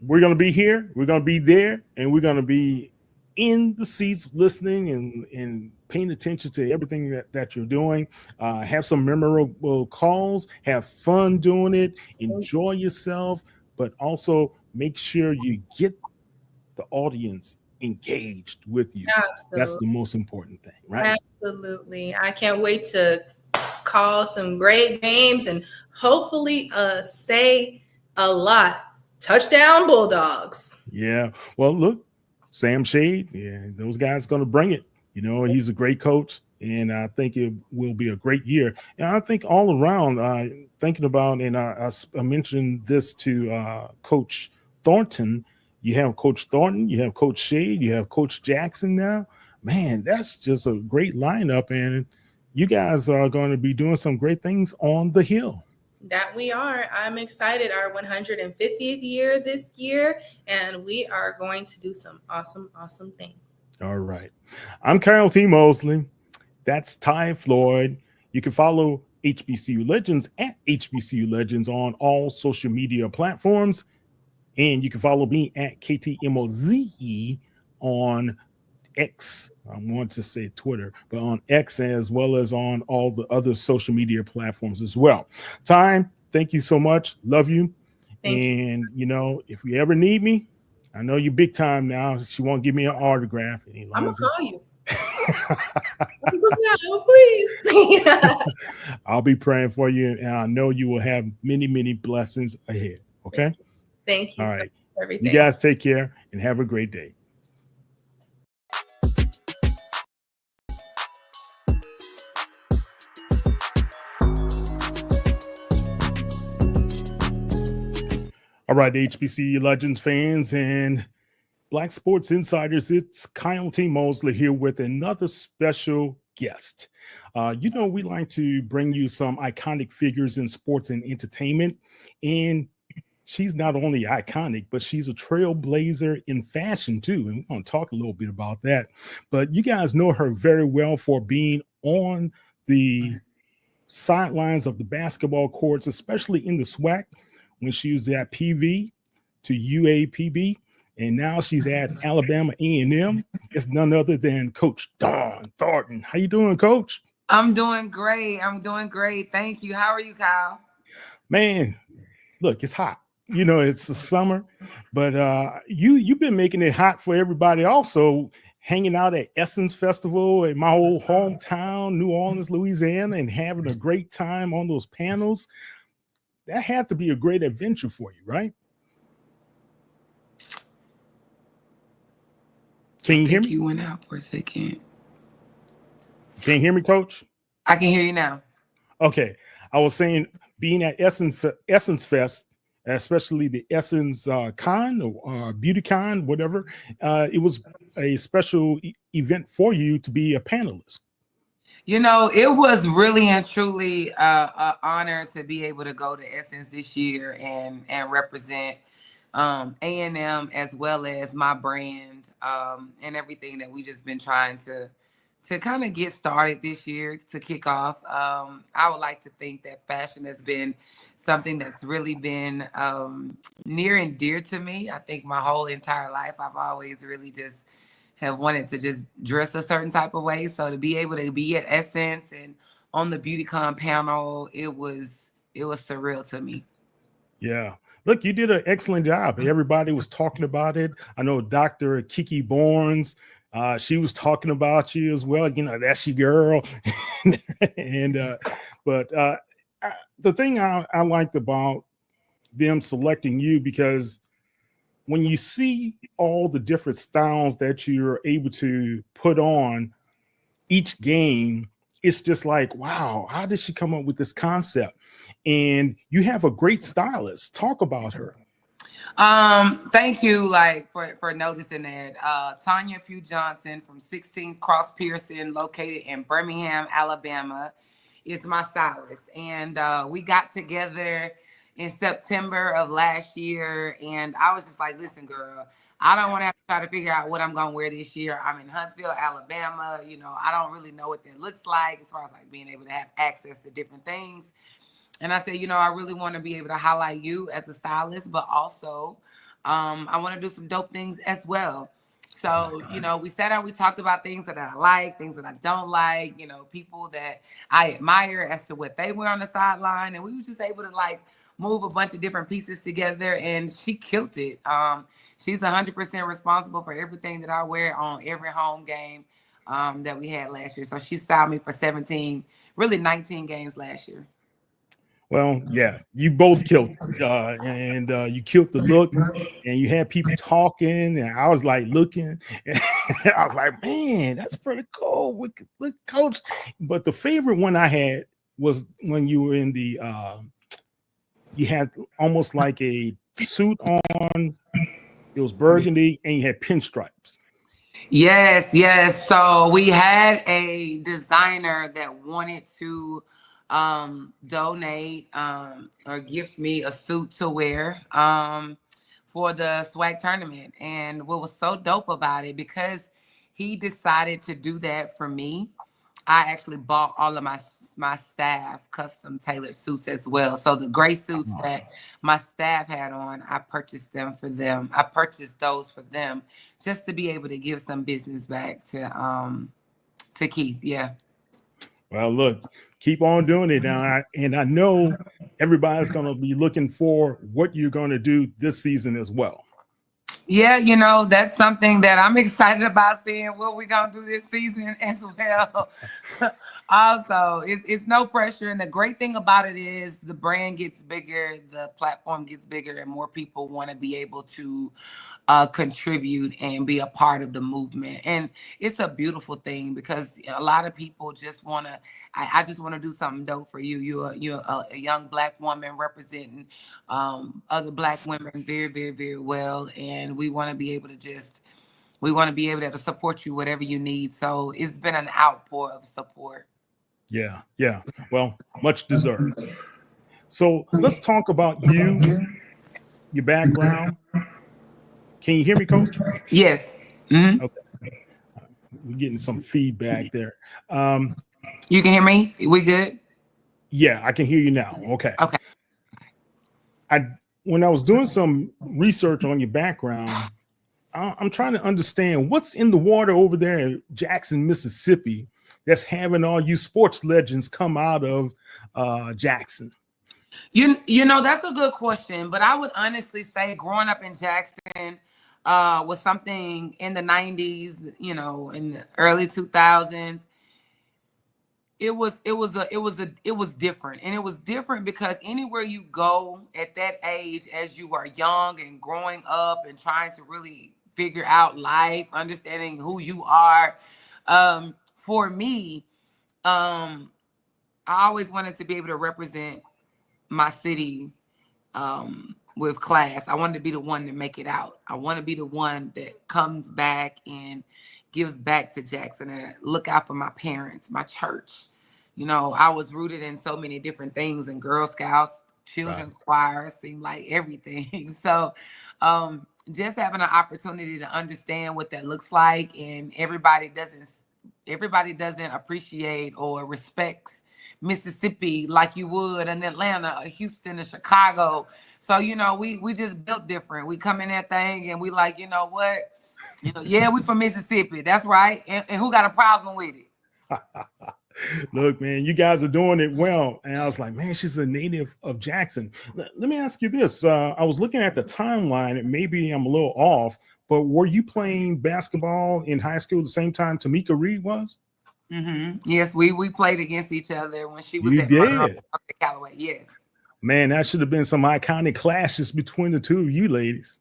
we're going to be here. We're going to be there. And we're going to be in the seats listening and paying attention to everything that you're doing. Have some memorable calls. Have fun doing it. Enjoy yourself. But also make sure you get the audience engaged with you. Absolutely. That's the most important thing, right? Absolutely. I can't wait to call some great games and hopefully say a lot. Touchdown Bulldogs. Yeah. Well, look, Sam Shade, those guys going to bring it. You know, he's a great coach, and I think it will be a great year. And I think all around, thinking about, and I mentioned this to Coach Thornton. You have Coach Thornton, you have Coach Shade, you have Coach Jackson now. Man, that's just a great lineup, and you guys are going to be doing some great things on the Hill. That we are. I'm excited. Our 150th year this year, and we are going to do some awesome, awesome things. All right. I'm Kyle T. Mosley. That's Ty Floyd. You can follow HBCU Legends at HBCU Legends on all social media platforms. And you can follow me at KTMOZE on X. I want to say Twitter, but on X as well as on all the other social media platforms as well. Ty, thank you so much. Love you. And, you know, if you ever need me, I know you're big time now. She won't give me an autograph. I'm going to call you. Please. I'll be praying for you, and I know you will have many, many blessings ahead. Okay? Thank you. All right. For everything. You guys take care and have a great day. All right, HBCU Legends fans and Black Sports Insiders, it's Kyle T. Mosley here with another special guest. You know, we like to bring you some iconic figures in sports and entertainment, and she's not only iconic, but she's a trailblazer in fashion too, and we're going to talk a little bit about that. But you guys know her very well for being on the sidelines of the basketball courts, especially in the SWAC, when she was at PV to UAPB, and now she's at Alabama A&M. It's none other than Coach Dawn Thornton. How you doing, Coach? I'm doing great. Thank you. How are you, Kyle? Man, look, it's hot. You know, it's the summer, but you've been making it hot for everybody also, hanging out at Essence Festival in my old hometown, New Orleans, Louisiana, and having a great time on those panels. That had to be a great adventure for you, right? Can you hear me? You went out for a second. Can you hear me, Coach? I can hear you now. Okay. I was saying being at Essence Fest, especially the Essence Con or Beauty Con, whatever, it was a special event for you to be a panelist. You know, it was really and truly an honor to be able to go to Essence this year and represent A&M as well as my brand and everything that we just been trying to kind of get started this year to kick off. I would like to think that fashion has been something that's really been near and dear to me. I think my whole entire life, I've always really just have wanted to just dress a certain type of way. So to be able to be at Essence and on the BeautyCon panel, it was surreal to me. Yeah. Look, you did an excellent job. Everybody was talking about it. I know Dr. Kiki Barnes, she was talking about you as well. You know, that's your girl. But the thing I liked about them selecting you, because when you see all the different styles that you're able to put on each game, it's just like, wow, how did she come up with this concept? And you have a great stylist. Talk about her. Thank you, for noticing that. Tanya Pugh Johnson from 16 Cross Pearson, located in Birmingham, Alabama. is my stylist. And we got together in September of last year. And I was just like, listen, girl, I don't want to have to try to figure out what I'm going to wear this year. I'm in Huntsville, Alabama. You know, I don't really know what that looks like as far as like being able to have access to different things. And I said, you know, I really want to be able to highlight you as a stylist, but also I want to do some dope things as well. So, you know, we sat down, we talked about things that I like, things that I don't like, you know, people that I admire as to what they wear on the sideline. And we were just able to like move a bunch of different pieces together, and she killed it. She's 100% responsible for everything that I wear on every home game that we had last year. So she styled me for 17, really 19 games last year. Well, yeah, you both killed and you killed the look, and you had people talking, and I was like looking, and I was like, man, that's pretty cool. Look, coach. But the favorite one I had was when you were in the you had almost like a suit on. It was burgundy, and you had pinstripes. Yes. So we had a designer that wanted to donate or gift me a suit to wear for the swag tournament. And what was so dope about it, because he decided to do that for me, I actually bought all of my staff custom tailored suits as well. So the gray suits that my staff had on, I purchased them for them. I purchased those for them just to be able to give some business back to keep. Yeah. Well, look, keep on doing it now. And I know everybody's going to be looking for what you're going to do this season as well. Yeah, you know, that's something that I'm excited about, seeing what we're going to do this season as well. Also, it's no pressure. And the great thing about it is the brand gets bigger, the platform gets bigger, and more people want to be able to contribute and be a part of the movement. And it's a beautiful thing, because a lot of people just want to, I just want to do something dope for you. You're a young Black woman representing other Black women very, very, very well. And we want to be able to support you, whatever you need. So it's been an outpour of support. Yeah. Well, much deserved. So let's talk about you, your background. Can you hear me, Coach? Yes. Mm-hmm. Okay. We're getting some feedback there. You can hear me? We good? Yeah, I can hear you now. Okay. When I was doing some research on your background, I'm trying to understand what's in the water over there in Jackson, Mississippi, that's having all you sports legends come out of Jackson. You know, that's a good question, but I would honestly say growing up in Jackson was something in the 90s, you know, in the early 2000s. It was different. And it was different because anywhere you go at that age, as you are young and growing up and trying to really figure out life, understanding who you are, for me, I always wanted to be able to represent my city with class. I wanted to be the one to make it out. I want to be the one that comes back and gives back to Jackson, and look out for my parents, my church. You know, I was rooted in so many different things, and Girl Scouts, children's choir, seemed like everything. So just having an opportunity to understand what that looks like, and everybody doesn't appreciate or respects Mississippi like you would in Atlanta, or Houston, or Chicago. So, you know, we just built different. We come in that thing and we like, you know what? You know, yeah, we from Mississippi. That's right. And who got a problem with it? Look, man, you guys are doing it well. And I was like, man, she's a native of Jackson. Let me ask you this. I was looking at the timeline, and maybe I'm a little off, but were you playing basketball in high school at the same time Tamika Reed was? Mm-hmm. Yes, we played against each other when she was you at did. Callaway. Yes. Man, that should have been some iconic clashes between the two of you ladies.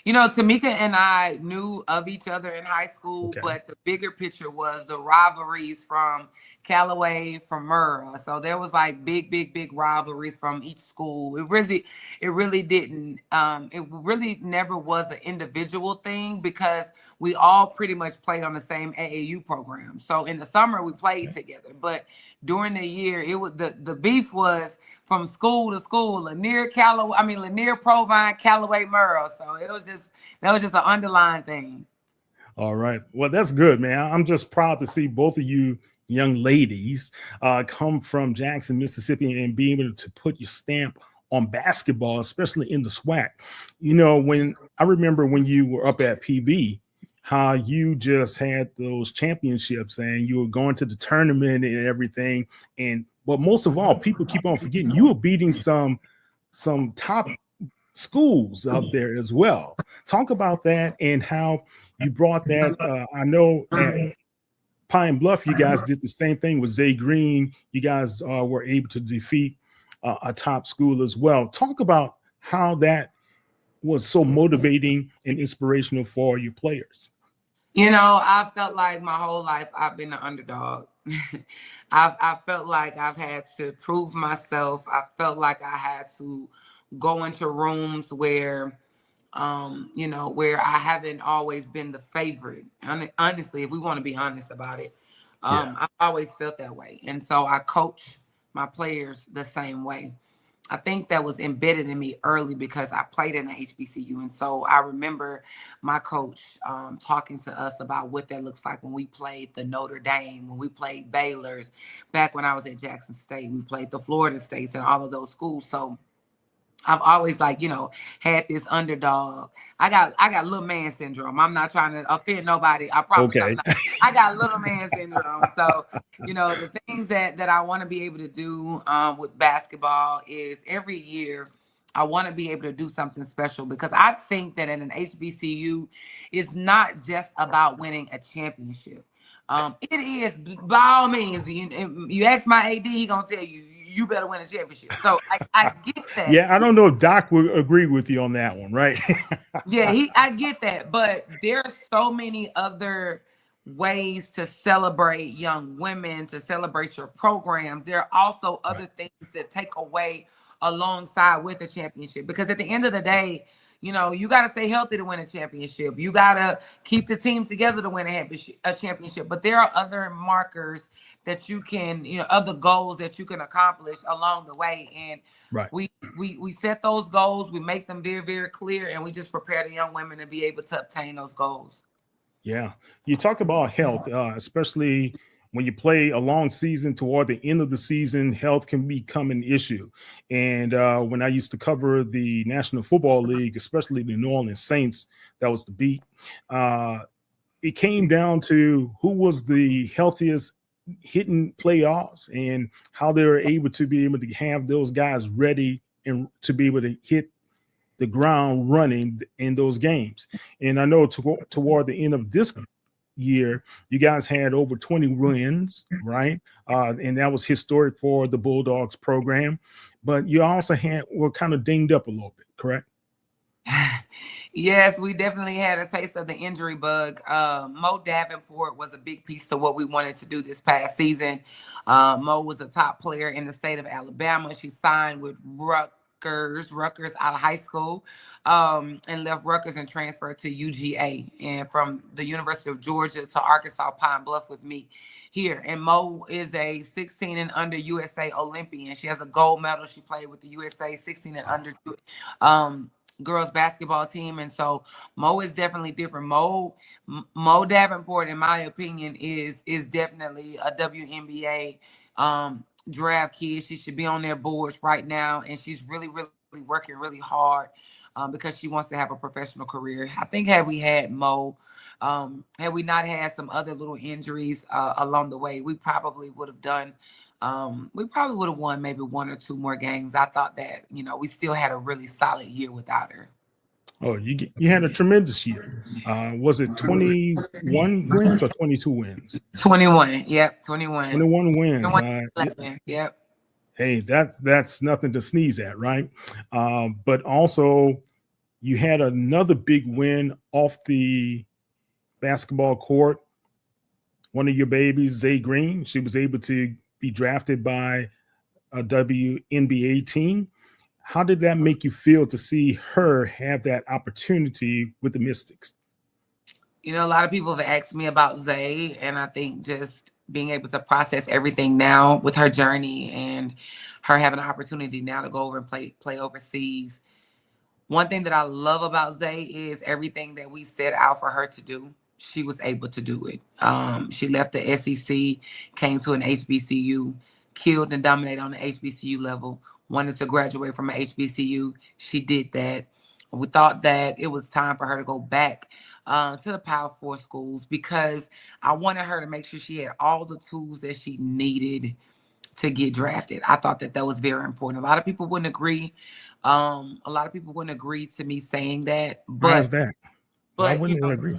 You know, Tamika and I knew of each other in high school, but the bigger picture was the rivalries from Callaway, from Murrah. So there was like big rivalries from each school. It really didn't. It really never was an individual thing because we all pretty much played on the same AAU program. So in the summer we played together, but during the year it was the beef was from school to school, Lanier, Provine, Callaway, Murrah. So that was just an underlying thing. All right. Well, that's good, man. I'm just proud to see both of you young ladies come from Jackson, Mississippi, and be able to put your stamp on basketball, especially in the SWAC. You know, when I remember when you were up at PB, how you just had those championships and you were going to the tournament and everything. But most of all, people keep on forgetting you were beating some top schools out there as well. Talk about that and how you brought that. I know at Pine Bluff, you guys did the same thing with Zay Green. You guys were able to defeat a top school as well. Talk about how that was so motivating and inspirational for your players. You know, I felt like my whole life I've been an underdog. I felt like I've had to prove myself. I felt like I had to go into rooms where, where I haven't always been the favorite. Honestly, if we want to be honest about it, I've always felt that way. And so I coach my players the same way. I think that was embedded in me early because I played in the HBCU. And so I remember my coach talking to us about what that looks like when we played the Notre Dame, when we played Baylor's. Back when I was at Jackson State, we played the Florida States and all of those schools. So I've always had this underdog. I got little man syndrome. I'm not trying to offend nobody. I promise. Okay. I got little man syndrome. So, the things that I want to be able to do with basketball is every year I want to be able to do something special because I think that in an HBCU, it's not just about winning a championship. It is by all means. You ask my AD, he gonna tell you better win a championship. So I get that. Yeah, I don't know if Doc would agree with you on that one, right? Yeah, I get that, but there are so many other ways to celebrate young women, to celebrate your programs. There are also other things that take away alongside with a championship because at the end of the day, you got to stay healthy to win a championship. You got to keep the team together to win a championship. But there are other markers that you can, other goals that you can accomplish along the way. And we set those goals. We make them very, very clear. And we just prepare the young women to be able to obtain those goals. Yeah. You talk about health, especially when you play a long season toward the end of the season, health can become an issue. And when I used to cover the National Football League, especially the New Orleans Saints, that was the beat. It came down to who was the healthiest hitting playoffs and how they were able to have those guys ready and to be able to hit the ground running in those games. And I know toward the end of this year, you guys had over 20 wins, right? And that was historic for the Bulldogs program. But you also were kind of dinged up a little bit, correct? Yes, we definitely had a taste of the injury bug. Mo Davenport was a big piece to what we wanted to do this past season. Mo was a top player in the state of Alabama. She signed with Rutgers out of high school, and left Rutgers and transferred to UGA, and from the University of Georgia to Arkansas Pine Bluff with me here. And Mo is a 16 and under USA Olympian. She has a gold medal. She played with the USA 16 and under girls basketball team. And so Mo is definitely different. Mo Davenport, in my opinion, is definitely a WNBA draft kid. She should be on their boards right now, and she's really working really hard because she wants to have a professional career. I think had we had Mo, had we not had some other little injuries along the way, we probably would have done won maybe one or two more games. I thought that, we still had a really solid year without her. Oh, you had a tremendous year. Was it 21 wins or 22 wins? 21. Yep, 21. 21 wins. 11, yep. Hey, that's nothing to sneeze at, right? But also you had another big win off the basketball court. One of your babies, Zay Green, she was able to be drafted by a WNBA team. How did that make you feel to see her have that opportunity with the Mystics? You know, a lot of people have asked me about Zay, and I think just being able to process everything now with her journey and her having an opportunity now to go over and play overseas. One thing that I love about Zay is everything that we set out for her to do, she was able to do it. She left the SEC, came to an HBCU, killed and dominated on the HBCU level, wanted to graduate from an HBCU. She did that. We thought that it was time for her to go back to the Power 4 schools because I wanted her to make sure she had all the tools that she needed to get drafted. I thought that was very important. A lot of people wouldn't agree. A lot of people wouldn't agree to me saying that. But, why is that? Why but wouldn't they agree?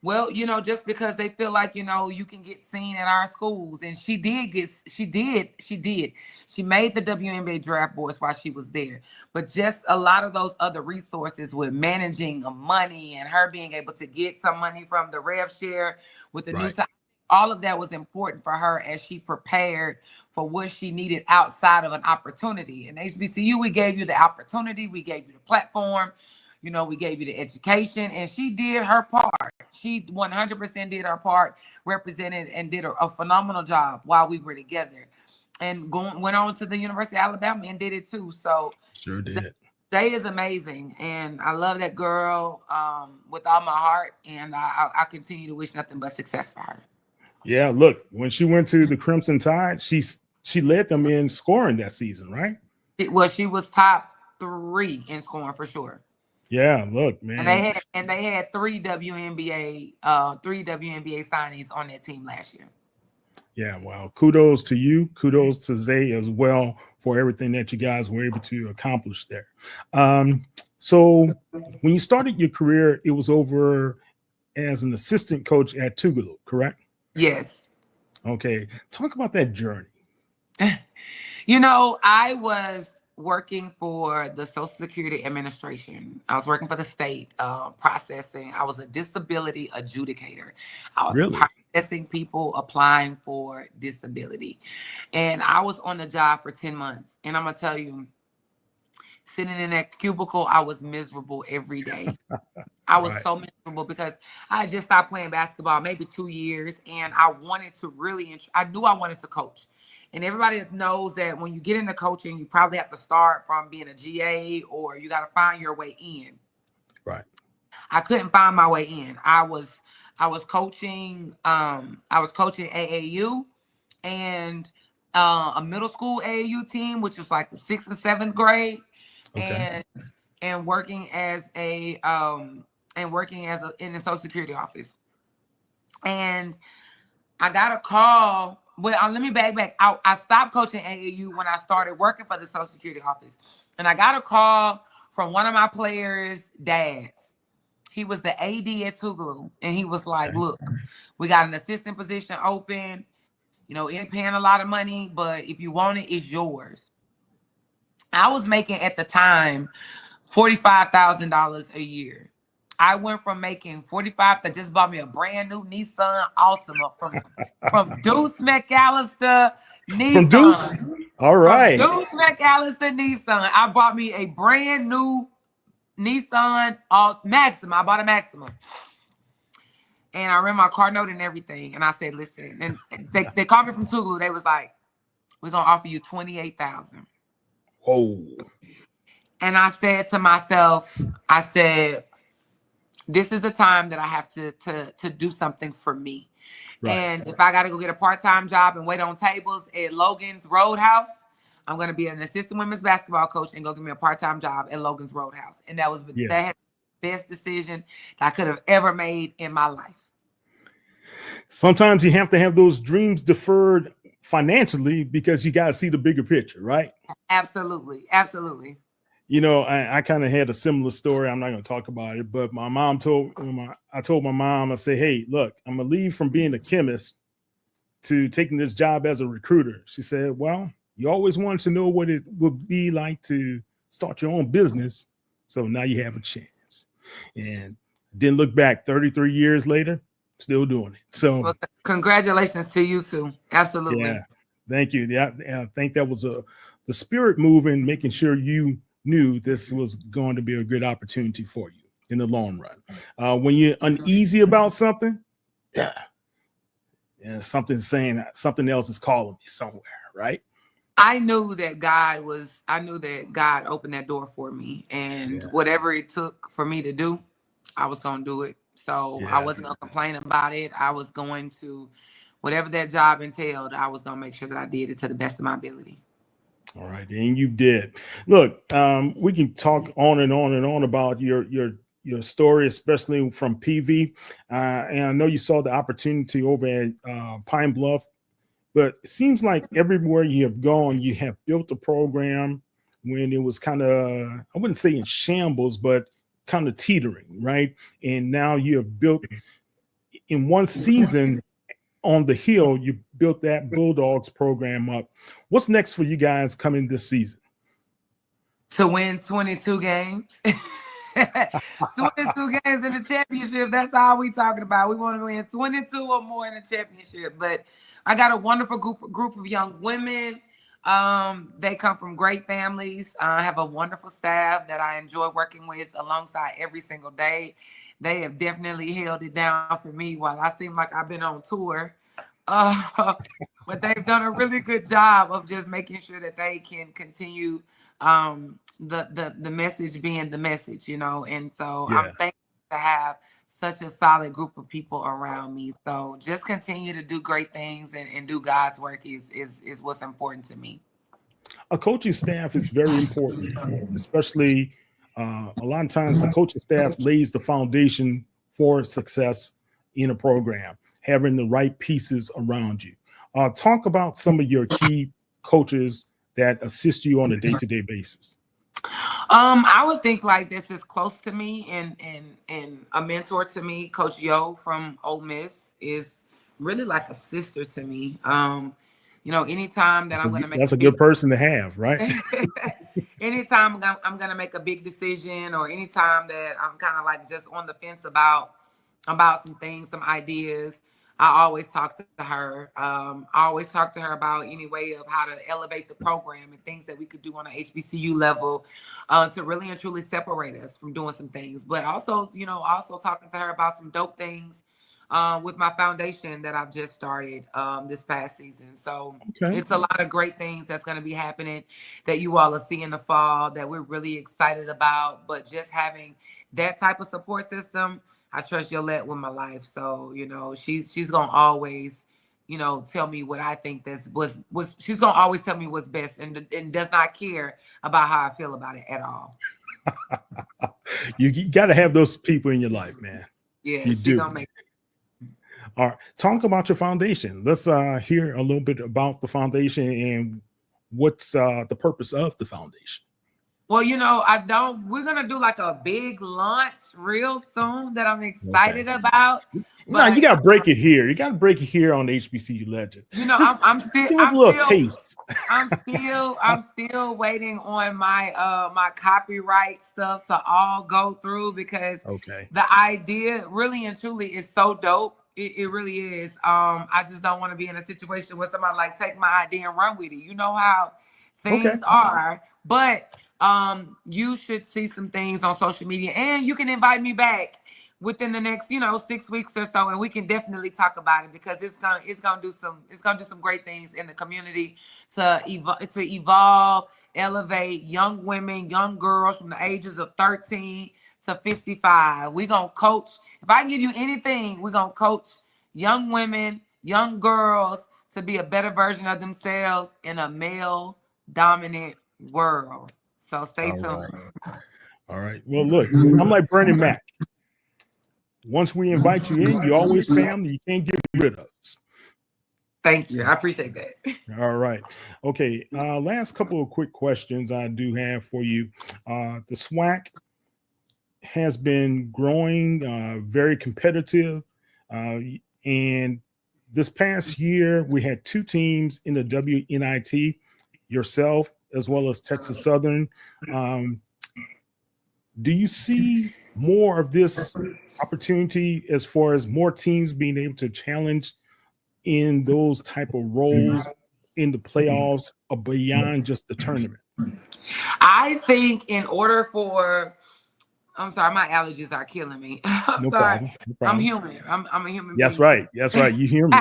Well, just because they feel like, you can get seen at our schools. And she did. She made the WNBA draft boards while she was there. But just a lot of those other resources with managing money and her being able to get some money from the rev share with the new time, all of that was important for her as she prepared for what she needed outside of an opportunity. In HBCU, we gave you the opportunity. We gave you the platform. We gave you the education, and she did her part. She 100% did her part, represented and did a phenomenal job while we were together. And went on to the University of Alabama and did it too. So sure did. Zay is amazing, and I love that girl with all my heart, and I continue to wish nothing but success for her. Yeah, look, when she went to the Crimson Tide, she led them in scoring that season, right? She was top 3 in scoring for sure. Yeah, look, man. And they had 3 WNBA signings on that team last year. Yeah, well, kudos to you. Kudos to Zay as well for everything that you guys were able to accomplish there. So when you started your career, it was over as an assistant coach at Tougaloo, correct? Yes. Okay. Talk about that journey. I was working for the Social Security Administration. I was working for the state, processing. I was a disability adjudicator. I was processing people applying for disability. And I was on the job for 10 months. And I'm going to tell you, sitting in that cubicle, I was miserable every day. I was so miserable because I had just stopped playing basketball, maybe 2 years. And I wanted to I knew I wanted to coach. And everybody knows that when you get into coaching, you probably have to start from being a GA or you got to find your way in. Right. I couldn't find my way in. I was coaching AAU and a middle school AAU team, which was like the 6th and 7th grade, and working in the Social Security office. And I got a call. Well, let me back. I stopped coaching AAU when I started working for the Social Security office. And I got a call from one of my players' dads. He was the AD at Tougaloo. And he was like, look, we got an assistant position open. It ain't paying a lot of money, but if you want it, it's yours. I was making at the time $45,000 a year. I went from making 45 that just bought me a brand new Nissan Altima from Deuce McAllister Nissan. From Deuce? All right. From Deuce McAllister Nissan. I bought me a brand new Nissan Maxima. I bought a Maxima. And I ran my car note and everything. And I said, listen, and they called me from Tougaloo. They was like, we're going to offer you $28,000. Oh. And I said to myself, this is the time that I have to do something for me. Right. And if I got to go get a part-time job and wait on tables at Logan's Roadhouse, I'm going to be an assistant women's basketball coach and go get me a part-time job at Logan's Roadhouse. And that was the best decision that I could have ever made in my life. Sometimes you have to have those dreams deferred financially because you got to see the bigger picture, right? Absolutely. Absolutely. I kind of had a similar story. I'm not going to talk about it, but my mom told my mom, I said, hey, look, I'm going to leave from being a chemist to taking this job as a recruiter. She said, well, you always wanted to know what it would be like to start your own business. So now you have a chance. And didn't look back 33 years later, still doing it. So well, congratulations to you too. Absolutely. yeah, thank you. Yeah, I think that was the spirit moving, making sure you knew this was going to be a good opportunity for you in the long run. When you're uneasy about something, yeah, something's saying something else is calling me somewhere, right? I knew that God opened that door for me, and whatever it took for me to do, I was going to do it. So I wasn't going to complain about it. I was going to, whatever that job entailed, I was going to make sure that I did it to the best of my ability. All right, and you did. Look, we can talk on and on and on about your story, especially from PV. And I know you saw the opportunity over at Pine Bluff, but it seems like everywhere you have gone, you have built a program when it was kind of, I wouldn't say in shambles, but kind of teetering, right? And now you have built in one season on the hill, you built that Bulldogs program up. What's next for you guys coming this season? To win 22 games. 22 games in the championship. That's all we talking about. We want to win 22 or more in the championship. But I got a wonderful group of young women. They come from great families. I have a wonderful staff that I enjoy working with alongside every single day. They have definitely held it down for me while I seem like I've been on tour. But they've done a really good job of just making sure that they can continue the message being the message, you know. And so I'm thankful to have such a solid group of people around me. So just continue to do great things and do God's work is what's important to me. A coaching staff is very important, especially a lot of times the coaching staff lays the foundation for success in a program, having the right pieces around you. Talk about some of your key coaches that assist you on a day-to-day basis. I would think like this is close to me and a mentor to me. Coach Yo from Ole Miss is really like a sister to me. You know, anytime that I'm going to make that's a good person to have, right? Anytime I'm going to make a big decision, or anytime that I'm kind of like just on the fence about some things, some ideas, I always talk to her. I always talk to her about any way of how to elevate the program and things that we could do on an HBCU level to really and truly separate us from doing some things. But also, you know, also talking to her about some dope things with my foundation that I've just started this past season. So it's a lot of great things that's going to be happening that you all will see in the fall that we're really excited about. But just having that type of support system, I trust Yolette with my life. So, you know, she's going to always, you know, tell me what I think she's going to always tell me what's best and does not care about how I feel about it at all. You got to have those people in your life, man. Yeah, you do. Gonna make it. All right. Talk about your foundation. Let's hear a little bit about the foundation and what's the purpose of the foundation. Well, you know, we're going to do like a big launch real soon that I'm excited about. No, you got to break it here. You got to break it here on the HBCU Legends. You know, I'm still waiting on my copyright stuff to all go through because the idea really and truly is so dope. It really is. I just don't want to be in a situation where somebody like take my idea and run with it. You know how things are, but you should see some things on social media, and you can invite me back within the next, 6 weeks or so, and we can definitely talk about it because it's gonna do some great things in the community to evolve, elevate young women, young girls from the ages of 13 to 55. We're gonna coach. If I can give you anything, we're gonna coach young women, young girls to be a better version of themselves in a male-dominant world. So stay tuned. All right. Well, look, I'm like Bernie Mac. Once we invite you in, you always family. You can't get rid of us. Thank you. I appreciate that. All right. Okay. Last couple of quick questions I do have for you. The SWAC has been growing, very competitive. And this past year, we had 2 teams in the WNIT, yourself, as well as Texas Southern. Do you see more of this opportunity as far as more teams being able to challenge in those type of roles in the playoffs or beyond just the tournament? I think in order for, I'm sorry, my allergies are killing me. I'm No sorry. problem. No I'm problem. human. I'm a human That's being. right. That's right. You hear me.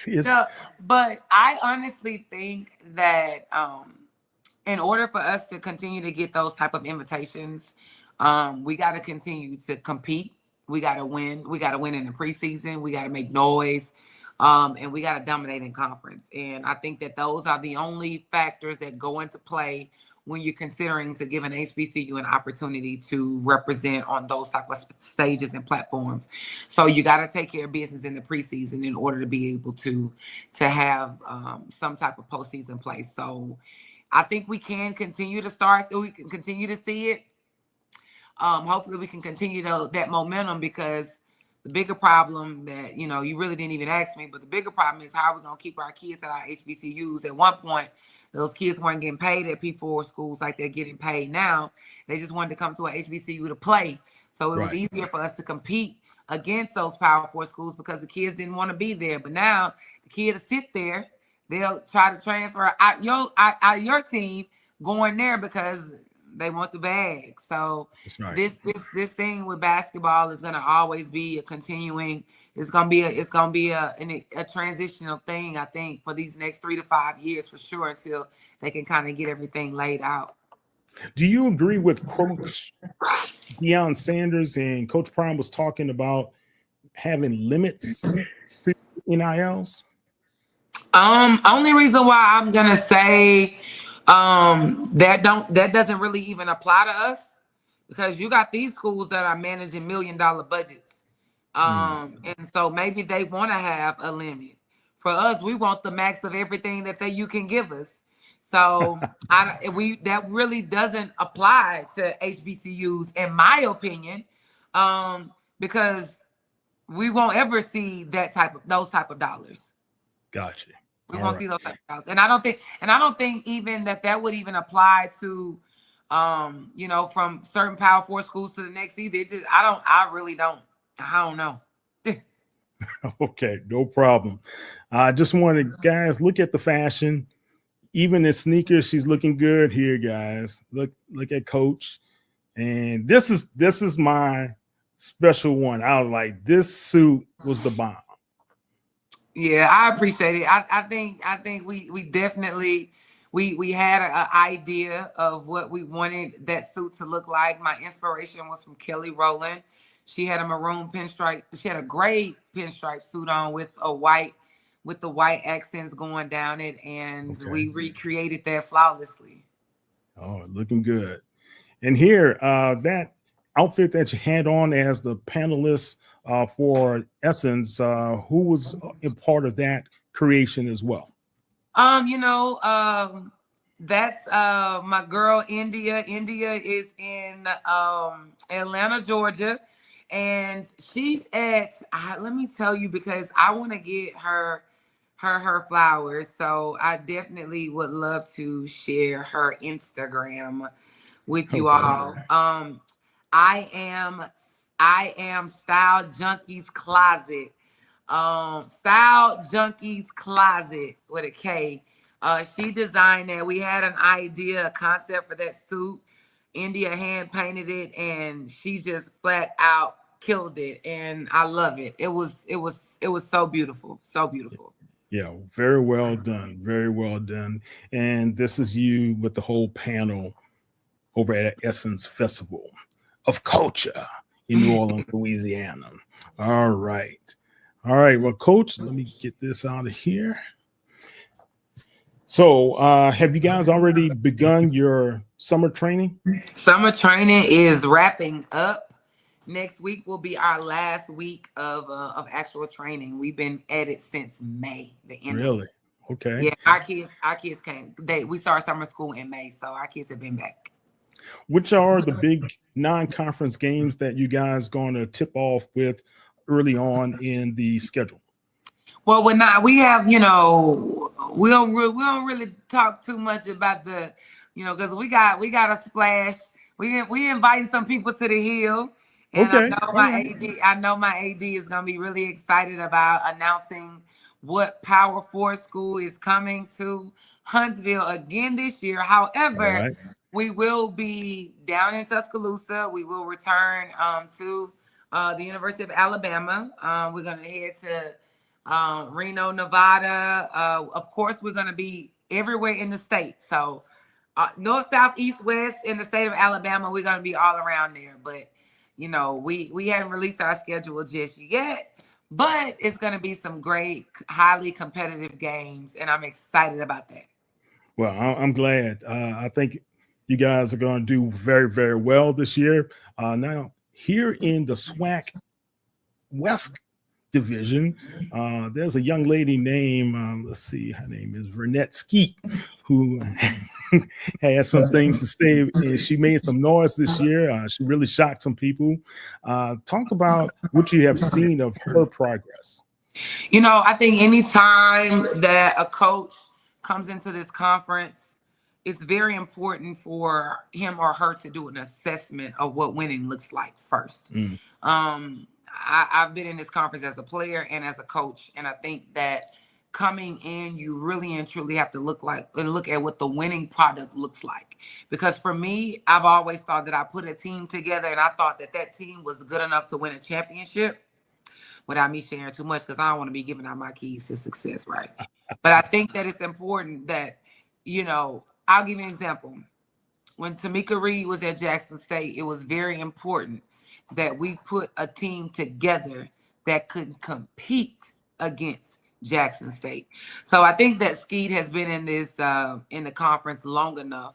No, but I honestly think that in order for us to continue to get those type of invitations, we got to continue to compete. We got to win. We got to win in the preseason. We got to make noise. And we got to dominate in conference. And I think that those are the only factors that go into play when you're considering to give an HBCU an opportunity to represent on those type of stages and platforms. So you got to take care of business in the preseason in order to be able to have some type of postseason play. So I think we can continue to start, so we can continue to see it. Hopefully we can continue that momentum, because the bigger problem that, you really didn't even ask me, but the bigger problem is how are we going to keep our kids at our HBCUs? At one point, those kids weren't getting paid at P4 schools like they're getting paid now. They just wanted to come to a HBCU to play. So it was easier for us to compete against those Power 4 schools because the kids didn't want to be there. But now the kids sit there, they'll try to transfer out your team going there because they want the bag. So this thing with basketball is going to always be a continuing. It's going to be a transitional thing, I think, for these next 3 to 5 years for sure, until they can kind of get everything laid out. Do you agree with Coach Deion Sanders and Coach Prime was talking about having limits for NILs? Only reason why I'm gonna say that doesn't really even apply to us, because you got these schools that are managing $1 million budgets. And so maybe they want to have a limit. For us, we want the max of everything that you can give us. So that really doesn't apply to HBCUs, in my opinion, because we won't ever see those type of dollars. Gotcha. We won't see those type of dollars, and I don't think even that would even apply to, from certain Power 4 schools to the next either. I don't know. Okay, no problem. I just wanted, guys, look at the fashion. Even in sneakers, she's looking good here, guys. Look at Coach. And this is my special one. I was like, this suit was the bomb. Yeah, I appreciate it. I think we definitely we had an idea of what we wanted that suit to look like. My inspiration was from Kelly Rowland. She had a maroon pinstripe. She had a gray pinstripe suit on with the white accents going down it, and we recreated that flawlessly. Oh, looking good. And here, that outfit that you had on as the panelist for Essence, who was a part of that creation as well? That's my girl India. India is in Atlanta, Georgia, and she's at. Let me tell you, because I want to get her flowers. So I definitely would love to share her Instagram with you all. I am Style Junkies Closet. Style Junkies Closet with a K. She designed that. We had an idea, a concept for that suit. India hand painted it, and she just flat out killed it. And I love it. It was so beautiful. So beautiful. Yeah, very well done. Very well done. And this is you with the whole panel over at Essence Festival of Culture in New Orleans, Louisiana. All right. Well, Coach, let me get this out of here. So have you guys already begun your summer training? Summer training is wrapping up. Next week will be our last week of actual training. We've been at it since May. The end. Really? Okay. Yeah, our kids came. We started summer school in May, so our kids have been back. Which are the big non-conference games that you guys going to tip off with early on in the schedule? Well, we have, we don't really talk too much about the, because we got a splash. we inviting some people to the Hill. And Okay. I know my AD is gonna be really excited about announcing what Power 4 school is coming to Huntsville again this year. However, we will be down in Tuscaloosa. We will return to the University of Alabama. We're gonna head to Reno, Nevada. Of course, we're gonna be everywhere in the state. So north, south, east, west in the state of Alabama, we're gonna be all around there. But you know, we haven't released our schedule just yet, but it's going to be some great, highly competitive games, and I'm excited about that. Well, I'm glad. I think you guys are going to do very, very well this year. Now, here in the SWAC West Division, there's a young lady named, let's see, her name is Vernette Skeet, who has some things to say, and she made some noise this year. She really shocked some people. Talk about what you have seen of her progress. You know, I think anytime that a coach comes into this conference, it's very important for him or her to do an assessment of what winning looks like first. I've been in this conference as a player and as a coach, and I think that coming in, you really and truly have to look at what the winning product looks like. Because for me, I've always thought that I put a team together, and I thought that that team was good enough to win a championship, without me sharing too much, because I don't want to be giving out my keys to success, right? But I think that it's important that, you know, I'll give you an example. When Tamika Reed was at Jackson State, it was very important that we put a team together that could compete against Jackson State. So I think that Skeet has been in this in the conference long enough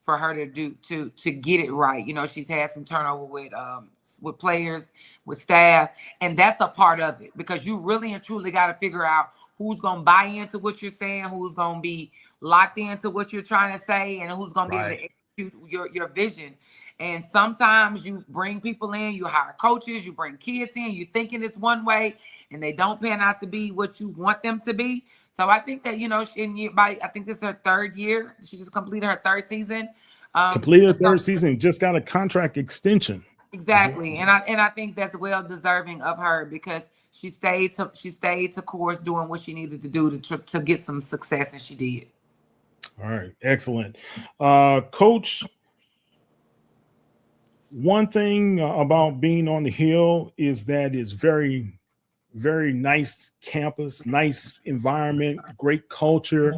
for her to get it right. You know, she's had some turnover with players, with staff, and that's a part of it, because you really and truly got to figure out who's going to buy into what you're saying, who's going to be locked into what you're trying to say, and who's going to be able to execute your vision. And sometimes you bring people in, you hire coaches, you bring kids in, you thinking it's one way, and they don't pan out to be what you want them to be. So I think that, you know, I think this is her third year. She just completed her third season. Completed third season, just got a contract extension. Exactly. And I think that's well deserving of her, because she stayed to course doing what she needed to do to get some success, and she did. All right, excellent. Coach, one thing about being on the Hill is that it's very, very nice campus, nice environment, great culture.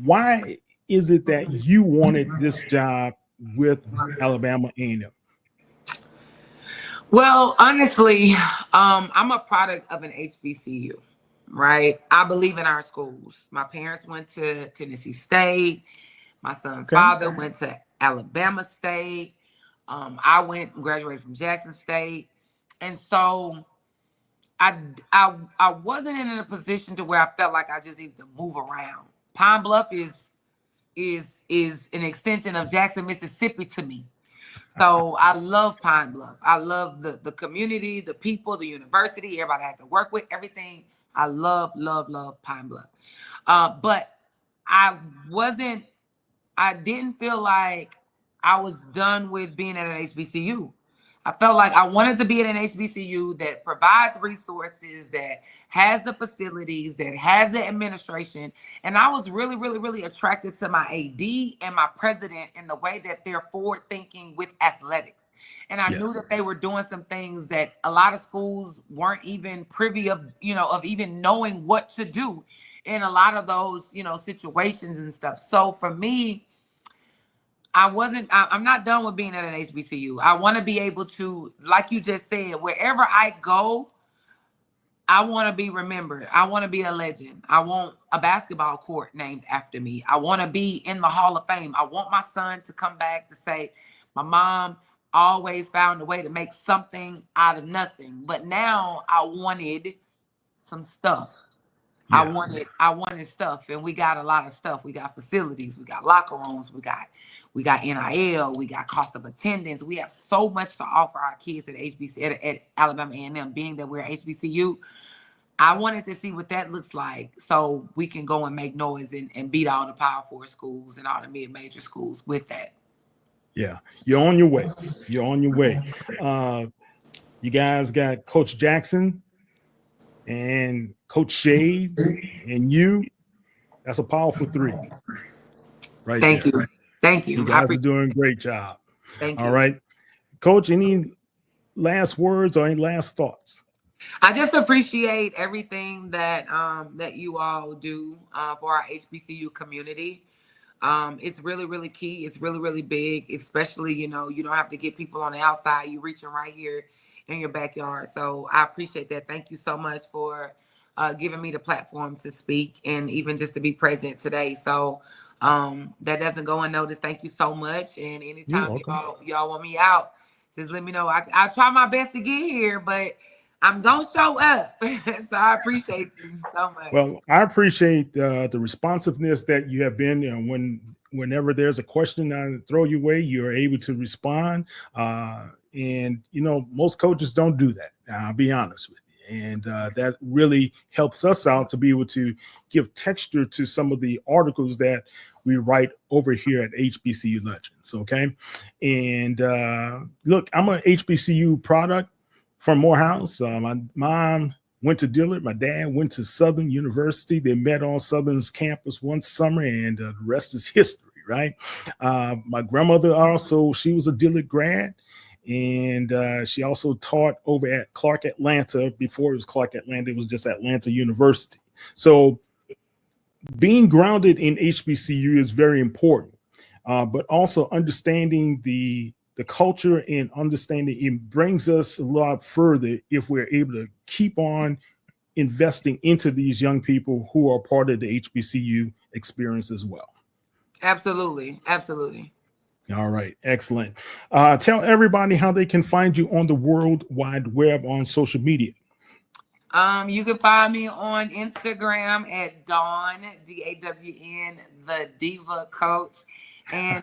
Why is it that you wanted this job with Alabama A&M? Well, honestly, I'm a product of an HBCU, right? I believe in our schools. My parents went to Tennessee State. My son's father went to Alabama State. I graduated from Jackson State. And so I wasn't in a position to where I felt like I just needed to move around. Pine Bluff is an extension of Jackson, Mississippi to me. So I love Pine Bluff. I love the community, the people, the university, everybody I have to work with, everything. I love Pine Bluff. But I didn't feel like I was done with being at an HBCU. I felt like I wanted to be at an HBCU that provides resources, that has the facilities, that has the administration. And I was really, really, really attracted to my AD and my president in the way that they're forward thinking with athletics. And I knew that they were doing some things that a lot of schools weren't even privy of, of even knowing what to do in a lot of those, situations and stuff. So for me, I'm not done with being at an HBCU. I want to be able to, like you just said, wherever I go, I want to be remembered. I want to be a legend. I want a basketball court named after me. I want to be in the Hall of Fame. I want my son to come back to say, my mom always found a way to make something out of nothing. But now I wanted some stuff. Yeah. I wanted stuff, and we got a lot of stuff. We got facilities, we got locker rooms, we got NIL, we got cost of attendance. We have so much to offer our kids at Alabama A&M. Being that we're HBCU, I wanted to see what that looks like, so we can go and make noise and beat all the Power 4 schools and all the mid-major schools with that. Yeah, you're on your way. You're on your way. You guys got Coach Jackson and Coach Shade and you. That's a powerful three right Thank there. you. Thank You you. guys are doing a great job. Thank All you. right. Coach, any last words or any last thoughts? I just appreciate everything that that you all do for our HBCU community. It's really, really key. It's really, really big, especially, you know, you don't have to get people on the outside. You're reaching right here in your backyard. So I appreciate that. Thank you so much for giving me the platform to speak and even just to be present today. So that doesn't go unnoticed. Thank you so much. And anytime y'all want me out, just let me know. I try my best to get here, but I'm gonna show up. So I appreciate you so much. Well, I appreciate the responsiveness that you have been. You know, whenever there's a question I throw your way, you're able to respond. And you know, most coaches don't do that. I'll be honest with you, and that really helps us out to be able to give texture to some of the articles that we write over here at HBCU Legends. Okay, and look, I'm an HBCU product from Morehouse. My mom went to Dillard. My dad went to Southern University. They met on Southern's campus one summer, and the rest is history, right? My grandmother also, she was a Dillard grad, and she also taught over at Clark Atlanta. Before it was Clark Atlanta, it was just Atlanta University. So being grounded in HBCU is very important, but also understanding the culture and understanding it brings us a lot further if we're able to keep on investing into these young people who are part of the HBCU experience as well. Absolutely. Absolutely. All right. Excellent. Tell everybody how they can find you on the World Wide Web on social media. You can find me on Instagram at Dawn, DAWN, the Diva Coach. And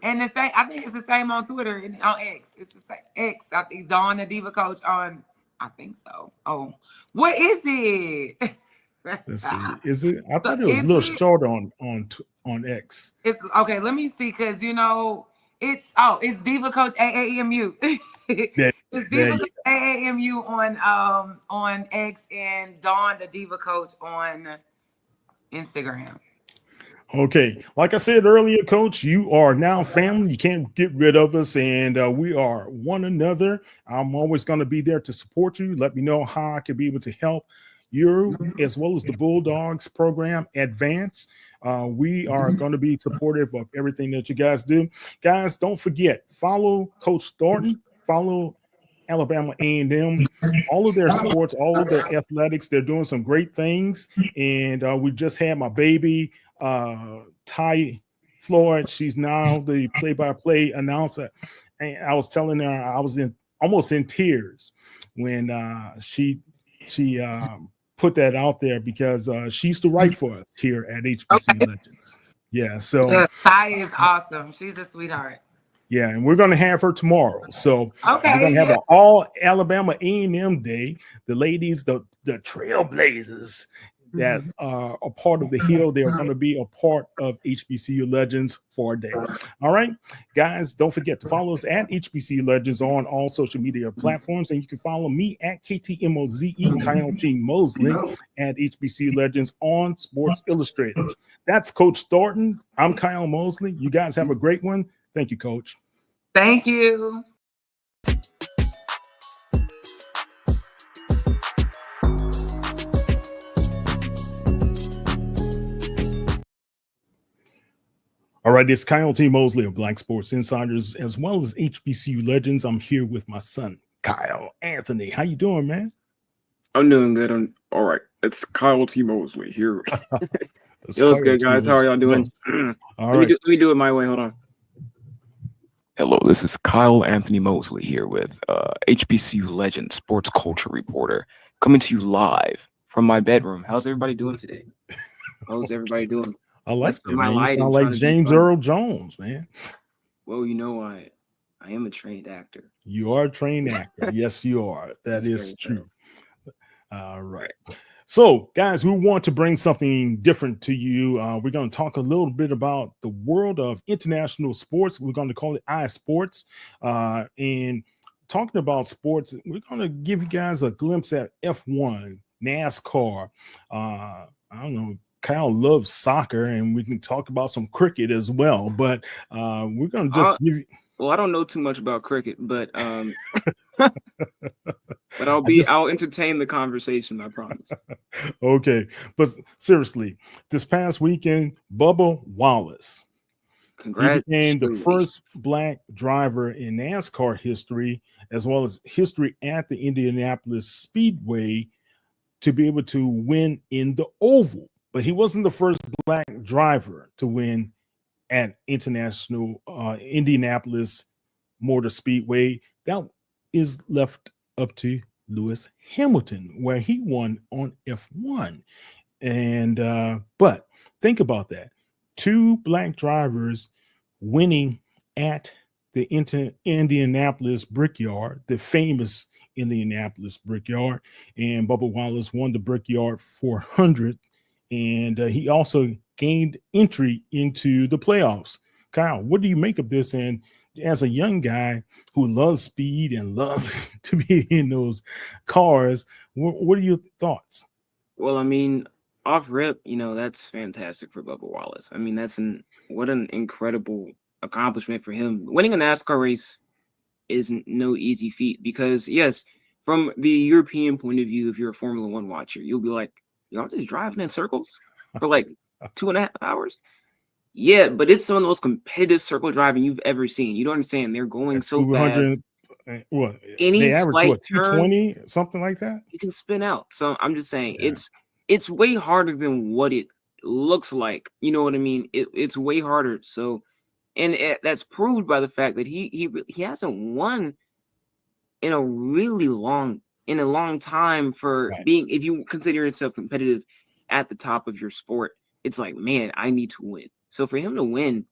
and the same, I think it's the same on Twitter and on X. It's the same X. I think Dawn, the Diva Coach on, I think so. Oh, what is it? Let's see. Is it? I thought it was a little short on X. It's okay. Let me see, because you know it's Diva Coach AAMU. It's Diva Coach AAMU on X and Dawn the Diva Coach on Instagram. Okay, like I said earlier, Coach, you are now family. You can't get rid of us, and we are one another. I'm always going to be there to support you. Let me know how I can be able to help you, as well as the Bulldogs program advance. We are going to be supportive of everything that you guys do. Guys, don't forget, follow Coach Thornton, follow Alabama A&M, all of their sports, all of their athletics. They're doing some great things, and we just had my baby Ty Floyd. She's now the play-by-play announcer, and I was telling her I was almost in tears when she put that out there, because she used to write for us here at HBCU Legends. Yeah, so Ty is awesome. She's a sweetheart. Yeah, and we're going to have her tomorrow. So we're going to have an all Alabama A&M day. The ladies, the trailblazers that are a part of the Hill, they're going to be a part of HBCU Legends for a day. All right, guys, don't forget to follow us at HBCU Legends on all social media platforms. And you can follow me at KTMOZE, Kyle T. Mosley, at HBCU Legends on Sports Illustrated. That's Coach Thornton. I'm Kyle Mosley. You guys have a great one. Thank you, Coach. Thank you. All right, it's Kyle T. Mosley of Black Sports Insiders, as well as HBCU Legends. I'm here with my son, Kyle Anthony. How you doing, man? I'm doing good. I'm all right. It's Kyle T. Mosley here. Yo, what's good, guys? How are y'all doing? Let me do it my way. Hold on. Hello, this is Kyle Anthony Mosley here with HBCU Legend Sports Culture Reporter, coming to you live from my bedroom. How's everybody doing today? How's everybody doing? I like that, man. You sound like James Earl Jones, man. Well, you know, I am a trained actor. You are a trained actor. Yes, you are. That is true. All right. So, guys, we want to bring something different to you. We're going to talk a little bit about the world of international sports. We're going to call it iSports. And talking about sports, we're going to give you guys a glimpse at F1, NASCAR. I don't know. Kyle loves soccer, and we can talk about some cricket as well. But we're going to just give you. Well, I don't know too much about cricket, but but I'll entertain the conversation, I promise. Okay, but seriously, this past weekend, Bubba Wallace, he became the first Black driver in NASCAR history, as well as history at the Indianapolis Speedway, to be able to win in the oval. But he wasn't the first Black driver to win at International Indianapolis Motor Speedway. That is left up to Lewis Hamilton, where he won on F1. And but think about that. 2 Black drivers winning at the Indianapolis Brickyard, the famous Indianapolis Brickyard. And Bubba Wallace won the Brickyard 400. And he also gained entry into the playoffs. Kyle, what do you make of this? And as a young guy who loves speed and loves to be in those cars, what are your thoughts? Well, I mean, off rip, that's fantastic for Bubba Wallace. I mean, what an incredible accomplishment for him. Winning a NASCAR race is no easy feat because, yes, from the European point of view, if you're a Formula One watcher, you'll be like, y'all just driving in circles for like 2.5 hours. Yeah, but it's some of the most competitive circle driving you've ever seen. You don't understand. They're going so fast. What? Any they average slight what, 220, something like that? You can spin out. So I'm just saying it's way harder than what it looks like. You know what I mean? It's way harder. So, and that's proved by the fact that he hasn't won in a long time for being, if you consider yourself competitive at the top of your sport, it's like, man, I need to win. So for him to win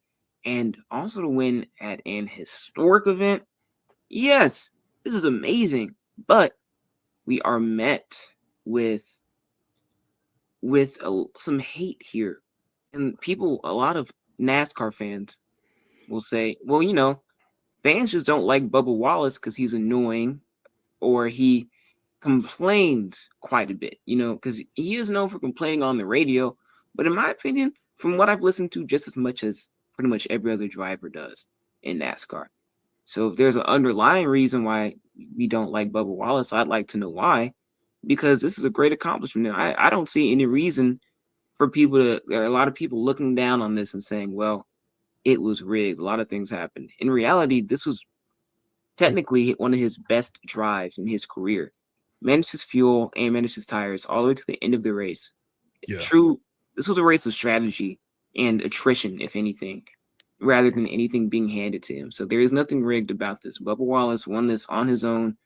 and also to win at an historic event, yes, this is amazing. But we are met with some hate here. And a lot of NASCAR fans will say, well, fans just don't like Bubba Wallace because he's annoying or he complains quite a bit, because he is known for complaining on the radio. But in my opinion, from what I've listened to, just as much as pretty much every other driver does in NASCAR. So if there's an underlying reason why we don't like Bubba Wallace, I'd like to know why, because this is a great accomplishment. I don't see any reason for a lot of people looking down on this and saying, well, it was rigged. A lot of things happened. In reality, this was technically one of his best drives in his career. Managed his fuel and managed his tires all the way to the end of the race. Yeah. This was a race of strategy and attrition, if anything, rather than anything being handed to him. So there is nothing rigged about this. Bubba Wallace won this on his own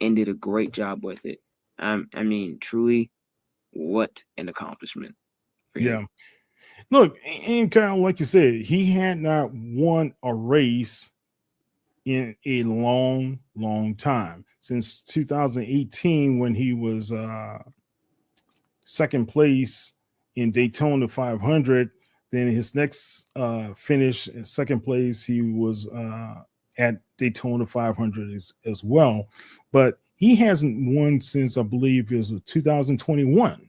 and did a great job with it. I mean, truly, what an accomplishment for him. Look, and Kyle, like you said, he had not won a race in a long, long time, since 2018 when he was second place in Daytona 500. Then his next finish in second place, he was at Daytona 500 as well. But he hasn't won since, I believe, it was 2021.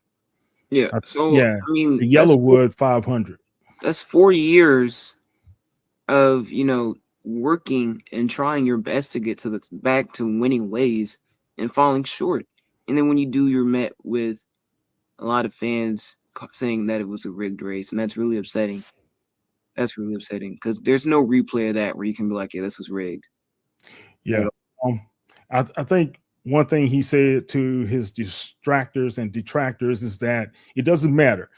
Yeah. So, I mean, the Yellowwood 500. That's 4 years of, working and trying your best to get back to winning ways and falling short. And then when you do, you're met with a lot of fans saying that it was a rigged race, and that's really upsetting. That's really upsetting because there's no replay of that where you can be like, yeah, this was rigged. Yeah. I think one thing he said to his distractors and detractors is that it doesn't matter.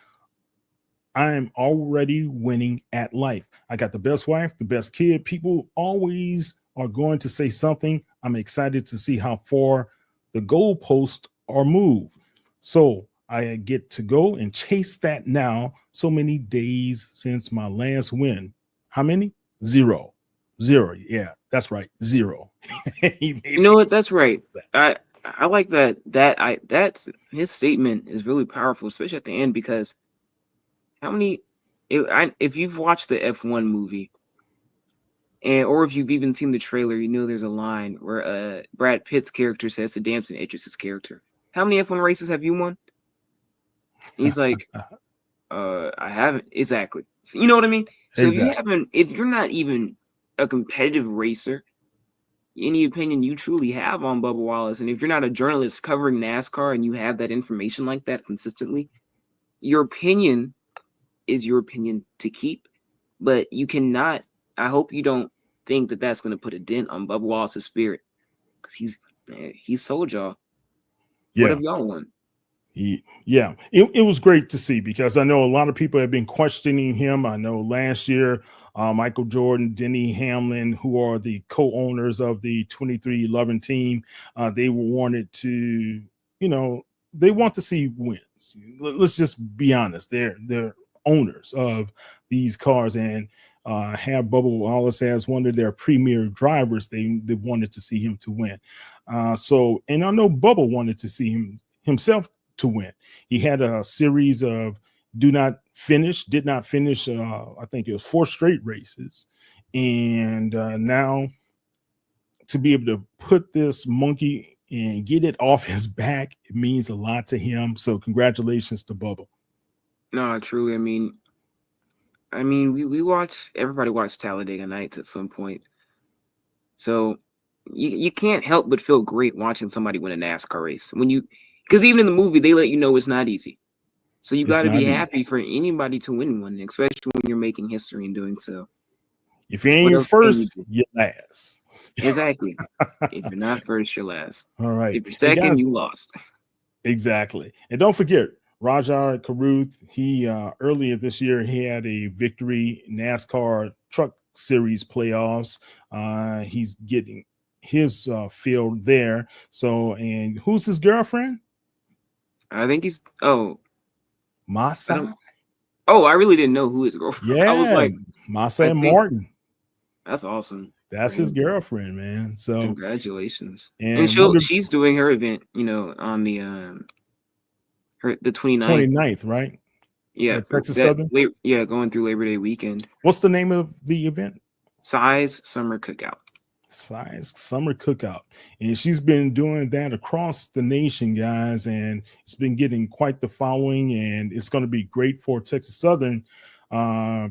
I am already winning at life. I got the best wife, the best kid. People always are going to say something. I'm excited to see how far the goalposts are moved. So I get to go and chase that now. So many days since my last win. How many? Zero. Yeah, that's right. Zero. You know what? That's right. I like that. That's his statement is really powerful, especially at the end, because how many? If you've watched the F1 movie, or if you've even seen the trailer, you know there's a line where Brad Pitt's character says to Damson Idris's character, "How many F1 races have you won?" And he's like, I haven't." Exactly. So, you know what I mean? So Exactly. if you're not even a competitive racer, any opinion you truly have on Bubba Wallace, and if you're not a journalist covering NASCAR and you have that information like that consistently, your opinion is your opinion to keep. But you cannot. I hope you don't think that that's going to put a dent on Bubba Wallace's spirit, because he's sold y'all. What Yeah. have y'all won? Yeah, it was great to see, because I know a lot of people have been questioning him. I know last year, Michael Jordan, Denny Hamlin, who are the co-owners of the 2311 team, they wanted to, they want to see wins. Let's just be honest. They're owners of these cars, and have Bubba Wallace as one of their premier drivers. They wanted to see him to win. And I know Bubba wanted to see himself to win. He had a series of did not finish. I think it was 4 straight races. And now to be able to put this monkey and get it off his back, it means a lot to him. So congratulations to Bubba. No, truly. Everybody watched Talladega Nights at some point. So you can't help but feel great watching somebody win a NASCAR race. Because even in the movie, they let you know it's not easy. So you got to be happy for anybody to win one, especially when you're making history and doing so. If you ain't first, you're last. Exactly. If you're not first, you're last. All right. If you're second, you lost. Exactly. And don't forget, Rajah Caruth, he earlier this year, he had a victory NASCAR Truck Series playoffs. He's getting his field there. So, and who's his girlfriend? I think he's Masa. I really didn't know who his girlfriend. Yeah, I was like, Masa and Martin. That's awesome. That's his girlfriend, man. So congratulations. And she's doing her event, on the 29th, right? Yeah, Texas Southern. Going through Labor Day weekend. What's the name of the event? Size Summer Cookout. Size Summer Cookout. And she's been doing that across the nation, guys, and it's been getting quite the following, and it's going to be great for Texas Southern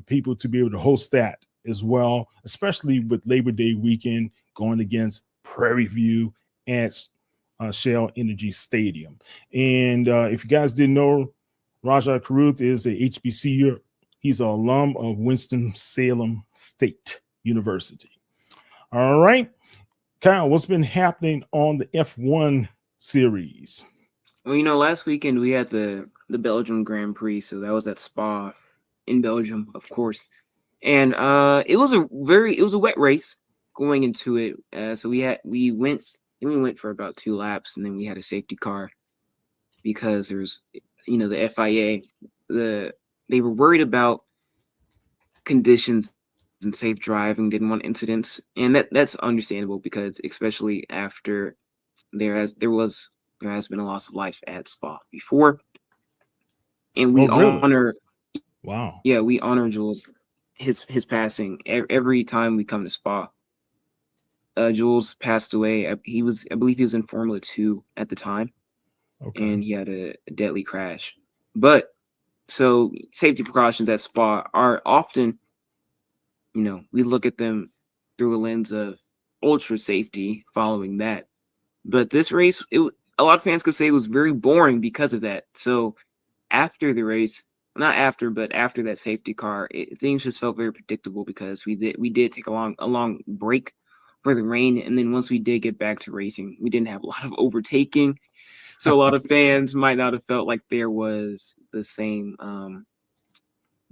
people to be able to host that as well, especially with Labor Day weekend going against Prairie View at Shell Energy Stadium. And if you guys didn't know, Rajah Caruth is a HBCU. He's an alum of Winston-Salem State University. All right, Kyle, what's been happening on the F1 series? Well, last weekend we had the Belgium Grand Prix, so that was at Spa in Belgium, of course. And it was a wet race going into it. So we went for about 2 laps, and then we had a safety car because there's the FIA, they were worried about conditions and safe driving, didn't want incidents, and that's understandable, because especially after there has been a loss of life at Spa before, and we honor. Wow. Yeah, we honor Jules. His passing every time we come to Spa. Jules passed away. I believe he was in Formula 2 at the time, and he had a deadly crash. But so safety precautions at Spa are often, we look at them through a lens of ultra safety following that. But this race, a lot of fans could say it was very boring because of that. So after the race. Not after, but after that safety car, things just felt very predictable, because we did take a long break for the rain, and then once we did get back to racing, we didn't have a lot of overtaking, so a lot of fans might not have felt like there was the same.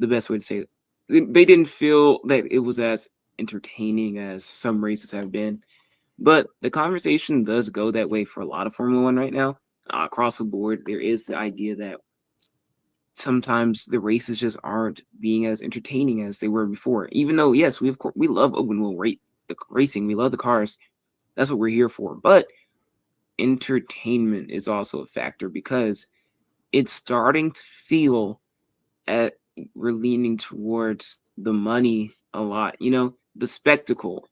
The best way to say it, they didn't feel that it was as entertaining as some races have been, but the conversation does go that way for a lot of Formula One right now. Across the board, there is the idea that sometimes the races just aren't being as entertaining as they were before. Even though, yes, we love open wheel racing, we love the cars, that's what we're here for. But entertainment is also a factor because it's starting to feel at we're leaning towards the money a lot. You know, the spectacle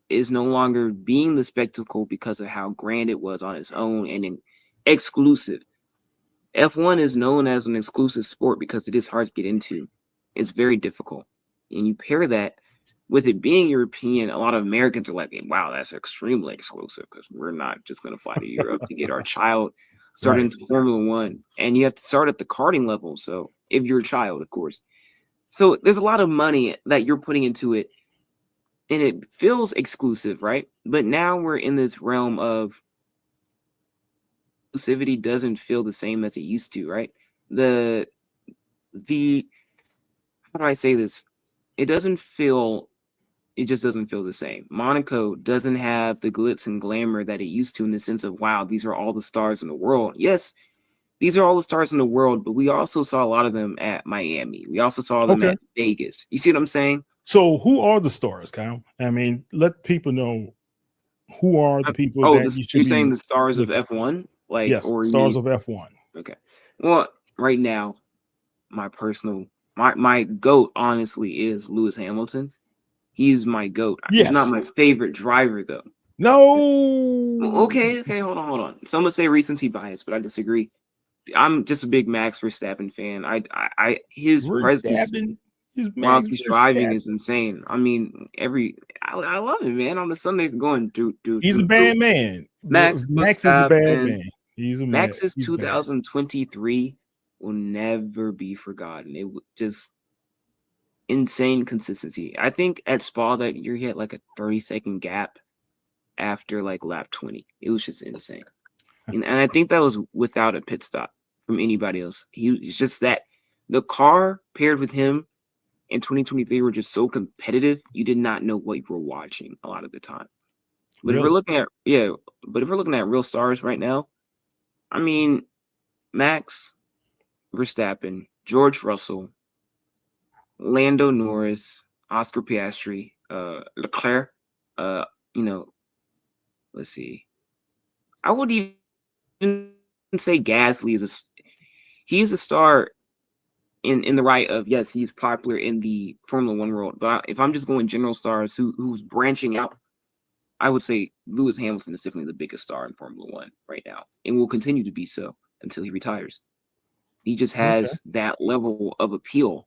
is no longer being the spectacle because of how grand it was on its own and exclusive. F1 is known as an exclusive sport because it is hard to get into. It's very difficult. And you pair that with it being European, a lot of Americans are like, wow, that's extremely exclusive because we're not just going to fly to Europe to get our child started into Formula One. And you have to start at the karting level. So if you're a child, of course. So there's a lot of money that you're putting into it. And it feels exclusive, right? But now we're in this realm of exclusivity doesn't feel the same as it used to, right? The how do I say this? It just doesn't feel the same. Monaco doesn't have the glitz and glamour that it used to in the sense of, wow, these are all the stars in the world. Yes, these are all the stars in the world, but we also saw a lot of them at Miami. We also saw them at Vegas. You see what I'm saying? So who are the stars, Kyle? I mean, let people know who are the people that you should you're be saying the stars of F1? Like, yes, or stars of F1. Okay. Well, right now, my GOAT honestly is Lewis Hamilton. He's my GOAT. Yes. He's not my favorite driver though. No. Okay, hold on. Some would say recency bias, but I disagree. I'm just a big Max Verstappen fan. His presence while he's driving is insane. I mean, I love him, man. On the Sundays going through. He's a bad man. Max is a bad man. Max's 2023 will never be forgotten. It was just insane consistency. I think at Spa that year he had like a 30-second gap after like lap 20. It was just insane. And I think that was without a pit stop from anybody else. He's just that the car paired with him in 2023 were just so competitive, you did not know what you were watching a lot of the time. But if we're looking at real stars right now, I mean, Max Verstappen, George Russell, Lando Norris, Oscar Piastri, Leclerc, let's see. I would even say Gasly he's a star in the right of, yes, he's popular in the Formula One world. But if I'm just going general stars who's branching out, I would say Lewis Hamilton is definitely the biggest star in Formula One right now and will continue to be so until he retires. He just has that level of appeal.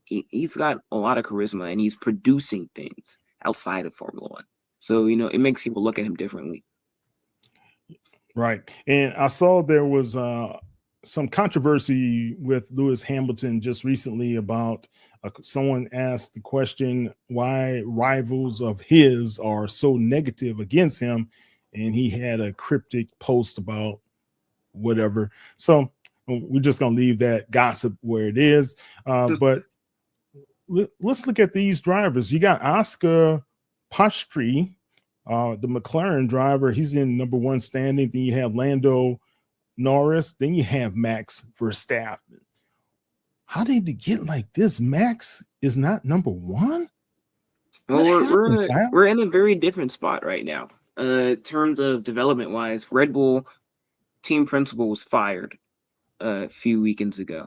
He's got a lot of charisma and he's producing things outside of Formula One. So, it makes people look at him differently. Right. And I saw there was some controversy with Lewis Hamilton just recently about someone asked the question why rivals of his are so negative against him. And he had a cryptic post about whatever. So we're just going to leave that gossip where it is. But let's look at these drivers. You got Oscar Piastri, the McLaren driver. He's in number one standing. Then you have Lando Norris. Then you have Max Verstappen. How did they get like this? Max is not number one? Well, we're in a very different spot right now. In terms of development wise, Red Bull team principal was fired a few weekends ago.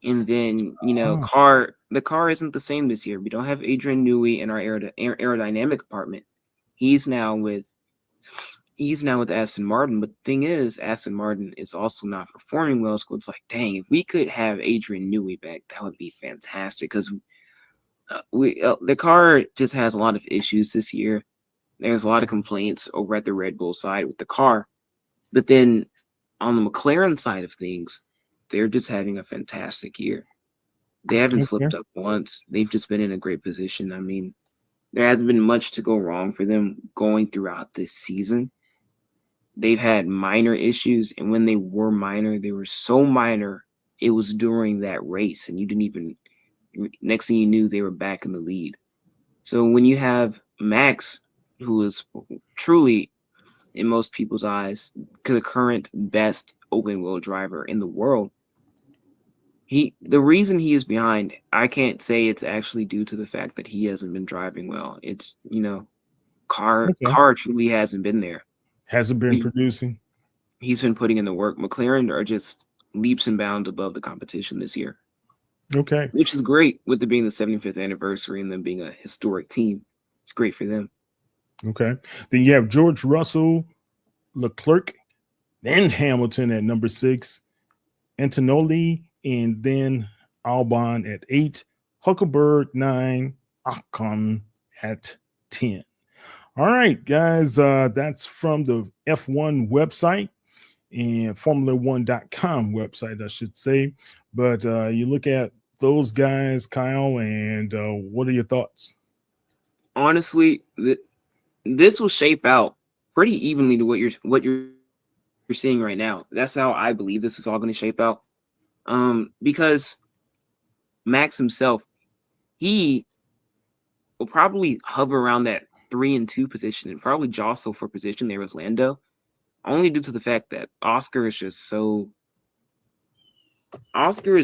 And then, the car isn't the same this year. We don't have Adrian Newey in our aerodynamic department. He's now with Aston Martin. But the thing is, Aston Martin is also not performing well. So it's like, dang, if we could have Adrian Newey back, that would be fantastic. Because the car just has a lot of issues this year. There's a lot of complaints over at the Red Bull side with the car. But then on the McLaren side of things, they're just having a fantastic year. They haven't slipped up once. They've just been in a great position. I mean, there hasn't been much to go wrong for them going throughout this season. They've had minor issues, and when they were minor, they were so minor, it was during that race, and you didn't even – next thing you knew, they were back in the lead. So when you have Max, who is truly, in most people's eyes, the current best open-wheel driver in the world, the reason he is behind, I can't say it's actually due to the fact that he hasn't been driving well. It's, car truly hasn't been there. Hasn't been producing. he's been putting in the work. McLaren are just leaps and bounds above the competition this year. Okay. Which is great with it being the 75th anniversary and them being a historic team. It's great for them. Okay. Then you have George Russell, Leclerc, then Hamilton at number 6, Antonelli, and then Albon at 8, Huckelberg 9, Ocon at 10. All right, guys, that's from the F1 website and Formula1.com website, I should say. But you look at those guys, Kyle, and what are your thoughts? Honestly, this will shape out pretty evenly to what you're seeing right now. That's how I believe this is all going to shape out. Because Max himself, he will probably hover around that 3 and 2 position and probably jostle for position there with Lando, only due to the fact that Oscar is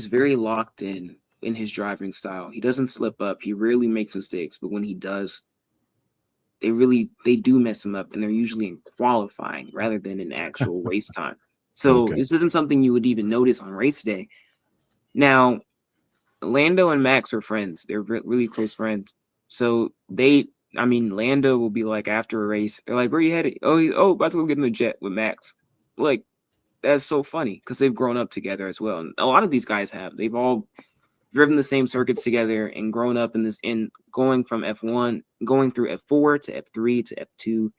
very locked in his driving style. He doesn't slip up. He rarely makes mistakes, but when he does, they do mess him up, and they're usually in qualifying rather than in actual race time. So This isn't something you would even notice on race day. Now, Lando and Max are friends. They're really close friends. So Lando will be like, after a race, they're like, where you headed? Oh, about to go get in the jet with Max. Like, that's so funny because they've grown up together as well. And a lot of these guys they've all driven the same circuits together and grown up in going from F1, going through F4 to F3 to F2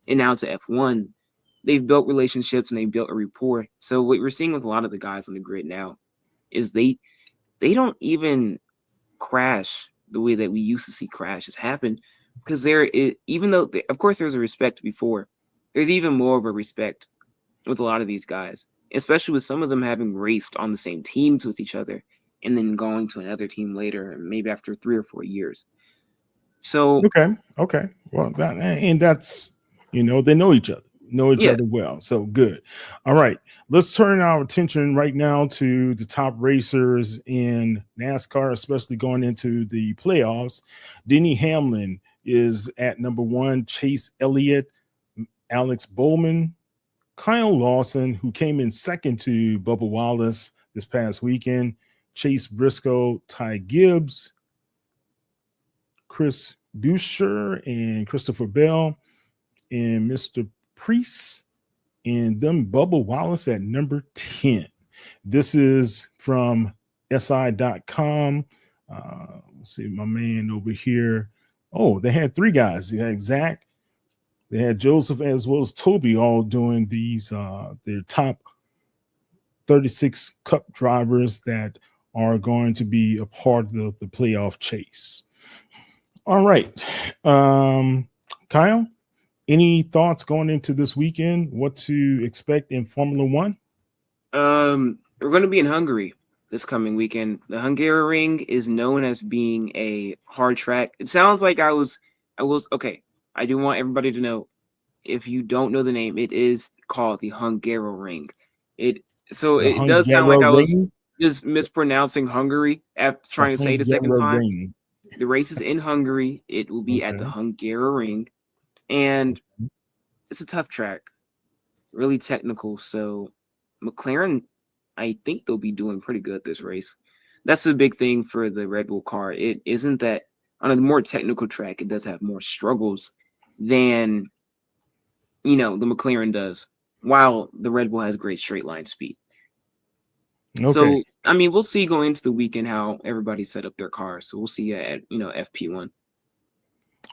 and now to F1. They've built relationships and they've built a rapport. So what we're seeing with a lot of the guys on the grid now is they don't even crash the way that we used to see crashes happen, because even though of course there's a respect before, there's even more of a respect with a lot of these guys, especially with some of them having raced on the same teams with each other and then going to another team later, maybe after 3 or 4 years. So okay. Well, that's they know each other well. So good. All right, let's turn our attention right now to the top racers in NASCAR, especially going into the playoffs. Denny Hamlin is at number 1, Chase Elliott, Alex Bowman, Kyle Lawson, who came in second to Bubba Wallace this past weekend, Chase Briscoe, Ty Gibbs, Chris Buescher, and Christopher Bell, and Mr. Priest, and then Bubba Wallace at number 10. This is from SI.com. Let's see, my man over here. Oh, they had 3 guys. They had Zach, they had Joseph, as well as Toby, all doing these their top 36 Cup drivers that are going to be a part of the playoff chase. All right, Kyle, any thoughts going into this weekend? What to expect in Formula One? We're going to be in Hungary this coming weekend. The Hungaroring is known as being a hard track. It sounds like I was okay. I do want everybody to know, if you don't know the name, it is called the Hungaroring. It does sound like I was just mispronouncing Hungary after trying to say it a second time. The race is in Hungary. It will be at the Hungaroring, and it's a tough track, really technical. So McLaren, I think they'll be doing pretty good this race. That's the big thing for the Red Bull car. It isn't that on a more technical track, it does have more struggles than the McLaren does, while the Red Bull has great straight line speed. Okay. So, we'll see going into the weekend how everybody set up their cars. So we'll see at, FP1.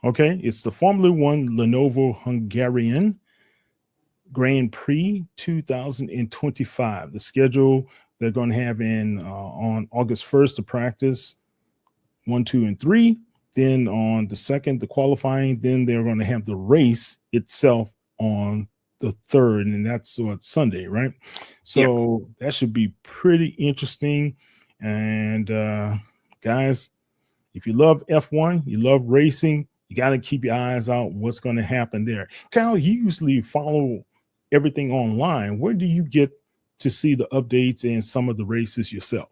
Okay. It's the Formula One Lenovo Hungarian Grand Prix 2025. The schedule they're going to have on August 1st, to practice 1, 2, and 3. Then on the 2nd, the qualifying. Then they're going to have the race itself on the 3rd, and that's Sunday, right? So that should be pretty interesting. And guys, if you love F1, you love racing, you got to keep your eyes out what's going to happen there. Kyle, you usually follow everything online. Where do you get to see the updates and some of the races yourself?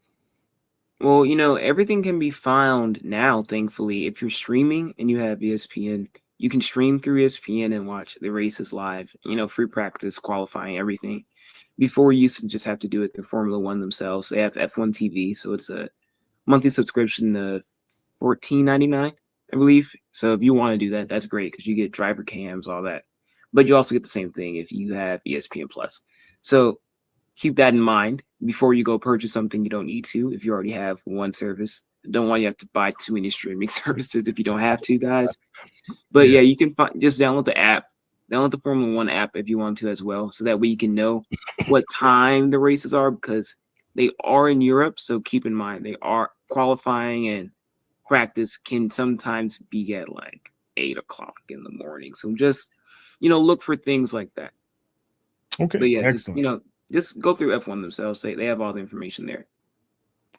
Well, everything can be found now, thankfully. If you're streaming and you have ESPN, you can stream through ESPN and watch the races live, free practice, qualifying, everything. Before, we used to just have to do it through Formula One themselves. They have F1 TV, so it's a monthly subscription of $14.99, I believe. So if you want to do that, that's great because you get driver cams, all that. But you also get the same thing if you have ESPN Plus. So keep that in mind before you go purchase something you don't need to. If you already have one service, don't want you to have to buy too many streaming services if you don't have to, guys. But yeah, you can just download the app, download the Formula One app if you want to as well, so that way you can know what time the races are, because they are in Europe. So keep in mind they are qualifying, and practice can sometimes be at like 8 o'clock in the morning. So just look for things like that. Okay, but yeah, excellent. Just go through F1 themselves. They have all the information there.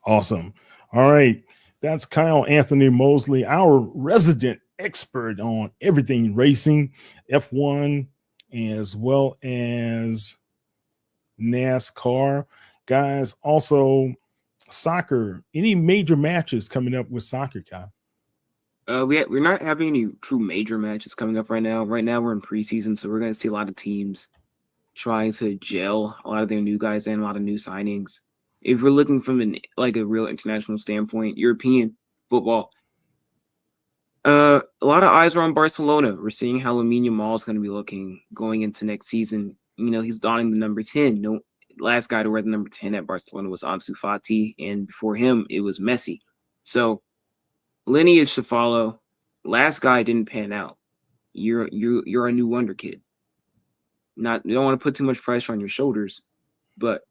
Awesome. All right. That's Kyle Anthony Mosley, our resident expert on everything racing, F1, as well as NASCAR. Guys, also soccer. Any major matches coming up with soccer, Kyle? We're not having any true major matches coming up right now. Right now we're in preseason, so we're going to see a lot of teams trying to gel a lot of their new guys and a lot of new signings. If we're looking from a real international standpoint, European football, a lot of eyes are on Barcelona. We're seeing how Lamine Yamal is going to be looking going into next season. He's donning the number 10. Last guy to wear the number 10 at Barcelona was Ansu Fati, and before him, it was Messi. So lineage to follow. Last guy didn't pan out. You're a new wonder kid. You don't want to put too much pressure on your shoulders, but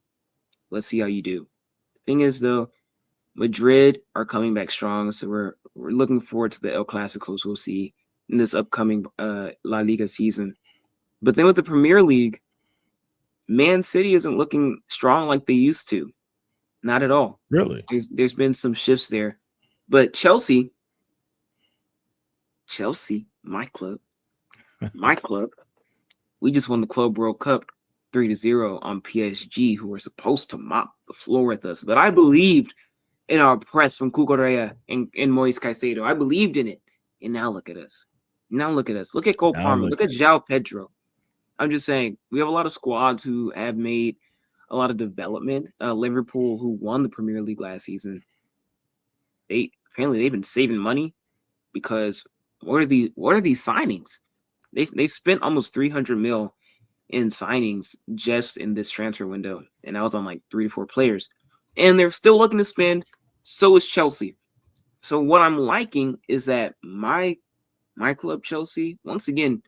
let's see how you do. The thing is, though, Madrid are coming back strong, so we're looking forward to the El Clásicos we'll see in this upcoming La Liga season. But then with the Premier League, Man City isn't looking strong like they used to. Not at all. Really? There's been some shifts there. But Chelsea, my club, we just won the Club World Cup 3-0 on PSG, who were supposed to mop the floor with us. But I believed in our press from Cucurella and Moise Caicedo. I believed in it. And now look at us. Look at Cole Palmer. Look at João Pedro. I'm just saying, we have a lot of squads who have made a lot of development. Liverpool, who won the Premier League last season, they've been saving money because what are these signings? They spent almost 300 mil in signings just in this transfer window, and that was on like 3 to 4 players, and they're still looking to spend. So is Chelsea. So what I'm liking is that my club, Chelsea, once again,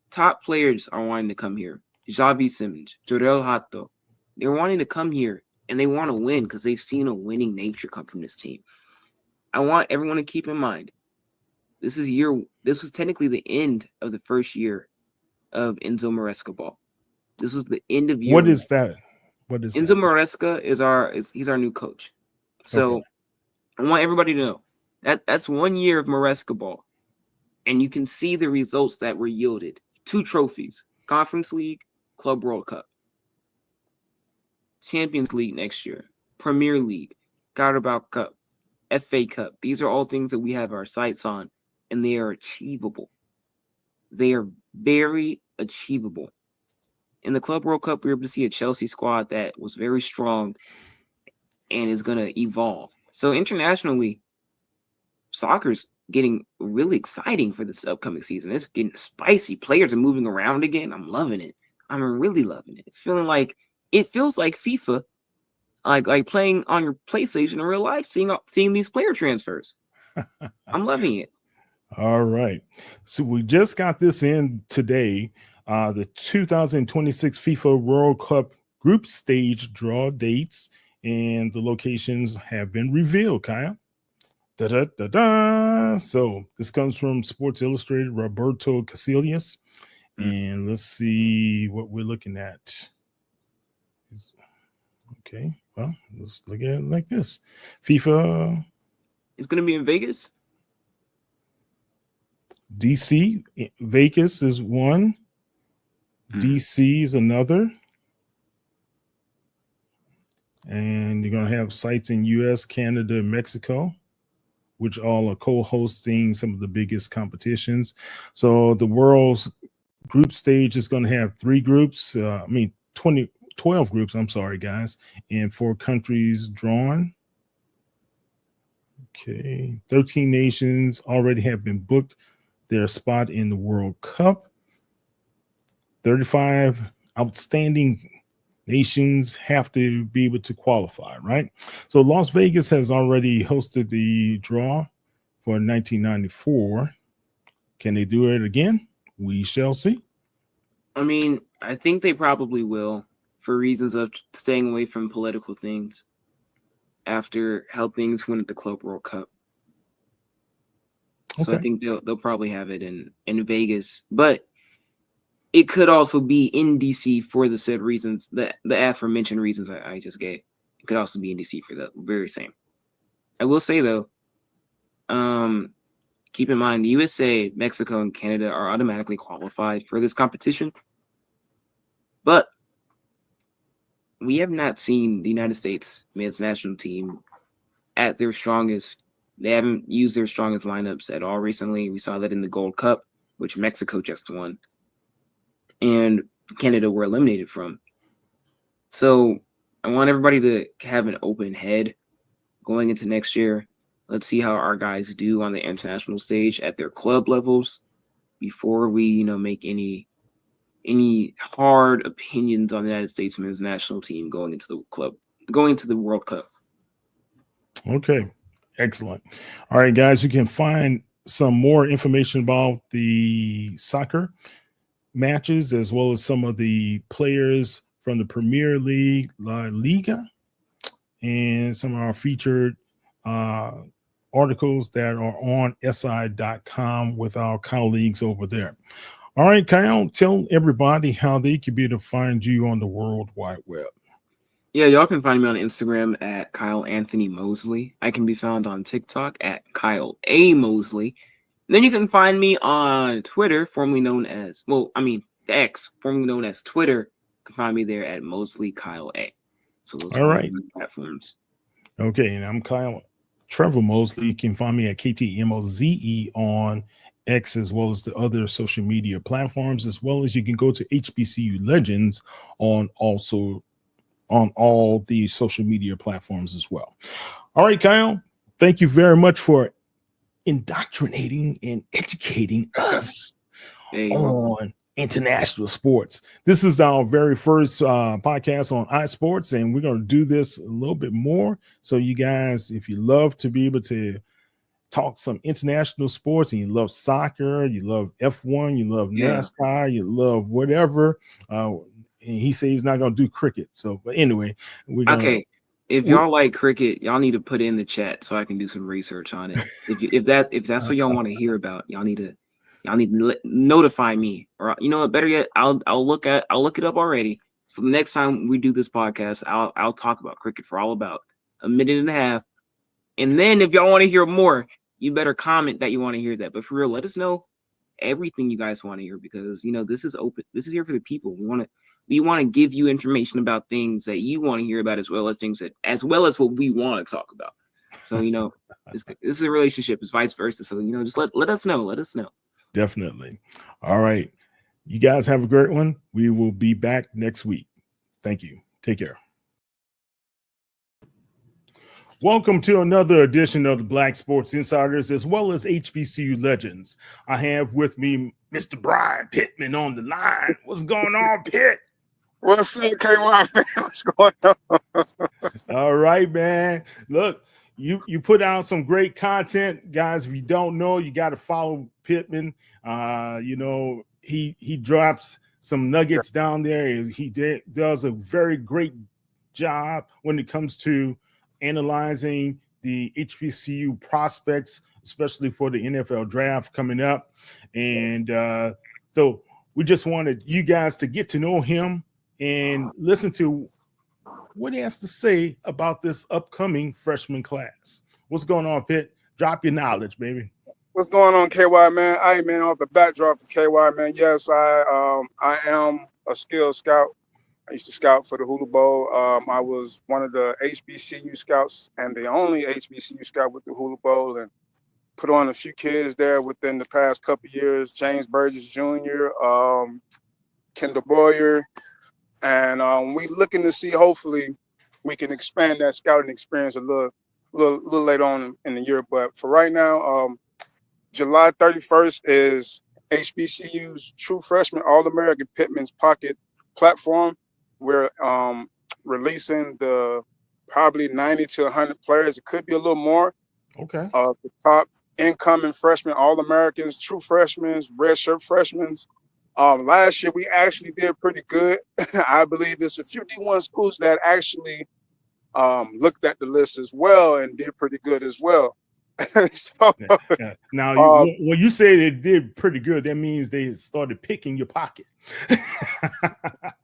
top players are wanting to come here. Xavi Simons, Jorel Hato, they're wanting to come here, and they want to win because they've seen a winning nature come from this team. I want everyone to keep in mind, this was technically the end of the first year of Enzo Maresca ball. This was the end of year. What is that? Enzo Maresca he's our new coach. So okay. I want everybody to know that's 1 year of Maresca ball. And you can see the results that were yielded. 2 trophies, Conference League, Club World Cup, Champions League next year, Premier League, Carabao Cup, FA Cup. These are all things that we have our sights on, and they are achievable. They are very achievable. In the Club World Cup, we were able to see a Chelsea squad that was very strong and is going to evolve. So internationally, soccer's getting really exciting for this upcoming season. It's getting spicy. Players are moving around again. I'm loving it. I'm really loving it. It feels like FIFA, like playing on your PlayStation in real life, seeing these player transfers. I'm loving it. All right. So we just got this in today. The 2026 FIFA World Cup group stage draw dates and the locations have been revealed, Kaya. So this comes from Sports Illustrated, Roberto Casillas. And let's see what we're looking at. Okay, well, let's look at it like this. FIFA. It's going to be in Vegas. DC, Vegas is one. DC is another. And you're going to have sites in US, Canada, and Mexico, which all are co-hosting some of the biggest competitions. So the world's group stage is going to have 3 groups. 20 12 groups, I'm sorry, guys, and 4 countries drawn. Okay, 13 nations already have been booked their spot in the World Cup. 35 outstanding nations have to be able to qualify, right? So Las Vegas has already hosted the draw for 1994. Can they do it again? We shall see. I mean, I think they probably will for reasons of staying away from political things after how things went at the Club World Cup. So Okay. I think they'll probably have it in Vegas, but it could also be in DC for the said reasons, the aforementioned reasons I just gave. It could also be in DC for the very same. I will say though, keep in mind the USA, Mexico, and Canada are automatically qualified for this competition, but we have not seen the United States men's national team at their strongest. They haven't used their strongest lineups at all recently. We saw that in the Gold Cup, which Mexico just won, and Canada were eliminated from. So I want everybody to have an open head going into next year. Let's see how our guys do on the international stage at their club levels before we, make any hard opinions on the United States men's national team going into the World Cup. Okay, excellent. All right, guys, you can find some more information about the soccer matches as well as some of the players from the Premier League, La Liga, and some of our featured articles that are on si.com with our colleagues over there. All right, Kyle, tell everybody how they can be able to find you on the World Wide Web. Yeah, y'all can find me on Instagram at Kyle Anthony Mosley. I can be found on TikTok at Kyle A. Mosley. And then you can find me on Twitter, formerly known as, X, formerly known as Twitter. You can find me there at Mosley Kyle A. So those are all right platforms. Okay, and I'm Kyle Trevor Mosley. You can find me at KTMOZE on X as well as the other social media platforms, as well as you can go to HBCU Legends on all the social media platforms as well. All right, Kyle, thank you very much for indoctrinating and educating us on international sports. This is our very first podcast on iSports, and we're going to do this a little bit more. So you guys, if you love to be able to talk some international sports and you love soccer, you love F1, you love NASCAR, you love whatever, and he says he's not going to do cricket. So, but anyway, if y'all like cricket, y'all need to put it in the chat so I can do some research on it. If that's what y'all want to hear about, y'all need to notify me, or better yet, I'll look it up already. So the next time we do this podcast, I'll talk about cricket for all about a minute and a half, and then if y'all want to hear more, you better comment that you want to hear that. But for real, let us know everything you guys want to hear, because this is open. This is here for the people. We want to give you information about things that you want to hear about, as well as what we want to talk about. So this is a relationship. It's vice versa. So just let us know. Let us know. Definitely. All right. You guys have a great one. We will be back next week. Thank you. Take care. Welcome to another edition of the Black Sports Insiders, as well as HBCU Legends. I have with me Mr. Brian Pittman on the line. What's going on, Pitt? What's up, KY, man? What's going on? All right, man. Look, you put out some great content, guys. If you don't know, you got to follow Pittman. He drops some nuggets down there. He does a very great job when it comes to analyzing the HBCU prospects, especially for the NFL draft coming up. And so we just wanted you guys to get to know him and listen to what he has to say about this upcoming freshman class. What's going on, Pitt? Drop your knowledge, baby. What's going on, KY, man? Hey, man, off the backdrop for KY, man. Yes, I am a skilled scout. I used to scout for the Hula Bowl. I was one of the HBCU scouts and the only HBCU scout with the Hula Bowl, and put on a few kids there within the past couple of years. James Burgess Jr., Kendall Boyer, and we looking to see. Hopefully, we can expand that scouting experience a little later on in the year. But for right now, July 31st is HBCU's True Freshman All-American Pittman's Pocket platform. We're releasing the probably 90 to 100 players. It could be a little more. Okay. The top incoming freshmen, All-Americans, true freshmen, redshirt freshmen. Last year we actually did pretty good. I believe there's a few D1 schools that actually looked at the list as well and did pretty good as well. So, yeah. Now, when you say they did pretty good, that means they started picking your pocket.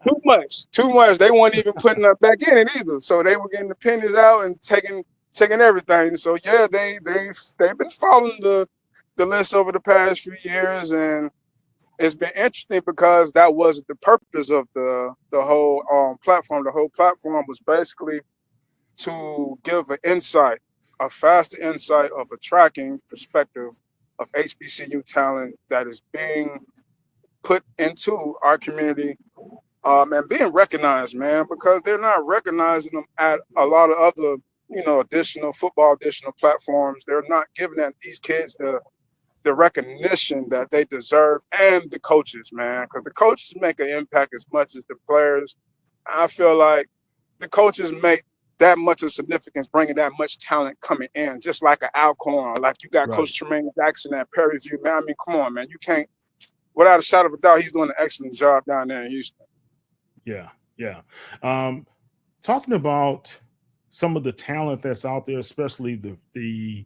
Too much. They weren't even putting us back in it either. So they were getting the pennies out and taking everything. So yeah, they've been following the list over the past few years, and it's been interesting because that wasn't the purpose of the whole platform. The whole platform was basically to give an insight, a faster insight of a tracking perspective of HBCU talent that is being put into our community and being recognized, man, because they're not recognizing them at a lot of other, additional platforms. They're not giving these kids the recognition that they deserve, and the coaches, man, because the coaches make an impact as much as the players. I feel like the coaches make that much of significance, bringing that much talent coming in, just like an Alcorn, like you got right. Coach Tremaine Jackson at Prairie View, man. I mean, come on, man, you can't. Without a shadow of a doubt, he's doing an excellent job down there in Houston. Yeah. Talking about some of the talent that's out there, especially the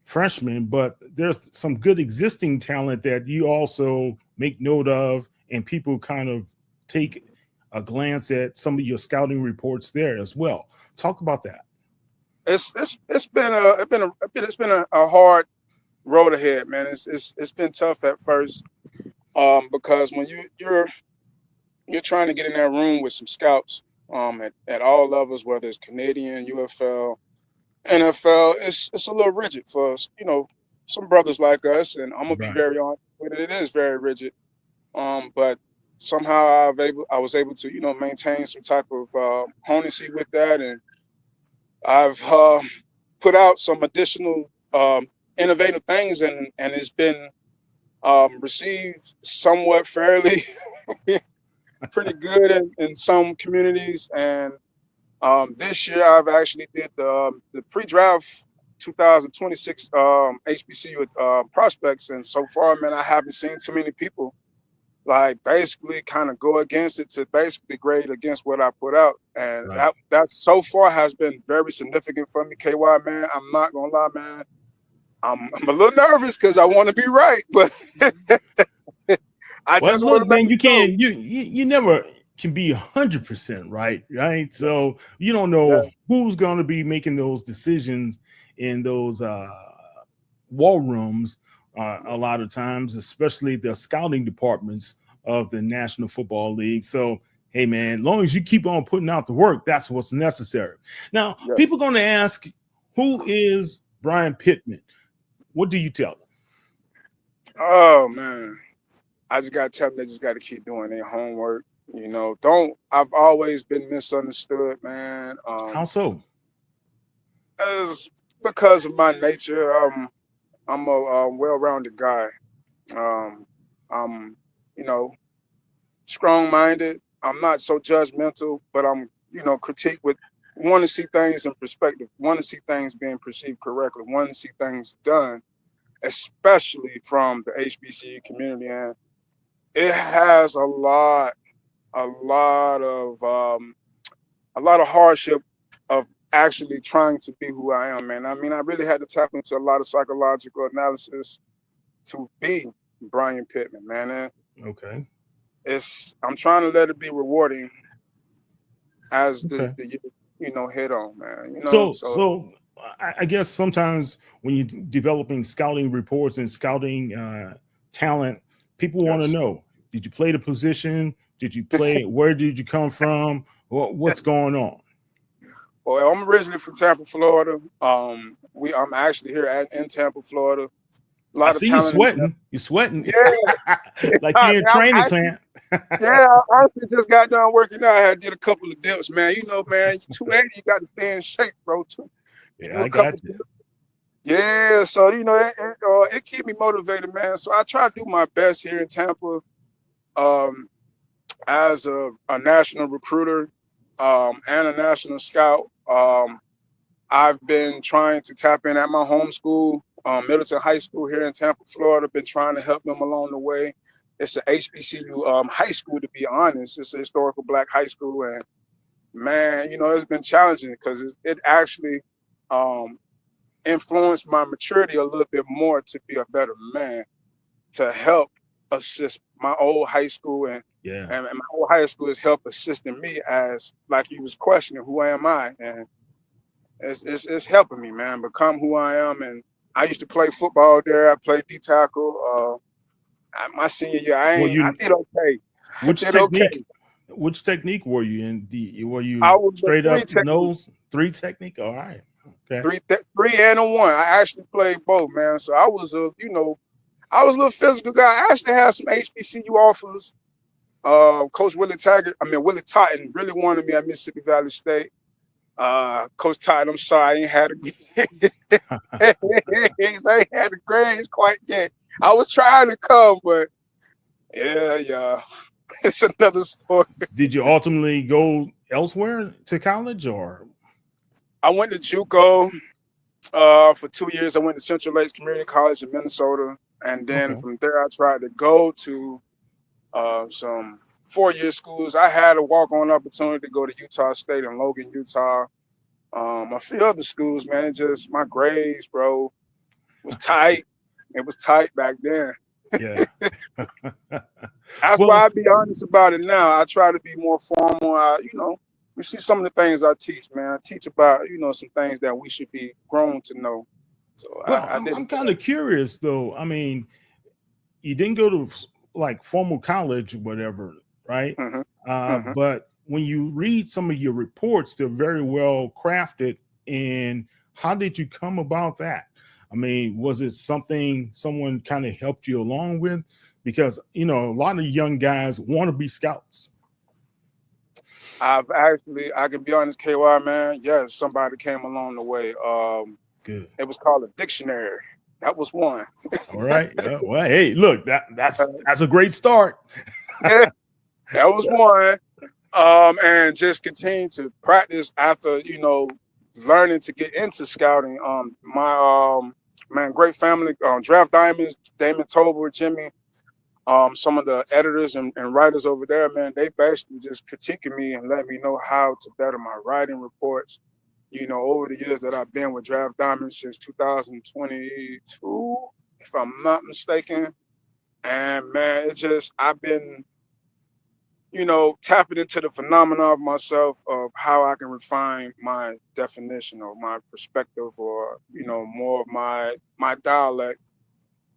freshmen, but there's some good existing talent that you also make note of, and people kind of take a glance at some of your scouting reports there as well. Talk about that. It's been a hard road ahead, man. It's been tough at first. Because when you're trying to get in that room with some scouts at all levels, whether it's Canadian, UFL, NFL, it's a little rigid for some brothers like us, and I'm gonna be very honest with it. It is very rigid, but somehow I was able to maintain some type of honesty with that, and I've put out some additional innovative things, and it's been received somewhat fairly pretty good in some communities. And this year I've actually did the pre-draft 2026 HBCU prospects, and so far, man, I haven't seen too many people like basically kind of go against it to basically grade against what I put out, and that so far has been very significant for me. KY, man, I'm not gonna lie, man. I'm a little nervous because I want to be right, but just want to man, you never can be 100% right? So you don't know who's going to be making those decisions in those war rooms a lot of times, especially the scouting departments of the National Football League. So, hey, man, as long as you keep on putting out the work, that's what's necessary. Now, people are going to ask, who is Brian Pittman? What do you tell them? Oh, man. I just got to tell them they just got to keep doing their homework. I've always been misunderstood, man. How so? It's because of my nature. I'm a well-rounded guy. I'm, strong-minded. I'm not so judgmental, but I'm, critique with want to see things in perspective, want to see things being perceived correctly, want to see things done, especially from the HBCU community. And it has a lot of hardship of actually trying to be who I am, man. I mean, I really had to tap into a lot of psychological analysis to be Brian Pittman, man. And okay. I'm trying to let it be rewarding as the head on, man. So I guess sometimes when you're developing scouting reports and scouting talent, people want to know, did you play the position? Did you play? Where did you come from? What's going on? Well, I'm originally from Tampa, Florida. I'm actually here in Tampa, Florida. A lot of talent. You sweating. Yeah. Like you're in training camp. Yeah, I actually just got done working out. I had did a couple of dips, man. You know, man, 280, you got to stay in shape, bro. You do I a couple got you. dips. Yeah, so you know, it keep me motivated, man. So I try to do my best here in Tampa, as a national recruiter, and a national scout. I've been trying to tap in at my home school, Middleton High School here in Tampa, Florida. Been trying to help them along the way. It's an HBCU high school, to be honest. It's a historical Black high school, and man, you know, it's been challenging because it actually influenced my maturity a little bit more to be a better man, to help assist my old high school, and my old high school has helped assisting me, as like you was questioning, who am I? And it's helping me, man, become who I am. And I used to play football there. I played D tackle. My senior year, I did okay. Which technique were you in? Were you I was straight up technique. nose 3 technique? All right, okay. Three and a 1. I actually played both, man. So I was a little physical guy. I actually had some HBCU offers. Coach Willie Totten really wanted me at Mississippi Valley State. Coach Totten, I'm sorry, I ain't had I ain't had the grades quite yet. I was trying to come, but yeah, it's another story. Did you ultimately go elsewhere to college, or? I went to JUCO for 2 years. I went to Central Lakes Community College in Minnesota, and then from there I tried to go to some 4-year schools. I had a walk-on opportunity to go to Utah State in Logan, Utah. A few other schools, man. It just, my grades, bro, was tight. It was tight back then. Yeah. That's why I be honest about it now. I try to be more formal. You see some of the things I teach, man. I teach about, some things that we should be grown to know. So I'm kind of curious, though. I mean, you didn't go to like formal college or whatever, right? But when you read some of your reports, they're very well crafted. And how did you come about that? I mean, was it something someone kind of helped you along with? Because, a lot of young guys want to be scouts. I can be honest, KY, man. Yes, somebody came along the way. Good. It was called a dictionary. That was one. All right. Well, hey, look, that's a great start. That was one. And just continue to practice after, learning to get into scouting. My great family, Draft Diamonds, Damon Tober, Jimmy, some of the editors and writers over there, man, they basically just critiquing me and let me know how to better my writing reports. Over the years that I've been with Draft Diamonds since 2022, if I'm not mistaken. And man, I've been, tapping into the phenomena of myself, of how I can refine my definition or my perspective, or, more of my dialect,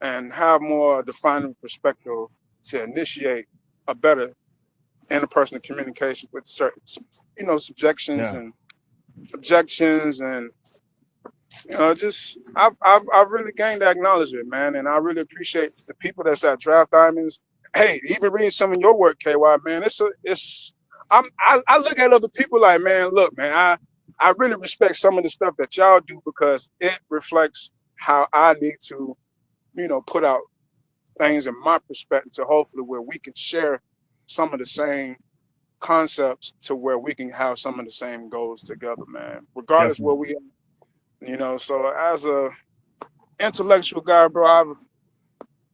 and have more defining perspective to initiate a better interpersonal communication with certain, subjections and objections, and I've really gained that acknowledgement, man, and I really appreciate the people that's at Draft Diamonds. Hey, even reading some of your work, KY, man, I look at other people like, man, look, man, I really respect some of the stuff that y'all do, because it reflects how I need to, put out things in my perspective, to hopefully where we can share some of the same concepts, to where we can have some of the same goals together, man, regardless where we are. So as a intellectual guy, bro,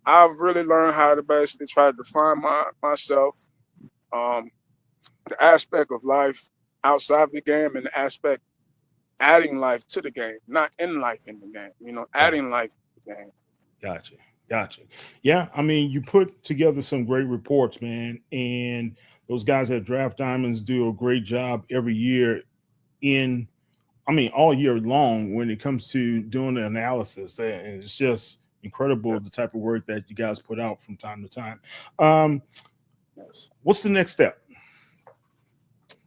I've really learned how to basically try to define myself, the aspect of life outside of the game, and the aspect adding life to the game, not in life in the game, adding life to the game. Gotcha. Yeah, I mean, you put together some great reports, man, and those guys at Draft Diamonds do a great job every year all year long when it comes to doing the analysis. And it's just incredible, the type of work that you guys put out from time to time. What's the next step?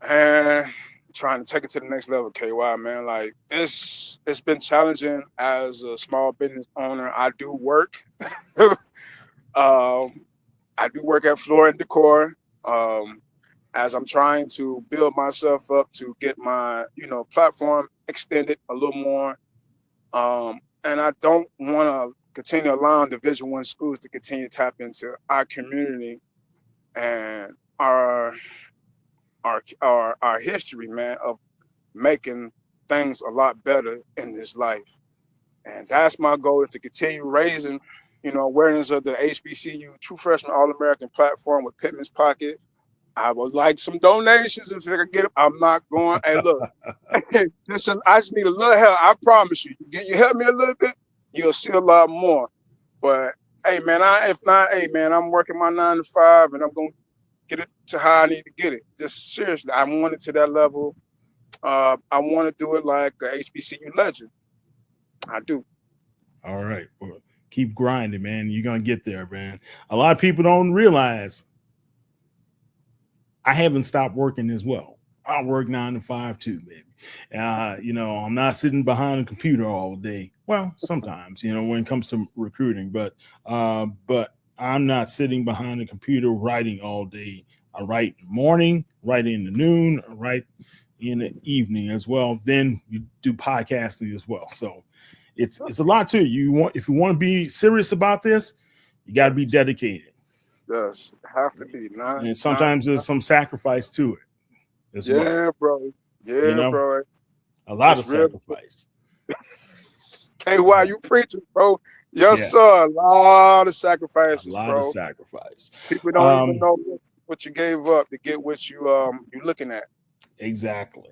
And trying to take it to the next level, KY, man. Like, it's been challenging as a small business owner. I do work. I do work at Floor and Decor. as I'm trying to build myself up to get my, platform extended a little more. And I don't want to continue allowing Division I schools to continue to tap into our community and our history, man, of making things a lot better in this life. And that's my goal, is to continue raising, awareness of the HBCU True Freshman All-American platform with Pittman's Pocket. I would like some donations if I can get them. I'm not going. Hey, look, listen, I just need a little help. I promise you. You help me a little bit, you'll see a lot more. But hey, man, I'm working my 9 to 5, and I'm gonna get it to how I need to get it. Just seriously, I want it to that level. I want to do it like a HBCU legend. I do. All right. Well, keep grinding, man. You're going to get there, man. A lot of people don't realize I haven't stopped working as well. I work 9 to 5 too, baby. I'm not sitting behind a computer all day. Well, sometimes, when it comes to recruiting, but I'm not sitting behind a computer writing all day. I write in the morning, write in the noon, write in the evening as well. Then you do podcasting as well. So it's a lot to you. If you want to be serious about this, you got to be dedicated. Yes, have to be. And sometimes there's some sacrifice to it as well. Yeah, bro. Yeah, bro. A lot of sacrifice. KY, you preaching, bro. Yes, sir. A lot of sacrifices, bro. A lot of sacrifice. People don't even know what you gave up to get what you're looking at. Exactly.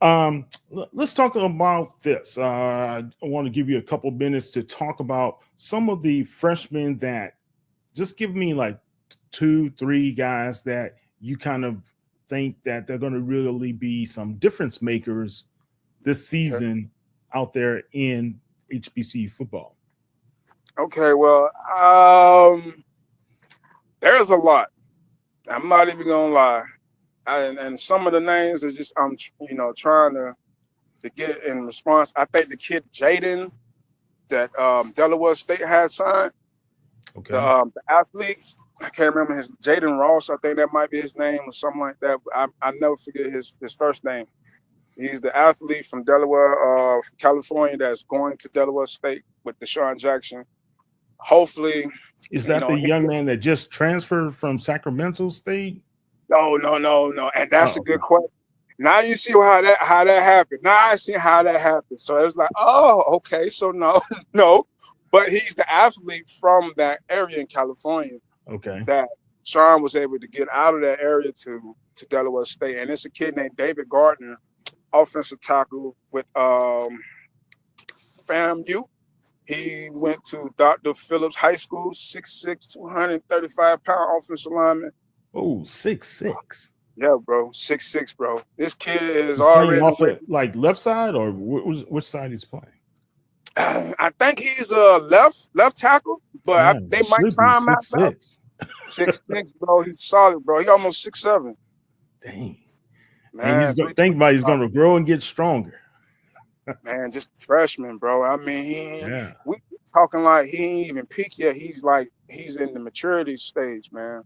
Let's talk about this. I want to give you a couple minutes to talk about some of the freshmen that just give me like 2-3 guys that you kind of think that they're going to really be some difference makers this season out there in HBCU football. Okay, well, there's a lot. I'm not even gonna lie. And some of the names is just I'm trying to get in response. I think the kid Jaden that Delaware State had signed. Okay. The athlete, I can't remember his Jaden Ross. I think that might be his name or something like that. But I never forget his first name. He's the athlete from Delaware, California, that's going to Delaware State with Deshaun Jackson. Hopefully, is that the young man that just transferred from Sacramento State? No. And that's a good question. Now you see how that happened. Now I see how that happened. So it was like, oh, okay. So no. But he's the athlete from that area in California. Okay. That Sean was able to get out of that area to Delaware State. And it's a kid named David Gardner, offensive tackle with FAMU. He went to Dr. Phillips High School, 6'6", 235-pound offensive lineman. Oh, 6'6". Yeah, bro, 6'6", bro. This kid is he's already off it, like left side, or which side he's playing? I think he's left tackle, but they might try him out. 6'6", bro. He's solid, bro. He almost 6'7". Dang. Man, think about he's going to grow and get stronger. Man, just freshman, bro. I mean, we talking like he ain't even peaked yet. He's in the maturity stage, man.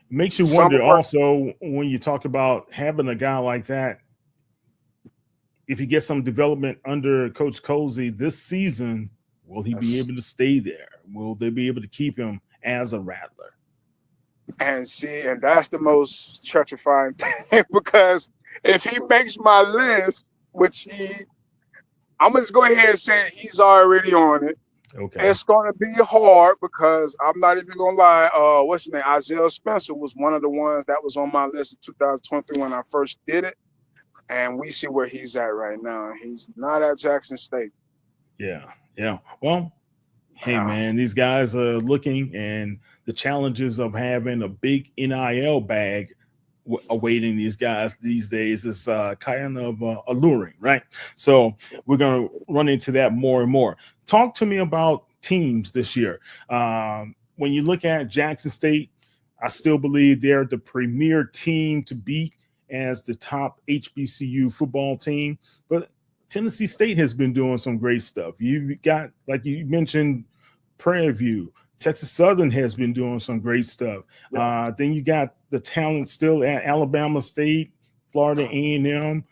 Makes you wonder also when you talk about having a guy like that, if he gets some development under Coach Cozy this season, will he be able to stay there? Will they be able to keep him as a Rattler? And that's the most terrifying thing, because if he makes my list, which I'm gonna just go ahead and say he's already on it. Okay. It's gonna be hard because I'm not even gonna lie. What's his name? Isaiah Spencer was one of the ones that was on my list in 2023 when I first did it. And we see where he's at right now. He's not at Jackson State. Yeah. Well, hey, man, these guys are looking, and the challenges of having a big NIL bag awaiting these guys these days is kind of alluring, right? So we're going to run into that more and more. Talk to me about teams this year. When you look at Jackson State, I still believe they're the premier team to beat as the top HBCU football team, but Tennessee State has been doing some great stuff. You've got, like you mentioned, Prairie View. Texas Southern has been doing some great stuff. Then you got the talent still at Alabama State, Florida A&M.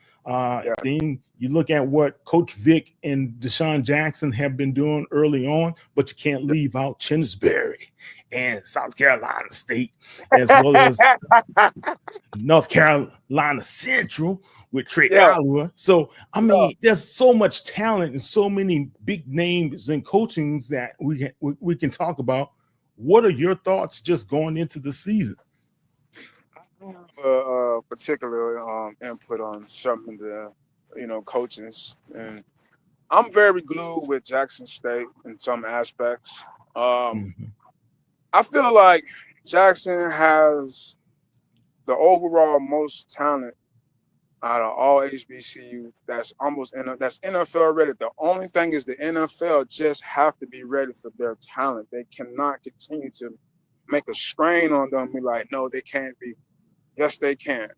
Then you look at what Coach Vic and Deshaun Jackson have been doing early on, but you can't leave out Chinnsbury and South Carolina State, as well as North Carolina Central with Trey Oliver. So, I mean, there's so much talent and so many big names and coachings that we can talk about. What are your thoughts just going into the season? Particular input on some of the, coaches, and I'm very glued with Jackson State in some aspects. I feel like Jackson has the overall most talent out of all HBCU. That's that's NFL ready. The only thing is the NFL just have to be ready for their talent. They cannot continue to make a strain on them. Be like, no, they can't be. Yes, they can.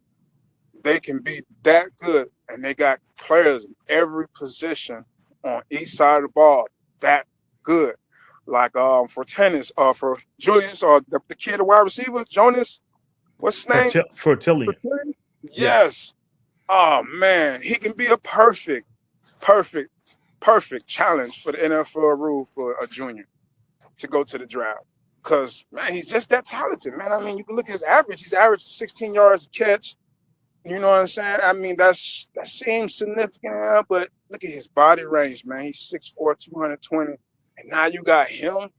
They can be that good, and they got players in every position on each side of the ball that good. Like for tennis, for Julius, or the kid, the wide receiver, Jonas, what's his name? Fertillion. Yes. Oh man, he can be a perfect challenge for the NFL rule for a junior to go to the draft. Because, man, he's just that talented, man. I mean, you can look at his average. He's averaged 16 yards a catch. You know what I'm saying? I mean, that seems significant, but look at his body range, man. He's 6'4", 220. And now you got him,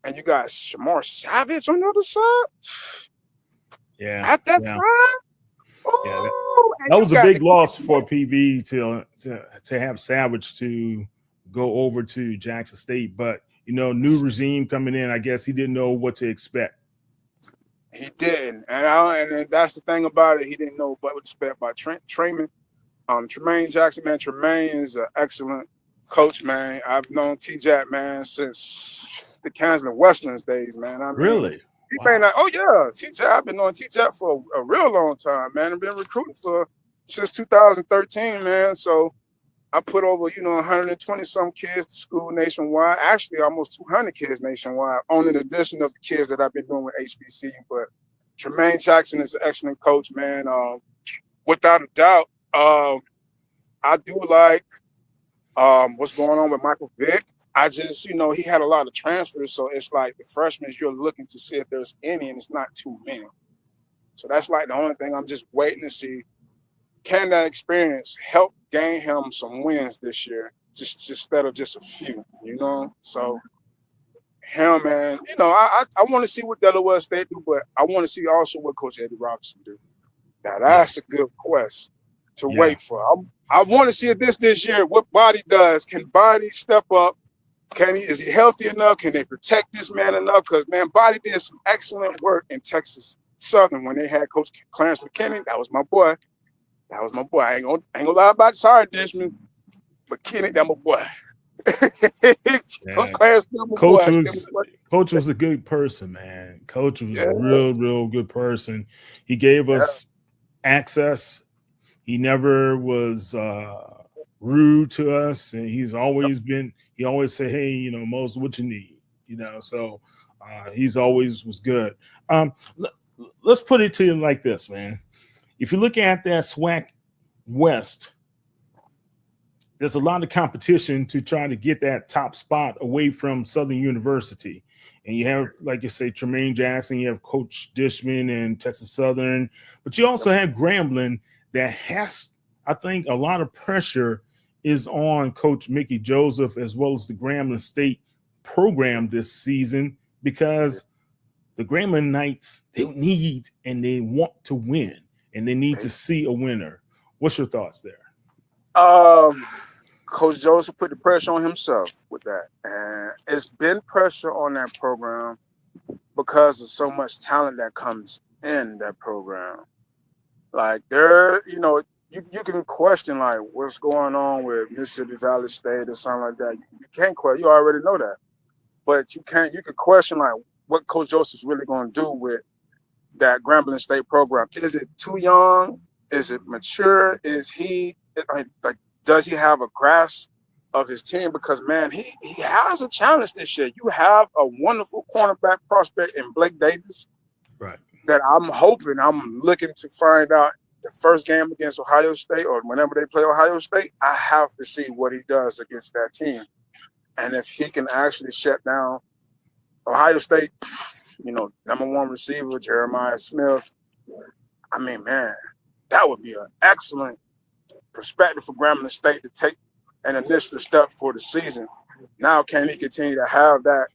and you got Shamar Savage on the other side. Yeah. At that time? Oh, that was a big loss for PV to have Savage to go over to Jackson State. But, new regime coming in, I guess he didn't know what to expect. He didn't. And that's the thing about it. He didn't know what to expect by Tremaine Jackson, man. Tremaine is an excellent coach, man. I've known T-Jack, man, since the Kansas Westlands days, man. I mean, really? He may not. Oh yeah, T-Jack. I've been knowing T-Jack for a real long time, man. I've been recruiting since 2013, man. So I put over, 120 some kids to school nationwide. Actually, almost 200 kids nationwide, on in addition of the kids that I've been doing with HBCU. But Tremaine Jackson is an excellent coach, man. Without a doubt, I do like what's going on with Michael Vick. I just, he had a lot of transfers, so it's like the freshmen, you're looking to see if there's any, and it's not too many. So that's like the only thing I'm just waiting to see. Can that experience help gain him some wins this year, just instead of just a few, So him, man, I want to see what Delaware State do, but I want to see also what Coach Eddie Robinson do. Now that's a good quest to wait for. I want to see if this year what Body does. Can Body step up? Is he healthy enough? Can they protect this man enough? Because, man, Body did some excellent work in Texas Southern when they had Coach Clarence McKinney. That was my boy. I ain't gonna lie about it. Sorry, Dishman. McKinney, that my boy. Coach was a good person, man. Coach was a real good person. He gave us access. He never was rude to us, and he always said, hey, Moses, what you need, so he's always was good. Let's put it to you like this, man. If you look at that SWAC West, there's a lot of competition to try to get that top spot away from Southern University. And you have, like you say, Tremaine Jackson, you have Coach Dishman and Texas Southern, but you also have Grambling that has, I think, a lot of pressure is on Coach Mickey Joseph as well as the Grambling State program this season, because the Grambling Knights, they need and they want to win, and they need to see a winner. What's your thoughts there? Coach Joseph put the pressure on himself with that. And it's been pressure on that program because of so much talent that comes in that program. Like you can question like what's going on with Mississippi Valley State or something like that. You can't question. You already know that, but you can question like what Coach Joseph's really going to do with that Grambling State program. Is it too young? Is it mature? Is he like? Does he have a grasp of his team? Because man, he has a challenge this year. You have a wonderful cornerback prospect in Blake Davis, right? that I'm looking to find out the first game against Ohio State or whenever they play Ohio State, I have to see what he does against that team. And if he can actually shut down Ohio State, #1 receiver, Jeremiah Smith, I mean, man, that would be an excellent perspective for Grambling State to take an initial step for the season. Now, can he continue to have that,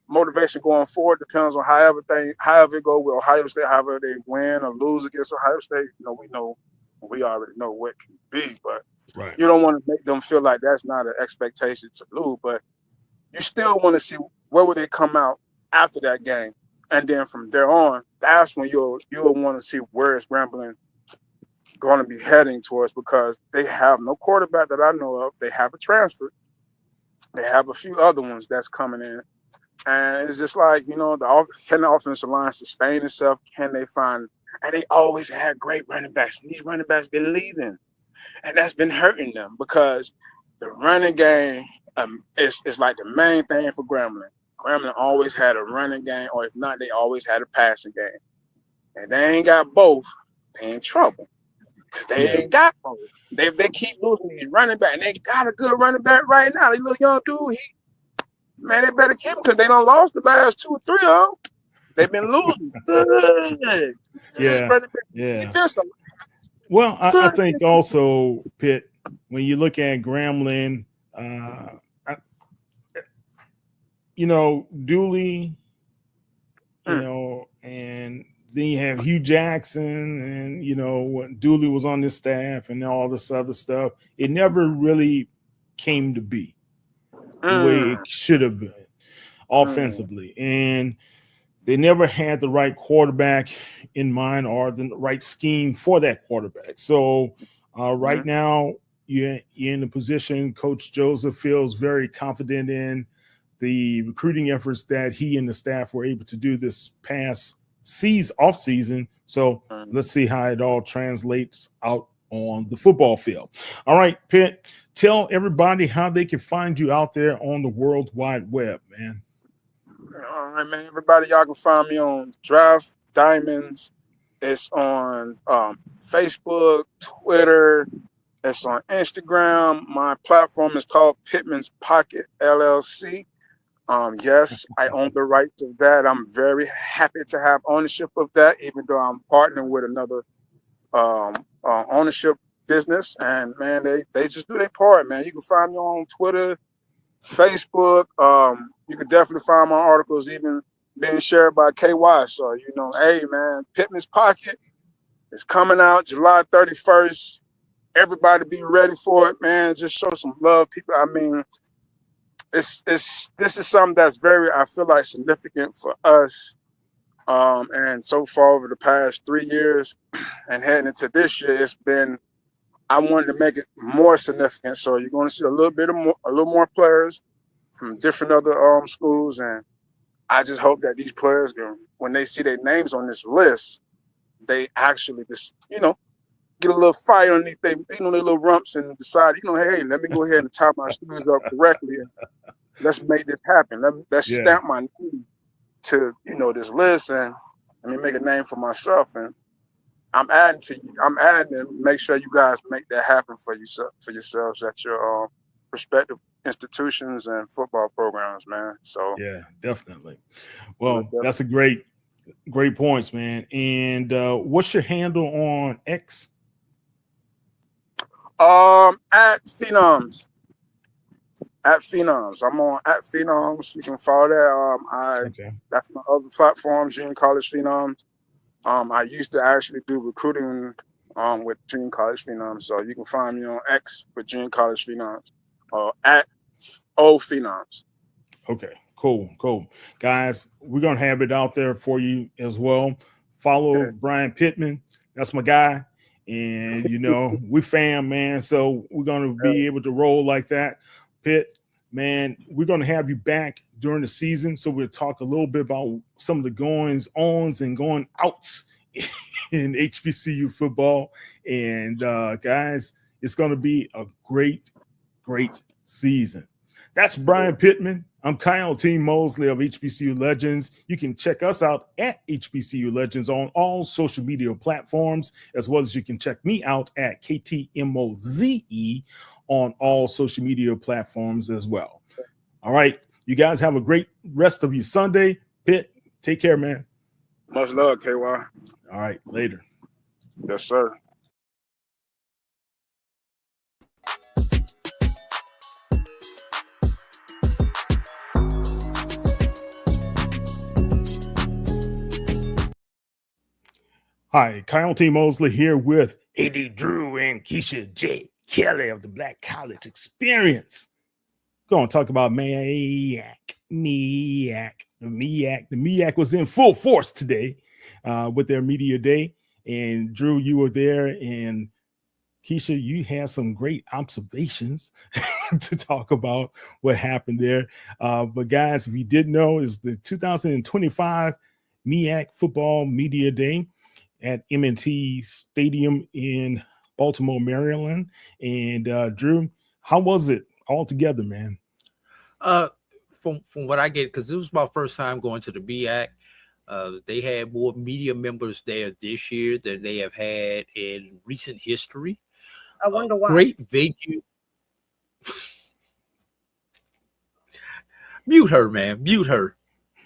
motivation going forward? Depends on however it go with Ohio State, however they win or lose against Ohio State. We already know what can be, but you don't want to make them feel like that's not an expectation to lose. But you still want to see where would they come out after that game, and then from there on, that's when you'll want to see where is Grambling going to be heading towards, because they have no quarterback that I know of. They have a transfer. They have a few other ones that's coming in. And it's just like, can the offensive line sustain itself? Can they find – and they always had great running backs. And these running backs been leaving. And that's been hurting them because the running game is like the main thing for Grambling. Grambling always had a running game, or if not, they always had a passing game. And they ain't got both, they in trouble. Because they ain't got both. They keep losing these running back, and they got a good running back right now. This little young dude, they better keep him because they done lost the last 2 or 3 of them. They've been losing. Yeah. Well, I think also, Pitt, when you look at Grambling, Dooley, and then you have Hugh Jackson, and when Dooley was on this staff and all this other stuff, it never really came to be the way it should have been offensively. And they never had the right quarterback in mind or the right scheme for that quarterback. So right now you're in a position Coach Joseph feels very confident in the recruiting efforts that he and the staff were able to do this past off season. So let's see how it all translates out on the football field. All right, Pitt, tell everybody how they can find you out there on the World Wide Web, man. All right, man. Everybody, y'all can find me on Draft Diamonds. It's on Facebook, Twitter. It's on Instagram. My platform is called Pittman's Pocket LLC. Yes, I own the rights of that. I'm very happy to have ownership of that, even though I'm partnering with another ownership business. And man, they just do their part, man. You can find me on Twitter, Facebook. You can definitely find my articles even being shared by KY. So, hey, man, Pittman's Pocket is coming out July 31st. Everybody be ready for it, man. Just show some love, people. I mean, this is something that's very, I feel like, significant for us. And so far over the past 3 years and heading into this year, I wanted to make it more significant. So you're going to see a little more players from different other schools, and I just hope that these players, when they see their names on this list, they actually just get a little fire underneath their little rumps and decide, hey, let me go ahead and tie my shoes up correctly and let's make this happen. Let's stamp my name to this list, and let me make a name for myself. And I'm adding to make sure you guys make that happen for yourselves at your respective institutions and football programs, man. So yeah, definitely. Well, that's a great points, man. And what's your handle on X? At Phenoms. At Phenoms. I'm on at Phenoms. You can follow that. That's my other platform, Junior College Phenoms. I used to actually do recruiting with Junior College Phenoms. So you can find me on X with Junior College Phenoms or at O Phenoms. Okay, cool. Guys, we're going to have it out there for you as well. Follow Brian Pittman. That's my guy. And, we fam, man. So we're going to be able to roll like that. Pitt, man, we're going to have you back during the season. So we'll talk a little bit about some of the goings-ons and going outs in HBCU football. And, guys, it's going to be a great season. That's Brian Pittman. I'm Kyle T. Mosley of HBCU Legends. You can check us out at HBCU Legends on all social media platforms, as well as you can check me out at KTMOZE on all social media platforms as well. All right. You guys have a great rest of your Sunday. Pitt, take care, man. Much love, KY. All right. Later. Yes, sir. Hi, Kyle T. Mosley here with AD Drew and Keisha J. Kelly of the Black College Experience. Going to talk about MEAC. The MEAC was in full force today with their media day. And Drew, you were there. And Keisha, you had some great observations to talk about what happened there. But guys, if you didn't know, is the 2025 MEAC Football Media Day at M&T Stadium in Baltimore, Maryland. And Drew, how was it all together, man? From what I get, because this was my first time going to the BAC, they had more media members there this year than they have had in recent history. I wonder why. Great venue. Mute her, man. Mute her.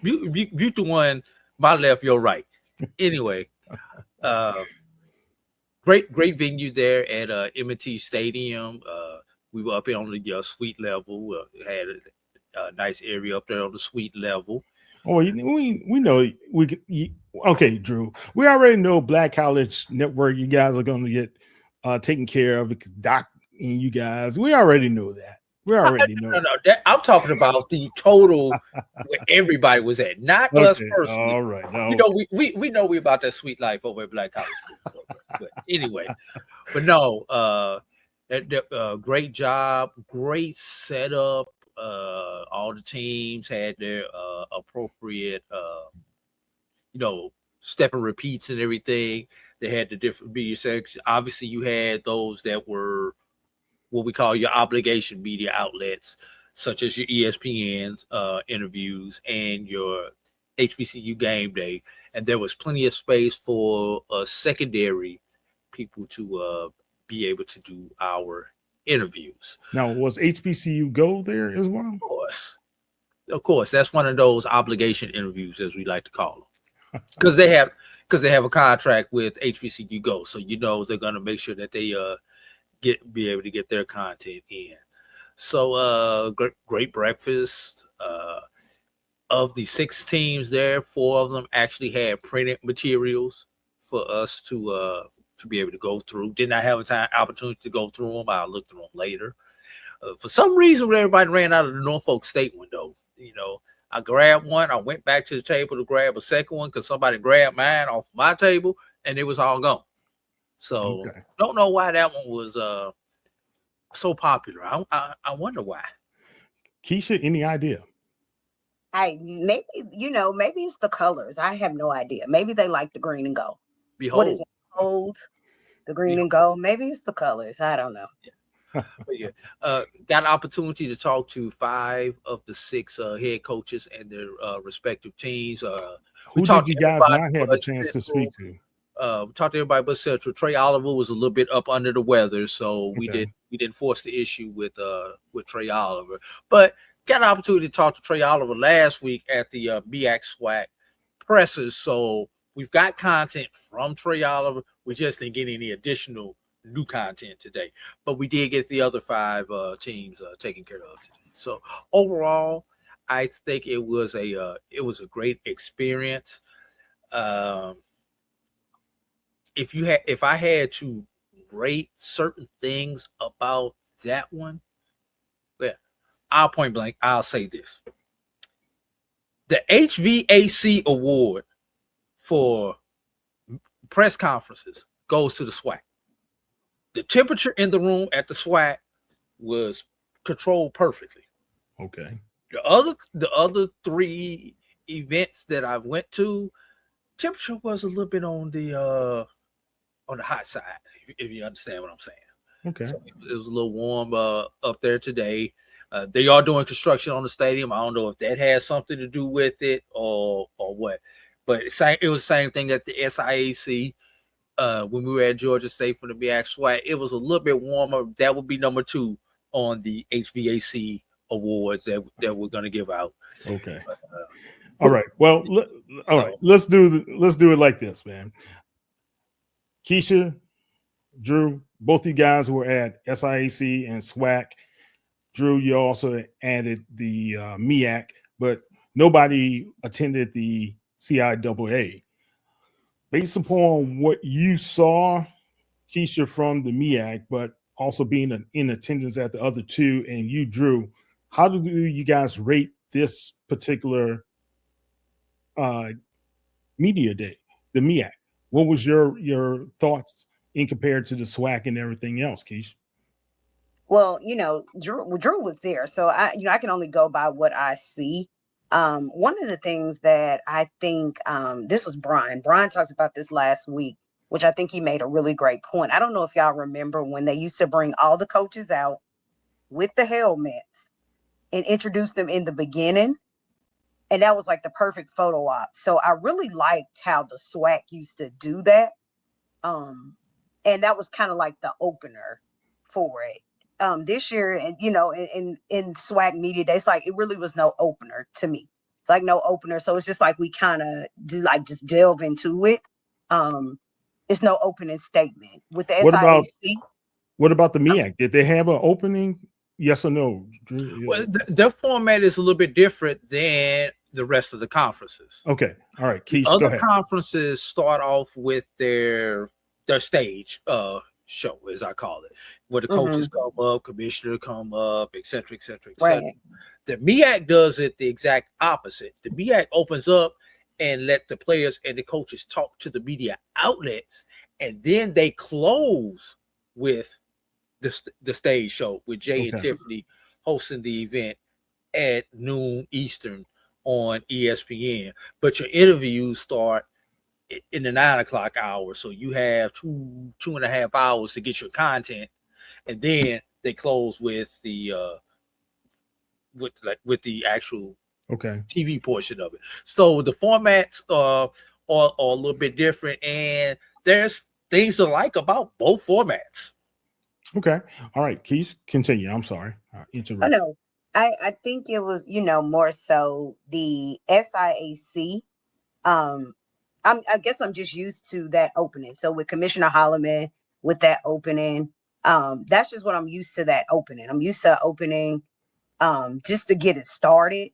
Mute the one, my left, your right. Anyway, great venue there at M&T Stadium. We were up here on the suite level. Had a nice area up there on the suite level. Oh, we know okay, Drew. We already know Black College Network. You guys are going to get taken care of because Doc and you guys. We already know that. We already know. No. I'm talking about the total where everybody was at, not us personally. All right. No. We know we about that sweet life over at Black College. But anyway, but no, great job, great setup. All the teams had their appropriate, step and repeats and everything. They had the different media sections. Obviously, you had those that were what we call your obligation media outlets, such as your ESPN's interviews and your HBCU game day. And there was plenty of space for secondary people to be able to do our interviews. Now, was HBCU Go there as well? Of course. That's one of those obligation interviews, as we like to call them, because they have a contract with HBCU Go, so they're going to make sure that they be able to get their content in. So great breakfast. Of the 6 teams there, 4 of them actually had printed materials for us to be able to go through. Did not have opportunity to go through them. I'll look through them later. For some reason, everybody ran out of the Norfolk State window. I grabbed one. I went back to the table to grab a second one because somebody grabbed mine off my table, and it was all gone. So don't know why that one was so popular. I wonder why. Keisha, any idea? Maybe it's the colors. I have no idea. Maybe they like the green and gold. Behold. What is it? Gold, the green and gold. Maybe it's the colors. I don't know. But got an opportunity to talk to 5 of the 6 head coaches and their respective teams. Who did you guys not have a chance to speak to? We talked to everybody but Central. Trey Oliver was a little bit up under the weather, so we didn't force the issue with Trey Oliver. But got an opportunity to talk to Trey Oliver last week at the BX SWAC presses. So we've got content from Trey Oliver. We just didn't get any additional new content today, but we did get the other 5 teams taken care of today. So overall, I think it was a great experience. If I had to rate certain things about that one, I'll point blank, I'll say this. The HVAC award for press conferences goes to the SWAC. The temperature in the room at the SWAC was controlled perfectly. Okay. The other 3 events that I went to, temperature was a little bit on the hot side, if you understand what I'm saying. Okay. So it was a little warm up there today, They are doing construction on the stadium. I don't know if that has something to do with it or what, but it was the same thing at the SIAC when we were at Georgia State for the MEAC SWAC. It was a little bit warmer. That would be number 2 on the HVAC awards that we're going to give out. Okay. All right. Well, right. Let's do it like this, man. Keisha, Drew, both you guys were at SIAC and SWAC. Drew, you also added the MEAC, but nobody attended the CIAA. Based upon what you saw, Keisha, from the MEAC, but also being in attendance at the other 2, and you, Drew, how do you guys rate this particular media day, the MEAC? What was your thoughts in compared to the SWAC and everything else, Keisha? Well, Drew was there, so I can only go by what I see. One of the things that I think, this was Brian talked about this last week, which I think he made a really great point. I don't know if y'all remember when they used to bring all the coaches out with the helmets and introduce them in the beginning. And that was like the perfect photo op. So I really liked how the SWAC used to do that. And that was kind of like the opener for it. This year, and in SWAC Media Day, it's like it really was no opener to me. It's like no opener. So it's just like we kind of do like just delve into it. It's no opening statement. With the SIAC. What about the MEAC? Did they have an opening? Yes or no? Well, their format is a little bit different than the rest of the conferences. Okay. All right. Keisha, other conferences start off with their stage show, as I call it, where the coaches come up, commissioner come up, et cetera, et cetera, et cetera. Right. The MEAC does it the exact opposite. The MEAC opens up and let the players and the coaches talk to the media outlets, and then they close with the stage show with Jay and Tiffany hosting the event at noon Eastern on ESPN. But your interviews start in the 9 o'clock hour, so you have two and a half hours to get your content, and then they close with the with the actual TV portion of it. So the formats are a little bit different, and there's things to like about both formats. Okay. All right. Keith, continue. I'm sorry. Oh, no. I think it was, more so the SIAC. I guess I'm just used to that opening. So with Commissioner Holloman, with that opening, that's just what I'm used to, that opening. I'm used to opening just to get it started.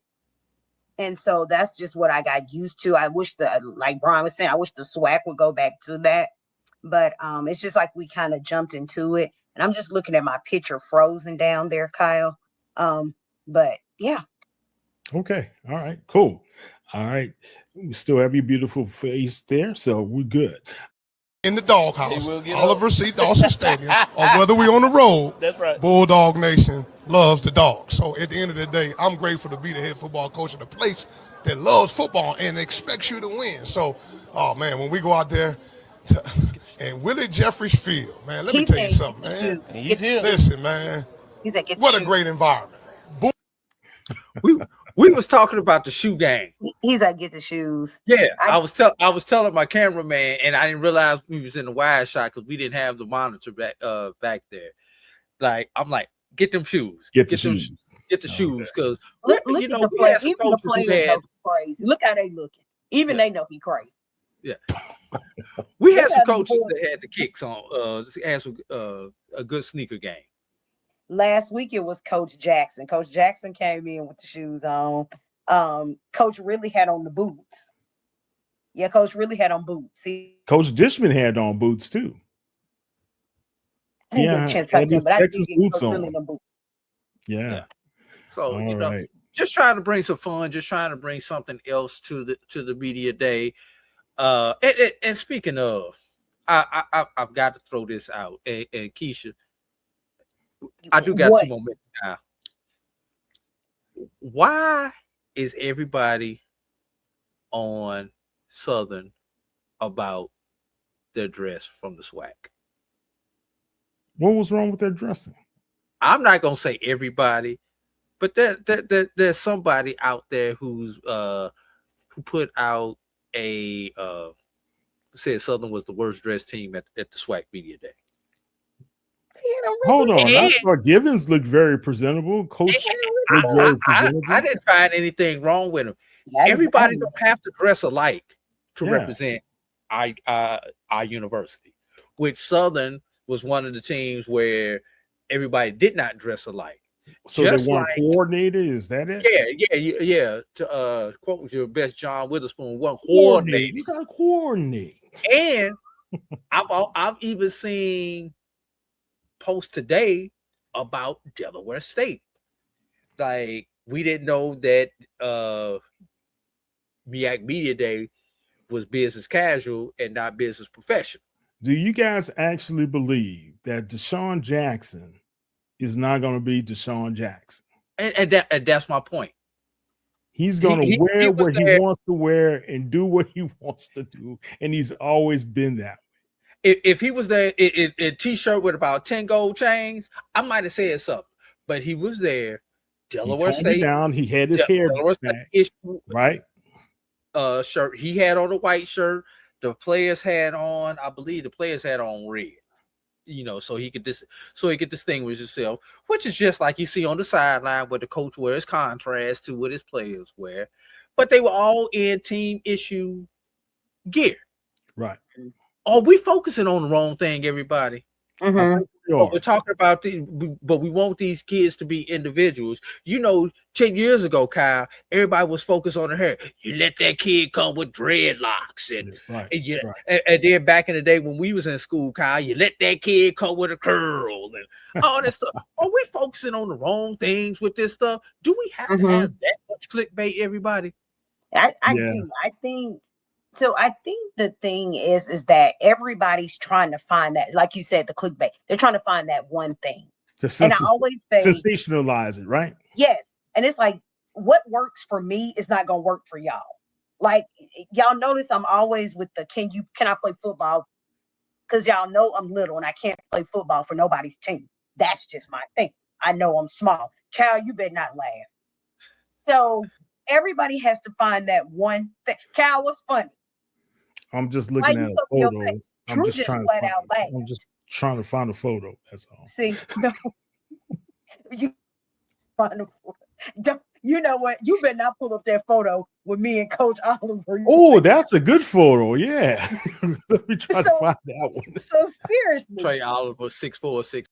And so that's just what I got used to. I wish like Brian was saying, I wish the SWAC would go back to that. But it's just like we kind of jumped into it. And I'm just looking at my picture frozen down there, Kyle. But yeah. Okay. All right. Cool. All right. We still have your beautiful face there, so we're good. In the doghouse, Oliver C. Dawson Stadium, or whether we're on the road, that's right. Bulldog Nation loves the dog. So at the end of the day, I'm grateful to be the head football coach of the place that loves football and expects you to win. So, oh man, when we go out there and Willie Jeffries Field, man, let me tell you something, man. He's here. Listen, man, what a great environment. We was talking about the shoe game. He's like, get the shoes. Yeah, I was telling my cameraman, and I didn't realize we was in the wide shot because we didn't have the monitor back there. Like, I'm like, get them shoes. Get the shoes. Get the shoes, because we had some coaches who had crazy. Look how they looking. Even they know he crazy. Yeah, we had some coaches that had the kicks on. Had some a good sneaker game. Last week it was Coach Jackson. Coach Jackson came in with the shoes on. Coach really had on the boots. Yeah, Coach really had on boots. Coach Dishman had on boots too. Yeah, Texas boots on. Boots. Yeah. So just trying to bring some fun, just trying to bring something else to the media day. And speaking of, I've got to throw this out. And Keisha, I do got 2 more minutes now. Why is everybody on Southern about their dress from the SWAC? What was wrong with their dressing? I'm not gonna say everybody, But there's somebody out there who put out a said Southern was the worst dressed team at the SWAC Media Day. Hold on, I thought Givens looked very presentable. Coach looked very presentable. I didn't find anything wrong with him. Everybody don't have to dress alike to represent our university, which Southern was one of the teams where everybody did not dress alike. So they weren't coordinated. Is that it? Yeah. To quote your best John Witherspoon, one coordinated. You gotta coordinate. And I've even seen posts today about Delaware State. Like, we didn't know that MEAC Media Day was business casual and not business professional. Do you guys actually believe that Deshaun Jackson is not going to be Deshaun Jackson? And that's my point. He's going to wear what he wants to wear and do what he wants to do, and he's always been that way. If he was there in a T-shirt with about 10 gold chains, I might have said something. But he was there. Delaware State down. He had his hair back, right? Shirt. He had on a white shirt. The players had on, I believe, the players had on red. You know, so he could distinguish himself, which is just like you see on the sideline where the coach wears contrast to what his players wear. But they were all in team issue gear. Right. Are we focusing on the wrong thing, everybody? Mm-hmm. We're talking about but we want these kids to be individuals. You know, 10 years ago, Kyle, everybody was focused on the hair. You let that kid come with dreadlocks, and then back in the day when we was in school, Kyle, you let that kid come with a curl and all that stuff. Are we focusing on the wrong things with this stuff? Do we have to have that much clickbait, everybody? I do. I think the thing is that everybody's trying to find that, like you said, the clickbait. They're trying to find that one thing. And I always say sensationalize it, right? Yes. And it's like, what works for me is not going to work for y'all. Like, y'all notice I'm always with the, can I play football? Because y'all know I'm little and I can't play football for nobody's team. That's just my thing. I know I'm small. Cal, you better not laugh. So everybody has to find that one thing. Cal, what's funny? I'm just looking at a photo. I'm just trying to find a photo. That's all. See, no, you find a photo. You know what? You better not pull up that photo with me and Coach Oliver. Oh, that's a good photo. Yeah. Let me try to find that one. So seriously, Trey Oliver, 6'4", 6'5".